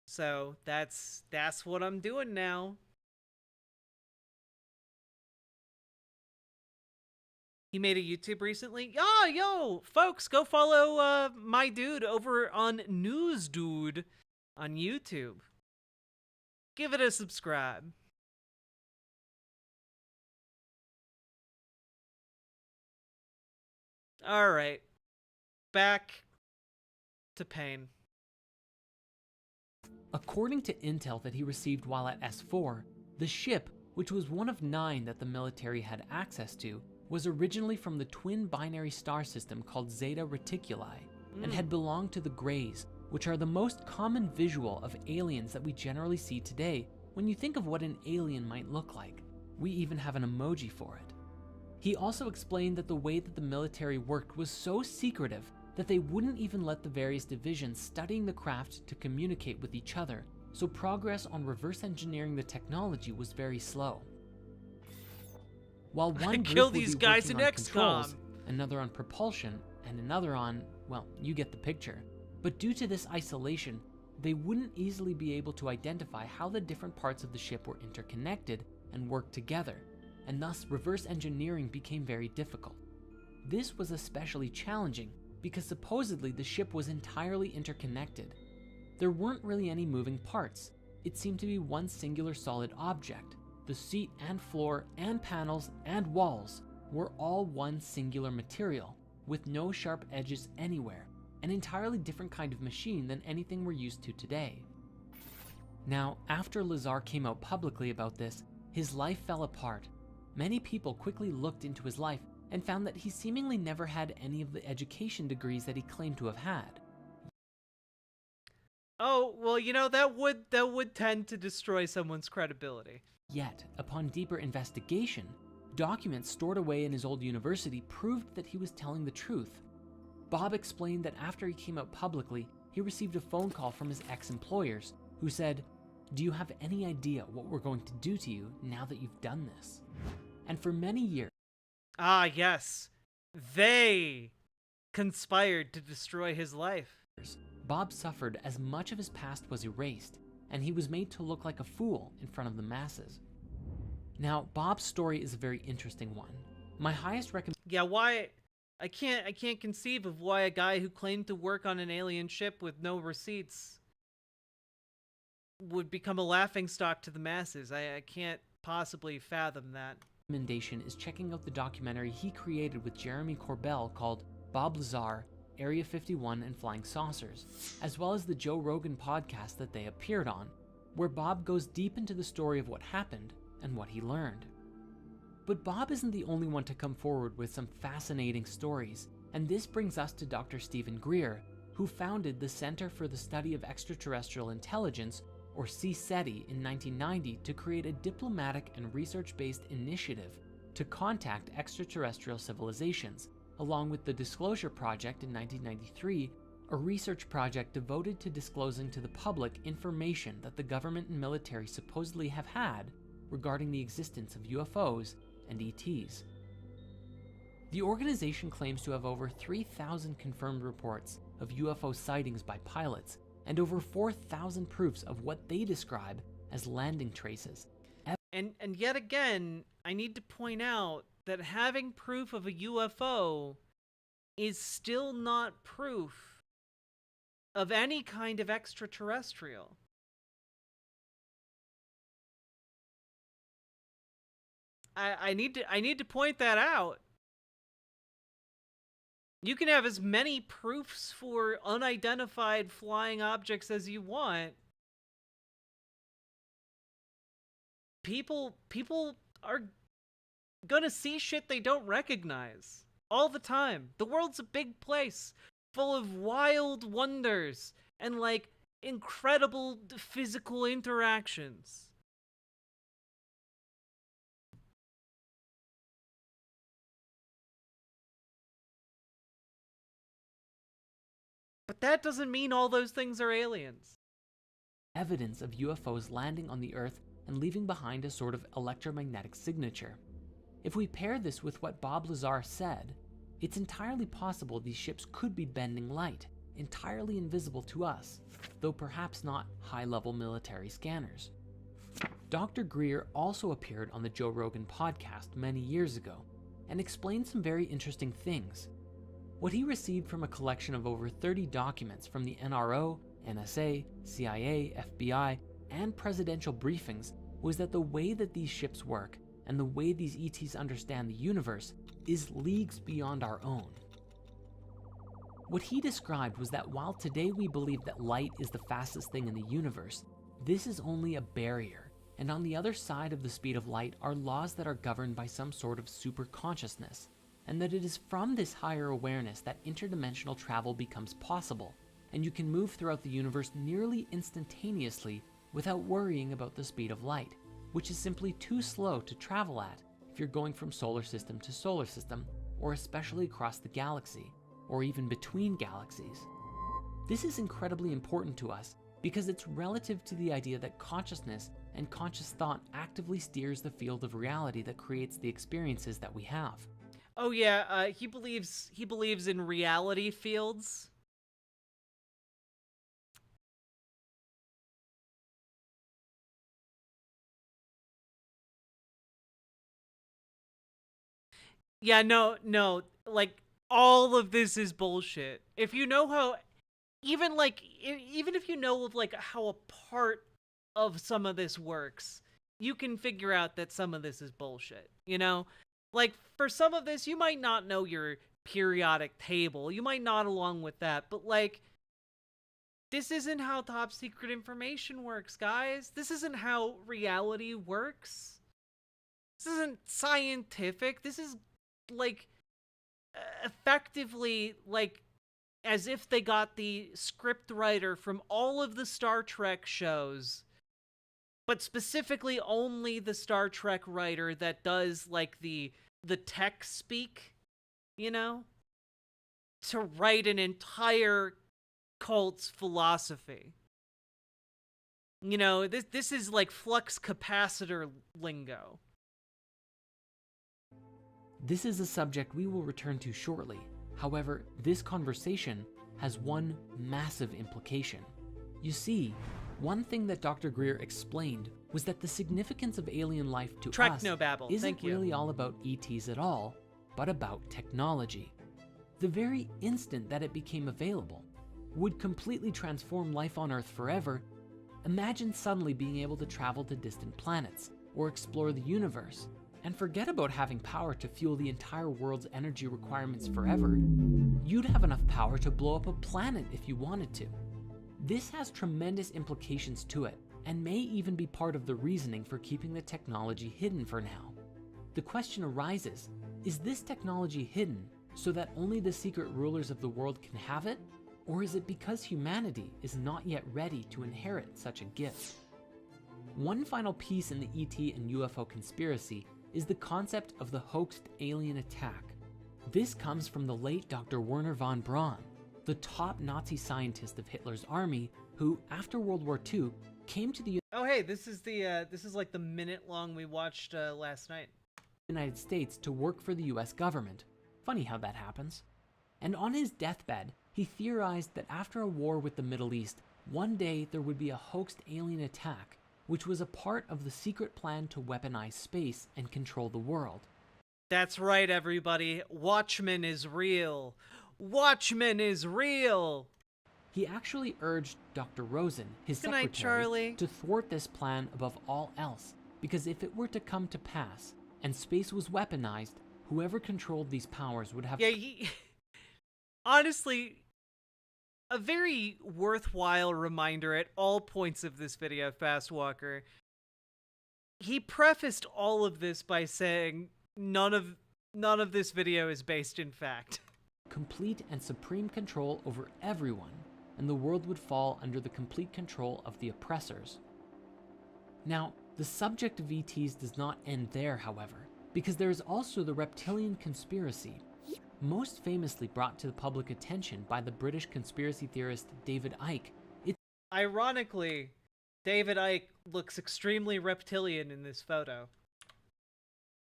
So that's what I'm doing now. He made a YouTube recently. Oh, yo, folks, go follow my dude over on News Dude on YouTube. Give it a subscribe. All right, back to Pain. According to intel that he received while at S4, the ship, which was one of 9 that the military had access to, was originally from the twin binary star system called Zeta Reticuli, and had belonged to the Greys, which are the most common visual of aliens that we generally see today when you think of what an alien might look like. We even have an emoji for it. He also explained that the way that the military worked was so secretive that they wouldn't even let the various divisions studying the craft to communicate with each other, so progress on reverse engineering the technology was very slow. While one group kill would these be guys working in on XCOM, controls, another on propulsion, and another on, well, you get the picture. But due to this isolation, they wouldn't easily be able to identify how the different parts of the ship were interconnected and worked together, and thus reverse engineering became very difficult. This was especially challenging because supposedly the ship was entirely interconnected. There weren't really any moving parts. It seemed to be one singular solid object. The seat and floor and panels and walls were all one singular material, with no sharp edges anywhere, an entirely different kind of machine than anything we're used to today. Now, after Lazar came out publicly about this, his life fell apart. Many people quickly looked into his life and found that he seemingly never had any of the education degrees that he claimed to have had. Oh, well, you know, that would tend to destroy someone's credibility. Yet, upon deeper investigation, documents stored away in his old university proved that he was telling the truth. Bob explained that after he came out publicly, he received a phone call from his ex-employers who said, "Do you have any idea what we're going to do to you now that you've done this?" And for many years... Ah, yes. They conspired to destroy his life. Bob suffered as much of his past was erased, and he was made to look like a fool in front of the masses. Now, Bob's story is a very interesting one. My highest recommendation... Yeah, why... I can't conceive of why a guy who claimed to work on an alien ship with no receipts would become a laughingstock to the masses. I can't possibly fathom that. Recommendation is checking out the documentary he created with Jeremy Corbell called Bob Lazar, Area 51 and Flying Saucers, as well as the Joe Rogan podcast that they appeared on, where Bob goes deep into the story of what happened and what he learned. But Bob isn't the only one to come forward with some fascinating stories, and this brings us to Dr. Stephen Greer, who founded the Center for the Study of Extraterrestrial Intelligence, or CSETI, in 1990 to create a diplomatic and research-based initiative to contact extraterrestrial civilizations, along with the Disclosure Project in 1993, a research project devoted to disclosing to the public information that the government and military supposedly have had regarding the existence of UFOs and ETs. The organization claims to have over 3,000 confirmed reports of UFO sightings by pilots and over 4,000 proofs of what they describe as landing traces. And yet again, I need to point out that having proof of a UFO is still not proof of any kind of extraterrestrial. I need to point that out. You can have as many proofs for unidentified flying objects as you want. People are gonna see shit they don't recognize all the time. The world's a big place full of wild wonders and like incredible physical interactions. But that doesn't mean all those things are aliens. Evidence of UFOs landing on the Earth and leaving behind a sort of electromagnetic signature. If we pair this with what Bob Lazar said, it's entirely possible these ships could be bending light, entirely invisible to us, though perhaps not high-level military scanners. Dr. Greer also appeared on the Joe Rogan podcast many years ago and explained some very interesting things. What he received from a collection of over 30 documents from the NRO, NSA, CIA, FBI, and presidential briefings was that the way that these ships work and the way these ETs understand the universe is leagues beyond our own. What he described was that while today we believe that light is the fastest thing in the universe, this is only a barrier, and on the other side of the speed of light are laws that are governed by some sort of super consciousness, and that it is from this higher awareness that interdimensional travel becomes possible, and you can move throughout the universe nearly instantaneously without worrying about the speed of light, which is simply too slow to travel at if you're going from solar system to solar system, or especially across the galaxy, or even between galaxies. This is incredibly important to us because it's relative to the idea that consciousness and conscious thought actively steers the field of reality that creates the experiences that we have. Oh yeah, he believes in reality fields. Yeah, no, like all of this is bullshit. If you know how, even if you know of like how a part of some of this works, you can figure out that some of this is bullshit, you know? Like, for some of this, you might not know your periodic table. You might nod along with that. But, like, this isn't how top secret information works, guys. This isn't how reality works. This isn't scientific. This is, like, effectively, like, as if they got the script writer from all of the Star Trek shows, but specifically only the Star Trek writer that does, like, the tech speak, you know, to write an entire cult's philosophy. You know, this is like flux capacitor lingo. This is a subject we will return to shortly. However, this conversation has one massive implication. You see, one thing that Dr. Greer explained was that the significance of alien life to us isn't really all about ETs at all, but about technology. The very instant that it became available would completely transform life on Earth forever. Imagine suddenly being able to travel to distant planets or explore the universe and forget about having power to fuel the entire world's energy requirements forever. You'd have enough power to blow up a planet if you wanted to. This has tremendous implications to it, and may even be part of the reasoning for keeping the technology hidden for now. The question arises, is this technology hidden so that only the secret rulers of the world can have it? Or is it because humanity is not yet ready to inherit such a gift? One final piece in the ET and UFO conspiracy is the concept of the hoaxed alien attack. This comes from the late Dr. Werner von Braun, the top Nazi scientist of Hitler's army, who, after World War II, came to the Oh hey, this is like the minute long we watched last night. United States to work for the US government. Funny how that happens. And on his deathbed, he theorized that after a war with the Middle East, one day there would be a hoaxed alien attack, which was a part of the secret plan to weaponize space and control the world. That's right, everybody. Watchmen is real. Watchmen is real. He actually urged Dr. Rosen, his Good night, secretary, Charlie. to thwart this plan above all else, because if it were to come to pass and space was weaponized, whoever controlled these powers would have... Yeah, honestly, a very worthwhile reminder at all points of this video, Fast Walker. He prefaced all of this by saying none of this video is based in fact. Complete and supreme control over everyone, and the world would fall under the complete control of the oppressors. Now, the subject of ETs does not end there, however, because there is also the reptilian conspiracy, most famously brought to the public attention by the British conspiracy theorist David Icke. Ironically, David Icke looks extremely reptilian in this photo.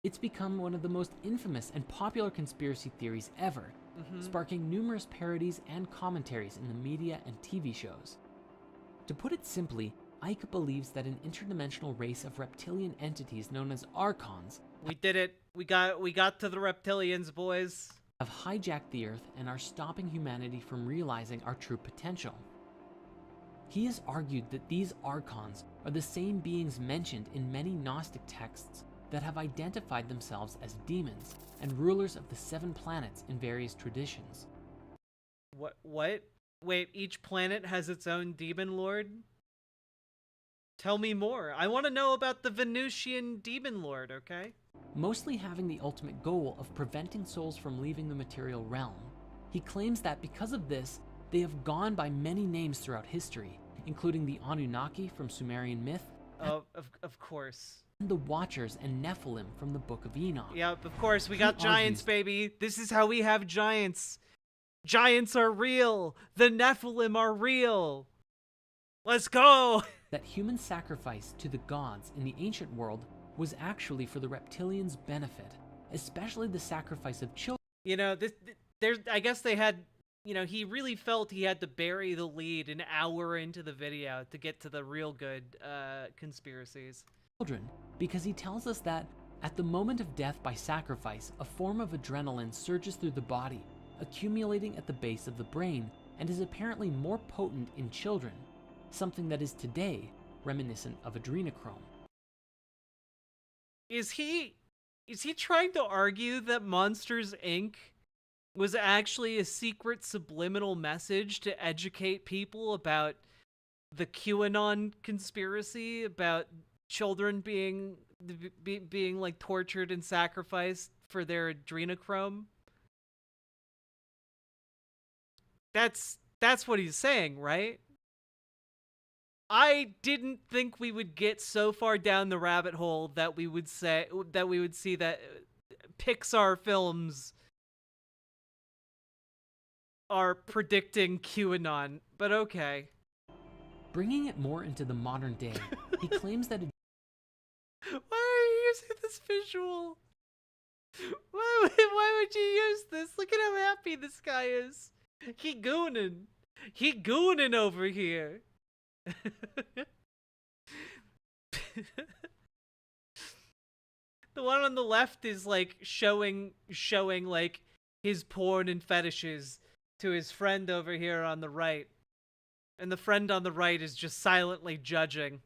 It's become one of the most infamous and popular conspiracy theories ever, sparking numerous parodies and commentaries in the media and TV shows. To put it simply, Icke believes that an interdimensional race of reptilian entities known as Archons... We did it. We got to the reptilians, boys. ...have hijacked the Earth and are stopping humanity from realizing our true potential. He has argued that these Archons are the same beings mentioned in many Gnostic texts that have identified themselves as demons and rulers of the 7 planets in various traditions. What? Wait, each planet has its own demon lord? Tell me more. I want to know about the Venusian demon lord, okay? Mostly having the ultimate goal of preventing souls from leaving the material realm. He claims that because of this, they have gone by many names throughout history, including the Anunnaki from Sumerian myth, of course, and the Watchers and Nephilim from the Book of Enoch. Yep, of course, we got giants, baby. This is how we have giants. Giants are real. The Nephilim are real. Let's go. That human sacrifice to the gods in the ancient world was actually for the reptilians' benefit, especially the sacrifice of children. You know, I guess they had, you know, he really felt he had to bury the lead an hour into the video to get to the real good conspiracies. Because he tells us that at the moment of death by sacrifice, a form of adrenaline surges through the body, accumulating at the base of the brain, and is apparently more potent in children, something that is today reminiscent of adrenochrome. Is he trying to argue that Monsters, Inc. was actually a secret subliminal message to educate people about the QAnon conspiracy, about children being like tortured and sacrificed for their adrenochrome? That's what he's saying, right? I didn't think we would get so far down the rabbit hole that we would see that Pixar films are predicting QAnon, but okay. Bringing it more into the modern day, he claims that... Why are you using this visual? Why would you use this? Look at how happy this guy is. He gooning over here. The one on the left is like showing like his porn and fetishes to his friend over here on the right. And the friend on the right is just silently judging.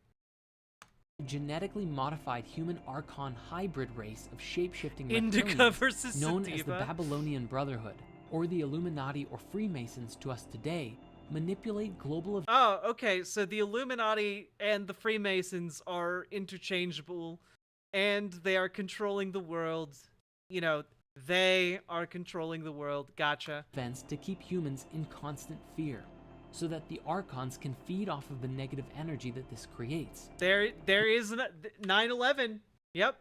Genetically modified human Archon hybrid race of shape-shifting Indica versus known Sativa. as the Babylonian Brotherhood, or the Illuminati or Freemasons to us today, manipulate global... Oh, okay, so the Illuminati and the Freemasons are interchangeable, and they are controlling the world. You know, they are controlling the world. Gotcha. ...events to keep humans in constant fear, so that the Archons can feed off of the negative energy that this creates. There is 9/11. Yep.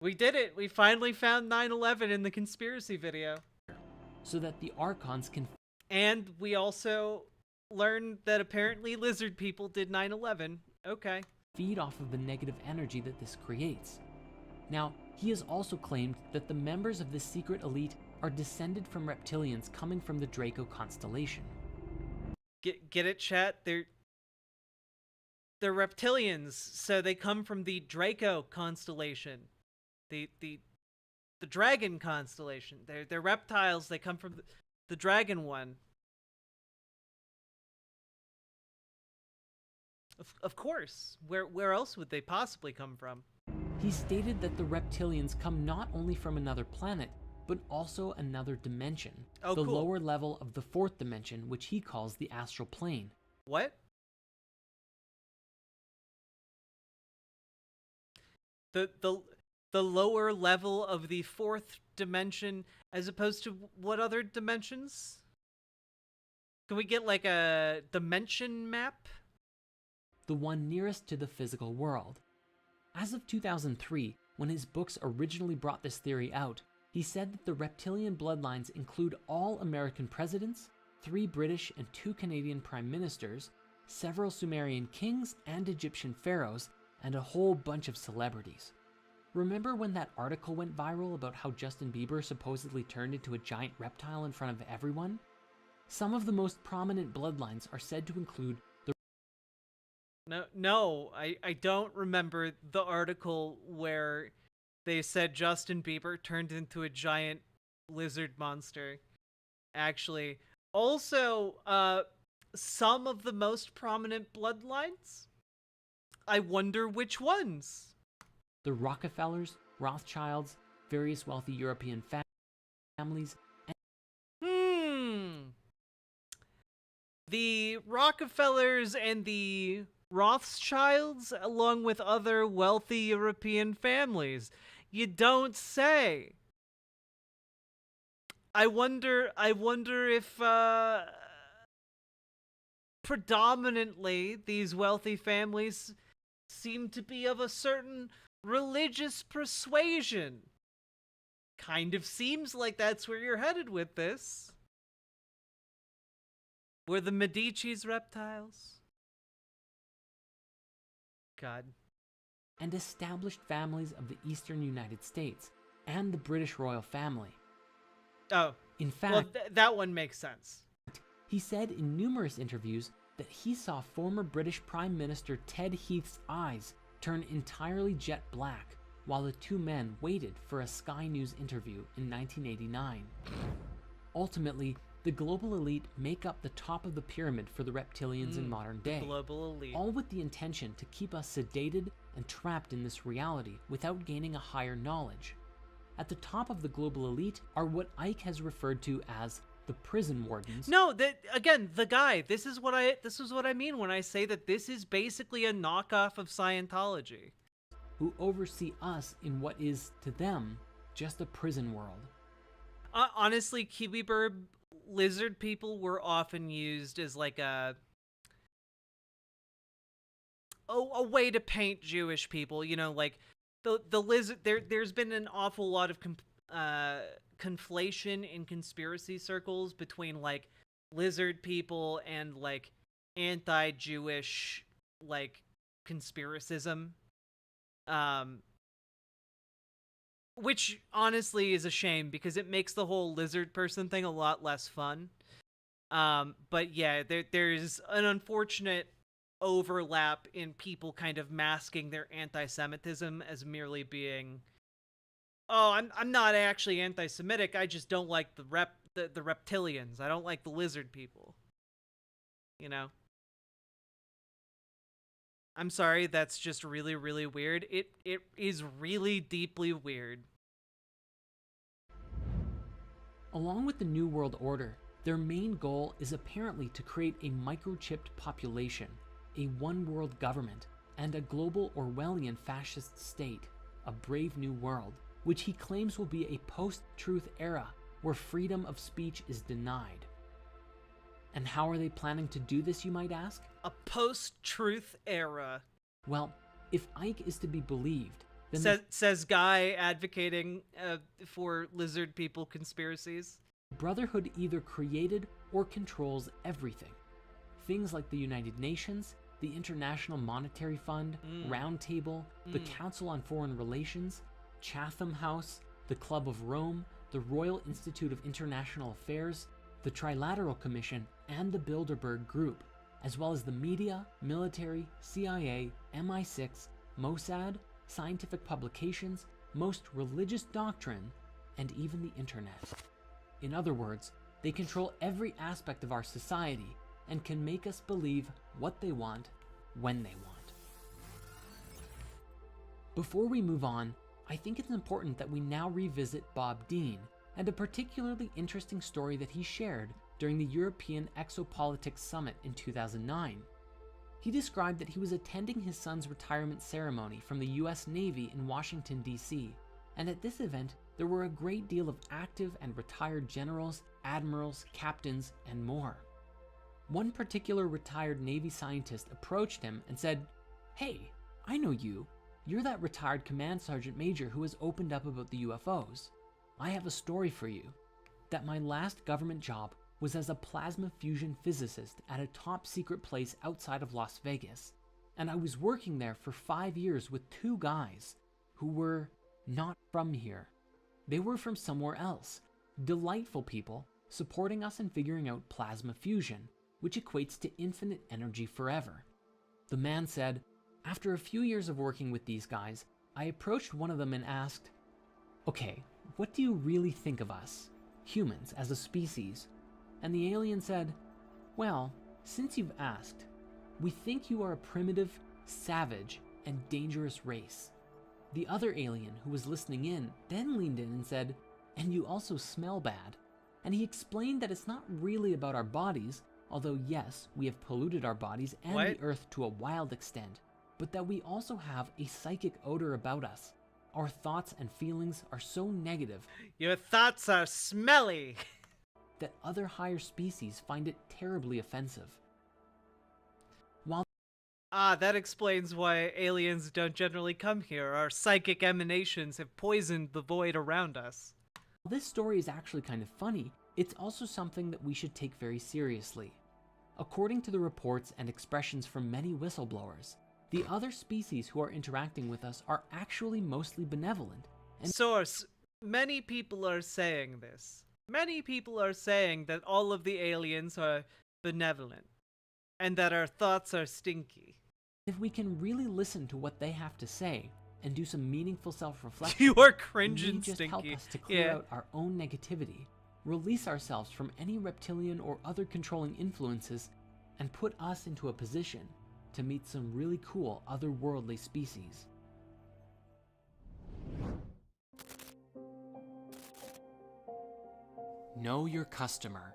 We did it. We finally found 9/11 in the conspiracy video. So that the Archons can... And we also learned that apparently lizard people did 9/11. Okay. ...feed off of the negative energy that this creates. Now, he has also claimed that the members of this secret elite are descended from reptilians coming from the Draco constellation. Get it, chat? They're reptilians, so they come from the Draco constellation. The dragon constellation. They're reptiles, they come from The dragon one. Of course. Where else would they possibly come from? He stated that the reptilians come not only from another planet, but also another dimension. Oh, the cool. lower level of the fourth dimension, which he calls the astral plane. What? The lower level of the fourth dimension, as opposed to what other dimensions? Can we get like a dimension map? The one nearest to the physical world. As of 2003, when his books originally brought this theory out, he said that the reptilian bloodlines include all American presidents, 3 British and 2 Canadian prime ministers, several Sumerian kings and Egyptian pharaohs, and a whole bunch of celebrities. Remember when that article went viral about how Justin Bieber supposedly turned into a giant reptile in front of everyone? Some of the most prominent bloodlines are said to include the... No, I don't remember the article where they said Justin Bieber turned into a giant lizard monster. Actually, also, some of the most prominent bloodlines? I wonder which ones. The Rockefellers, Rothschilds, various wealthy European families, and... The Rockefellers and the Rothschilds, along with other wealthy European families. You don't say. I wonder if, predominantly these wealthy families seem to be of a certain religious persuasion. Kind of seems like that's where you're headed with this. Were the Medici's reptiles? God. And established families of the eastern United States and the British royal family. Oh. In fact, well, that one makes sense. He said in numerous interviews that he saw former British Prime Minister Ted Heath's eyes turn entirely jet black while the two men waited for a Sky News interview in 1989. Ultimately, the global elite make up the top of the pyramid for the reptilians in modern day, global elite. All with the intention to keep us sedated and trapped in this reality without gaining a higher knowledge. At the top of the global elite are what Ike has referred to as the prison wardens. No, again, the guy. This is what I mean when I say that this is basically a knockoff of Scientology. Who oversee us in what is, to them, just a prison world. Honestly, Kiwi Bird lizard people were often used as like a way to paint Jewish people. You know, like the lizard. There's been an awful lot of conflation in conspiracy circles between like lizard people and like anti-Jewish like conspiracism. Which honestly is a shame because it makes the whole lizard person thing a lot less fun. But yeah, there's an unfortunate overlap in people kind of masking their anti-Semitism as merely being, oh, I'm not actually anti-Semitic. I just don't like the reptilians. I don't like the lizard people. You know? I'm sorry, that's just really, really weird. It is really deeply weird. Along with the New World Order, their main goal is apparently to create a microchipped population, a one-world government, and a global Orwellian fascist state, a brave new world, which he claims will be a post-truth era where freedom of speech is denied. And how are they planning to do this, you might ask? A post-truth era. Well, if Ike is to be believed, then says guy advocating for lizard people conspiracies. Brotherhood either created or controls everything. Things like the United Nations, the International Monetary Fund, Round Table, the Council on Foreign Relations, Chatham House, the Club of Rome, the Royal Institute of International Affairs, the Trilateral Commission, and the Bilderberg Group, as well as the media, military, CIA, MI6, Mossad, scientific publications, most religious doctrine, and even the internet. In other words, They control every aspect of our society and can make us believe what they want when they want. Before we move on, I think it's important that we now revisit Bob Dean and a particularly interesting story that he shared during the European Exopolitics Summit in 2009. He described that he was attending his son's retirement ceremony from the US Navy in Washington, D.C., and at this event, there were a great deal of active and retired generals, admirals, captains, and more. One particular retired Navy scientist approached him and said, "Hey, I know you. You're that retired command sergeant major who has opened up about the UFOs. I have a story for you, that my last government job was as a plasma fusion physicist at a top secret place outside of Las Vegas, and I was working there for 5 years with 2 guys who were not from here. They were from somewhere else, delightful people supporting us in figuring out plasma fusion, which equates to infinite energy forever." The man said, "After a few years of working with these guys, I approached one of them and asked, 'Okay, what do you really think of us, humans, as a species?' And the alien said, 'Well, since you've asked, we think you are a primitive, savage, and dangerous race.' The other alien who was listening in then leaned in and said, 'And you also smell bad.' And he explained that it's not really about our bodies, although yes, we have polluted our bodies and the earth to a wild extent, but that we also have a psychic odor about us. Our thoughts and feelings are so negative. Your thoughts are smelly. That other higher species find it terribly offensive. That explains why aliens don't generally come here. Our psychic emanations have poisoned the void around us. This story is actually kind of funny. It's also something that we should take very seriously. According to the reports and expressions from many whistleblowers, the other species who are interacting with us are actually mostly benevolent. And Source, many people are saying this. Many people are saying that all of the aliens are benevolent, and that our thoughts are stinky. if we can really listen to what they have to say and do some meaningful self-reflection, You are cringe it may and just help stinky. us to clear Yeah. out our own negativity, release ourselves from any reptilian or other controlling influences, and put us into a position to meet some really cool otherworldly species. Know your customer.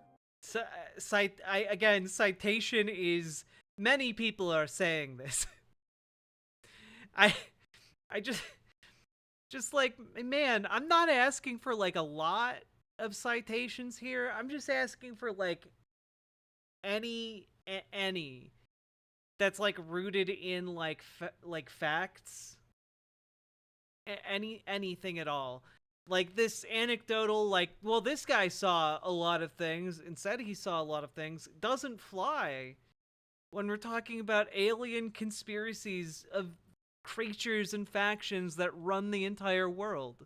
Citation is many people are saying this. I just like, man, I'm not asking for like a lot of citations here. I'm just asking for like any that's like rooted in like facts. Anything at all. Like this anecdotal, like, well, this guy saw a lot of things and said he saw a lot of things, doesn't fly when we're talking about alien conspiracies of creatures and factions that run the entire world.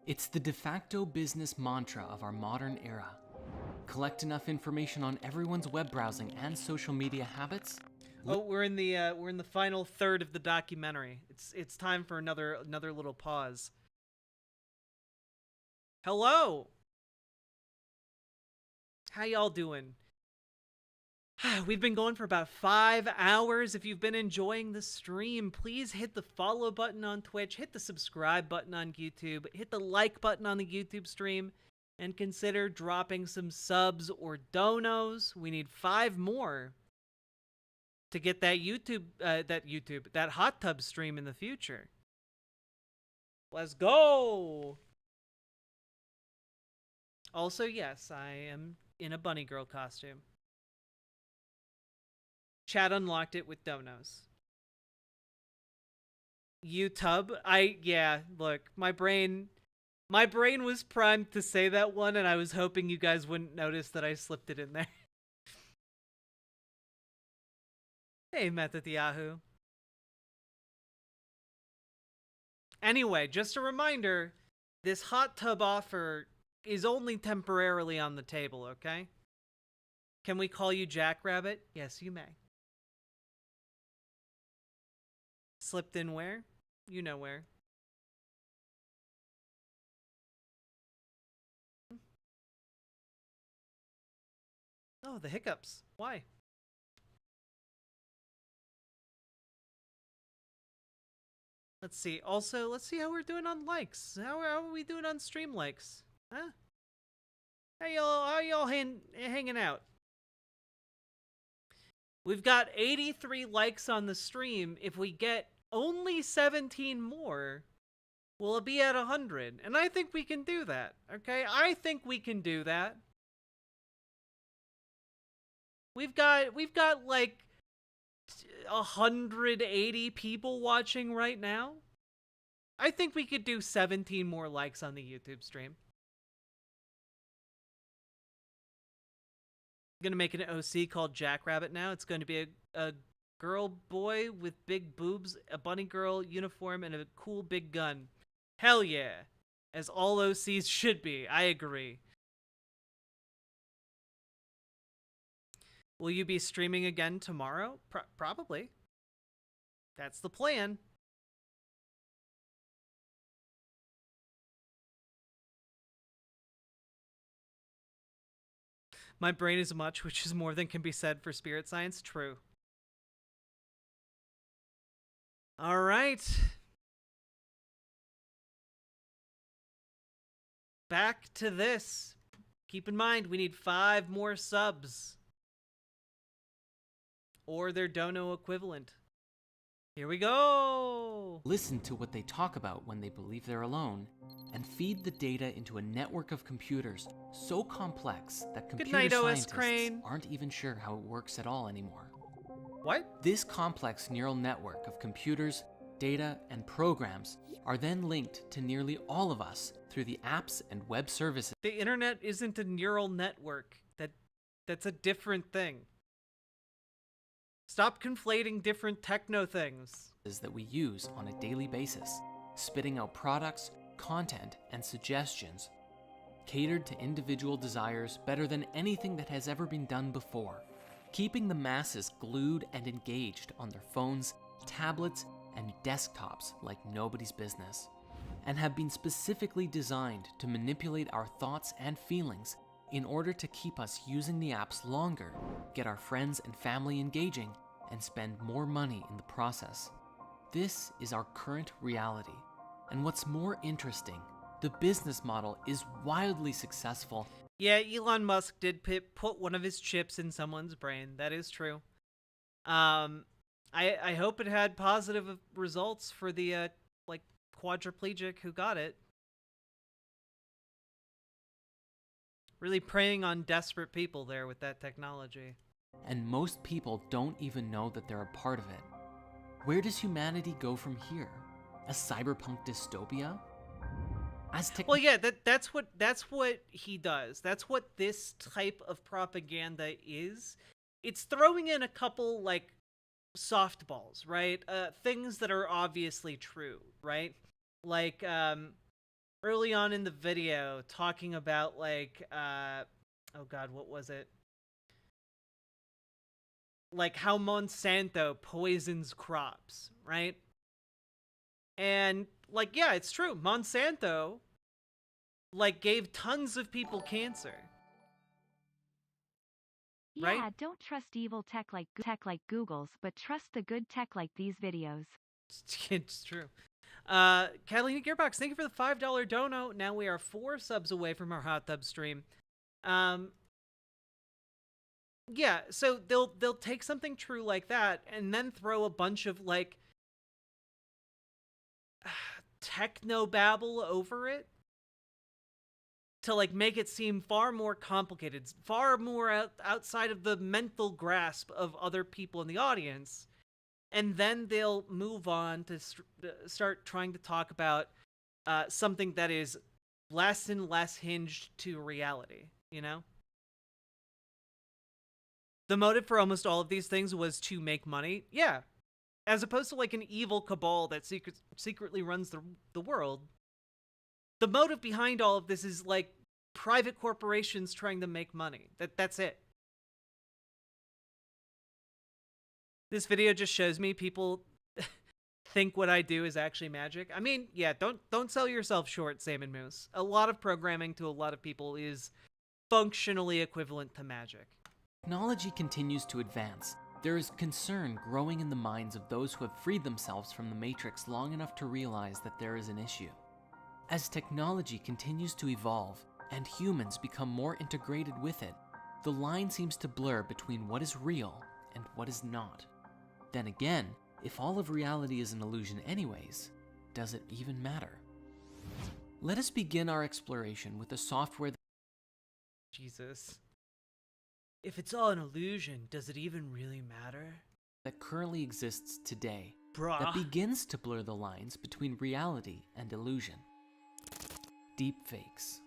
It's the de facto business mantra of our modern era. Collect enough information on everyone's web browsing and social media habits. Oh, we're in the final third of the documentary. It's time for another little pause. Hello. How y'all doing? We've been going for about 5 hours. If you've been enjoying the stream, please hit the follow button on Twitch, hit the subscribe button on YouTube, hit the like button on the YouTube stream, and consider dropping some subs or donos. We need 5 more to get that that hot tub stream in the future. Let's go. Also, yes, I am in a bunny girl costume. Chat unlocked it with donos. YouTube, look, my brain was primed to say that one, and I was hoping you guys wouldn't notice that I slipped it in there. Hey, Methatyahu. Anyway, just a reminder, this hot tub offer is only temporarily on the table, okay? Can we call you Jackrabbit? Yes, you may. Slipped in where? You know where. Oh, the hiccups. Why? Let's see. Also, let's see how we're doing on likes. How are we doing on stream likes? Huh? How y'all hanging out? We've got 83 likes on the stream. If we get only 17 more, we'll be at 100. And I think we can do that, okay? I think we can do that. We've got like 180 people watching right now. I think we could do 17 more likes on the YouTube stream. I'm gonna make an OC called Jackrabbit now. It's going to be a girl boy with big boobs, a bunny girl uniform, and a cool big gun. Hell yeah. As all OCs should be. I agree. Will you be streaming again tomorrow? Probably. That's the plan. My brain is much, which is more than can be said for spirit science. True. All right. Back to this. Keep in mind, we need 5 more subs. Or their dono equivalent. Here we go! Listen to what they talk about when they believe they're alone, and feed the data into a network of computers so complex that computer Good night, OS scientists Crane. aren't even sure how it works at all anymore. What? This complex neural network of computers, data, and programs are then linked to nearly all of us through the apps and web services. The internet isn't a neural network. That's a different thing. Stop conflating different techno things. That we use on a daily basis, spitting out products, content, and suggestions catered to individual desires better than anything that has ever been done before, keeping the masses glued and engaged on their phones, tablets, and desktops like nobody's business, and have been specifically designed to manipulate our thoughts and feelings in order to keep us using the apps longer, get our friends and family engaging, and spend more money in the process. This is our current reality. And what's more interesting, the business model is wildly successful. Yeah, Elon Musk did put one of his chips in someone's brain. That is true. I hope it had positive results for the like quadriplegic who got it. Really preying on desperate people there with that technology. And most people don't even know that they're a part of it. Where does humanity go from here? A cyberpunk dystopia? Well, yeah, that's what he does. That's what this type of propaganda is. It's throwing in a couple like softballs, right? Things that are obviously true, right? Like early on in the video, talking about like oh god, what was it? Like how Monsanto poisons crops, right? And like, yeah, it's true. Monsanto like gave tons of people cancer. Right? Yeah, don't trust evil tech like Google's, but trust the good tech like these videos. It's true. Catalina Gearbox, thank you for the $5 dono. Now we are 4 subs away from our hot tub stream. Yeah, so they'll take something true like that and then throw a bunch of like techno babble over it to like make it seem far more complicated, far more outside of the mental grasp of other people in the audience. And then they'll move on to start trying to talk about something that is less and less hinged to reality, you know? The motive for almost all of these things was to make money. Yeah. As opposed to like an evil cabal that secretly runs the world. The motive behind all of this is like private corporations trying to make money. That's it. This video just shows me people think what I do is actually magic. I mean, yeah, don't sell yourself short, Salmon Moose. A lot of programming to a lot of people is functionally equivalent to magic. Technology continues to advance. There is concern growing in the minds of those who have freed themselves from the Matrix long enough to realize that there is an issue. As technology continues to evolve and humans become more integrated with it, the line seems to blur between what is real and what is not. Then again, if all of reality is an illusion anyways, does it even matter? Let us begin our exploration with the software Jesus. If it's all an illusion, does it even really matter? that currently exists today Bruh. that begins to blur the lines between reality and illusion. Deepfakes.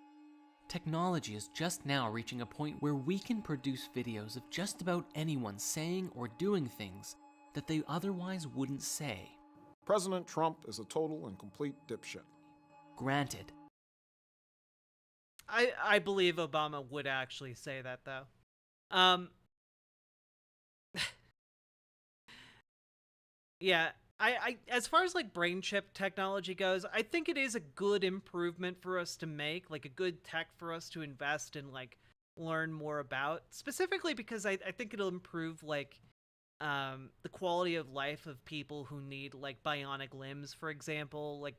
Technology is just now reaching a point where we can produce videos of just about anyone saying or doing things that they otherwise wouldn't say. President Trump is a total and complete dipshit. Granted. I believe Obama would actually say that, though. Yeah, I as far as like brain chip technology goes, I think it is a good improvement for us to make, like a good tech for us to invest and like learn more about, specifically because I think it'll improve like the quality of life of people who need like bionic limbs, for example. Like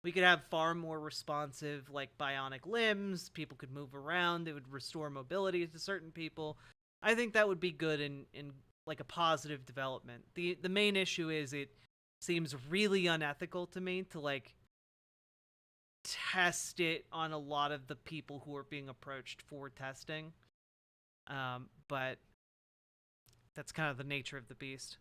we could have far more responsive like bionic limbs, people could move around, it would restore mobility to certain people. I think that would be good in like a positive development. The main issue is it seems really unethical to me to like test it on a lot of the people who are being approached for testing. But that's kind of the nature of the beast.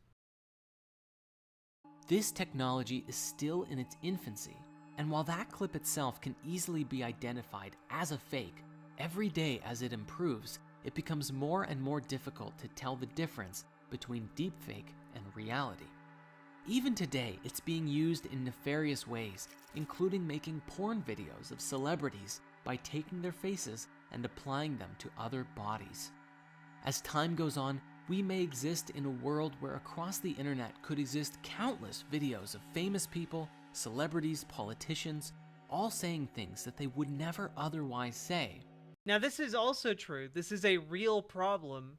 This technology is still in its infancy, and while that clip itself can easily be identified as a fake, every day as it improves, it becomes more and more difficult to tell the difference between deepfake and reality. Even today, it's being used in nefarious ways, including making porn videos of celebrities by taking their faces and applying them to other bodies. As time goes on, we may exist in a world where across the internet could exist countless videos of famous people, celebrities, politicians, all saying things that they would never otherwise say. Now, this is also true. This is a real problem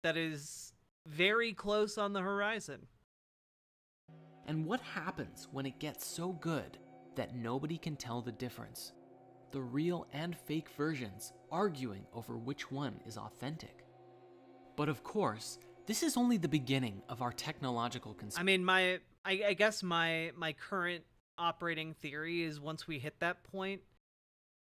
that is very close on the horizon. And what happens when it gets so good that nobody can tell the difference? The real and fake versions arguing over which one is authentic. But of course, this is only the beginning of our technological I mean, I guess my current operating theory is once we hit that point,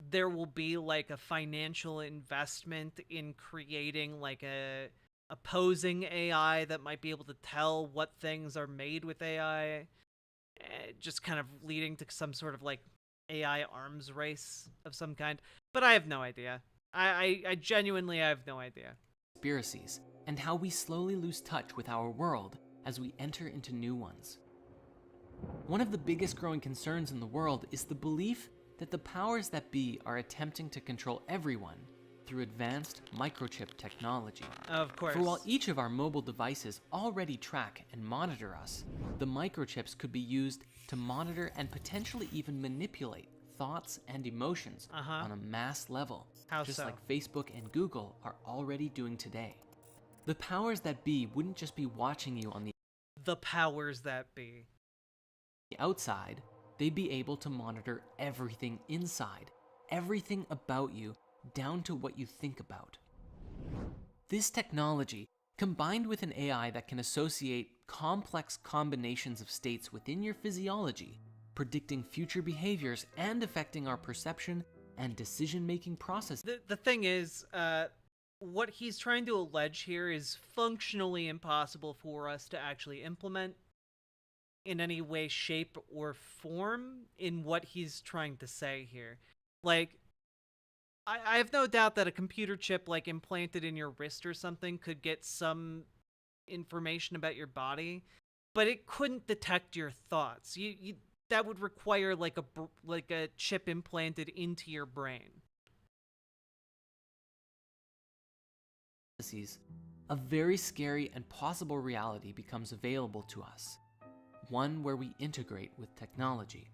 there will be like a financial investment in creating like a opposing AI that might be able to tell what things are made with AI, just kind of leading to some sort of like AI arms race of some kind. But I have no idea. I genuinely have no idea. Conspiracies, and how we slowly lose touch with our world as we enter into new ones. One of the biggest growing concerns in the world is the belief that the powers that be are attempting to control everyone through advanced microchip technology. Of course. For while each of our mobile devices already track and monitor us, the microchips could be used to monitor and potentially even manipulate thoughts and emotions on a mass level, just so? like Facebook and Google are already doing today. The powers that be wouldn't just be watching you on the powers that be outside, they'd be able to monitor everything inside, everything about you, down to what you think about. This technology, combined with an AI that can associate complex combinations of states within your physiology, predicting future behaviors and affecting our perception and decision-making process. The thing is, what he's trying to allege here is functionally impossible for us to actually implement in any way, shape, or form in what he's trying to say here. Like, I have no doubt that a computer chip, like, implanted in your wrist or something could get some information about your body, but it couldn't detect your thoughts. That would require, like a chip implanted into your brain. A very scary and possible reality becomes available to us. One where we integrate with technology.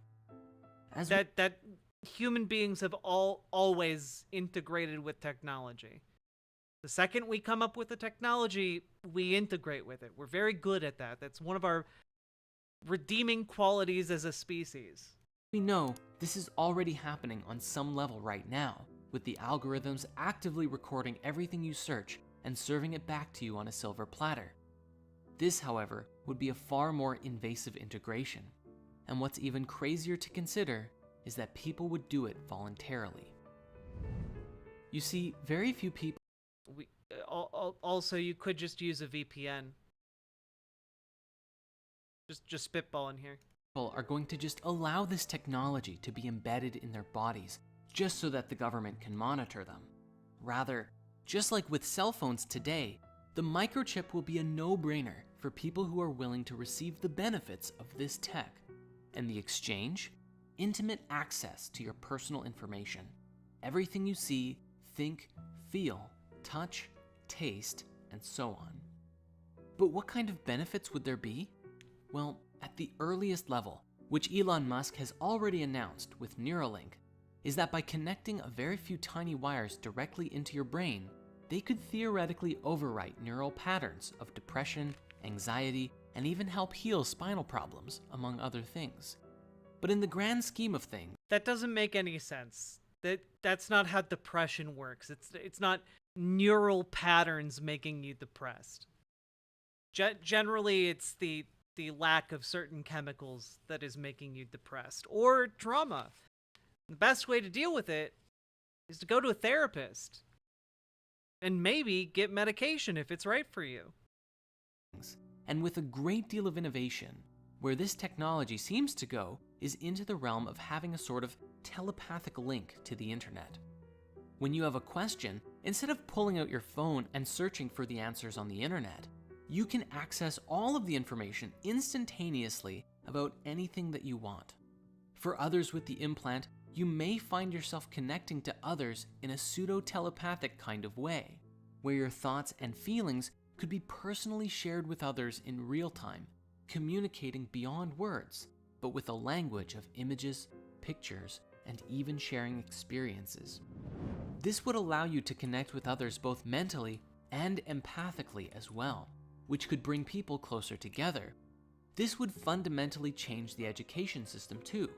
That human beings have always integrated with technology. The second we come up with a technology, we integrate with it. We're very good at that. That's one of our redeeming qualities as a species. We know this is already happening on some level right now, with the algorithms actively recording everything you search and serving it back to you on a silver platter. This, however, would be a far more invasive integration. And what's even crazier to consider is that people would do it voluntarily. You see, very few people... Also, you could just use a VPN. Just spitballing here. Are going to just allow this technology to be embedded in their bodies just so that the government can monitor them. Rather, just like with cell phones today, the microchip will be a no-brainer for people who are willing to receive the benefits of this tech. And the exchange? Intimate access to your personal information. Everything you see, think, feel, touch, taste, and so on. But what kind of benefits would there be? Well, at the earliest level, which Elon Musk has already announced with Neuralink, is that by connecting a very few tiny wires directly into your brain, they could theoretically overwrite neural patterns of depression, anxiety, and even help heal spinal problems, among other things. But in the grand scheme of things... That doesn't make any sense. That's not how depression works. It's not neural patterns making you depressed. Generally, it's the lack of certain chemicals that is making you depressed, or trauma. The best way to deal with it is to go to a therapist and maybe get medication if it's right for you. And with a great deal of innovation, where this technology seems to go is into the realm of having a sort of telepathic link to the internet. When you have a question, instead of pulling out your phone and searching for the answers on the internet, you can access all of the information instantaneously about anything that you want. For others with the implant, you may find yourself connecting to others in a pseudo-telepathic kind of way, where your thoughts and feelings could be personally shared with others in real time, communicating beyond words, but with a language of images, pictures, and even sharing experiences. This would allow you to connect with others both mentally and empathically as well, which could bring people closer together. This would fundamentally change the education system too,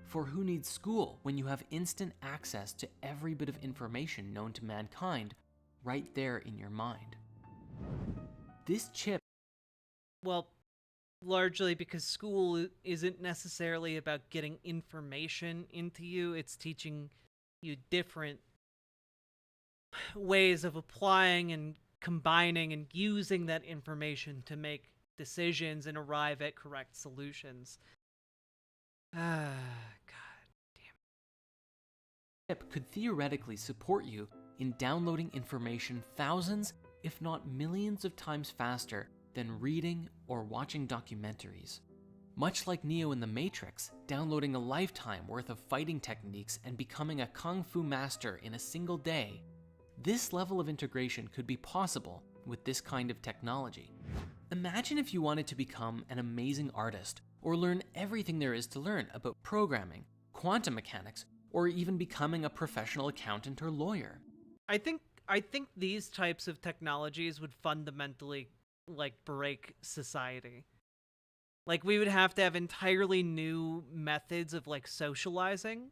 for who needs school when you have instant access to every bit of information known to mankind right there in your mind? This chip... Well, largely because school isn't necessarily about getting information into you, it's teaching you different ways of applying and combining and using that information to make decisions and arrive at correct solutions. God damn it. Chip could theoretically support you in downloading information thousands, if not millions of times faster than reading or watching documentaries. Much like Neo in The Matrix, downloading a lifetime worth of fighting techniques and becoming a kung fu master in a single day, this level of integration could be possible with this kind of technology. Imagine if you wanted to become an amazing artist or learn everything there is to learn about programming, quantum mechanics, or even becoming a professional accountant or lawyer. I think these types of technologies would fundamentally break society. Like, we would have to have entirely new methods of socializing,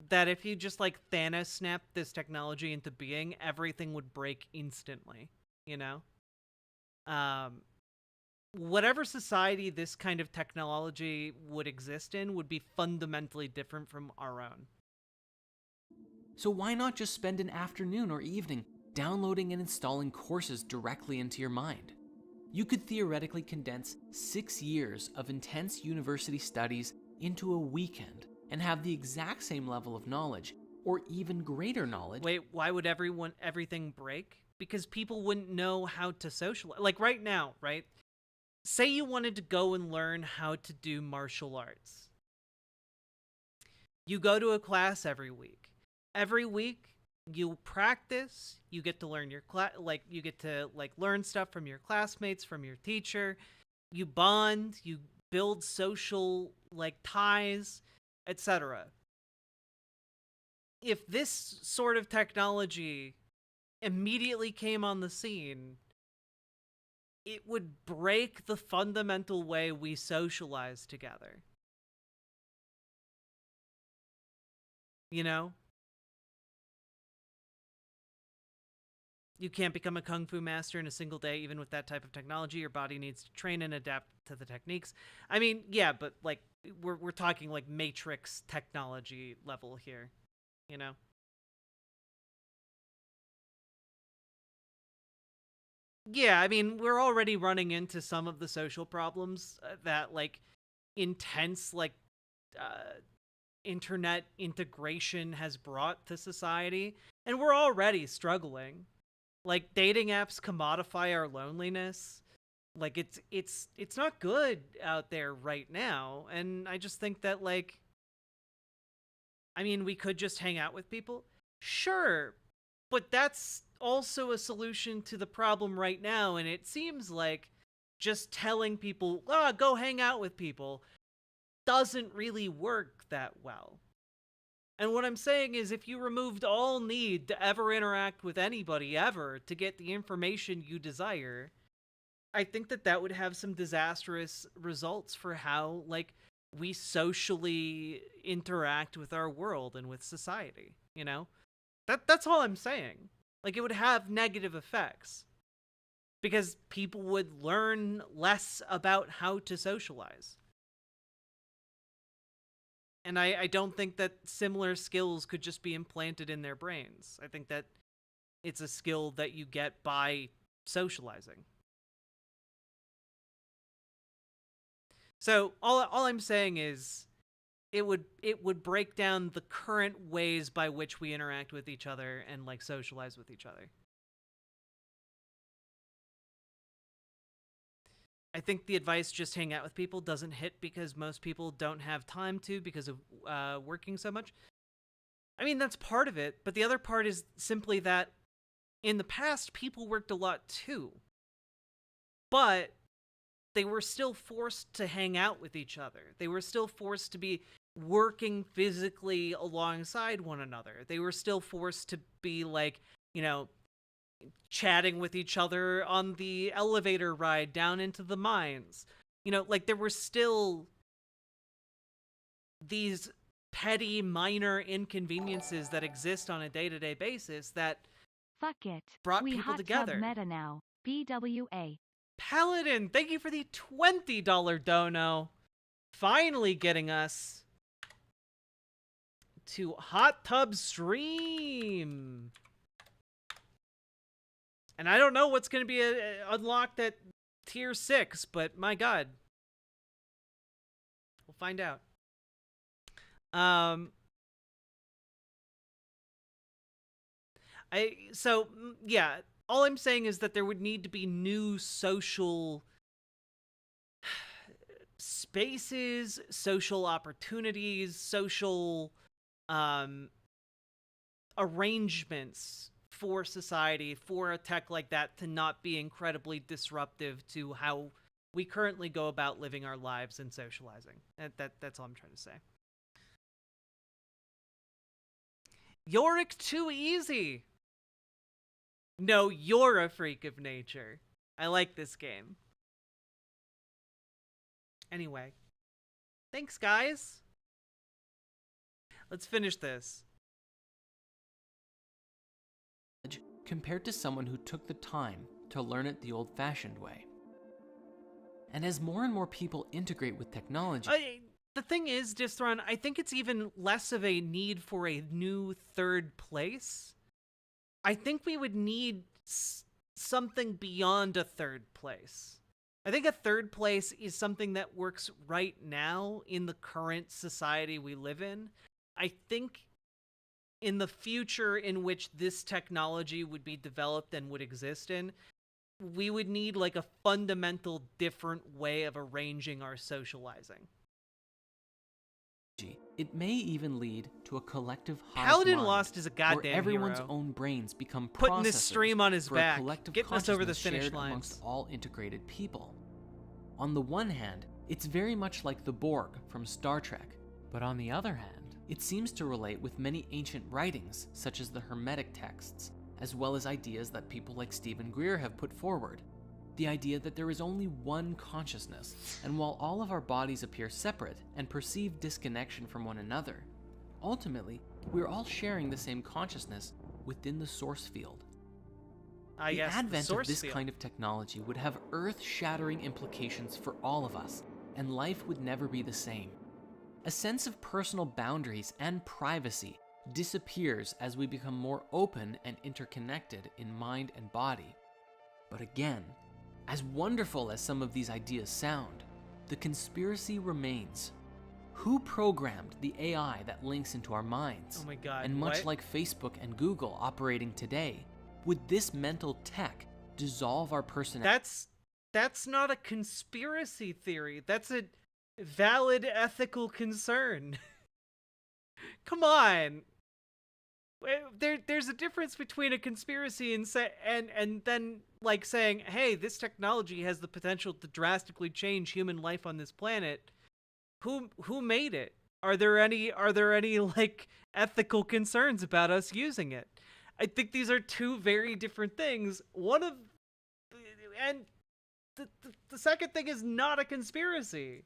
that if you just Thanos snapped this technology into being, everything would break instantly, you know? Whatever society this kind of technology would exist in would be fundamentally different from our own. So why not just spend an afternoon or evening downloading and installing courses directly into your mind? You could theoretically condense 6 years of intense university studies into a weekend and have the exact same level of knowledge, or even greater knowledge. Wait, why would everything break? Because people wouldn't know how to socialize. Like right now, right? Say you wanted to go and learn how to do martial arts. You go to a class every week. Every week, you practice, you get to learn your you get to learn stuff from your classmates, from your teacher. You bond, you build social ties, etc. If this sort of technology immediately came on the scene, it would break the fundamental way we socialize together. You know? You can't become a kung fu master in a single day, even with that type of technology. Your body needs to train and adapt to the techniques. I mean, yeah, but like we're talking like Matrix technology level here, you know? Yeah, I mean, we're already running into some of the social problems that like intense like internet integration has brought to society, and we're already struggling. Like, dating apps commodify our loneliness. Like, it's not good out there right now, and I just think that, like, I mean, we could just hang out with people. Sure, but that's also a solution to the problem right now, and it seems like just telling people, go hang out with people, doesn't really work that well. And what I'm saying is, if you removed all need to ever interact with anybody ever to get the information you desire, I think that that would have some disastrous results for how, like, we socially interact with our world and with society, you know? That's all I'm saying. Like, it would have negative effects. Because people would learn less about how to socialize. And I don't think that similar skills could just be implanted in their brains. I think that it's a skill that you get by socializing. So all I'm saying is it would break down the current ways by which we interact with each other and like socialize with each other. I think the advice just hang out with people doesn't hit because most people don't have time to because of working so much. I mean, that's part of it, but the other part is simply that in the past, people worked a lot too. But they were still forced to hang out with each other. They were still forced to be working physically alongside one another. They were still forced to be like, you know, chatting with each other on the elevator ride down into the mines. You know, like there were still these petty minor inconveniences that exist on a day-to-day basis that Fuck it. brought We people hot together. Tub meta now. BWA. Paladin, thank you for the $20 dono. Finally getting us to Hot Tub Stream. And I don't know what's going to be unlocked at tier 6, but my god. We'll find out. Yeah, all I'm saying is that there would need to be new social spaces, social opportunities, social arrangements for society, for a tech like that to not be incredibly disruptive to how we currently go about living our lives and socializing. That's all I'm trying to say. Yorick too easy. No, you're a freak of nature. I like this game. Anyway. Thanks, guys. Let's finish this. Compared to someone who took the time to learn it the old-fashioned way. And as more and more people integrate with technology... The thing is, Distron, I think it's even less of a need for a new third place. I think we would need something beyond a third place. I think a third place is something that works right now in the current society we live in. I think in the future in which this technology would be developed and would exist in, we would need like a fundamental different way of arranging our socializing. It may even lead to a collective hive Paladin mind, Lost is a goddamn where everyone's hero. own brains become Putting this processors stream on his for back, a collective getting us over the consciousness finish shared lines. amongst all integrated people. On the one hand, it's very much like the Borg from Star Trek, but on the other hand, it seems to relate with many ancient writings, such as the Hermetic texts, as well as ideas that people like Stephen Greer have put forward. The idea that there is only one consciousness, and while all of our bodies appear separate and perceive disconnection from one another, ultimately, we're all sharing the same consciousness within the source field. The advent of this kind of technology would have earth-shattering implications for all of us, and life would never be the same. A sense of personal boundaries and privacy disappears as we become more open and interconnected in mind and body. But again, as wonderful as some of these ideas sound, the conspiracy remains. Who programmed the AI that links into our minds? Oh my God, and much what? like Facebook and Google operating today, would this mental tech dissolve our personality? That's not a conspiracy theory. That's a valid ethical concern. Come on. There's a difference between a conspiracy and then like saying, "Hey, this technology has the potential to drastically change human life on this planet." Who made it? Are there any like ethical concerns about us using it? I think these are two very different things. And the second thing is not a conspiracy.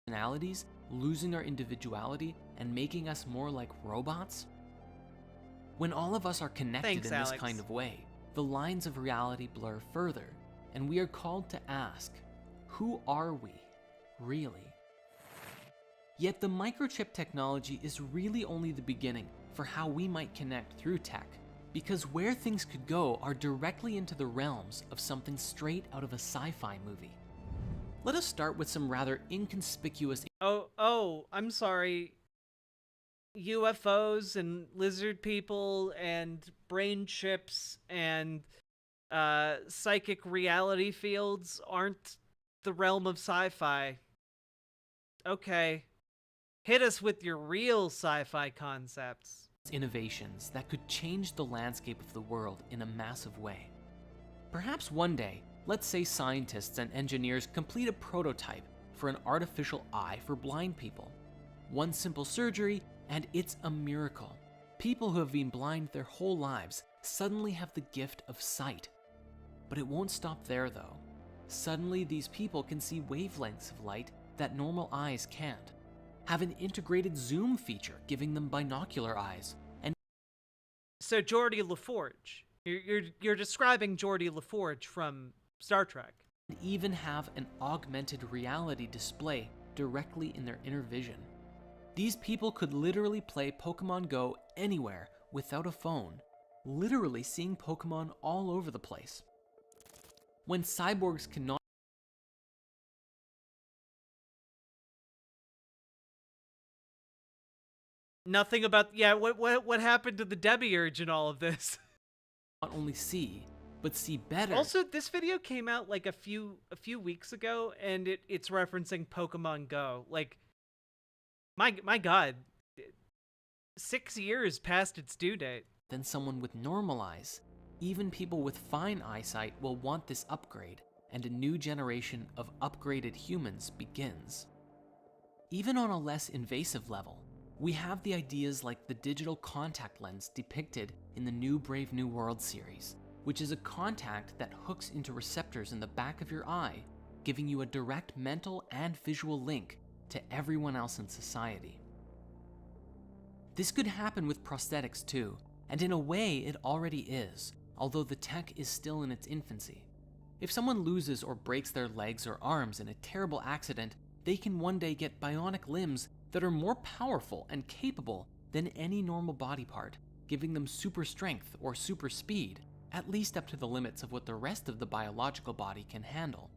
Personalities, losing our individuality, and making us more like robots? When all of us are connected Thanks, in this Alex. kind of way, the lines of reality blur further, and we are called to ask, who are we, really? Yet the microchip technology is really only the beginning for how we might connect through tech, because where things could go are directly into the realms of something straight out of a sci-fi movie. Let us start with some rather inconspicuous... Oh, I'm sorry. UFOs and lizard people and brain chips and psychic reality fields aren't the realm of sci-fi. Okay. Hit us with your real sci-fi concepts. Innovations that could change the landscape of the world in a massive way. Perhaps one day, let's say scientists and engineers complete a prototype for an artificial eye for blind people. One simple surgery, and it's a miracle. People who have been blind their whole lives suddenly have the gift of sight. But it won't stop there, though. Suddenly, these people can see wavelengths of light that normal eyes can't, have an integrated zoom feature giving them binocular eyes, and So Geordi LaForge. You're describing Geordi LaForge from Star Trek. even have an augmented reality display directly in their inner vision. These people could literally play Pokemon Go anywhere without a phone, literally seeing Pokemon all over the place. When cyborgs cannot Nothing about what happened to the demiurge in all of this? not only see, but see better. Also, this video came out like a few weeks ago, and it's referencing Pokemon Go. Like, my God, 6 years past its due date. Than someone with normal eyes. Even people with fine eyesight will want this upgrade, and a new generation of upgraded humans begins. Even on a less invasive level, we have the ideas like the digital contact lens depicted in the new Brave New World series, which is a contact that hooks into receptors in the back of your eye, giving you a direct mental and visual link to everyone else in society. This could happen with prosthetics too, and in a way it already is, although the tech is still in its infancy. If someone loses or breaks their legs or arms in a terrible accident, they can one day get bionic limbs that are more powerful and capable than any normal body part, giving them super strength or super speed, at least up to the limits of what the rest of the biological body can handle.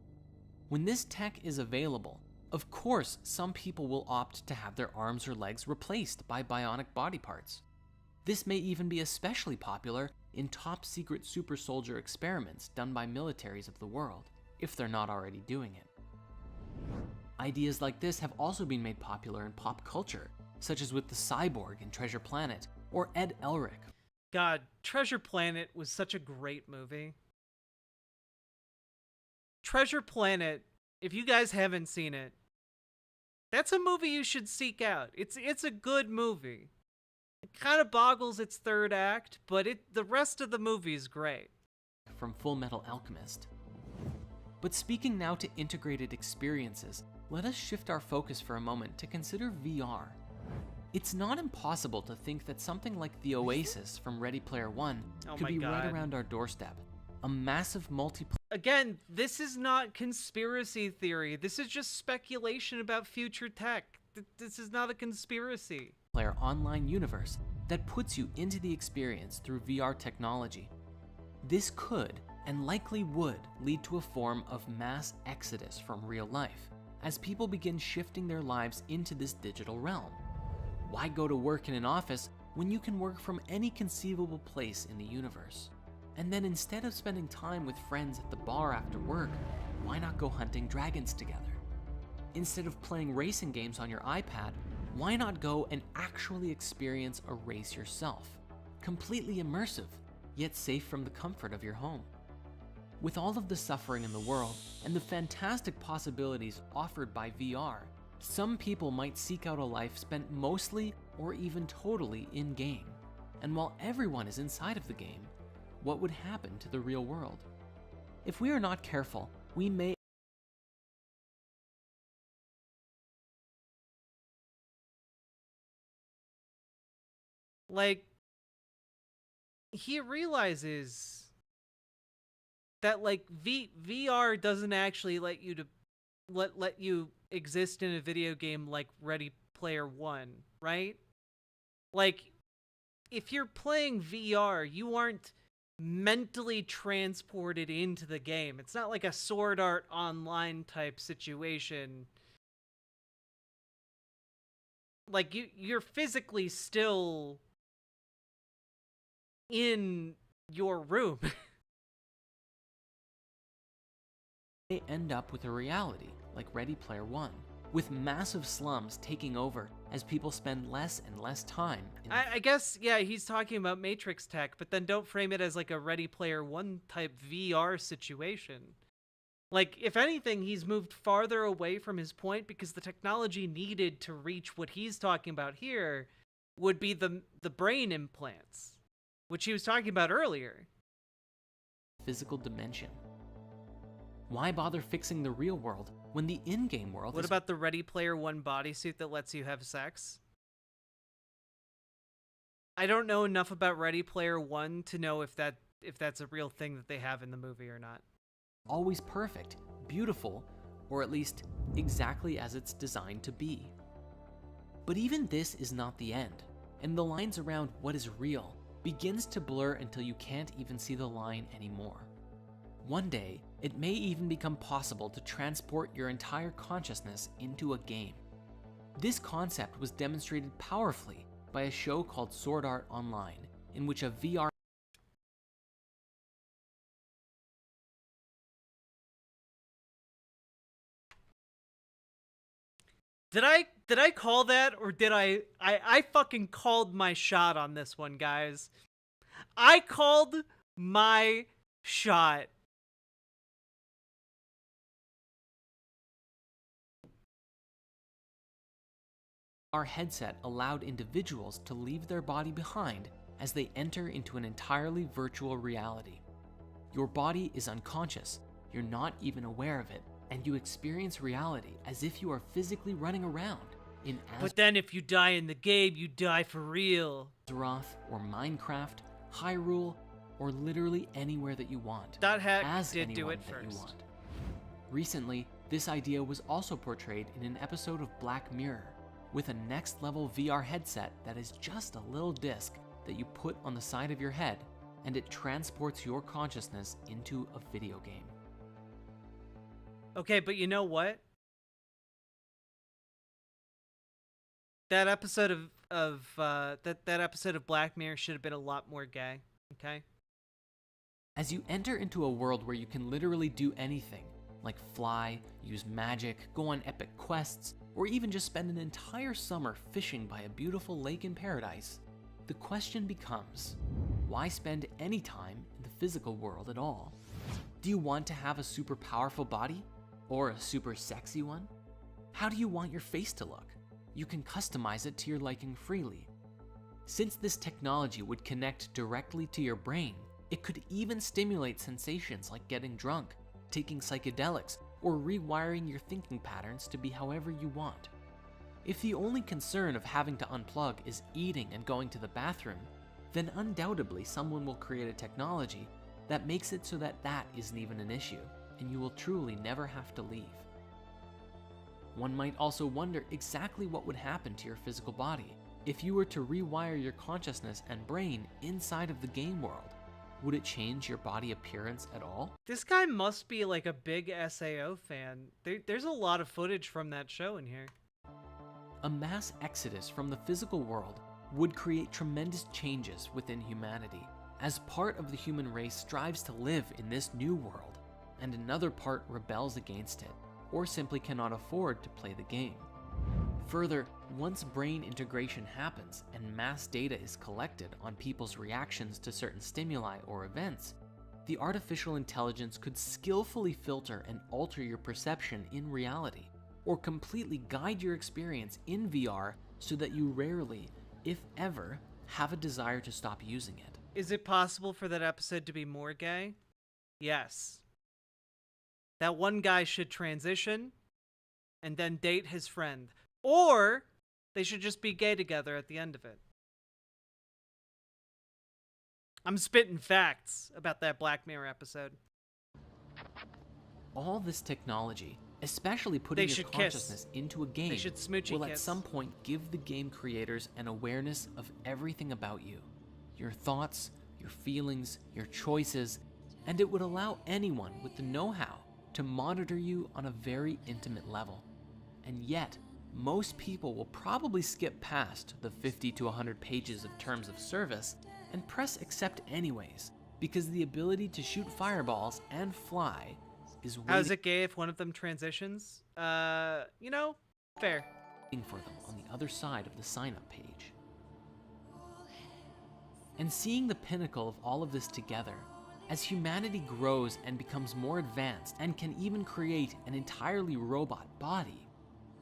When this tech is available, of course some people will opt to have their arms or legs replaced by bionic body parts. This may even be especially popular in top secret super soldier experiments done by militaries of the world, if they're not already doing it. Ideas like this have also been made popular in pop culture, such as with the Cyborg in Treasure Planet, or Ed Elric. God, Treasure Planet was such a great movie. Treasure Planet, if you guys haven't seen it, that's a movie you should seek out. It's a good movie. It kind of boggles its third act, but the rest of the movie is great. From Full Metal Alchemist. But speaking now to integrated experiences, let us shift our focus for a moment to consider VR. It's not impossible to think that something like the Oasis from Ready Player One could be right around our doorstep. A massive multiplayer. Again, this is not conspiracy theory. This is just speculation about future tech. This is not a conspiracy. Online universe that puts you into the experience through VR technology. This could, and likely would, lead to a form of mass exodus from real life, as people begin shifting their lives into this digital realm. Why go to work in an office when you can work from any conceivable place in the universe? And then instead of spending time with friends at the bar after work, why not go hunting dragons together? Instead of playing racing games on your iPad, why not go and actually experience a race yourself? Completely immersive, yet safe from the comfort of your home. With all of the suffering in the world and the fantastic possibilities offered by VR, some people might seek out a life spent mostly or even totally in-game. And while everyone is inside of the game, what would happen to the real world? If we are not careful, we may like, he realizes that like VR doesn't actually let you let you exist in a video game like Ready Player One, right? Like, if you're playing VR, you aren't mentally transported into the game. It's not like a Sword Art Online type situation. Like, you're physically still in your room. They end up with a reality like Ready Player One, with massive slums taking over as people spend less and less time. I guess, yeah, he's talking about Matrix tech, but then don't frame it as like a Ready Player One type VR situation. Like, if anything, he's moved farther away from his point because the technology needed to reach what he's talking about here would be the brain implants, which he was talking about earlier. Physical dimension. Why bother fixing the real world when the in-game world What about the Ready Player One bodysuit that lets you have sex? I don't know enough about Ready Player One to know if that's a real thing that they have in the movie or not. Always perfect, beautiful, or at least exactly as it's designed to be. But even this is not the end, and the lines around what is real begins to blur until you can't even see the line anymore. One day, it may even become possible to transport your entire consciousness into a game. This concept was demonstrated powerfully by a show called Sword Art Online, in which a VR Did I call that, or did I fucking called my shot on this one, guys. I called my shot. Our headset allowed individuals to leave their body behind as they enter into an entirely virtual reality. Your body is unconscious, you're not even aware of it, and you experience reality as if you are physically running around in But then if you die in the game, you die for real. Azeroth or Minecraft, Hyrule, or literally anywhere that you want. Dot Hack did do it first. Recently, this idea was also portrayed in an episode of Black Mirror, with a next-level VR headset that is just a little disc that you put on the side of your head, and it transports your consciousness into a video game. Okay, but you know what? That episode of that episode of Black Mirror should have been a lot more gay. Okay. As you enter into a world where you can literally do anything, like fly, use magic, go on epic quests, or even just spend an entire summer fishing by a beautiful lake in paradise, the question becomes, why spend any time in the physical world at all? Do you want to have a super powerful body? Or a super sexy one? How do you want your face to look? You can customize it to your liking freely. Since this technology would connect directly to your brain, it could even stimulate sensations like getting drunk, taking psychedelics, or rewiring your thinking patterns to be however you want. If the only concern of having to unplug is eating and going to the bathroom, then undoubtedly someone will create a technology that makes it so that that isn't even an issue, and you will truly never have to leave. One might also wonder exactly what would happen to your physical body if you were to rewire your consciousness and brain inside of the game world. Would it change your body appearance at all? This guy must be like a big SAO fan. There's a lot of footage from that show in here. A mass exodus from the physical world would create tremendous changes within humanity, as part of the human race strives to live in this new world, and another part rebels against it, or simply cannot afford to play the game. Further, once brain integration happens and mass data is collected on people's reactions to certain stimuli or events, the artificial intelligence could skillfully filter and alter your perception in reality, or completely guide your experience in VR so that you rarely, if ever, have a desire to stop using it. Is it possible for that episode to be more gay? Yes. That one guy should transition and then date his friend. Or they should just be gay together at the end of it. I'm spitting facts about that Black Mirror episode. All this technology, especially putting your consciousness into a game, will at some point give the game creators an awareness of everything about you. Your thoughts, your feelings, your choices, and it would allow anyone with the know-how to monitor you on a very intimate level. And yet, most people will probably skip past the 50 to 100 pages of terms of service and press accept anyways, because the ability to shoot fireballs and fly is waiting. How's it gay if one of them transitions? You know, fair. For them on the other side of the sign-up page. And seeing the pinnacle of all of this together, as humanity grows and becomes more advanced and can even create an entirely robot body,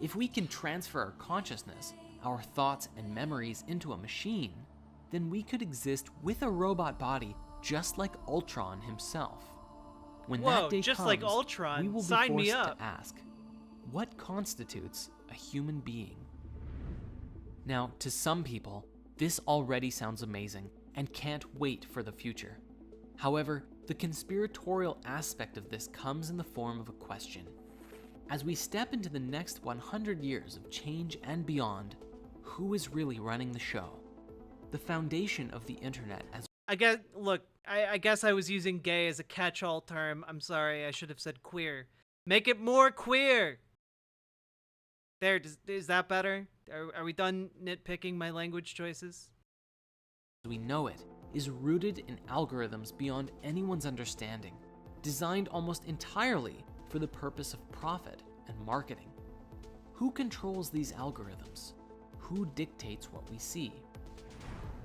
if we can transfer our consciousness, our thoughts and memories into a machine, then we could exist with a robot body just like Ultron himself. When that day just comes, like Ultron. we will Sign be me forced up. to ask, what constitutes a human being? Now, to some people, this already sounds amazing and can't wait for the future. However, the conspiratorial aspect of this comes in the form of a question. As we step into the next 100 years of change and beyond, who is really running the show? The foundation of the internet as I guess I was using gay as a catch-all term. I'm sorry, I should have said queer. Make it more queer! There, is that better? Are we done nitpicking my language choices? we know it is rooted in algorithms beyond anyone's understanding, designed almost entirely for the purpose of profit and marketing. Who controls these algorithms? Who dictates what we see?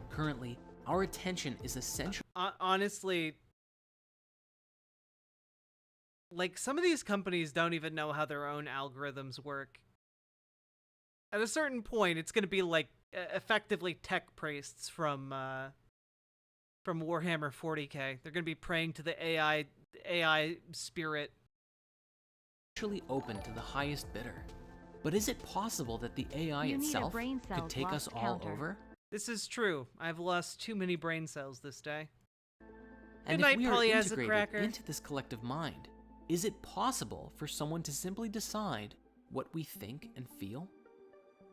Currently, our attention is essential. Honestly, like, some of these companies don't even know how their own algorithms work. At a certain point, it's going to be like effectively tech priests from Warhammer 40k. They're going to be praying to the AI spirit. Actually open to the highest bidder. But is it possible that the AI itself could take us all over? This is true. I've lost too many brain cells this day. And Good if night, we are Polly as a integrated cracker. into this collective mind, is it possible for someone to simply decide what we think and feel?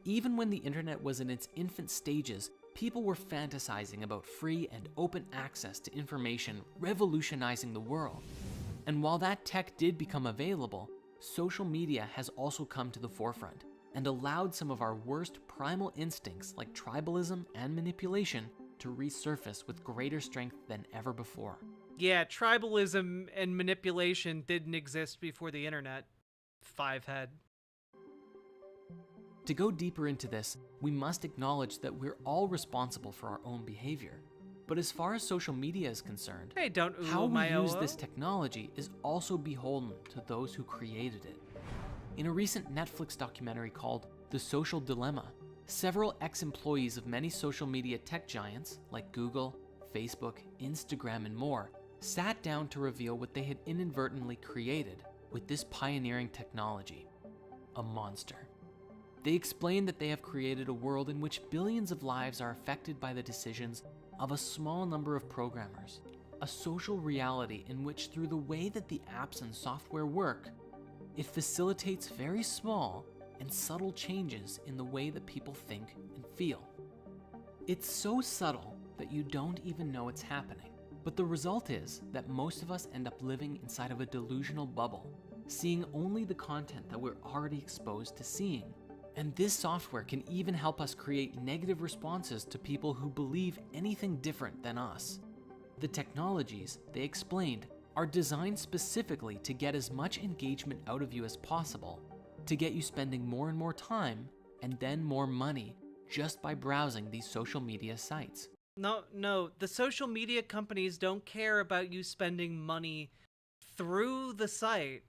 Even when the internet was in its infant stages, people were fantasizing about free and open access to information revolutionizing the world. And while that tech did become available, social media has also come to the forefront and allowed some of our worst primal instincts like tribalism and manipulation to resurface with greater strength than ever before. Yeah, tribalism and manipulation didn't exist before the internet. Fivehead. To go deeper into this, we must acknowledge that we're all responsible for our own behavior. But as far as social media is concerned, hey, don't how we my use this technology is also beholden to those who created it. In a recent Netflix documentary called The Social Dilemma, Several ex-employees of many social media tech giants like Google, Facebook, Instagram, and more sat down to reveal what they had inadvertently created with this pioneering technology: a monster. They explained that they have created a world in which billions of lives are affected by the decisions of a small number of programmers, a social reality in which, through the way that the apps and software work, it facilitates very small and subtle changes in the way that people think and feel. It's so subtle that you don't even know it's happening. But the result is that most of us end up living inside of a delusional bubble, seeing only the content that we're already exposed to seeing. And this software can even help us create negative responses to people who believe anything different than us. The technologies, they explained, are designed specifically to get as much engagement out of you as possible, to get you spending more and more time and then more money just by browsing these social media sites. No, the social media companies don't care about you spending money through the site.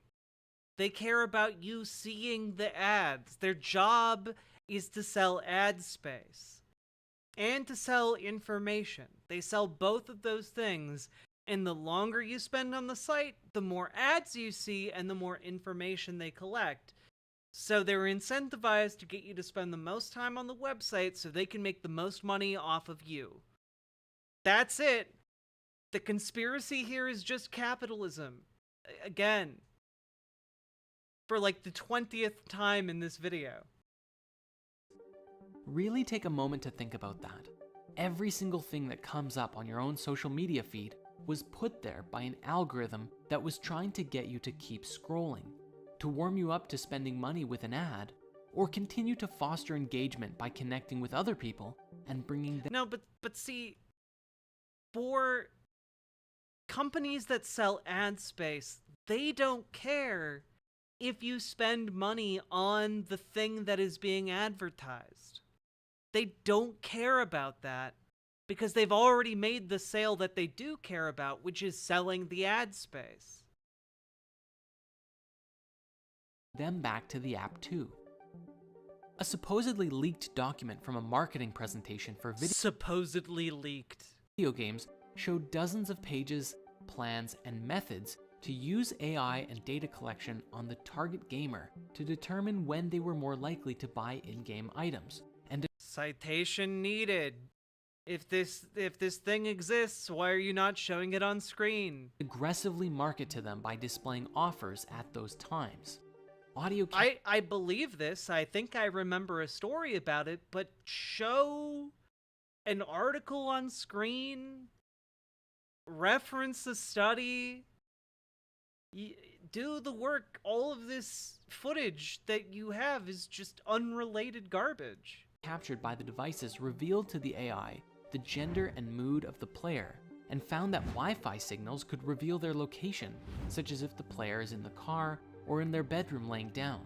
They care about you seeing the ads. Their job is to sell ad space and to sell information. They sell both of those things, and the longer you spend on the site, the more ads you see and the more information they collect. So they're incentivized to get you to spend the most time on the website so they can make the most money off of you. That's it. The conspiracy here is just capitalism. Again. For like the 20th time in this video. Really take a moment to think about that. Every single thing that comes up on your own social media feed was put there by an algorithm that was trying to get you to keep scrolling, to warm you up to spending money with an ad, or continue to foster engagement by connecting with other people and bringing them... No, but see, for companies that sell ad space, they don't care if you spend money on the thing that is being advertised. They don't care about that because they've already made the sale that they do care about, which is selling the ad space. Them back to the app too. A supposedly leaked document from a marketing presentation for supposedly leaked video games showed dozens of pages, plans, and methods to use AI and data collection on the target gamer to determine when they were more likely to buy in-game items. And citation needed. If this thing exists, why are you not showing it on screen? Aggressively market to them by displaying offers at those times. I believe this. I think I remember a story about it, but show an article on screen, reference a study, do the work. All of this footage that you have is just unrelated garbage. Captured by the devices revealed to the AI the gender and mood of the player, and found that Wi-Fi signals could reveal their location, such as if the player is in the car or in their bedroom laying down.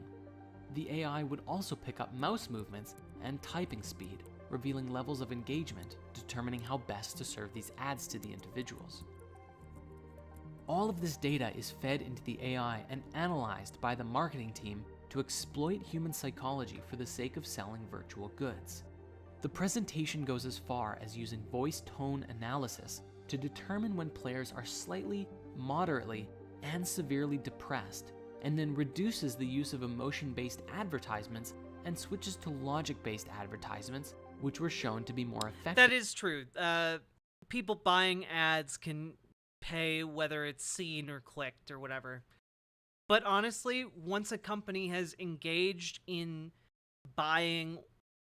The AI would also pick up mouse movements and typing speed, revealing levels of engagement, determining how best to serve these ads to the individuals. All of this data is fed into the AI and analyzed by the marketing team to exploit human psychology for the sake of selling virtual goods. The presentation goes as far as using voice tone analysis to determine when players are slightly, moderately, and severely depressed, and then reduces the use of emotion-based advertisements and switches to logic-based advertisements, which were shown to be more effective. That is true. People buying ads can pay whether it's seen or clicked or whatever. But honestly, once a company has engaged in buying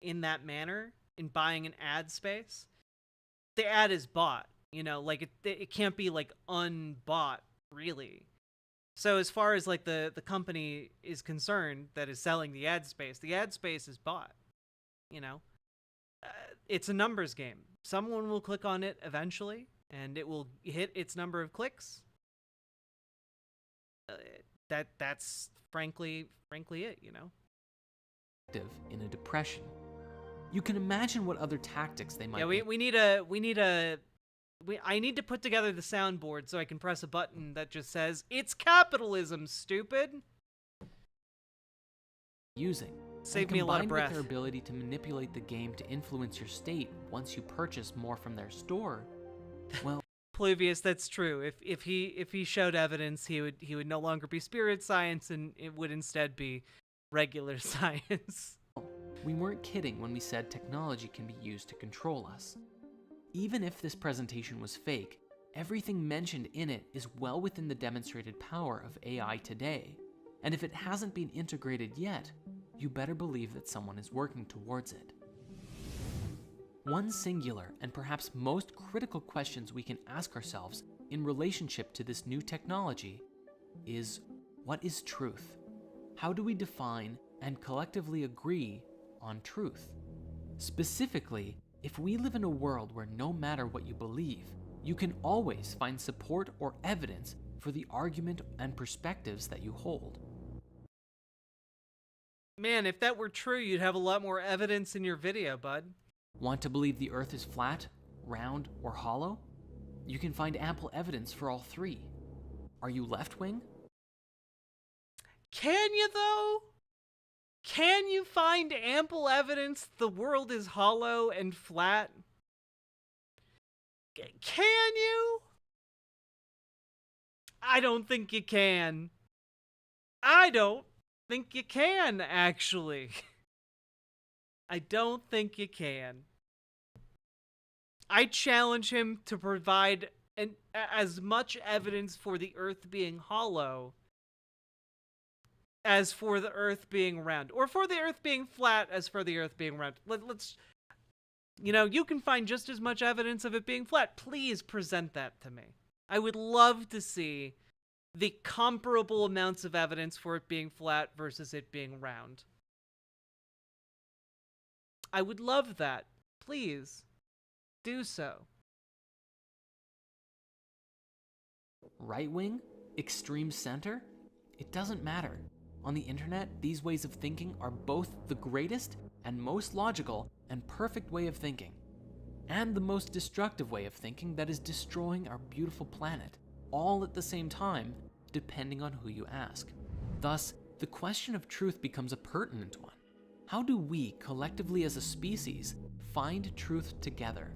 in that manner, in buying an ad space, the ad is bought. You know, like it can't be like unbought, really. So as far as like the company is concerned that is selling the ad space is bought. You know, it's a numbers game. Someone will click on it eventually, and it will hit its number of clicks. That's frankly it, you know. In a depression. You can imagine what other tactics they might. Yeah, I need to put together the soundboard so I can press a button that just says, "It's capitalism, stupid." Using Saved me a lot of Combined breath. with their ability to manipulate the game to influence your state once you purchase more from their store, well... Pluvius, that's true. If he showed evidence, he would no longer be spirit science, and it would instead be regular science. We weren't kidding when we said technology can be used to control us. Even if this presentation was fake, everything mentioned in it is well within the demonstrated power of AI today. And if it hasn't been integrated yet, you better believe that someone is working towards it. One singular and perhaps most critical questions we can ask ourselves in relationship to this new technology is, what is truth? How do we define and collectively agree on truth? Specifically, if we live in a world where no matter what you believe, you can always find support or evidence for the argument and perspectives that you hold. Man, if that were true, you'd have a lot more evidence in your video, bud. Want to believe the Earth is flat, round, or hollow? You can find ample evidence for all three. Are you left-wing? Can you, though? Can you find ample evidence the world is hollow and flat? Can you? I don't think you can. I don't think you can, actually. I don't think you can. I challenge him to provide as much evidence for the Earth being hollow as for the Earth being round, or for the Earth being flat as for the Earth being round. Let's, you know, you can find just as much evidence of it being flat. Please present that to me. I would love to see the comparable amounts of evidence for it being flat versus it being round. I would love that. Please do so. Right wing? Extreme center? It doesn't matter. On the internet, these ways of thinking are both the greatest and most logical and perfect way of thinking, and the most destructive way of thinking that is destroying our beautiful planet, all at the same time, depending on who you ask. Thus, the question of truth becomes a pertinent one. How do we, collectively as a species, find truth together?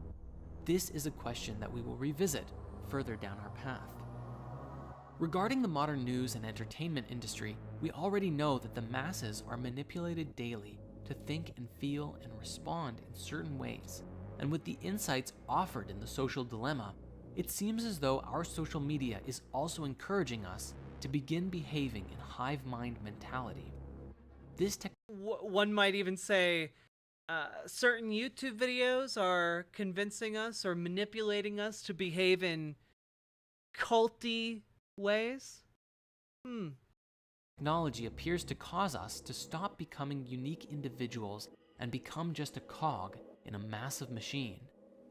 This is a question that we will revisit further down our path. Regarding the modern news and entertainment industry, we already know that the masses are manipulated daily to think and feel and respond in certain ways. And with the insights offered in the social dilemma, it seems as though our social media is also encouraging us to begin behaving in hive mind mentality. One might even say certain YouTube videos are convincing us or manipulating us to behave in culty ways. Technology appears to cause us to stop becoming unique individuals and become just a cog in a massive machine.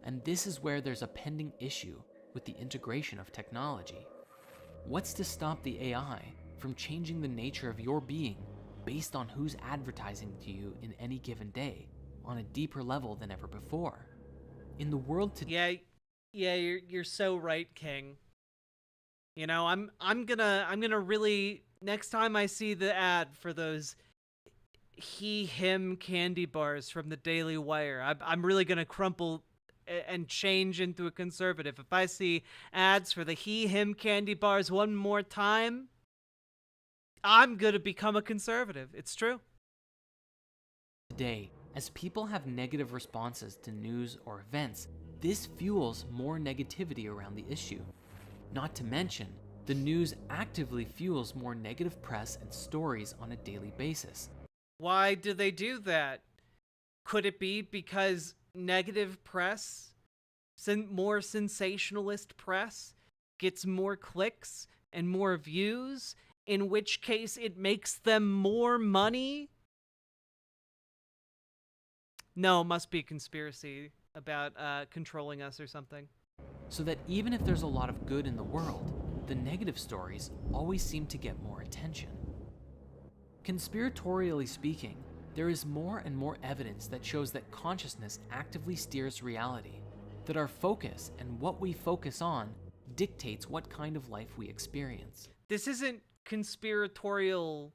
And this is where there's a pending issue with the integration of technology. What's to stop the AI from changing the nature of your being based on who's advertising to you in any given day on a deeper level than ever before? In the world today... Yeah, you're so right, King. You know, I'm gonna really, next time I see the ad for those him candy bars from the Daily Wire, I'm really gonna crumple and change into a conservative. If I see ads for the him candy bars one more time, I'm gonna become a conservative. It's true. Today, as people have negative responses to news or events, this fuels more negativity around the issue. Not to mention, the news actively fuels more negative press and stories on a daily basis. Why do they do that? Could it be because negative press, more sensationalist press, gets more clicks and more views, in which case it makes them more money? No, it must be a conspiracy about controlling us or something. So that even if there's a lot of good in the world, the negative stories always seem to get more attention. Conspiratorially speaking, there is more and more evidence that shows that consciousness actively steers reality, that our focus and what we focus on dictates what kind of life we experience. This isn't conspiratorial.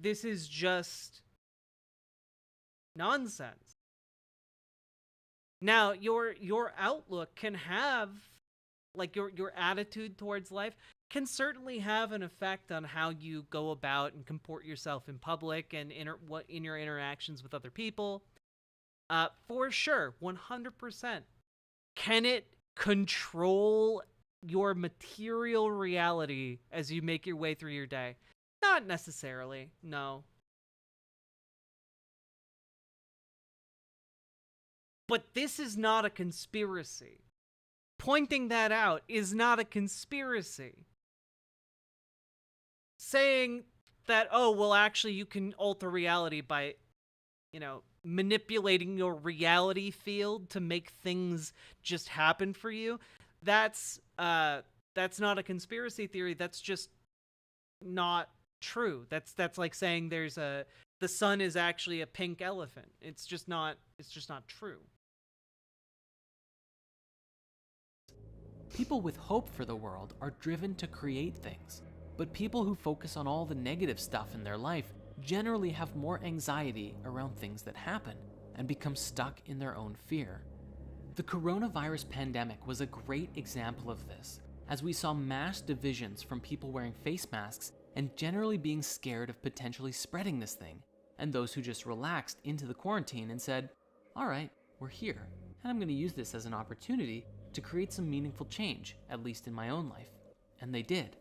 This is just nonsense. Now, your outlook can have, like, your attitude towards life can certainly have an effect on how you go about and comport yourself in public and in your interactions with other people. For sure, 100%. Can it control your material reality as you make your way through your day? Not necessarily, no. But this is not a conspiracy. Pointing that out is not a conspiracy. Saying that, oh, well, actually, you can alter reality by, manipulating your reality field to make things just happen for you, that's not a conspiracy theory. That's just not true. That's like saying the sun is actually a pink elephant. It's just not true. People with hope for the world are driven to create things, but people who focus on all the negative stuff in their life generally have more anxiety around things that happen and become stuck in their own fear. The coronavirus pandemic was a great example of this, as we saw mass divisions from people wearing face masks and generally being scared of potentially spreading this thing, and those who just relaxed into the quarantine and said, all right, we're here, and I'm going to use this as an opportunity to create some meaningful change, at least in my own life. And they did.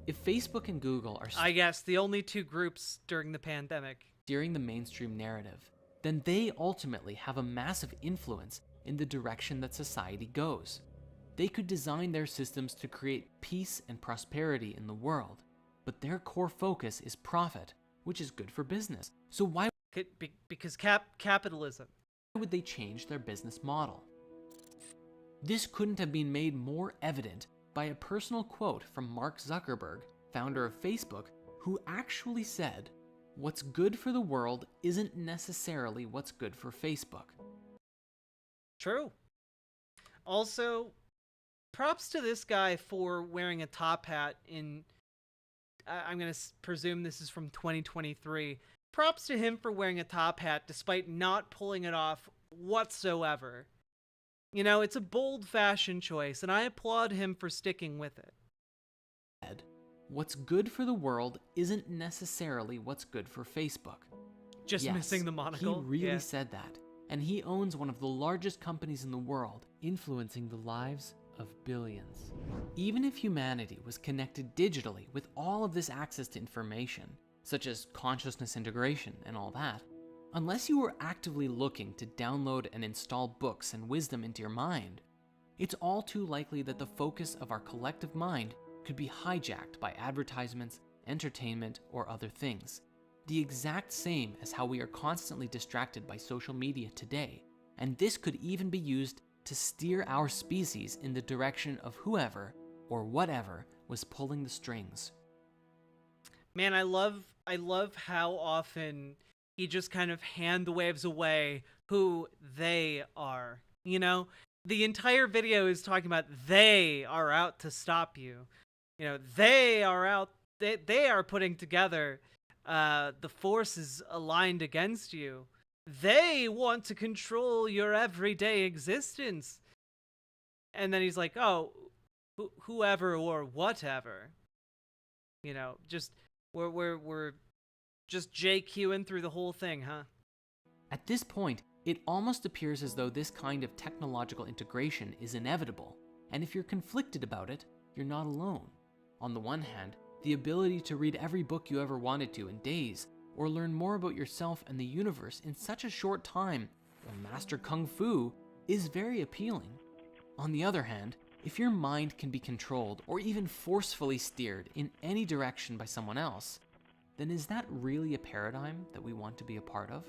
If Facebook and Google are I guess the only two groups during the pandemic steering the mainstream narrative, then they ultimately have a massive influence in the direction that society goes. They could design their systems to create peace and prosperity in the world, but their core focus is profit, which is good for business. So why? Because capitalism. Why would they change their business model? This couldn't have been made more evident by a personal quote from Mark Zuckerberg, founder of Facebook, who actually said, "What's good for the world isn't necessarily what's good for Facebook." True. Also, props to this guy for wearing a top hat in, I'm going to presume this is from 2023. Props to him for wearing a top hat despite not pulling it off whatsoever. It's a bold fashion choice, and I applaud him for sticking with it. What's good for the world isn't necessarily what's good for Facebook. Just yes, missing the monocle? He really said that. And he owns one of the largest companies in the world, influencing the lives of billions. Even if humanity was connected digitally with all of this access to information, such as consciousness integration and all that, unless you were actively looking to download and install books and wisdom into your mind, it's all too likely that the focus of our collective mind could be hijacked by advertisements, entertainment, or other things. The exact same as how we are constantly distracted by social media today, and this could even be used to steer our species in the direction of whoever or whatever was pulling the strings. Man, I love how often he just kind of hand waves away who they are. The entire video is talking about they are out to stop you. They are out, they are putting together the forces aligned against you. They want to control your everyday existence. And then he's like, oh, whoever or whatever. Just we're just JQing through the whole thing, huh? At this point, it almost appears as though this kind of technological integration is inevitable, and if you're conflicted about it, you're not alone. On the one hand, the ability to read every book you ever wanted to in days, or learn more about yourself and the universe in such a short time, or master Kung Fu, is very appealing. On the other hand, if your mind can be controlled or even forcefully steered in any direction by someone else, then is that really a paradigm that we want to be a part of?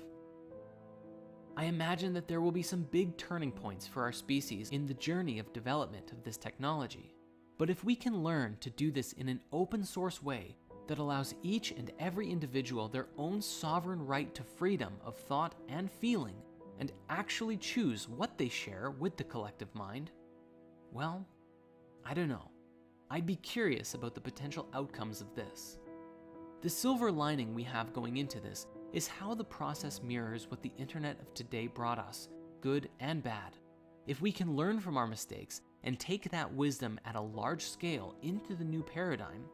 I imagine that there will be some big turning points for our species in the journey of development of this technology. But if we can learn to do this in an open source way that allows each and every individual their own sovereign right to freedom of thought and feeling, and actually choose what they share with the collective mind, well, I don't know. I'd be curious about the potential outcomes of this. The silver lining we have going into this is how the process mirrors what the internet of today brought us, good and bad. If we can learn from our mistakes and take that wisdom at a large scale into the new paradigm,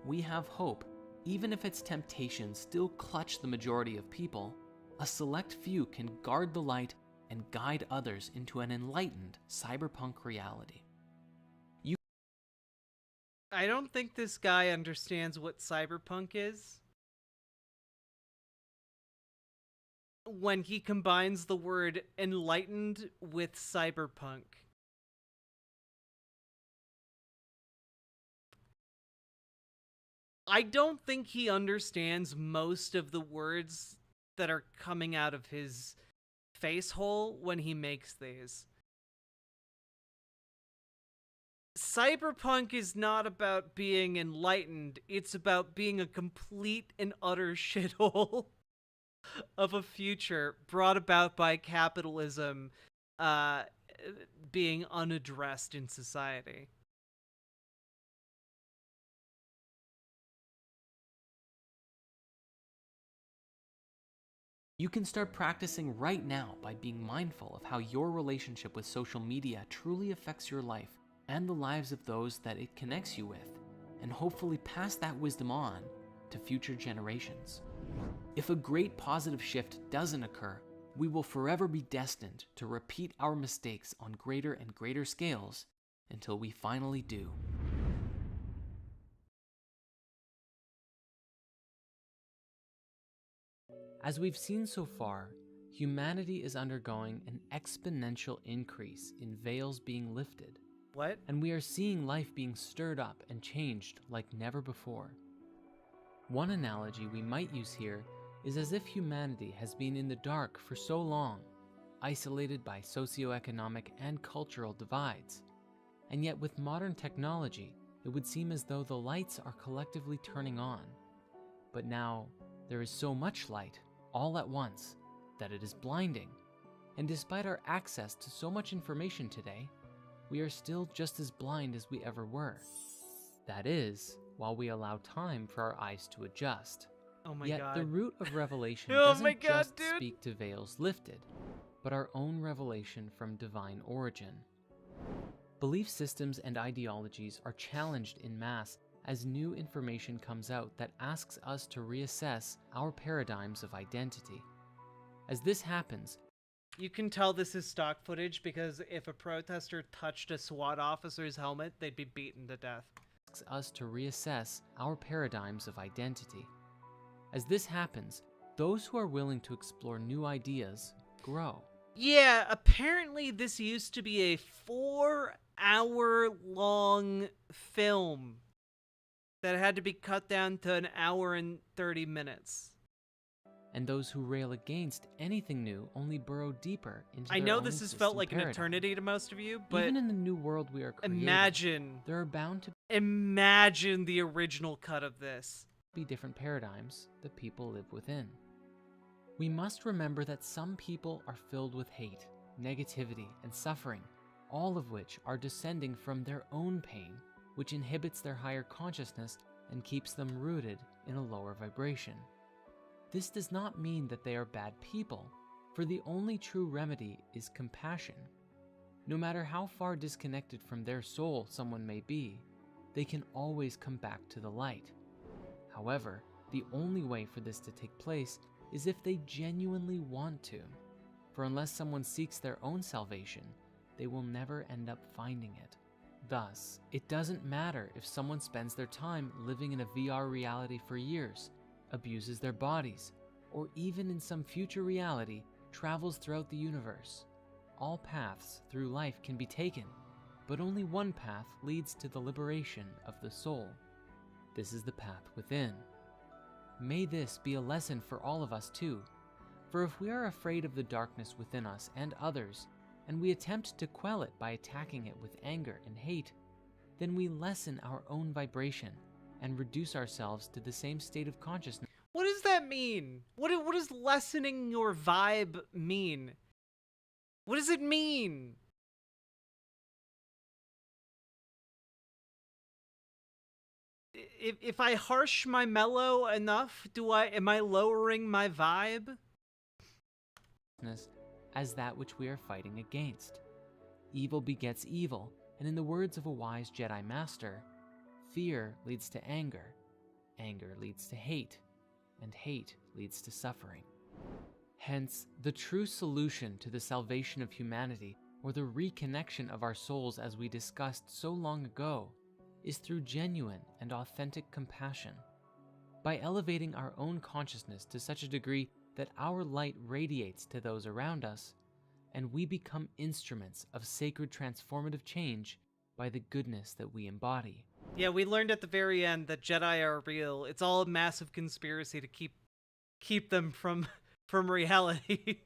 we have hope. Even if its temptations still clutch the majority of people, a select few can guard the light and guide others into an enlightened cyberpunk reality. I don't think this guy understands what cyberpunk is. When he combines the word enlightened with cyberpunk. I don't think he understands most of the words that are coming out of his face hole when he makes these. Cyberpunk is not about being enlightened, it's about being a complete and utter shithole of a future brought about by capitalism being unaddressed in society. You can start practicing right now by being mindful of how your relationship with social media truly affects your life and the lives of those that it connects you with, and hopefully pass that wisdom on to future generations. If a great positive shift doesn't occur, we will forever be destined to repeat our mistakes on greater and greater scales until we finally do. As we've seen so far, humanity is undergoing an exponential increase in veils being lifted. What? And we are seeing life being stirred up and changed like never before. One analogy we might use here is as if humanity has been in the dark for so long, isolated by socioeconomic and cultural divides. And yet with modern technology, it would seem as though the lights are collectively turning on. But now, there is so much light, all at once, that it is blinding. And despite our access to so much information today, we are still just as blind as we ever were. That is, while we allow time for our eyes to adjust. Oh my Yet god. the root of revelation Oh doesn't my god, just dude. speak to veils lifted, but our own revelation from divine origin. Belief systems and ideologies are challenged in mass as new information comes out that asks us to reassess our paradigms of identity. As this happens, You can tell this is stock footage because if a protester touched a SWAT officer's helmet, they'd be beaten to death. asks us to reassess our paradigms of identity. As this happens, those who are willing to explore new ideas grow. Yeah, apparently this used to be a 4-hour-long film that had to be cut down to an hour and 30 minutes. And those who rail against anything new only burrow deeper into I their know own this has felt system like paradigm. an eternity to most of you, but Even in the new world we are creating, there are bound to imagine the original cut of this. be different paradigms that people live within. We must remember that some people are filled with hate, negativity, and suffering, all of which are descending from their own pain, which inhibits their higher consciousness and keeps them rooted in a lower vibration. This does not mean that they are bad people, for the only true remedy is compassion. No matter how far disconnected from their soul someone may be, they can always come back to the light. However, the only way for this to take place is if they genuinely want to. For unless someone seeks their own salvation, they will never end up finding it. Thus, it doesn't matter if someone spends their time living in a VR reality for years, abuses their bodies, or even in some future reality travels throughout the universe. All paths through life can be taken, but only one path leads to the liberation of the soul. This is the path within. May this be a lesson for all of us too, for if we are afraid of the darkness within us and others, and we attempt to quell it by attacking it with anger and hate, then we lessen our own vibration and reduce ourselves to the same state of consciousness. What does that mean? What does lessening your vibe mean? What does it mean? if I harsh my mellow enough, am I lowering my vibe? As that which we are fighting against. Evil begets evil, and in the words of a wise Jedi Master, fear leads to anger, anger leads to hate, and hate leads to suffering. Hence, the true solution to the salvation of humanity, or the reconnection of our souls as we discussed so long ago, is through genuine and authentic compassion. By elevating our own consciousness to such a degree that our light radiates to those around us, and we become instruments of sacred transformative change by the goodness that we embody. Yeah, we learned at the very end that Jedi are real. It's all a massive conspiracy to keep them from reality.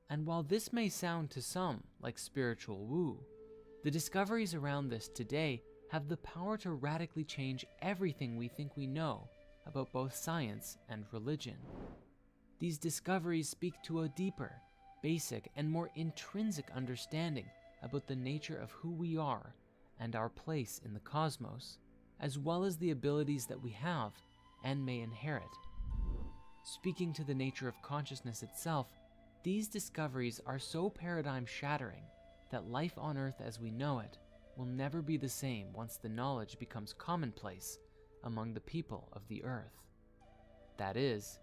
And while this may sound to some like spiritual woo, the discoveries around this today have the power to radically change everything we think we know about both science and religion. These discoveries speak to a deeper, basic, and more intrinsic understanding about the nature of who we are and our place in the cosmos, as well as the abilities that we have and may inherit. Speaking to the nature of consciousness itself, these discoveries are so paradigm-shattering that life on Earth as we know it will never be the same once the knowledge becomes commonplace among the people of the Earth. That is,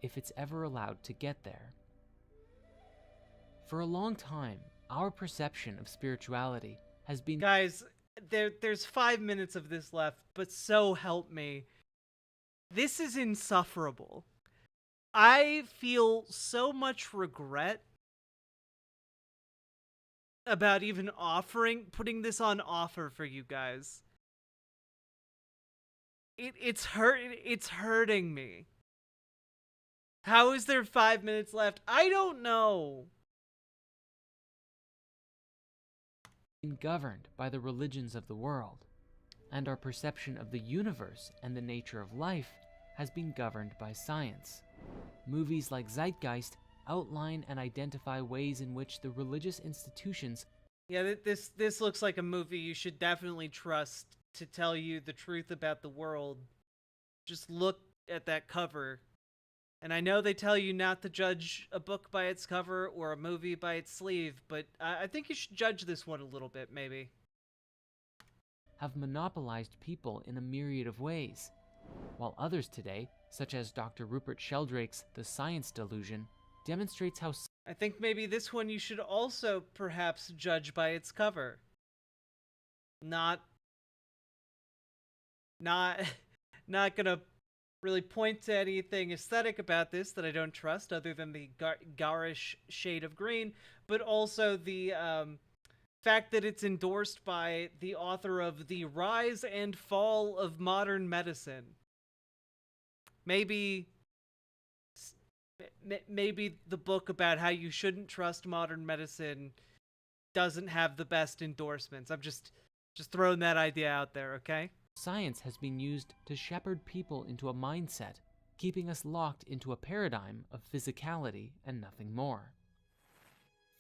if it's ever allowed to get there. For a long time, our perception of spirituality has been— Guys, there's 5 minutes of this left, but so help me. This is insufferable. I feel so much regret about even putting this on offer for you guys. It's hurting me. How is there 5 minutes left? I don't know. Governed by the religions of the world, and our perception of the universe and the nature of life has been governed by science. Movies like Zeitgeist outline and identify ways in which the religious institutions— Yeah, this looks like a movie you should definitely trust to tell you the truth about the world. Just look at that cover. And I know they tell you not to judge a book by its cover or a movie by its sleeve, but I think you should judge this one a little bit, maybe. have monopolized people in a myriad of ways, while others today, such as Dr. Rupert Sheldrake's The Science Delusion, demonstrates how— I think maybe this one you should also perhaps judge by its cover. Not gonna really point to anything aesthetic about this that I don't trust other than the garish shade of green, but also the fact that it's endorsed by the author of The Rise and Fall of Modern Medicine. Maybe the book about how you shouldn't trust modern medicine doesn't have the best endorsements. I'm just throwing that idea out there, okay? Science has been used to shepherd people into a mindset, keeping us locked into a paradigm of physicality and nothing more.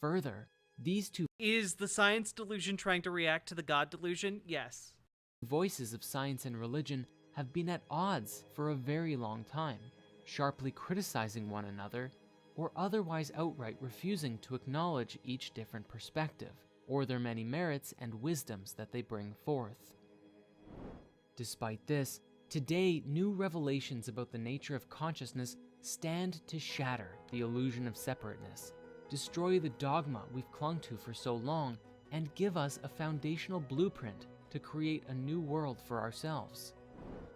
Further, these two— Is the science delusion trying to react to the God delusion? Yes. Voices of science and religion have been at odds for a very long time, sharply criticizing one another, or otherwise outright refusing to acknowledge each different perspective, or their many merits and wisdoms that they bring forth. Despite this, today new revelations about the nature of consciousness stand to shatter the illusion of separateness, destroy the dogma we've clung to for so long, and give us a foundational blueprint to create a new world for ourselves.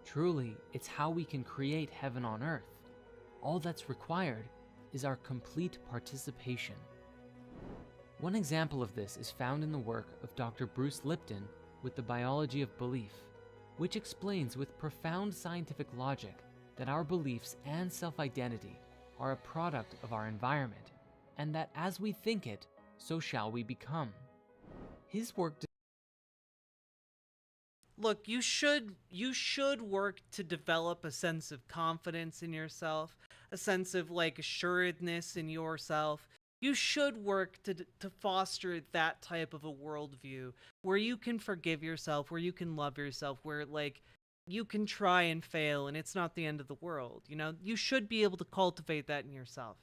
Truly, it's how we can create heaven on earth. All that's required is our complete participation. One example of this is found in the work of Dr. Bruce Lipton with The Biology of Belief, which explains with profound scientific logic that our beliefs and self-identity are a product of our environment, and that as we think it, so shall we become. His work— Look, you should work to develop a sense of confidence in yourself, a sense of like assuredness in yourself. You should work to foster that type of a worldview where you can forgive yourself, where you can love yourself, where like you can try and fail and it's not the end of the world. You know, you should be able to cultivate that in yourself.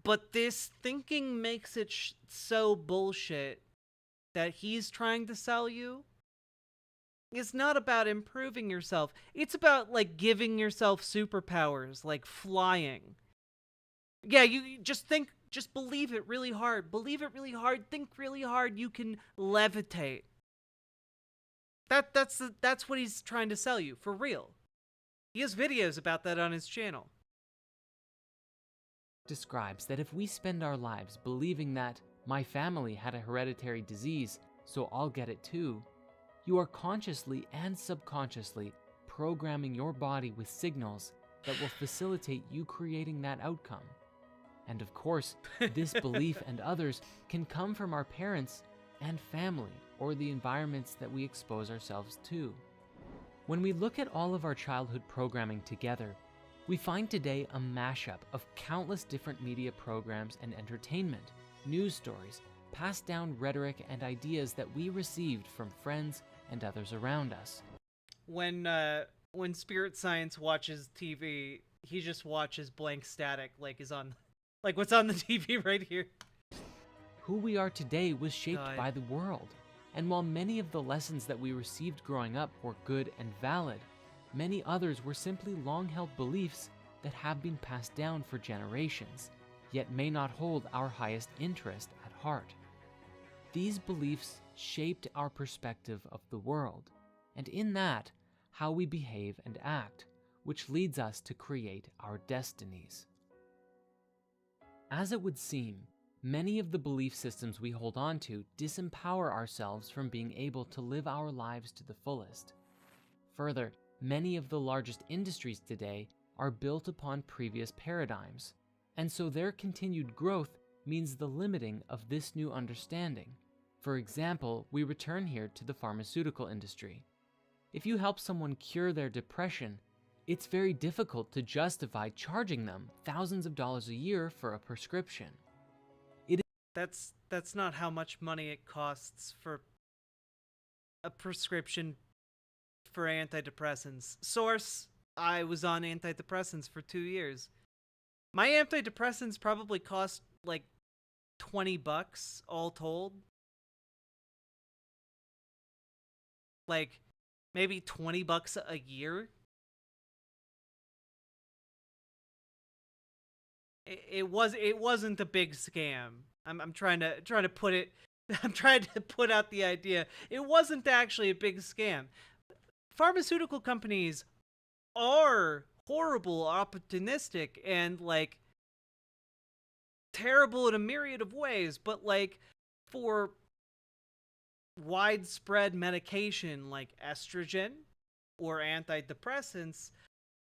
But this thinking makes it so bullshit that he's trying to sell you. It's not about improving yourself. It's about like giving yourself superpowers, like flying. Yeah, you just believe it really hard. Believe it really hard. Think really hard. You can levitate. That's what he's trying to sell you, for real. He has videos about that on his channel. Describes that if we spend our lives believing that my family had a hereditary disease, so I'll get it too, you are consciously and subconsciously programming your body with signals that will facilitate you creating that outcome. And of course, this belief and others can come from our parents and family, or the environments that we expose ourselves to. When we look at all of our childhood programming together, we find today a mashup of countless different media programs and entertainment, news stories, passed down rhetoric and ideas that we received from friends and others around us. When Spirit Science watches TV, he just watches blank static like what's on the TV right here. Who we are today was shaped by the world. And while many of the lessons that we received growing up were good and valid, many others were simply long-held beliefs that have been passed down for generations, yet may not hold our highest interest at heart. These beliefs shaped our perspective of the world, and in that, how we behave and act, which leads us to create our destinies. As it would seem, many of the belief systems we hold on to disempower ourselves from being able to live our lives to the fullest. Further, many of the largest industries today are built upon previous paradigms, and so their continued growth means the limiting of this new understanding. For example, we return here to the pharmaceutical industry. If you help someone cure their depression, it's very difficult to justify charging them thousands of dollars a year for a prescription. That's not how much money it costs for a prescription for antidepressants. Source, I was on antidepressants for 2 years. My antidepressants probably cost like $20 all told. Like maybe $20 a year. It wasn't a big scam. I'm trying to put it. I'm trying to put out the idea. It wasn't actually a big scam. Pharmaceutical companies are horrible, opportunistic, and like terrible in a myriad of ways. But like for widespread medication like estrogen or antidepressants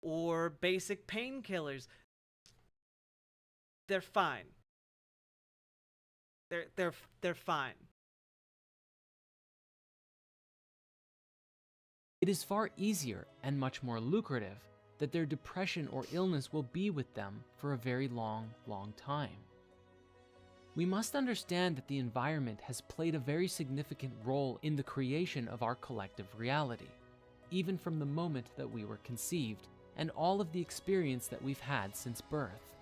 or basic painkillers, they're fine. They're fine. It is far easier and much more lucrative that their depression or illness will be with them for a very long time. We must understand that the environment has played a very significant role in the creation of our collective reality, even from the moment that we were conceived and all of the experience that we've had since birth.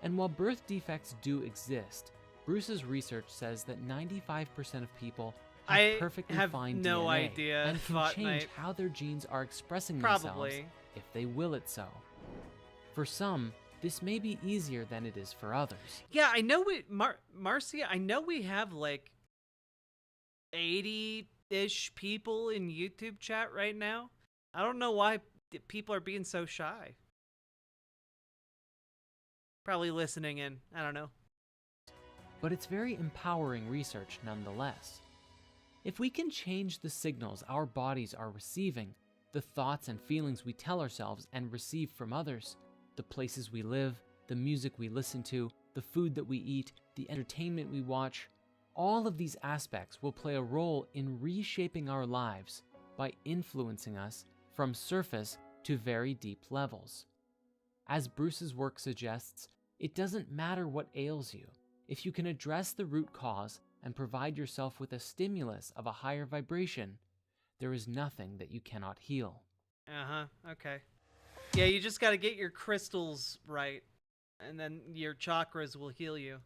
And while birth defects do exist, Bruce's research says that 95% of people have perfectly fine no DNA idea, and can change how their genes are expressing themselves if they will it so. For some, this may be easier than it is for others. Yeah, I know Marcia, I know we have like 80-ish people in YouTube chat right now. I don't know why people are being so shy. Probably listening in. I don't know. But it's very empowering research nonetheless. If we can change the signals our bodies are receiving, the thoughts and feelings we tell ourselves and receive from others, the places we live, the music we listen to, the food that we eat, the entertainment we watch, all of these aspects will play a role in reshaping our lives by influencing us from surface to very deep levels. As Bruce's work suggests, It doesn't matter what ails you. If you can address the root cause and provide yourself with a stimulus of a higher vibration, there is nothing that you cannot heal. Uh-huh, okay. Yeah, you just gotta get your crystals right, and then your chakras will heal you.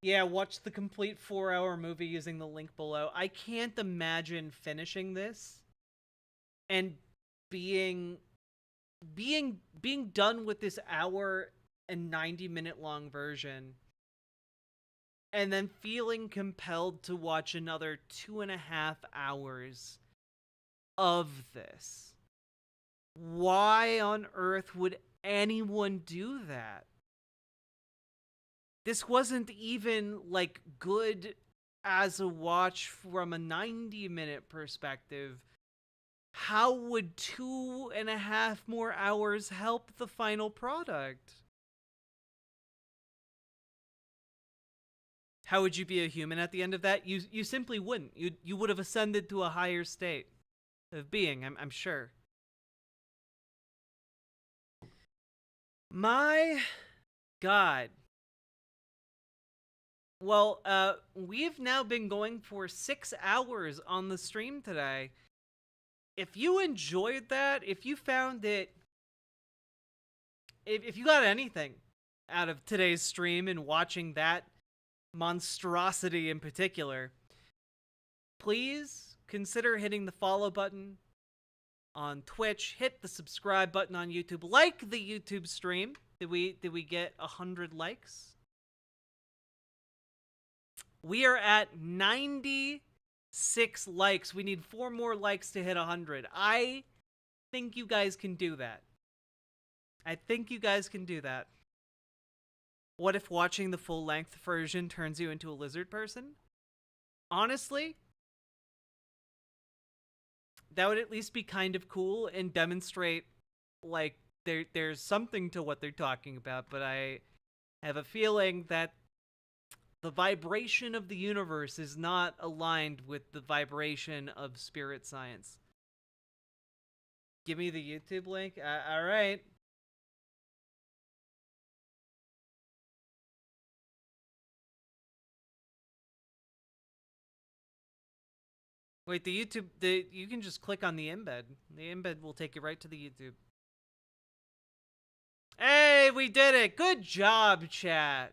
Yeah, watch the complete 4-hour movie using the link below. I can't imagine finishing this and being done with this hour and 90-minute long version and then feeling compelled to watch another 2.5 hours of this. Why on earth would anyone do that? This wasn't even, like, good as a watch from a 90-minute perspective. How would 2.5 more hours help the final product? How would you be a human at the end of that? You simply wouldn't. You would have ascended to a higher state of being, I'm sure. My God. Well, we've now been going for 6 hours on the stream today. If you enjoyed that, if you found it, if you got anything out of today's stream and watching that monstrosity in particular, please consider hitting the follow button on Twitch, hit the subscribe button on YouTube, like the YouTube stream. Did we get 100 likes? We are at 96 likes. We need 4 more likes to hit 100. I think you guys can do that. I think you guys can do that. What if watching the full-length version turns you into a lizard person? Honestly, that would at least be kind of cool and demonstrate, like, there's something to what they're talking about, but I have a feeling that the vibration of the universe is not aligned with the vibration of spirit science. Give me the YouTube link? All right. Wait, you can just click on the embed. The embed will take you right to the YouTube. Hey, we did it! Good job, chat!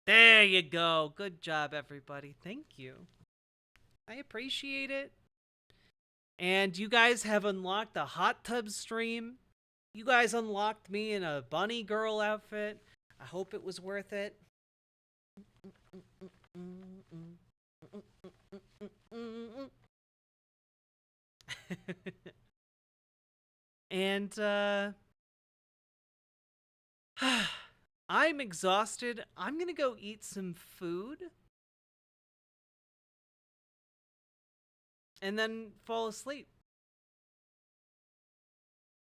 There you go. Good job, everybody. Thank you. I appreciate it. And you guys have unlocked a hot tub stream. You guys unlocked me in a bunny girl outfit. I hope it was worth it. And, I'm exhausted. I'm gonna go eat some food. And then fall asleep.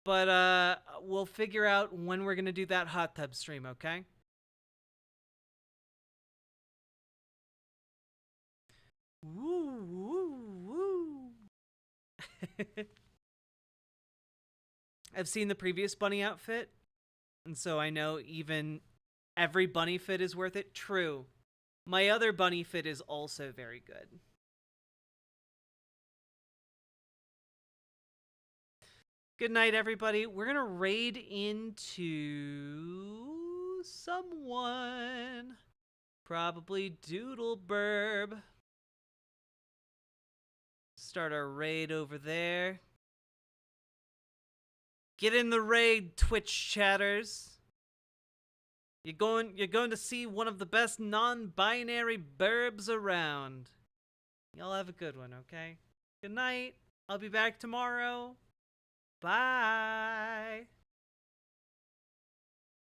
But, we'll figure out when we're gonna do that hot tub stream, okay? Woo, woo, woo. I've seen the previous bunny outfit, and so I know even every bunny fit is worth it. True. My other bunny fit is also very good. Good night, everybody. We're gonna raid into someone. Probably Doodle Burb. Start our raid over there. Get in the raid, Twitch chatters. You're going to see one of the best non-binary burbs around. Y'all have a good one, okay? Good night. I'll be back tomorrow. Bye.